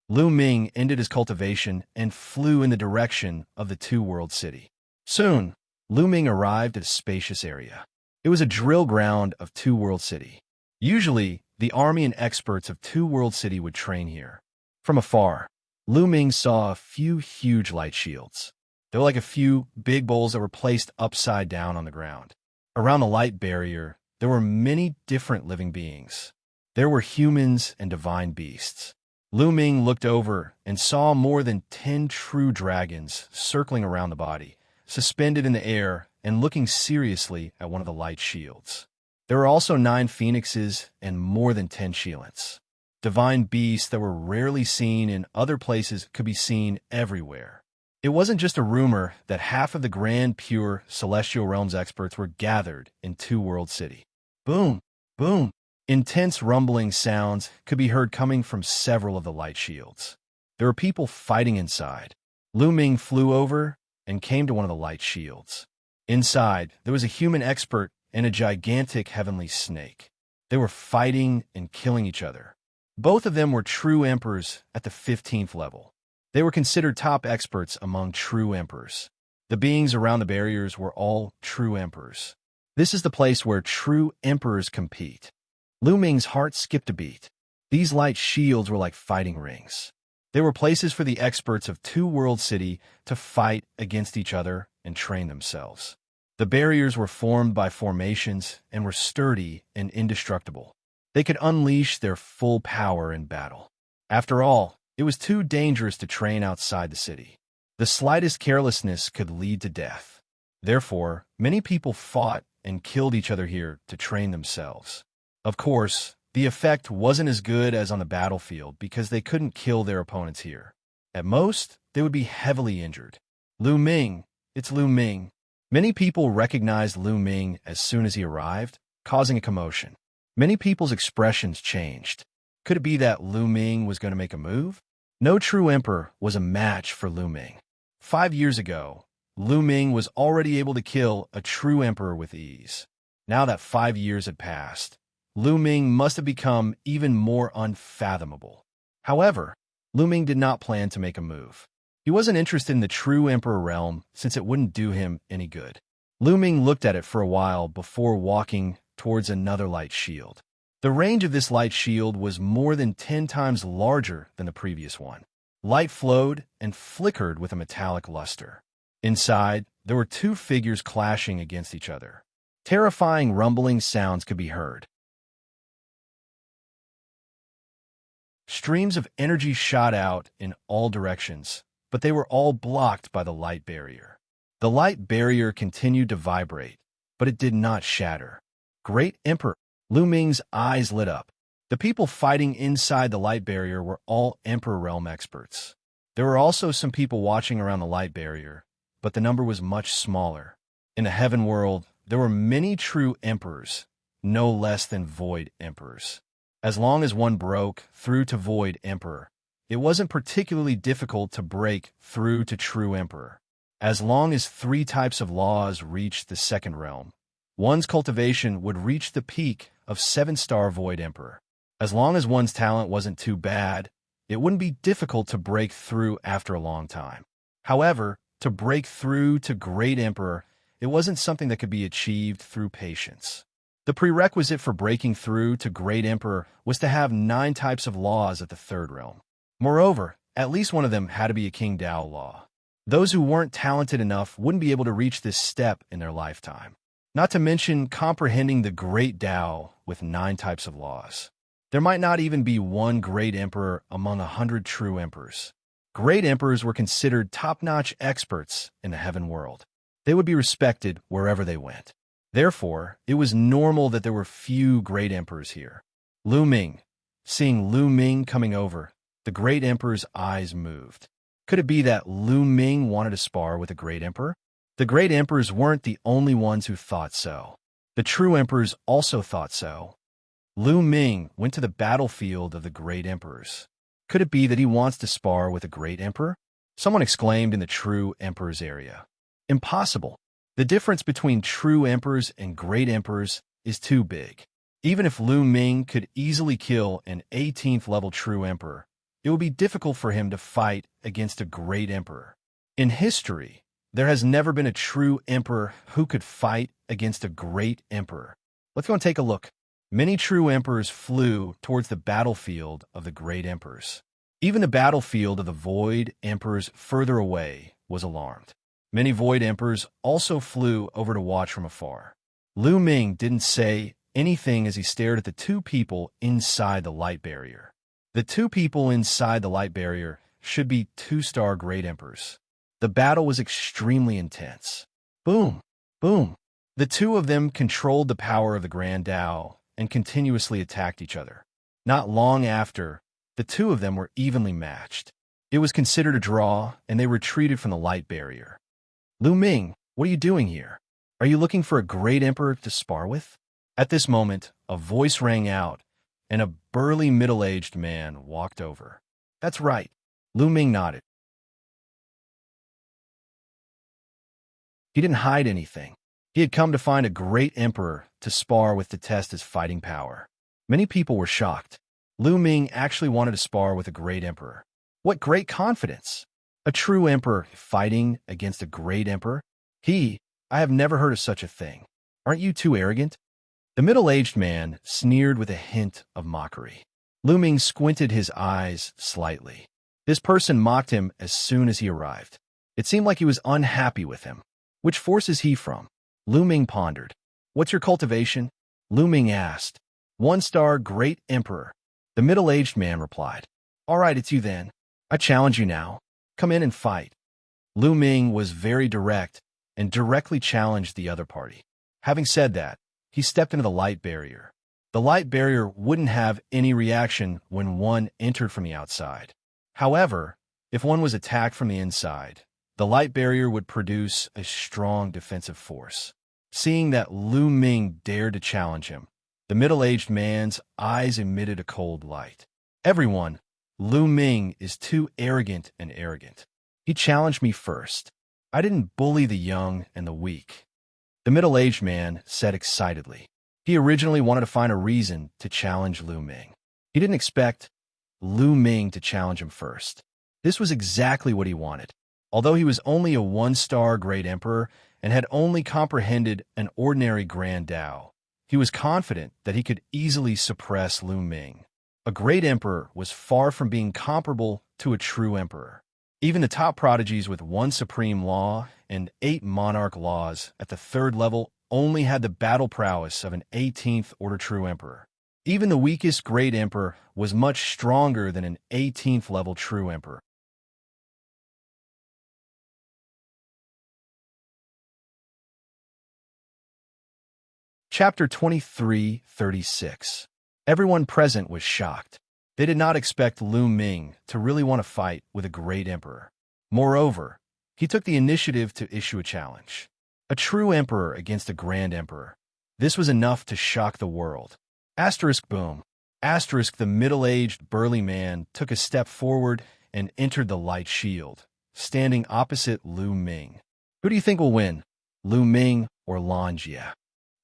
Lu Ming ended his cultivation and flew in the direction of the Two World City. Soon, Lu Ming arrived at a spacious area. It was a drill ground of Two World City. Usually, the army and experts of Two World City would train here. From afar, Lu Ming saw a few huge light shields. They were like a few big bowls that were placed upside down on the ground. Around the light barrier, there were many different living beings. There were humans and divine beasts. Lu Ming looked over and saw more than 10 true dragons circling around the body, suspended in the air and looking seriously at one of the light shields. There were also 9 phoenixes and more than 10 Xianxias. Divine beasts that were rarely seen in other places could be seen everywhere. It wasn't just a rumor that half of the Grand Pure Celestial Realms experts were gathered in Two World City. Boom! Boom! Intense rumbling sounds could be heard coming from several of the light shields. There were people fighting inside. Lu Ming flew over and came to one of the light shields. Inside, there was a human expert and a gigantic heavenly snake. They were fighting and killing each other. Both of them were true emperors at the 15th level. They were considered top experts among true emperors. The beings around the barriers were all true emperors. This is the place where true emperors compete. Lu Ming's heart skipped a beat. These light shields were like fighting rings. They were places for the experts of Two World City to fight against each other and train themselves. The barriers were formed by formations and were sturdy and indestructible. They could unleash their full power in battle. After all, it was too dangerous to train outside the city. The slightest carelessness could lead to death. Therefore, many people fought and killed each other here to train themselves. Of course, the effect wasn't as good as on the battlefield because they couldn't kill their opponents here. At most, they would be heavily injured. Lu Ming, it's Lu Ming. Many people recognized Lu Ming as soon as he arrived, causing a commotion. Many people's expressions changed. Could it be that Lu Ming was going to make a move? No true emperor was a match for Lu Ming. 5 years ago, Lu Ming was already able to kill a true emperor with ease. Now that 5 years had passed, Lu Ming must have become even more unfathomable. However, Lu Ming did not plan to make a move. He wasn't interested in the true emperor realm since it wouldn't do him any good. Lu Ming looked at it for a while before walking towards another light shield. The range of this light shield was more than 10 times larger than the previous one. Light flowed and flickered with a metallic luster. Inside, there were 2 figures clashing against each other. Terrifying rumbling sounds could be heard. Streams of energy shot out in all directions, but they were all blocked by the light barrier. The light barrier continued to vibrate, but it did not shatter. Great Emperor! Lu Ming's eyes lit up. The people fighting inside the light barrier were all Emperor Realm experts. There were also some people watching around the light barrier, but the number was much smaller. In the heaven world, there were many true emperors, no less than void emperors. As long as one broke through to void emperor, it wasn't particularly difficult to break through to true emperor. As long as 3 types of laws reached the second realm, one's cultivation would reach the peak of 7-star void emperor. As long as one's talent wasn't too bad, it wouldn't be difficult to break through after a long time. However, to break through to great emperor, it wasn't something that could be achieved through patience. The prerequisite for breaking through to great emperor was to have 9 types of laws at the 3rd realm. Moreover, at least one of them had to be a King Dao law. Those who weren't talented enough wouldn't be able to reach this step in their lifetime. Not to mention comprehending the great Dao with 9 types of laws. There might not even be one great emperor among 100 true emperors. Great emperors were considered top-notch experts in the heaven world. They would be respected wherever they went. Therefore, it was normal that there were few great emperors here. Lu Ming. Seeing Lu Ming coming over, the great emperor's eyes moved. Could it be that Lu Ming wanted to spar with a great emperor? The great emperors weren't the only ones who thought so. The true emperors also thought so. Lu Ming went to the battlefield of the great emperors. Could it be that he wants to spar with a great emperor? Someone exclaimed in the true emperor's area. Impossible. The difference between true emperors and great emperors is too big. Even if Lu Ming could easily kill an 18th level true emperor, it would be difficult for him to fight against a great emperor. In history, there has never been a true emperor who could fight against a great emperor. Let's go and take a look. Many true emperors flew towards the battlefield of the great emperors. Even the battlefield of the void emperors further away was alarmed. Many void emperors also flew over to watch from afar. Lu Ming didn't say anything as he stared at the two people inside the light barrier. The two people inside the light barrier should be two-star Great Emperors. The battle was extremely intense. Boom! Boom! The two of them controlled the power of the Grand Tao and continuously attacked each other. Not long after, the two of them were evenly matched. It was considered a draw, and they retreated from the light barrier. Lu Ming, what are you doing here? Are you looking for a Great Emperor to spar with? At this moment, a voice rang out, and a burly middle-aged man walked over. That's right. Lu Ming nodded. He didn't hide anything. He had come to find a Great Emperor to spar with to test his fighting power. Many people were shocked. Lu Ming actually wanted to spar with a Great Emperor. What great confidence! A true emperor fighting against a Great Emperor? I have never heard of such a thing. Aren't you too arrogant? The middle-aged man sneered with a hint of mockery. Lu Ming squinted his eyes slightly. This person mocked him as soon as he arrived. It seemed like he was unhappy with him. Which force is he from? Lu Ming pondered. What's your cultivation? Lu Ming asked. 1-star Great Emperor. The middle-aged man replied. All right, it's you then. I challenge you now. Come in and fight. Lu Ming was very direct and directly challenged the other party. Having said that, he stepped into the light barrier. The light barrier wouldn't have any reaction when one entered from the outside. However, if one was attacked from the inside, the light barrier would produce a strong defensive force. Seeing that Lu Ming dared to challenge him, the middle-aged man's eyes emitted a cold light. Everyone, Lu Ming is too arrogant and arrogant. He challenged me first. I didn't bully the young and the weak. The middle-aged man said excitedly. He originally wanted to find a reason to challenge Lu Ming. He didn't expect Lu Ming to challenge him first. This was exactly what he wanted. Although he was only a 1-star Great Emperor and had only comprehended an ordinary Grand Tao, he was confident that he could easily suppress Lu Ming. A Great Emperor was far from being comparable to a true emperor. Even the top prodigies with 1 supreme law and 8 monarch laws at the 3rd level only had the battle prowess of an 18th order true emperor. Even the weakest Great Emperor was much stronger than an 18th level true emperor. Chapter 23:36. Everyone present was shocked. They did not expect Lu Ming to really want to fight with a Great Emperor. Moreover, he took the initiative to issue a challenge. A true emperor against a Grand Emperor. This was enough to shock the world. Asterisk boom. Asterisk the middle-aged burly man took a step forward and entered the light shield, standing opposite Lu Ming. Who do you think will win, Lu Ming or Xianxia?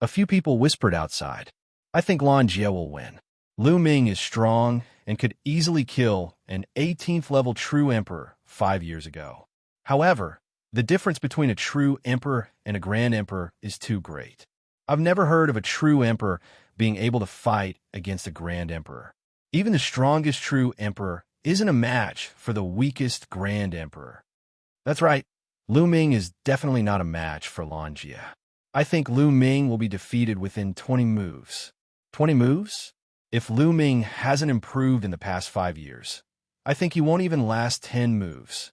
A few people whispered outside. I think Xianxia will win. Lu Ming is strong and could easily kill an 18th level true emperor 5 years ago. However, the difference between a true emperor and a Grand Emperor is too great. I've never heard of a true emperor being able to fight against a Grand Emperor. Even the strongest true emperor isn't a match for the weakest Grand Emperor. That's right, Lu Ming is definitely not a match for Xianxia. I think Lu Ming will be defeated within 20 moves. 20 moves? If Lu Ming hasn't improved in the past 5 years, I think he won't even last 10 moves.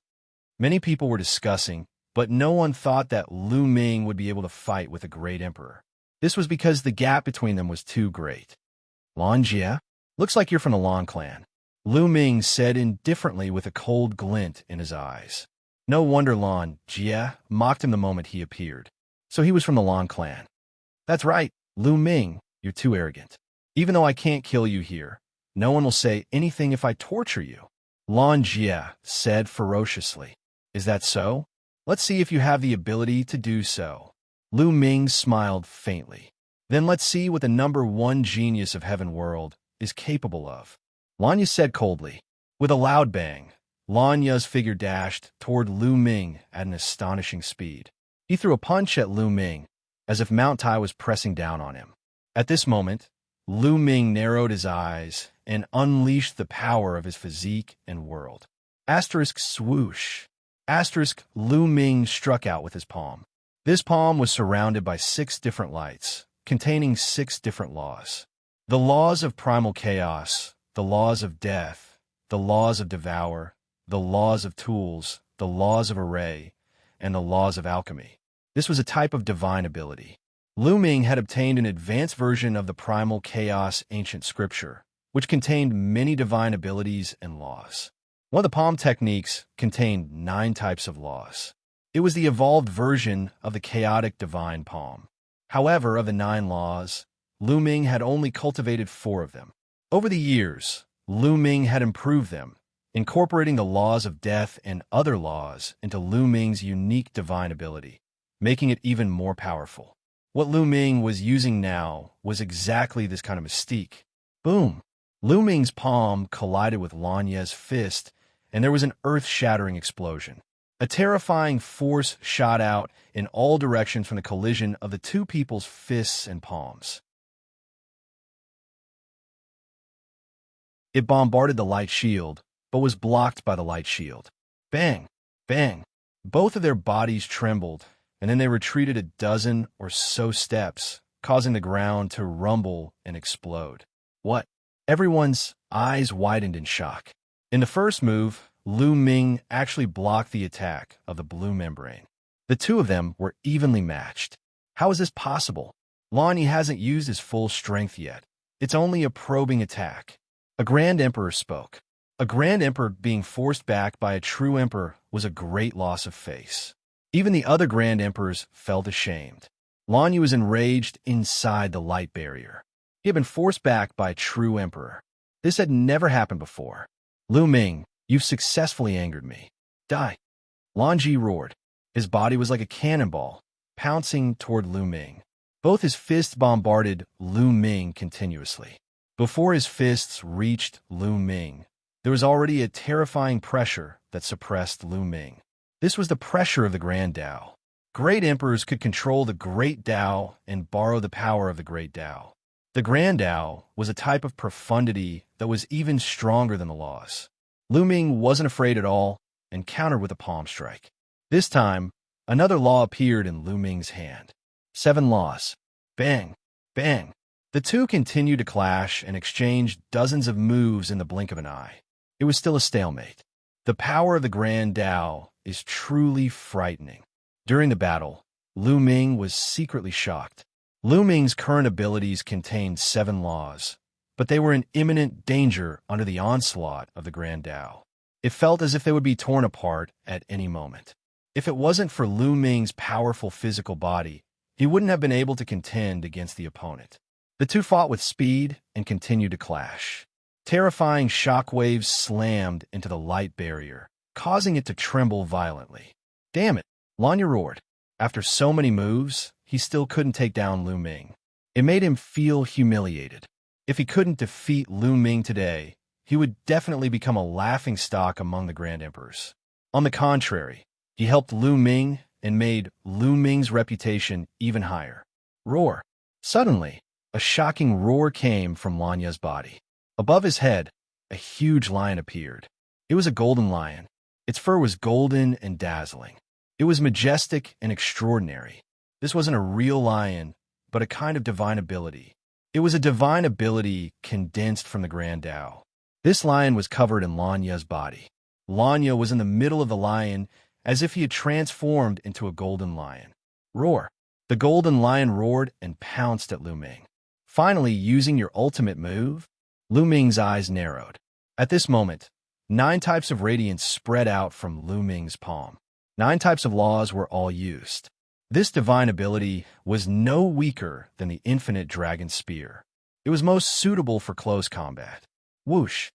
Many people were discussing, but no one thought that Lu Ming would be able to fight with a Great Emperor. This was because the gap between them was too great. Xianxia? Looks like you're from the Lan clan. Lu Ming said indifferently with a cold glint in his eyes. No wonder Xianxia mocked him the moment he appeared. So he was from the Lan clan. That's right, Lu Ming, you're too arrogant. Even though I can't kill you here, no one will say anything if I torture you. Xianxia said ferociously. Is that so? Let's see if you have the ability to do so. Lu Ming smiled faintly. Then let's see what the number 1 genius of Heaven World is capable of. Xianxia said coldly. With a loud bang, Xianxia's figure dashed toward Lu Ming at an astonishing speed. He threw a punch at Lu Ming, as if Mount Tai was pressing down on him. At this moment, Lu Ming narrowed his eyes and unleashed the power of his physique and world. Asterisk swoosh. Asterisk Lu Ming struck out with his palm. This palm was surrounded by 6 different lights, containing 6 different laws. The laws of primal chaos, the laws of death, the laws of devour, the laws of tools, the laws of array, and the laws of alchemy. This was a type of divine ability. Lu Ming had obtained an advanced version of the primal chaos ancient scripture, which contained many divine abilities and laws. One of the palm techniques contained 9 types of laws. It was the evolved version of the chaotic divine palm. However, of the 9 laws, Lu Ming had only cultivated 4 of them. Over the years, Lu Ming had improved them, incorporating the laws of death and other laws into Lu Ming's unique divine ability, making it even more powerful. What Lu Ming was using now was exactly this kind of mystique. Boom! Lu Ming's palm collided with Xianxia's fist, and there was an earth-shattering explosion. A terrifying force shot out in all directions from the collision of the 2 people's fists and palms. It bombarded the light shield, but was blocked by the light shield. Bang! Bang! Both of their bodies trembled, and then they retreated a dozen or so steps, causing the ground to rumble and explode. What? Everyone's eyes widened in shock. In the first move, Lu Ming actually blocked the attack of the blue membrane. The 2 of them were evenly matched. How is this possible? Xianxia hasn't used his full strength yet. It's only a probing attack. A Grand Emperor spoke. A Grand Emperor being forced back by a true Emperor was a great loss of face. Even the other Grand Emperors felt ashamed. Xianxia was enraged inside the light barrier. He had been forced back by a true Emperor. This had never happened before. Lu Ming, you've successfully angered me. Die! Xianxia roared. His body was like a cannonball, pouncing toward Lu Ming. Both his fists bombarded Lu Ming continuously. Before his fists reached Lu Ming, there was already a terrifying pressure that suppressed Lu Ming. This was the pressure of the Grand Tao. Great emperors could control the Great Tao and borrow the power of the Great Tao. The Grand Tao was a type of profundity that was even stronger than the laws. Lu Ming wasn't afraid at all and countered with a palm strike. This time, another law appeared in Lu Ming's hand. 7 laws. Bang! Bang! The 2 continued to clash and exchanged dozens of moves in the blink of an eye. It was still a stalemate. The power of the Grand Tao is truly frightening. During the battle, Lu Ming was secretly shocked. Lu Ming's current abilities contained 7 laws, but they were in imminent danger under the onslaught of the Grand Tao. It felt as if they would be torn apart at any moment. If it wasn't for Lu Ming's powerful physical body, he wouldn't have been able to contend against the opponent. The 2 fought with speed and continued to clash. Terrifying shockwaves slammed into the light barrier, causing it to tremble violently. Damn it! Xianxia roared. After so many moves, he still couldn't take down Lu Ming. It made him feel humiliated. If he couldn't defeat Lu Ming today, he would definitely become a laughingstock among the Grand Emperors. On the contrary, he helped Lu Ming and made Lu Ming's reputation even higher. Roar! Suddenly, a shocking roar came from Xianxia's body. Above his head, a huge lion appeared. It was a golden lion. Its fur was golden and dazzling. It was majestic and extraordinary. This wasn't a real lion, but a kind of divine ability. It was a divine ability condensed from the Grand Tao. This lion was covered in Xianxia's body. Xianxia was in the middle of the lion as if he had transformed into a golden lion. Roar! The golden lion roared and pounced at Lu Ming. Finally, using your ultimate move, Lu Ming's eyes narrowed. At this moment, 9 types of radiance spread out from Lu Ming's palm. 9 types of laws were all used. This divine ability was no weaker than the infinite dragon spear. It was most suitable for close combat. Whoosh!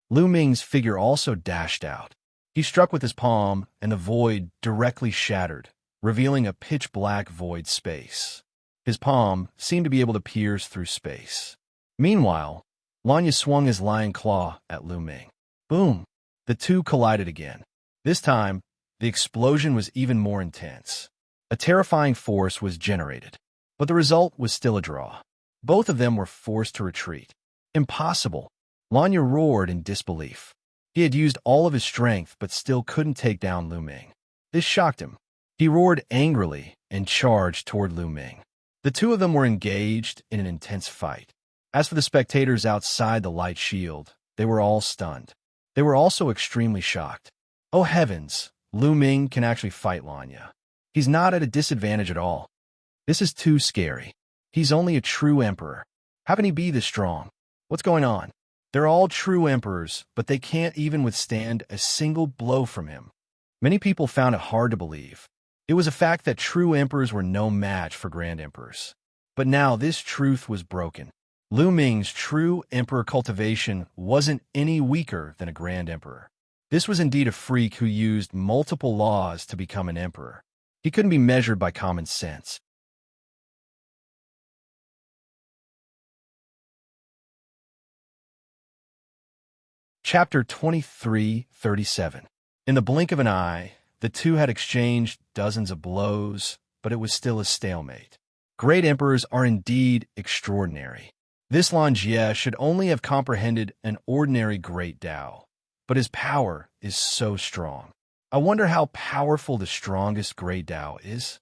Lu Ming's figure also dashed out. He struck with his palm, and the void directly shattered, revealing a pitch-black void space. His palm seemed to be able to pierce through space. Meanwhile, Xianxia swung his lion claw at Lu Ming. Boom! The 2 collided again. This time, the explosion was even more intense. A terrifying force was generated, but the result was still a draw. Both of them were forced to retreat. Impossible! Xianxia roared in disbelief. He had used all of his strength but still couldn't take down Lu Ming. This shocked him. He roared angrily and charged toward Lu Ming. The two of them were engaged in an intense fight. As for the spectators outside the light shield, they were all stunned. They were also extremely shocked. Oh heavens, Lu Ming can actually fight Xianxia. He's not at a disadvantage at all. This is too scary. He's only a true emperor. How can he be this strong? What's going on? They're all true emperors, but they can't even withstand a single blow from him. Many people found it hard to believe. It was a fact that true emperors were no match for grand emperors. But now this truth was broken. Lu Ming's true emperor cultivation wasn't any weaker than a grand emperor. This was indeed a freak who used multiple laws to become an emperor. He couldn't be measured by common sense. Chapter 23:37. In the blink of an eye, the two had exchanged dozens of blows, but it was still a stalemate. Great emperors are indeed extraordinary. This Xianxia should only have comprehended an ordinary great Tao, but his power is so strong. I wonder how powerful the strongest great Tao is.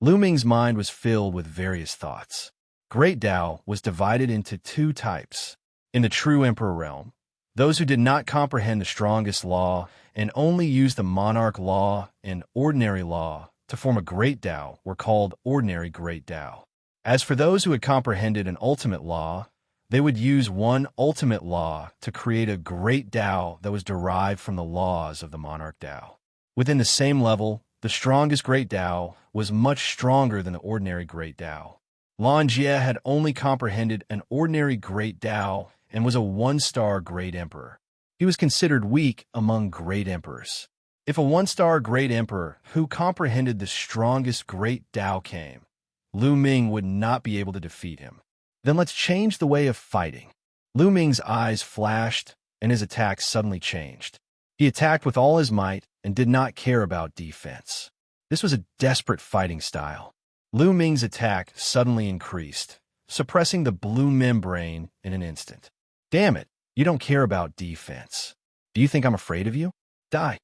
Lu Ming's mind was filled with various thoughts. Great Tao was divided into two types. In the true emperor realm, those who did not comprehend the strongest law and only used the monarch law and ordinary law to form a great Tao were called ordinary great Tao. As for those who had comprehended an ultimate law, they would use one ultimate law to create a great Tao that was derived from the laws of the monarch Tao. Within the same level, the strongest great Tao was much stronger than the ordinary great Tao. Xianxia had only comprehended an ordinary great Tao and was a one-star great emperor. He was considered weak among great emperors. If a one-star great emperor who comprehended the strongest great Tao came, Lu Ming would not be able to defeat him. Then let's change the way of fighting. Lu Ming's eyes flashed, and his attack suddenly changed. He attacked with all his might and did not care about defense. This was a desperate fighting style. Lu Ming's attack suddenly increased, suppressing the blue membrane in an instant. Damn it, you don't care about defense. Do you think I'm afraid of you? Die.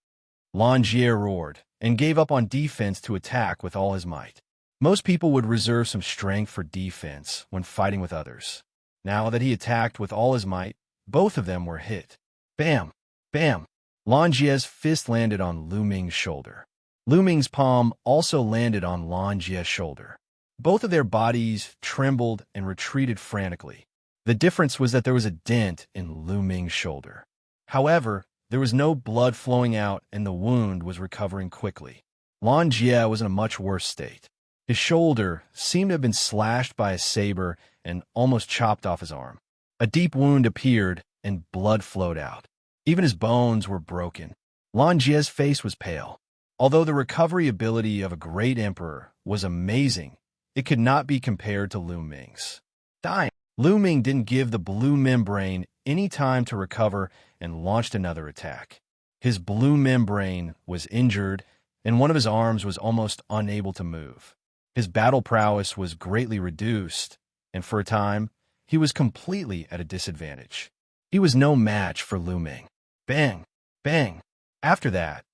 Xianxia roared and gave up on defense to attack with all his might. Most people would reserve some strength for defense when fighting with others. Now that he attacked with all his might, both of them were hit. Bam! Bam! Xianxia's fist landed on Lu Ming's shoulder. Lu Ming's palm also landed on Xianxia's shoulder. Both of their bodies trembled and retreated frantically. The difference was that there was a dent in Lu Ming's shoulder. However, there was no blood flowing out and the wound was recovering quickly. Xianxia was in a much worse state. His shoulder seemed to have been slashed by a saber and almost chopped off his arm. A deep wound appeared and blood flowed out. Even his bones were broken. Xianxia's face was pale. Although the recovery ability of a great emperor was amazing, it could not be compared to Lu Ming's. Dying. Lu Ming didn't give the blue membrane any time to recover and launched another attack. His blue membrane was injured, and one of his arms was almost unable to move. His battle prowess was greatly reduced, and for a time, he was completely at a disadvantage. He was no match for Lu Ming. Bang! Bang! After that,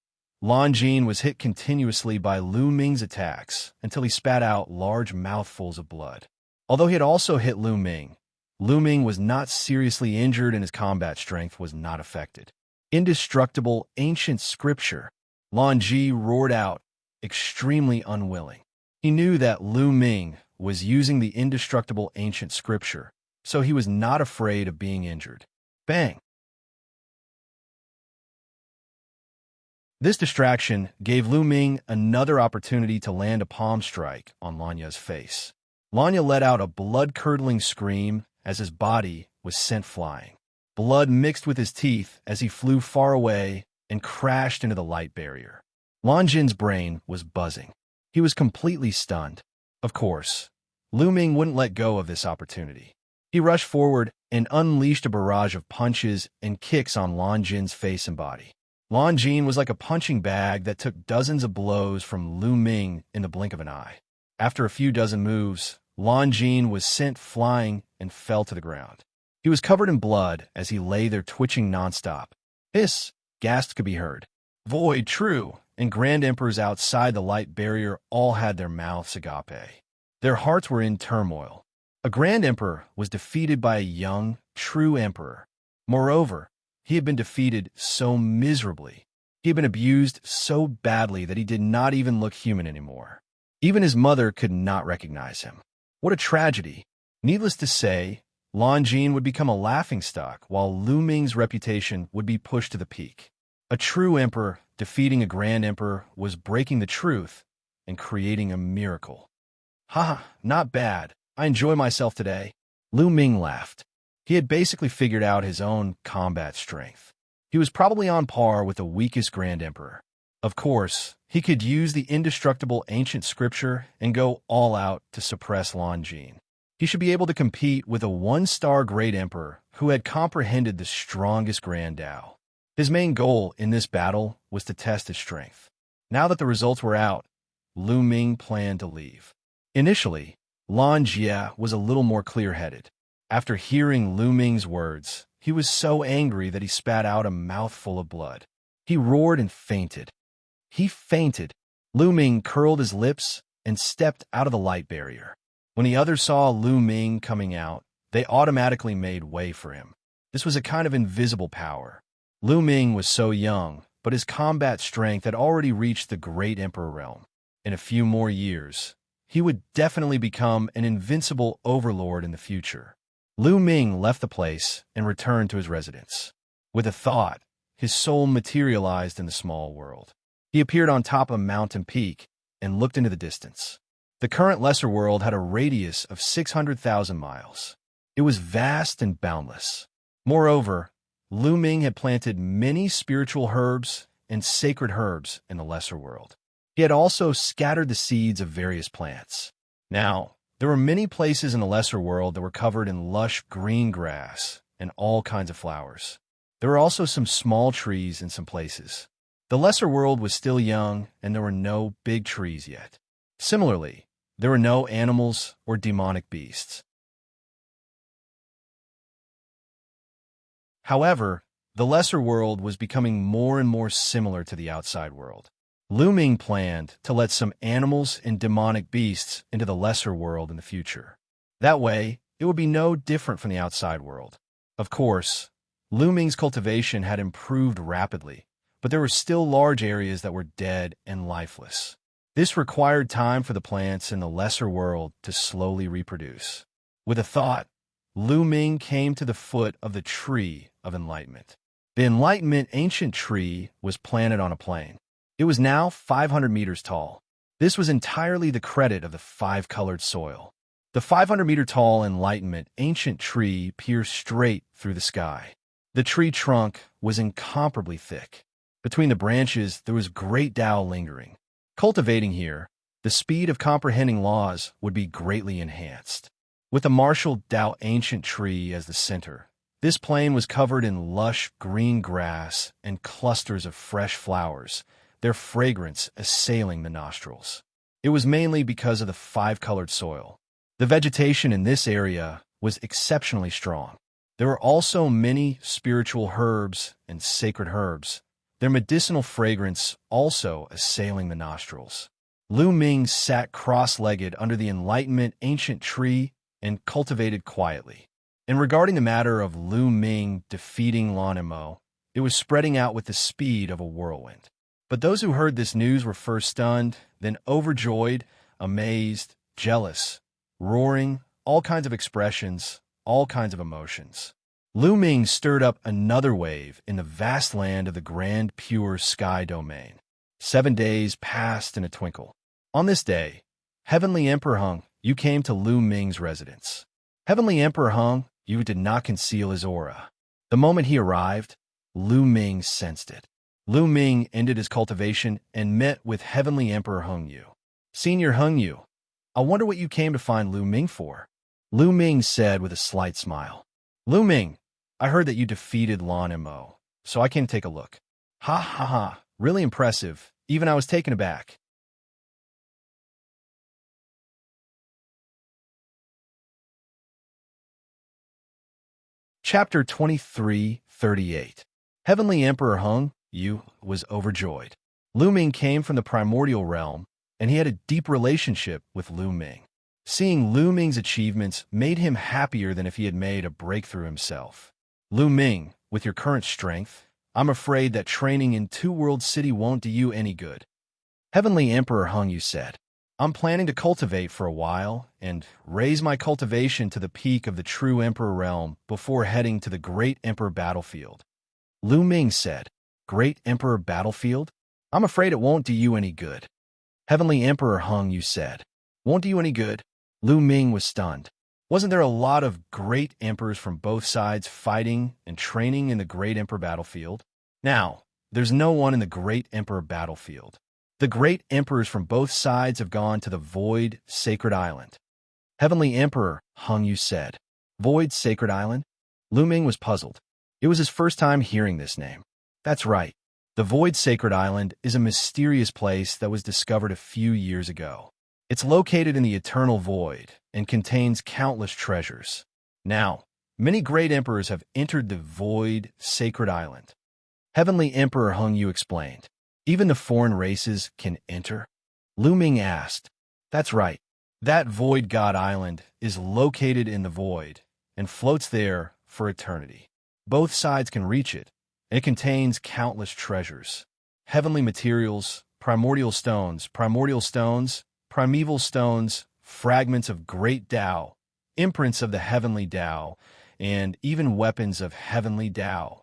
Xianxia was hit continuously by Lu Ming's attacks until he spat out large mouthfuls of blood. Although he had also hit Lu Ming was not seriously injured and his combat strength was not affected. Indestructible ancient scripture, Xianxia roared out, extremely unwilling. He knew that Lu Ming was using the indestructible ancient scripture, so he was not afraid of being injured. Bang! This distraction gave Lu Ming another opportunity to land a palm strike on Xianxia's face. Xianxia let out a blood-curdling scream as his body was sent flying. Blood mixed with his teeth as he flew far away and crashed into the light barrier. Xianxia's brain was buzzing. He was completely stunned. Of course, Lu Ming wouldn't let go of this opportunity. He rushed forward and unleashed a barrage of punches and kicks on Xianxia's face and body. Xianxia was like a punching bag that took dozens of blows from Lu Ming in the blink of an eye. After a few dozen moves, Xianxia was sent flying and fell to the ground. He was covered in blood as he lay there twitching nonstop. Hiss! Gasps could be heard. Void, true. and Grand Emperors outside the light barrier all had their mouths agape. Their hearts were in turmoil. A Grand Emperor was defeated by a young, true Emperor. Moreover, he had been defeated so miserably. He had been abused so badly that he did not even look human anymore. Even his mother could not recognize him. What a tragedy. Needless to say, Lan Jin would become a laughingstock, while Lu Ming's reputation would be pushed to the peak. A true emperor defeating a Grand Emperor was breaking the truth and creating a miracle. Haha, not bad. I enjoy myself today. Lu Ming laughed. He had basically figured out his own combat strength. He was probably on par with the weakest Grand Emperor. Of course, he could use the indestructible ancient scripture and go all out to suppress Lan Jin. He should be able to compete with a one-star Great Emperor who had comprehended the strongest Grand Tao. His main goal in this battle was to test his strength. Now that the results were out, Lu Ming planned to leave. Initially, Lan Jia was a little more clear-headed. After hearing Lu Ming's words, he was so angry that he spat out a mouthful of blood. He roared and fainted. He fainted. Lu Ming curled his lips and stepped out of the light barrier. When the others saw Lu Ming coming out, they automatically made way for him. This was a kind of invisible power. Lu Ming was so young, but his combat strength had already reached the Great Emperor realm. In a few more years, he would definitely become an invincible overlord in the future. Lu Ming left the place and returned to his residence. With a thought, his soul materialized in the small world. He appeared on top of a mountain peak and looked into the distance. The current lesser world had a radius of 600,000 miles. It was vast and boundless. Moreover, Lu Ming had planted many spiritual herbs and sacred herbs in the lesser world. He had also scattered the seeds of various plants. Now, there were many places in the lesser world that were covered in lush green grass and all kinds of flowers. There were also some small trees in some places. The lesser world was still young, and there were no big trees yet. Similarly, there were no animals or demonic beasts. However, the lesser world was becoming more and more similar to the outside world. Lu Ming planned to let some animals and demonic beasts into the lesser world in the future. That way, it would be no different from the outside world. Of course, Lu Ming's cultivation had improved rapidly, but there were still large areas that were dead and lifeless. This required time for the plants in the lesser world to slowly reproduce. With a thought, Lu Ming came to the foot of the Tree of Enlightenment. The Enlightenment ancient tree was planted on a plain. It was now 500 meters tall. This was entirely the credit of the five-colored soil. The 500-meter-tall Enlightenment ancient tree pierced straight through the sky. The tree trunk was incomparably thick. Between the branches, there was great Tao lingering. Cultivating here, the speed of comprehending laws would be greatly enhanced. With the martial Tao ancient tree as the center, this plain was covered in lush green grass and clusters of fresh flowers, their fragrance assailing the nostrils. It was mainly because of the five-colored soil. The vegetation in this area was exceptionally strong. There were also many spiritual herbs and sacred herbs, their medicinal fragrance also assailing the nostrils. Lu Ming sat cross-legged under the Enlightenment ancient tree and cultivated quietly. And regarding the matter of Lu Ming defeating Lan Mo, it was spreading out with the speed of a whirlwind. But those who heard this news were first stunned, then overjoyed, amazed, jealous, roaring, all kinds of expressions, all kinds of emotions. Lu Ming stirred up another wave in the vast land of the grand pure sky domain. 7 days passed in a twinkle. On this day, Heavenly Emperor Hung, you came to Lu Ming's residence. Heavenly Emperor Hung, you did not conceal his aura. The moment he arrived, Lu Ming sensed it. Lu Ming ended his cultivation and met with Heavenly Emperor Hung Yu. Senior Hung Yu, I wonder what you came to find Lu Ming for. Lu Ming said with a slight smile. Lu Ming, I heard that you defeated Lan Mo, so I came to take a look. Ha ha ha, really impressive. Even I was taken aback. Chapter 23:38. Heavenly Emperor Hung Yu was overjoyed. Lu Ming came from the primordial realm, and he had a deep relationship with Lu Ming. Seeing Lu Ming's achievements made him happier than if he had made a breakthrough himself. Lu Ming, with your current strength, I'm afraid that training in Two World City won't do you any good. Heavenly Emperor Hung Yu said, I'm planning to cultivate for a while and raise my cultivation to the peak of the true Emperor realm before heading to the Great Emperor battlefield. Lu Ming said, Great Emperor battlefield? I'm afraid it won't do you any good. Heavenly Emperor Hung Yu said, Won't do you any good? Lu Ming was stunned. Wasn't there a lot of great emperors from both sides fighting and training in the Great Emperor battlefield? Now, there's no one in the Great Emperor battlefield. The great emperors from both sides have gone to the Void Sacred Island. Heavenly Emperor Hung Yu said, Void Sacred Island? Lu Ming was puzzled. It was his first time hearing this name. That's right. The Void Sacred Island is a mysterious place that was discovered a few years ago. It's located in the eternal void and contains countless treasures. Now, many great emperors have entered the Void Sacred Island. Heavenly Emperor Hung Yu explained, Even the foreign races can enter? Lu Ming asked. That's right. That Void God Island is located in the void and floats there for eternity. Both sides can reach it, and it contains countless treasures. Heavenly materials, primordial stones, primeval stones, fragments of great Tao, imprints of the heavenly Tao, and even weapons of heavenly Tao.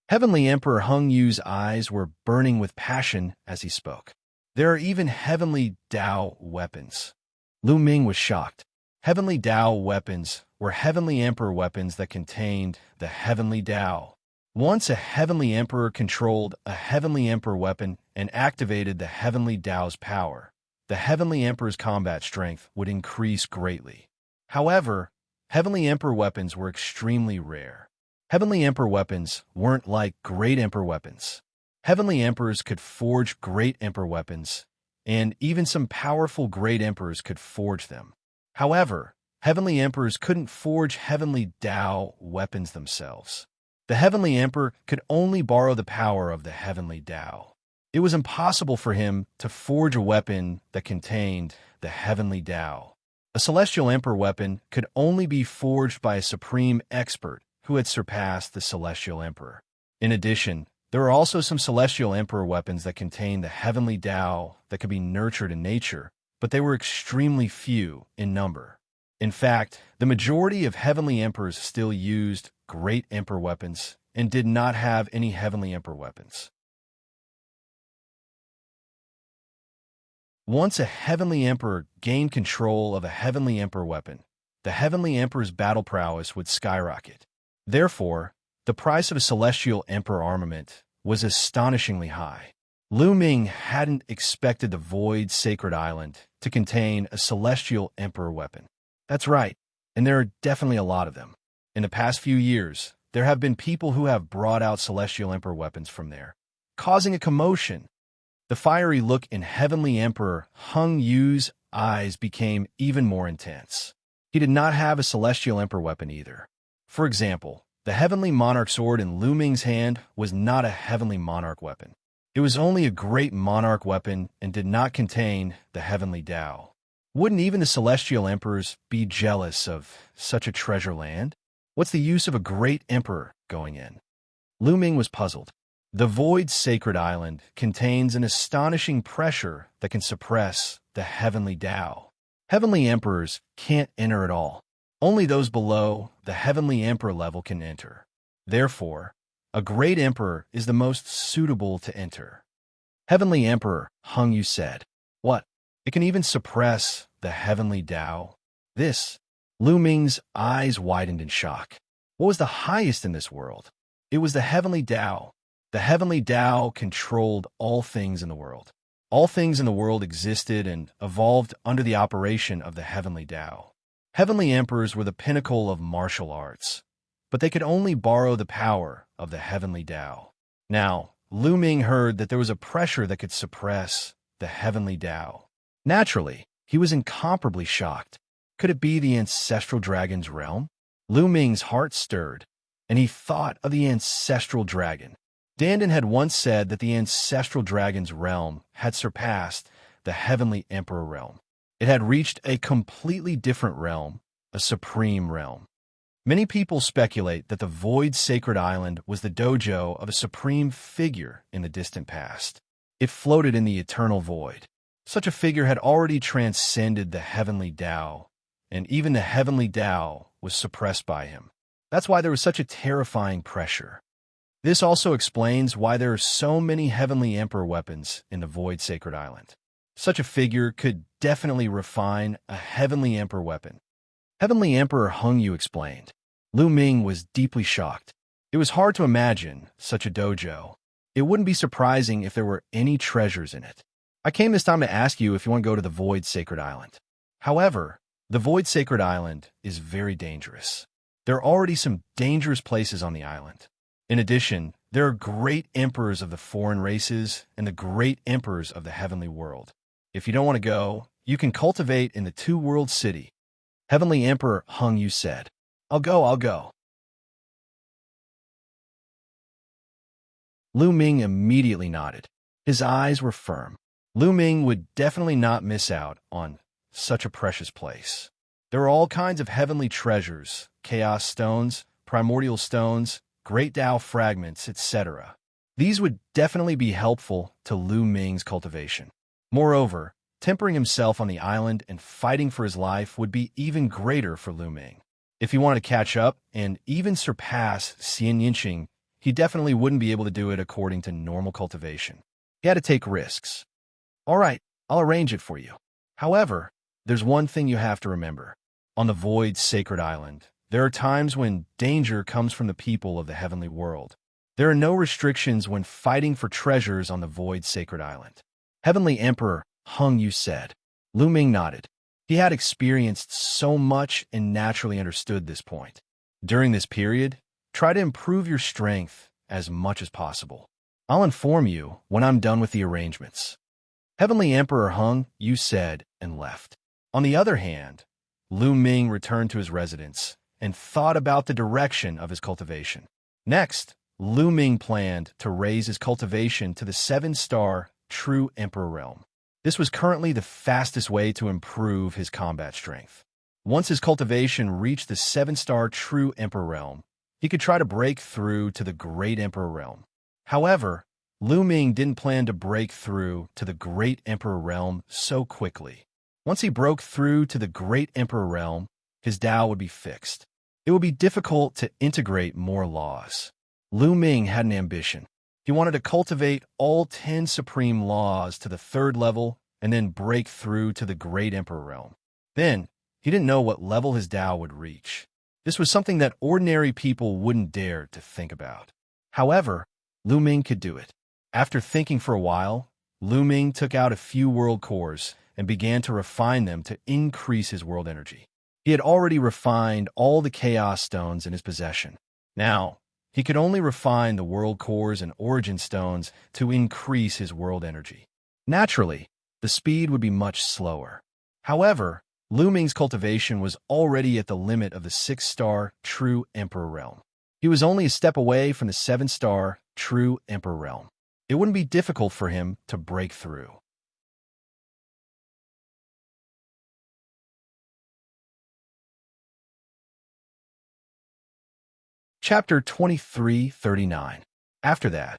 Heavenly Emperor Hung Yu's eyes were burning with passion as he spoke. There are even heavenly Tao weapons. Lu Ming was shocked. Heavenly Tao weapons were heavenly emperor weapons that contained the heavenly Tao. Once a heavenly emperor controlled a heavenly emperor weapon and activated the heavenly Tao's power, the heavenly emperor's combat strength would increase greatly. However, heavenly emperor weapons were extremely rare. Heavenly emperor weapons weren't like great emperor weapons. Heavenly emperors could forge great emperor weapons, and even some powerful great emperors could forge them. However, heavenly emperors couldn't forge heavenly Tao weapons themselves. The heavenly emperor could only borrow the power of the heavenly Tao. It was impossible for him to forge a weapon that contained the heavenly Tao. A celestial emperor weapon could only be forged by a supreme expert who had surpassed the celestial emperor. In addition, there are also some celestial emperor weapons that contain the heavenly Tao that could be nurtured in nature, but they were extremely few in number. In fact, the majority of heavenly emperors still used great emperor weapons and did not have any heavenly emperor weapons. Once a heavenly emperor gained control of a heavenly emperor weapon, the heavenly emperor's battle prowess would skyrocket. Therefore, the price of a celestial emperor armament was astonishingly high. Lu Ming hadn't expected the Void Sacred Island to contain a celestial emperor weapon. That's right, and there are definitely a lot of them. In the past few years, there have been people who have brought out celestial emperor weapons from there, causing a commotion. The fiery look in Heavenly Emperor Hung Yu's eyes became even more intense. He did not have a celestial emperor weapon either. For example, the Heavenly Monarch sword in Lu Ming's hand was not a Heavenly Monarch weapon. It was only a Great Monarch weapon and did not contain the Heavenly Tao. Wouldn't even the celestial emperors be jealous of such a treasure land? What's the use of a great emperor going in? Lu Ming was puzzled. The Void Sacred Island contains an astonishing pressure that can suppress the heavenly Tao. Heavenly emperors can't enter at all. Only those below the heavenly emperor level can enter. Therefore, a great emperor is the most suitable to enter. Heavenly Emperor Hung Yu said, What? It can even suppress the heavenly Tao? This? Lu Ming's eyes widened in shock. What was the highest in this world? It was the heavenly Tao. The heavenly Tao controlled all things in the world. All things in the world existed and evolved under the operation of the heavenly Tao. Heavenly emperors were the pinnacle of martial arts, but they could only borrow the power of the heavenly Tao. Now, Lu Ming heard that there was a pressure that could suppress the heavenly Tao. Naturally, he was incomparably shocked. Could it be the ancestral dragon's realm? Lu Ming's heart stirred, and he thought of the ancestral dragon. Dandan had once said that the ancestral dragon's realm had surpassed the heavenly emperor realm. It had reached a completely different realm, a supreme realm. Many people speculate that the Void Sacred Island was the dojo of a supreme figure in the distant past. It floated in the eternal void. Such a figure had already transcended the heavenly Tao, and even the heavenly Tao was suppressed by him. That's why there was such a terrifying pressure. This also explains why there are so many heavenly emperor weapons in the Void Sacred Island. Such a figure could definitely refine a heavenly emperor weapon. Heavenly Emperor Hengyu explained. Lu Ming was deeply shocked. It was hard to imagine such a dojo. It wouldn't be surprising if there were any treasures in it. I came this time to ask you if you want to go to the Void Sacred Island. However, the Void Sacred Island is very dangerous. There are already some dangerous places on the island. In addition, there are great emperors of the foreign races and the great emperors of the heavenly world. If you don't want to go, you can cultivate in the two-world city. Heavenly Emperor Hengyu said, I'll go. Lu Ming immediately nodded. His eyes were firm. Lu Ming would definitely not miss out on such a precious place. There are all kinds of heavenly treasures, chaos stones, primordial stones, great Tao fragments, etc. These would definitely be helpful to Lu Ming's cultivation. Moreover, tempering himself on the island and fighting for his life would be even greater for Lu Ming. If he wanted to catch up and even surpass Xianxia, he definitely wouldn't be able to do it according to normal cultivation. He had to take risks. All right, I'll arrange it for you. However, there's one thing you have to remember. On the Void Sacred Island, there are times when danger comes from the people of the heavenly world. There are no restrictions when fighting for treasures on the Void Sacred Island. Heavenly Emperor Hengyu said. Lu Ming nodded. He had experienced so much and naturally understood this point. During this period, try to improve your strength as much as possible. I'll inform you when I'm done with the arrangements. Heavenly Emperor Hengyu said and left. On the other hand, Lu Ming returned to his residence and thought about the direction of his cultivation. Next, Lu Ming planned to raise his cultivation to the 7-star True Emperor realm. This was currently the fastest way to improve his combat strength. Once his cultivation reached the 7-star True Emperor realm, he could try to break through to the Great Emperor realm. However, Lu Ming didn't plan to break through to the Great Emperor realm so quickly. Once he broke through to the Great Emperor realm, his Tao would be fixed. It would be difficult to integrate more laws. Lu Ming had an ambition. He wanted to cultivate all 10 supreme laws to the 3rd level and then break through to the Great Emperor realm. Then, he didn't know what level his Tao would reach. This was something that ordinary people wouldn't dare to think about. However, Lu Ming could do it. After thinking for a while, Lu Ming took out a few world cores and began to refine them to increase his world energy. He had already refined all the chaos stones in his possession. Now, he could only refine the world cores and origin stones to increase his world energy. Naturally, the speed would be much slower. However, Lu Ming's cultivation was already at the limit of the 6-star True Emperor realm. He was only a step away from the 7-star True Emperor realm. It wouldn't be difficult for him to break through. Chapter 2339. After that,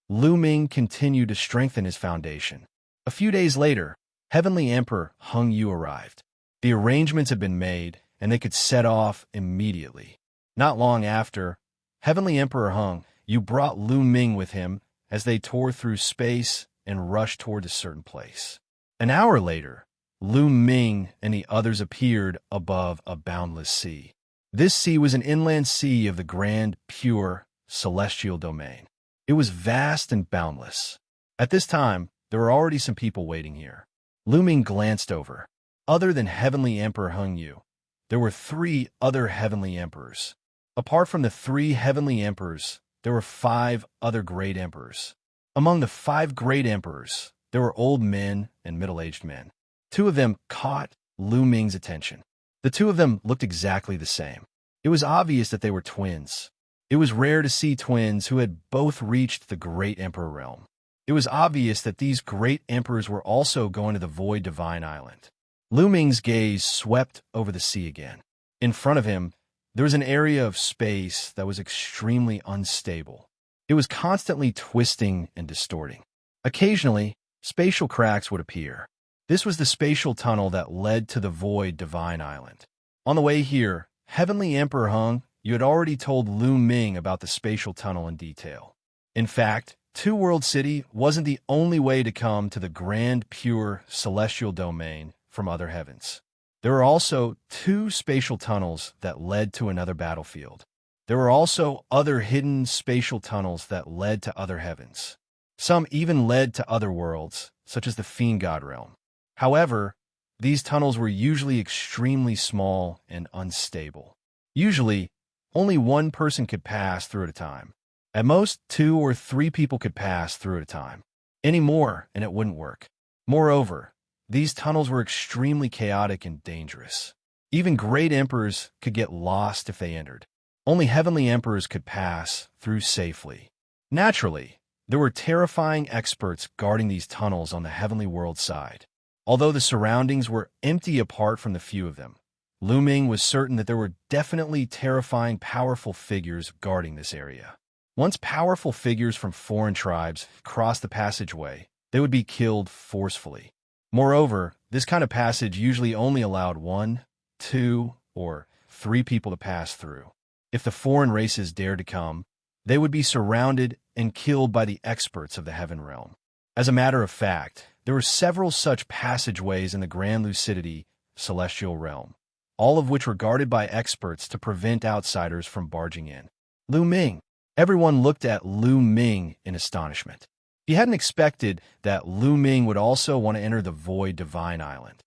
Lu Ming continued to strengthen his foundation. A few days later, Heavenly Emperor Hengyu arrived. The arrangements had been made, and they could set off immediately. Not long after, Heavenly Emperor Hengyu brought Lu Ming with him as they tore through space and rushed toward a certain place. An hour later, Lu Ming and the others appeared above a boundless sea. This sea was an inland sea of the grand, pure, celestial domain. It was vast and boundless. At this time, there were already some people waiting here. Lu Ming glanced over. Other than Heavenly Emperor Hengyu, there were 3 other Heavenly Emperors. Apart from the 3 Heavenly Emperors, there were 5 other Great Emperors. Among the 5 Great Emperors, there were old men and middle-aged men. 2 of them caught Lu Ming's attention. The 2 of them looked exactly the same. It was obvious that they were twins. It was rare to see twins who had both reached the Great Emperor realm. It was obvious that these great emperors were also going to the Void Divine Island. Lu Ming's gaze swept over the sea again. In front of him, there was an area of space that was extremely unstable. It was constantly twisting and distorting. Occasionally, spatial cracks would appear. This was the spatial tunnel that led to the Void Divine Island. On the way here, Heavenly Emperor Hung, you had already told Lu Ming about the spatial tunnel in detail. In fact, Two World City wasn't the only way to come to the grand, pure, celestial domain from other heavens. There were also two spatial tunnels that led to another battlefield. There were also other hidden spatial tunnels that led to other heavens. Some even led to other worlds, such as the Fiend God realm. However, these tunnels were usually extremely small and unstable. Usually, only one person could pass through at a time. At most, 2 or 3 people could pass through at a time. Any more, and it wouldn't work. Moreover, these tunnels were extremely chaotic and dangerous. Even great emperors could get lost if they entered. Only heavenly emperors could pass through safely. Naturally, there were terrifying experts guarding these tunnels on the heavenly world side. Although the surroundings were empty apart from the few of them, Lu Ming was certain that there were definitely terrifying, powerful figures guarding this area. Once powerful figures from foreign tribes crossed the passageway, they would be killed forcefully. Moreover, this kind of passage usually only allowed 1, 2, or 3 people to pass through. If the foreign races dared to come, they would be surrounded and killed by the experts of the Heaven Realm. As a matter of fact, there were several such passageways in the Grand Lucidity Celestial Realm, all of which were guarded by experts to prevent outsiders from barging in. Lu Ming. Everyone looked at Lu Ming in astonishment. He hadn't expected that Lu Ming would also want to enter the Void Divine Island.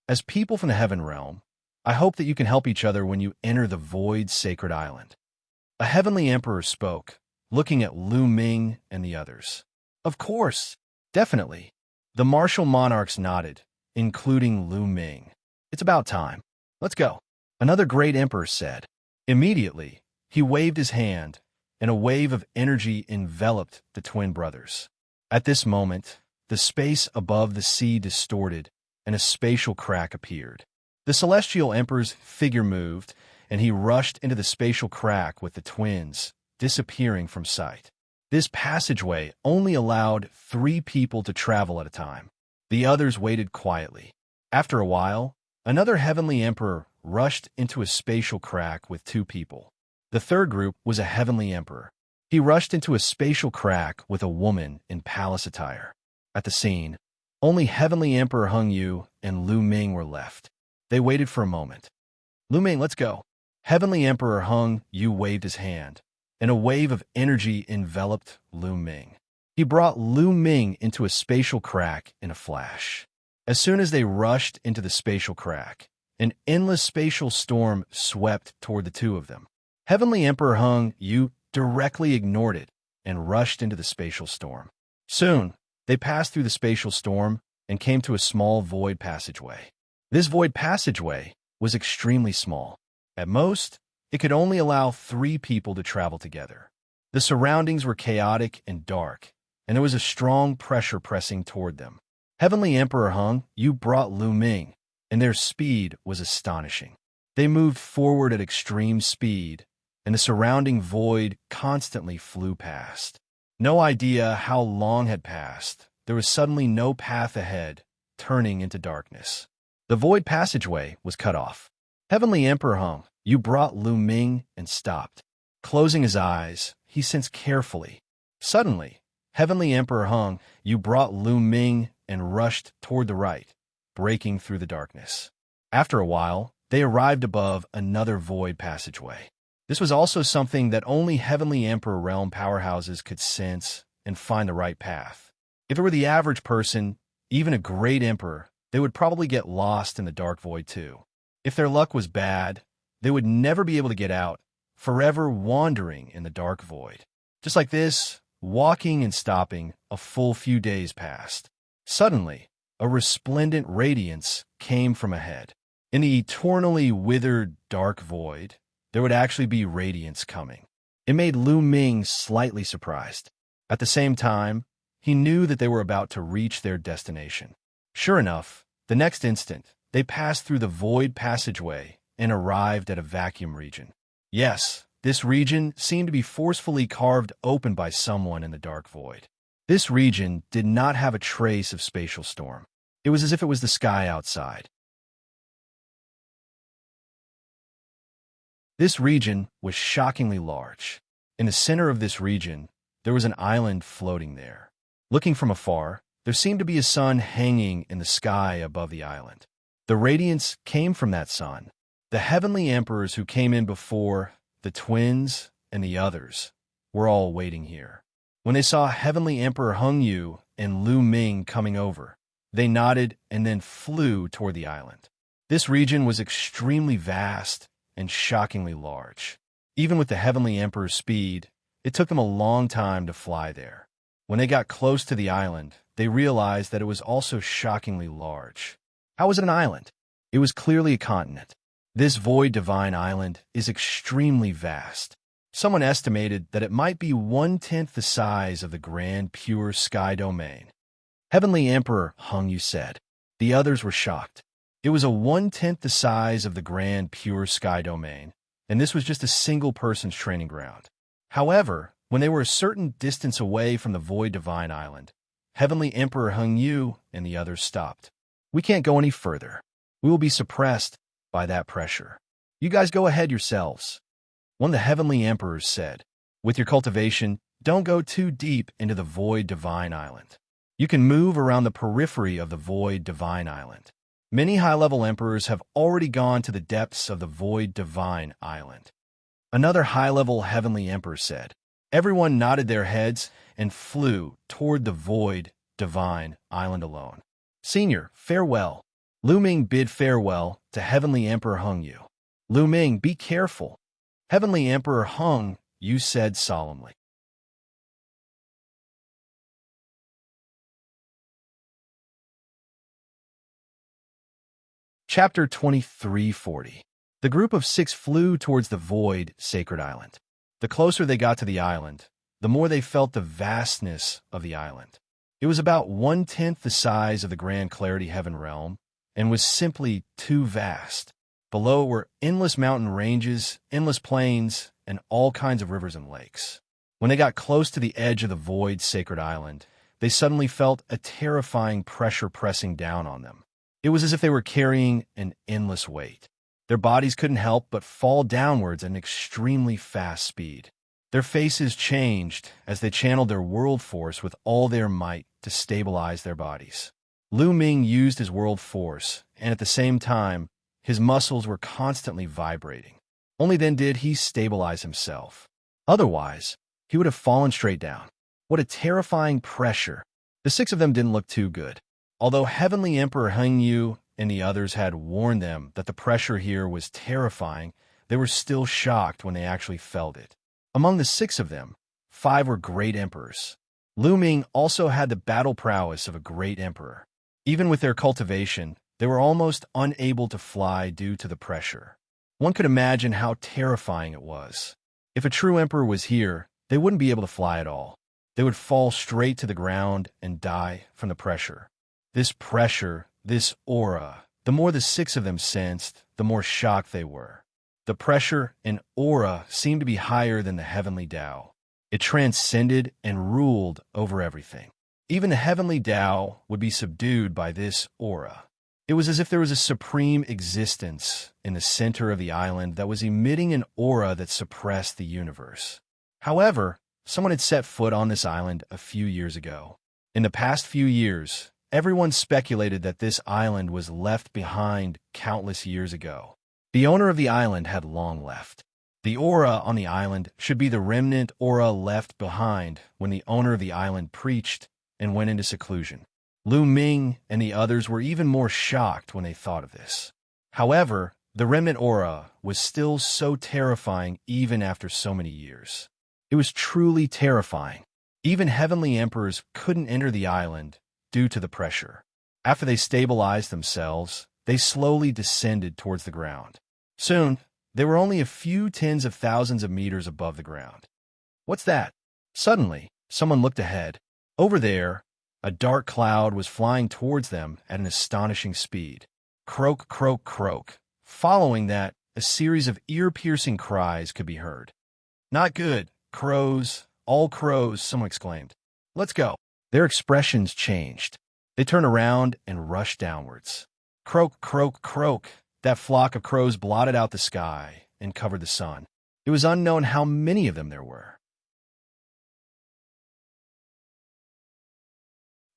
As people from the Heaven Realm, I hope that you can help each other when you enter the Void Sacred Island. A heavenly emperor spoke, looking at Lu Ming and the others. Of course, definitely. The martial monarchs nodded, including Lu Ming. It's about time. Let's go. Another great emperor said. Immediately, he waved his hand, and a wave of energy enveloped the twin brothers. At this moment, the space above the sea distorted, and a spatial crack appeared. The celestial emperor's figure moved, and he rushed into the spatial crack with the twins, disappearing from sight. This passageway only allowed 3 people to travel at a time. The others waited quietly. After a while, another heavenly emperor rushed into a spatial crack with 2 people. The third group was a heavenly emperor. He rushed into a spatial crack with a woman in palace attire. At the scene, only heavenly emperor Hung Yu and Lu Ming were left. They waited for a moment. Lu Ming, let's go. Heavenly Emperor Hung Yu waved his hand, and a wave of energy enveloped Lu Ming. He brought Lu Ming into a spatial crack in a flash. As soon as they rushed into the spatial crack, an endless spatial storm swept toward the 2 of them. Heavenly Emperor Hung Yu directly ignored it and rushed into the spatial storm. Soon, they passed through the spatial storm and came to a small void passageway. This void passageway was extremely small. At most, it could only allow 3 people to travel together. The surroundings were chaotic and dark, and there was a strong pressure pressing toward them. Heavenly Emperor Hung Yu brought Lu Ming, and their speed was astonishing. They moved forward at extreme speed, and the surrounding void constantly flew past. No idea how long had passed. There was suddenly no path ahead, turning into darkness. The void passageway was cut off. Heavenly Emperor Hung Yu brought Lu Ming and stopped. Closing his eyes, he sensed carefully. Suddenly, Heavenly Emperor Hung Yu brought Lu Ming and rushed toward the right, breaking through the darkness. After a while, they arrived above another void passageway. This was also something that only Heavenly Emperor realm powerhouses could sense and find the right path. If it were the average person, even a great emperor, they would probably get lost in the dark void too. If their luck was bad, they would never be able to get out, forever wandering in the dark void. Just like this, walking and stopping, a full few days passed. Suddenly, a resplendent radiance came from ahead. In the eternally withered dark void, there would actually be radiance coming. It made Lu Ming slightly surprised. At the same time, he knew that they were about to reach their destination. Sure enough, the next instant, they passed through the void passageway and arrived at a vacuum region. Yes, this region seemed to be forcefully carved open by someone in the dark void. This region did not have a trace of spatial storm. It was as if it was the sky outside. This region was shockingly large. In the center of this region, there was an island floating there. Looking from afar, there seemed to be a sun hanging in the sky above the island. The radiance came from that sun. The heavenly emperors who came in before, the twins, and the others, were all waiting here. When they saw Heavenly Emperor Hung Yu and Lu Ming coming over, they nodded and then flew toward the island. This region was extremely vast and shockingly large. Even with the Heavenly Emperor's speed, it took them a long time to fly there. When they got close to the island, they realized that it was also shockingly large. How was it an island? It was clearly a continent. This Void Divine Island is extremely vast. Someone estimated that it might be 1/10 the size of the Grand Pure Sky Domain. Heavenly Emperor Hung Yu said. The others were shocked. It was a 1/10 the size of the Grand Pure Sky Domain, and this was just a single person's training ground. However, when they were a certain distance away from the Void Divine Island, Heavenly Emperor Hung Yu and the others stopped. We can't go any further. We will be suppressed by that pressure. You guys go ahead yourselves. One of the Heavenly Emperors said, with your cultivation, don't go too deep into the Void Divine Island. You can move around the periphery of the Void Divine Island. Many high-level emperors have already gone to the depths of the Void Divine Island. Another high-level Heavenly Emperor said. Everyone nodded their heads and flew toward the Void Divine Island alone. Senior, farewell. Lu Ming bid farewell to Heavenly Emperor Hung Yu. Lu Ming, be careful. Heavenly Emperor Hung Yu said solemnly. Chapter 2340. The group of 6 flew towards the Void Sacred Island. The closer they got to the island, the more they felt the vastness of the island. It was about 1/10 the size of the Grand Clarity Heaven Realm, and was simply too vast. Below were endless mountain ranges, endless plains, and all kinds of rivers and lakes. When they got close to the edge of the Void Sacred Island, they suddenly felt a terrifying pressure pressing down on them. It was as if they were carrying an endless weight. Their bodies couldn't help but fall downwards at an extremely fast speed. Their faces changed as they channeled their world force with all their might to stabilize their bodies. Lu Ming used his world force, and at the same time, his muscles were constantly vibrating. Only then did he stabilize himself. Otherwise, he would have fallen straight down. What a terrifying pressure. The 6 of them didn't look too good. Although Heavenly Emperor Hung Yu and the others had warned them that the pressure here was terrifying, they were still shocked when they actually felt it. Among the 6 of them, 5 were great emperors. Lu Ming also had the battle prowess of a great emperor. Even with their cultivation, they were almost unable to fly due to the pressure. One could imagine how terrifying it was. If a true emperor was here, they wouldn't be able to fly at all. They would fall straight to the ground and die from the pressure. This pressure, this aura, the more the 6 of them sensed, the more shocked they were. The pressure and aura seemed to be higher than the heavenly Tao. It transcended and ruled over everything. Even the heavenly Tao would be subdued by this aura. It was as if there was a supreme existence in the center of the island that was emitting an aura that suppressed the universe. However, someone had set foot on this island a few years ago. In the past few years, everyone speculated that this island was left behind countless years ago. The owner of the island had long left. The aura on the island should be the remnant aura left behind when the owner of the island preached and went into seclusion. Lu Ming and the others were even more shocked when they thought of this. However, the remnant aura was still so terrifying even after so many years. It was truly terrifying. Even heavenly emperors couldn't enter the island due to the pressure. After they stabilized themselves, They slowly descended towards the ground. Soon, they were only a few tens of thousands of meters above the ground. What's that? Suddenly, someone looked ahead. Over there, a dark cloud was flying towards them at an astonishing speed. Croak, croak, croak. Following that, a series of ear-piercing cries could be heard. Not good. Crows. All crows, someone exclaimed. Let's go. Their expressions changed. They turned around and rushed downwards. Croak, croak, croak. That flock of crows blotted out the sky and covered the sun. It was unknown how many of them there were.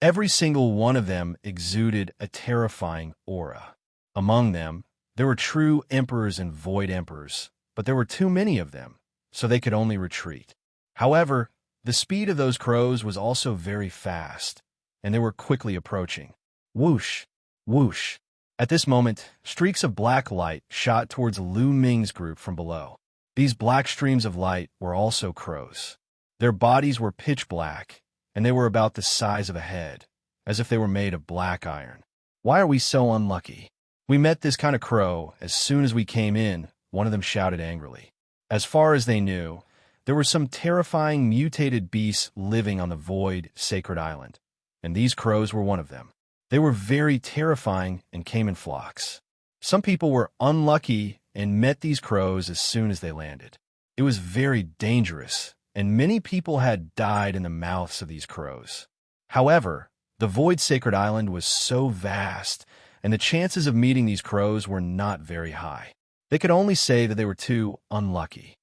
Every single one of them exuded a terrifying aura. Among them, there were true emperors and void emperors, but there were too many of them, so they could only retreat. However, the speed of those crows was also very fast, and they were quickly approaching. Whoosh, whoosh. At this moment, streaks of black light shot towards Lu Ming's group from below. These black streams of light were also crows. Their bodies were pitch black, and they were about the size of a head, as if they were made of black iron. Why are we so unlucky? We met this kind of crow as soon as we came in, one of them shouted angrily. As far as they knew, there were some terrifying mutated beasts living on the void sacred island, and these crows were one of them. They were very terrifying and came in flocks. Some people were unlucky and met these crows as soon as they landed. It was very dangerous, and many people had died in the mouths of these crows. However, the void sacred island was so vast, and the chances of meeting these crows were not very high. They could only say that they were too unlucky.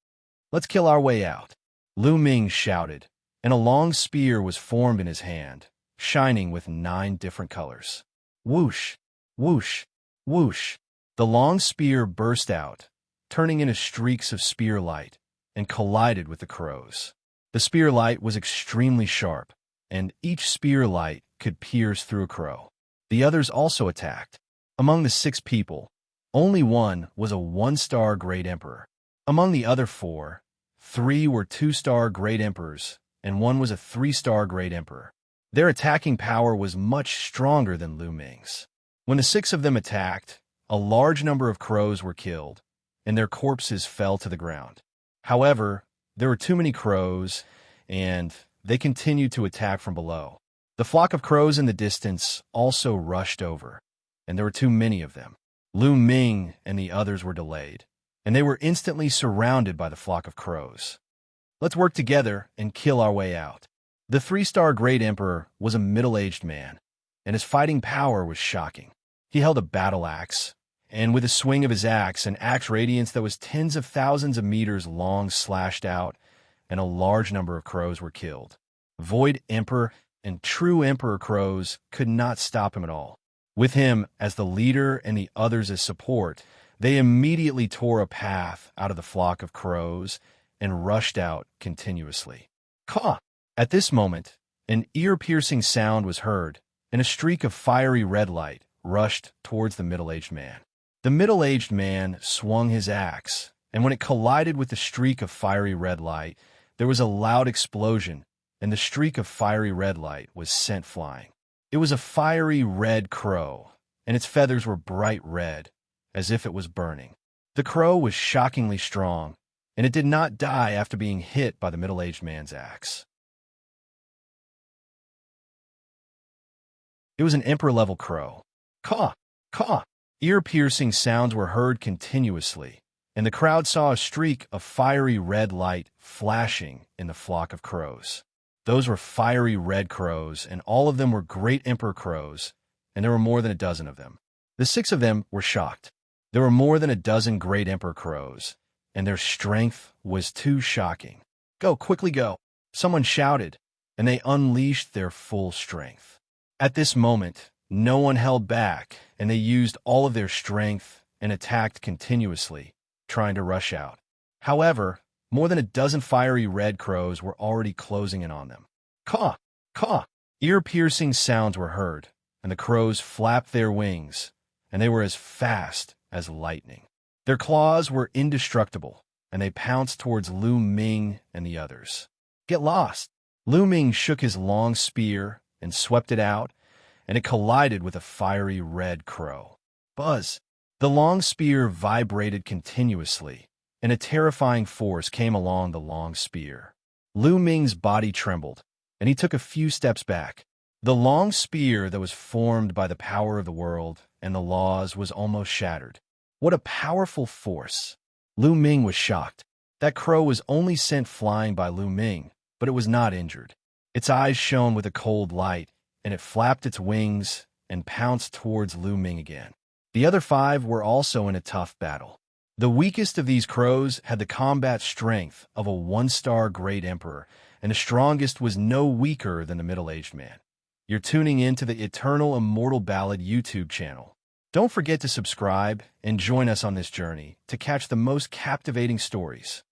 Let's kill our way out. Lu Ming shouted, and a long spear was formed in his hand, shining with 9 different colors. Whoosh, whoosh, whoosh. The long spear burst out, turning into streaks of spear light, and collided with the crows. The spear light was extremely sharp, and each spear light could pierce through a crow. The others also attacked. Among the 6 people, only one was a 1-star Great Emperor. Among the other 4, 3 were 2-star Great Emperors, and 1 was a 3-star Great Emperor. Their attacking power was much stronger than Lu Ming's. When the 6 of them attacked, a large number of crows were killed, and their corpses fell to the ground. However, there were too many crows, and they continued to attack from below. The flock of crows in the distance also rushed over, and there were too many of them. Lu Ming and the others were delayed, and they were instantly surrounded by the flock of crows. Let's work together and kill our way out. The 3-star Great Emperor was a middle-aged man, and his fighting power was shocking. He held a battle axe, and with a swing of his axe, an axe radiance that was tens of thousands of meters long slashed out, and a large number of crows were killed. Void Emperor and True Emperor crows could not stop him at all. With him as the leader and the others as support, they immediately tore a path out of the flock of crows and rushed out continuously. Caw! At this moment, an ear-piercing sound was heard, and a streak of fiery red light rushed towards the middle-aged man. The middle-aged man swung his axe, and when it collided with the streak of fiery red light, there was a loud explosion, and the streak of fiery red light was sent flying. It was a fiery red crow, and its feathers were bright red, as if it was burning. The crow was shockingly strong, and it did not die after being hit by the middle-aged man's axe. It was an emperor-level crow. Caw! Caw! Ear-piercing sounds were heard continuously, and the crowd saw a streak of fiery red light flashing in the flock of crows. Those were fiery red crows, and all of them were great emperor crows, and there were more than a dozen of them. The 6 of them were shocked. There were more than a dozen great emperor crows, and their strength was too shocking. Go, quickly go! Someone shouted, and they unleashed their full strength. At this moment, no one held back, and they used all of their strength and attacked continuously, trying to rush out. However, more than a dozen fiery red crows were already closing in on them. Caw! Caw! Ear-piercing sounds were heard, and the crows flapped their wings, and they were as fast as lightning. Their claws were indestructible, and they pounced towards Lu Ming and the others. Get lost! Lu Ming shook his long spear and swept it out, and it collided with a fiery red crow. Buzz! The long spear vibrated continuously, and a terrifying force came along the long spear. Lu Ming's body trembled, and he took a few steps back. The long spear that was formed by the power of the world and the laws was almost shattered. What a powerful force! Lu Ming was shocked. That crow was only sent flying by Lu Ming, but it was not injured. Its eyes shone with a cold light, and it flapped its wings and pounced towards Lu Ming again. The other 5 were also in a tough battle. The weakest of these crows had the combat strength of a 1-star great emperor, and the strongest was no weaker than the middle-aged man. You're tuning in to the Eternal Immortal Ballad YouTube channel. Don't forget to subscribe and join us on this journey to catch the most captivating stories.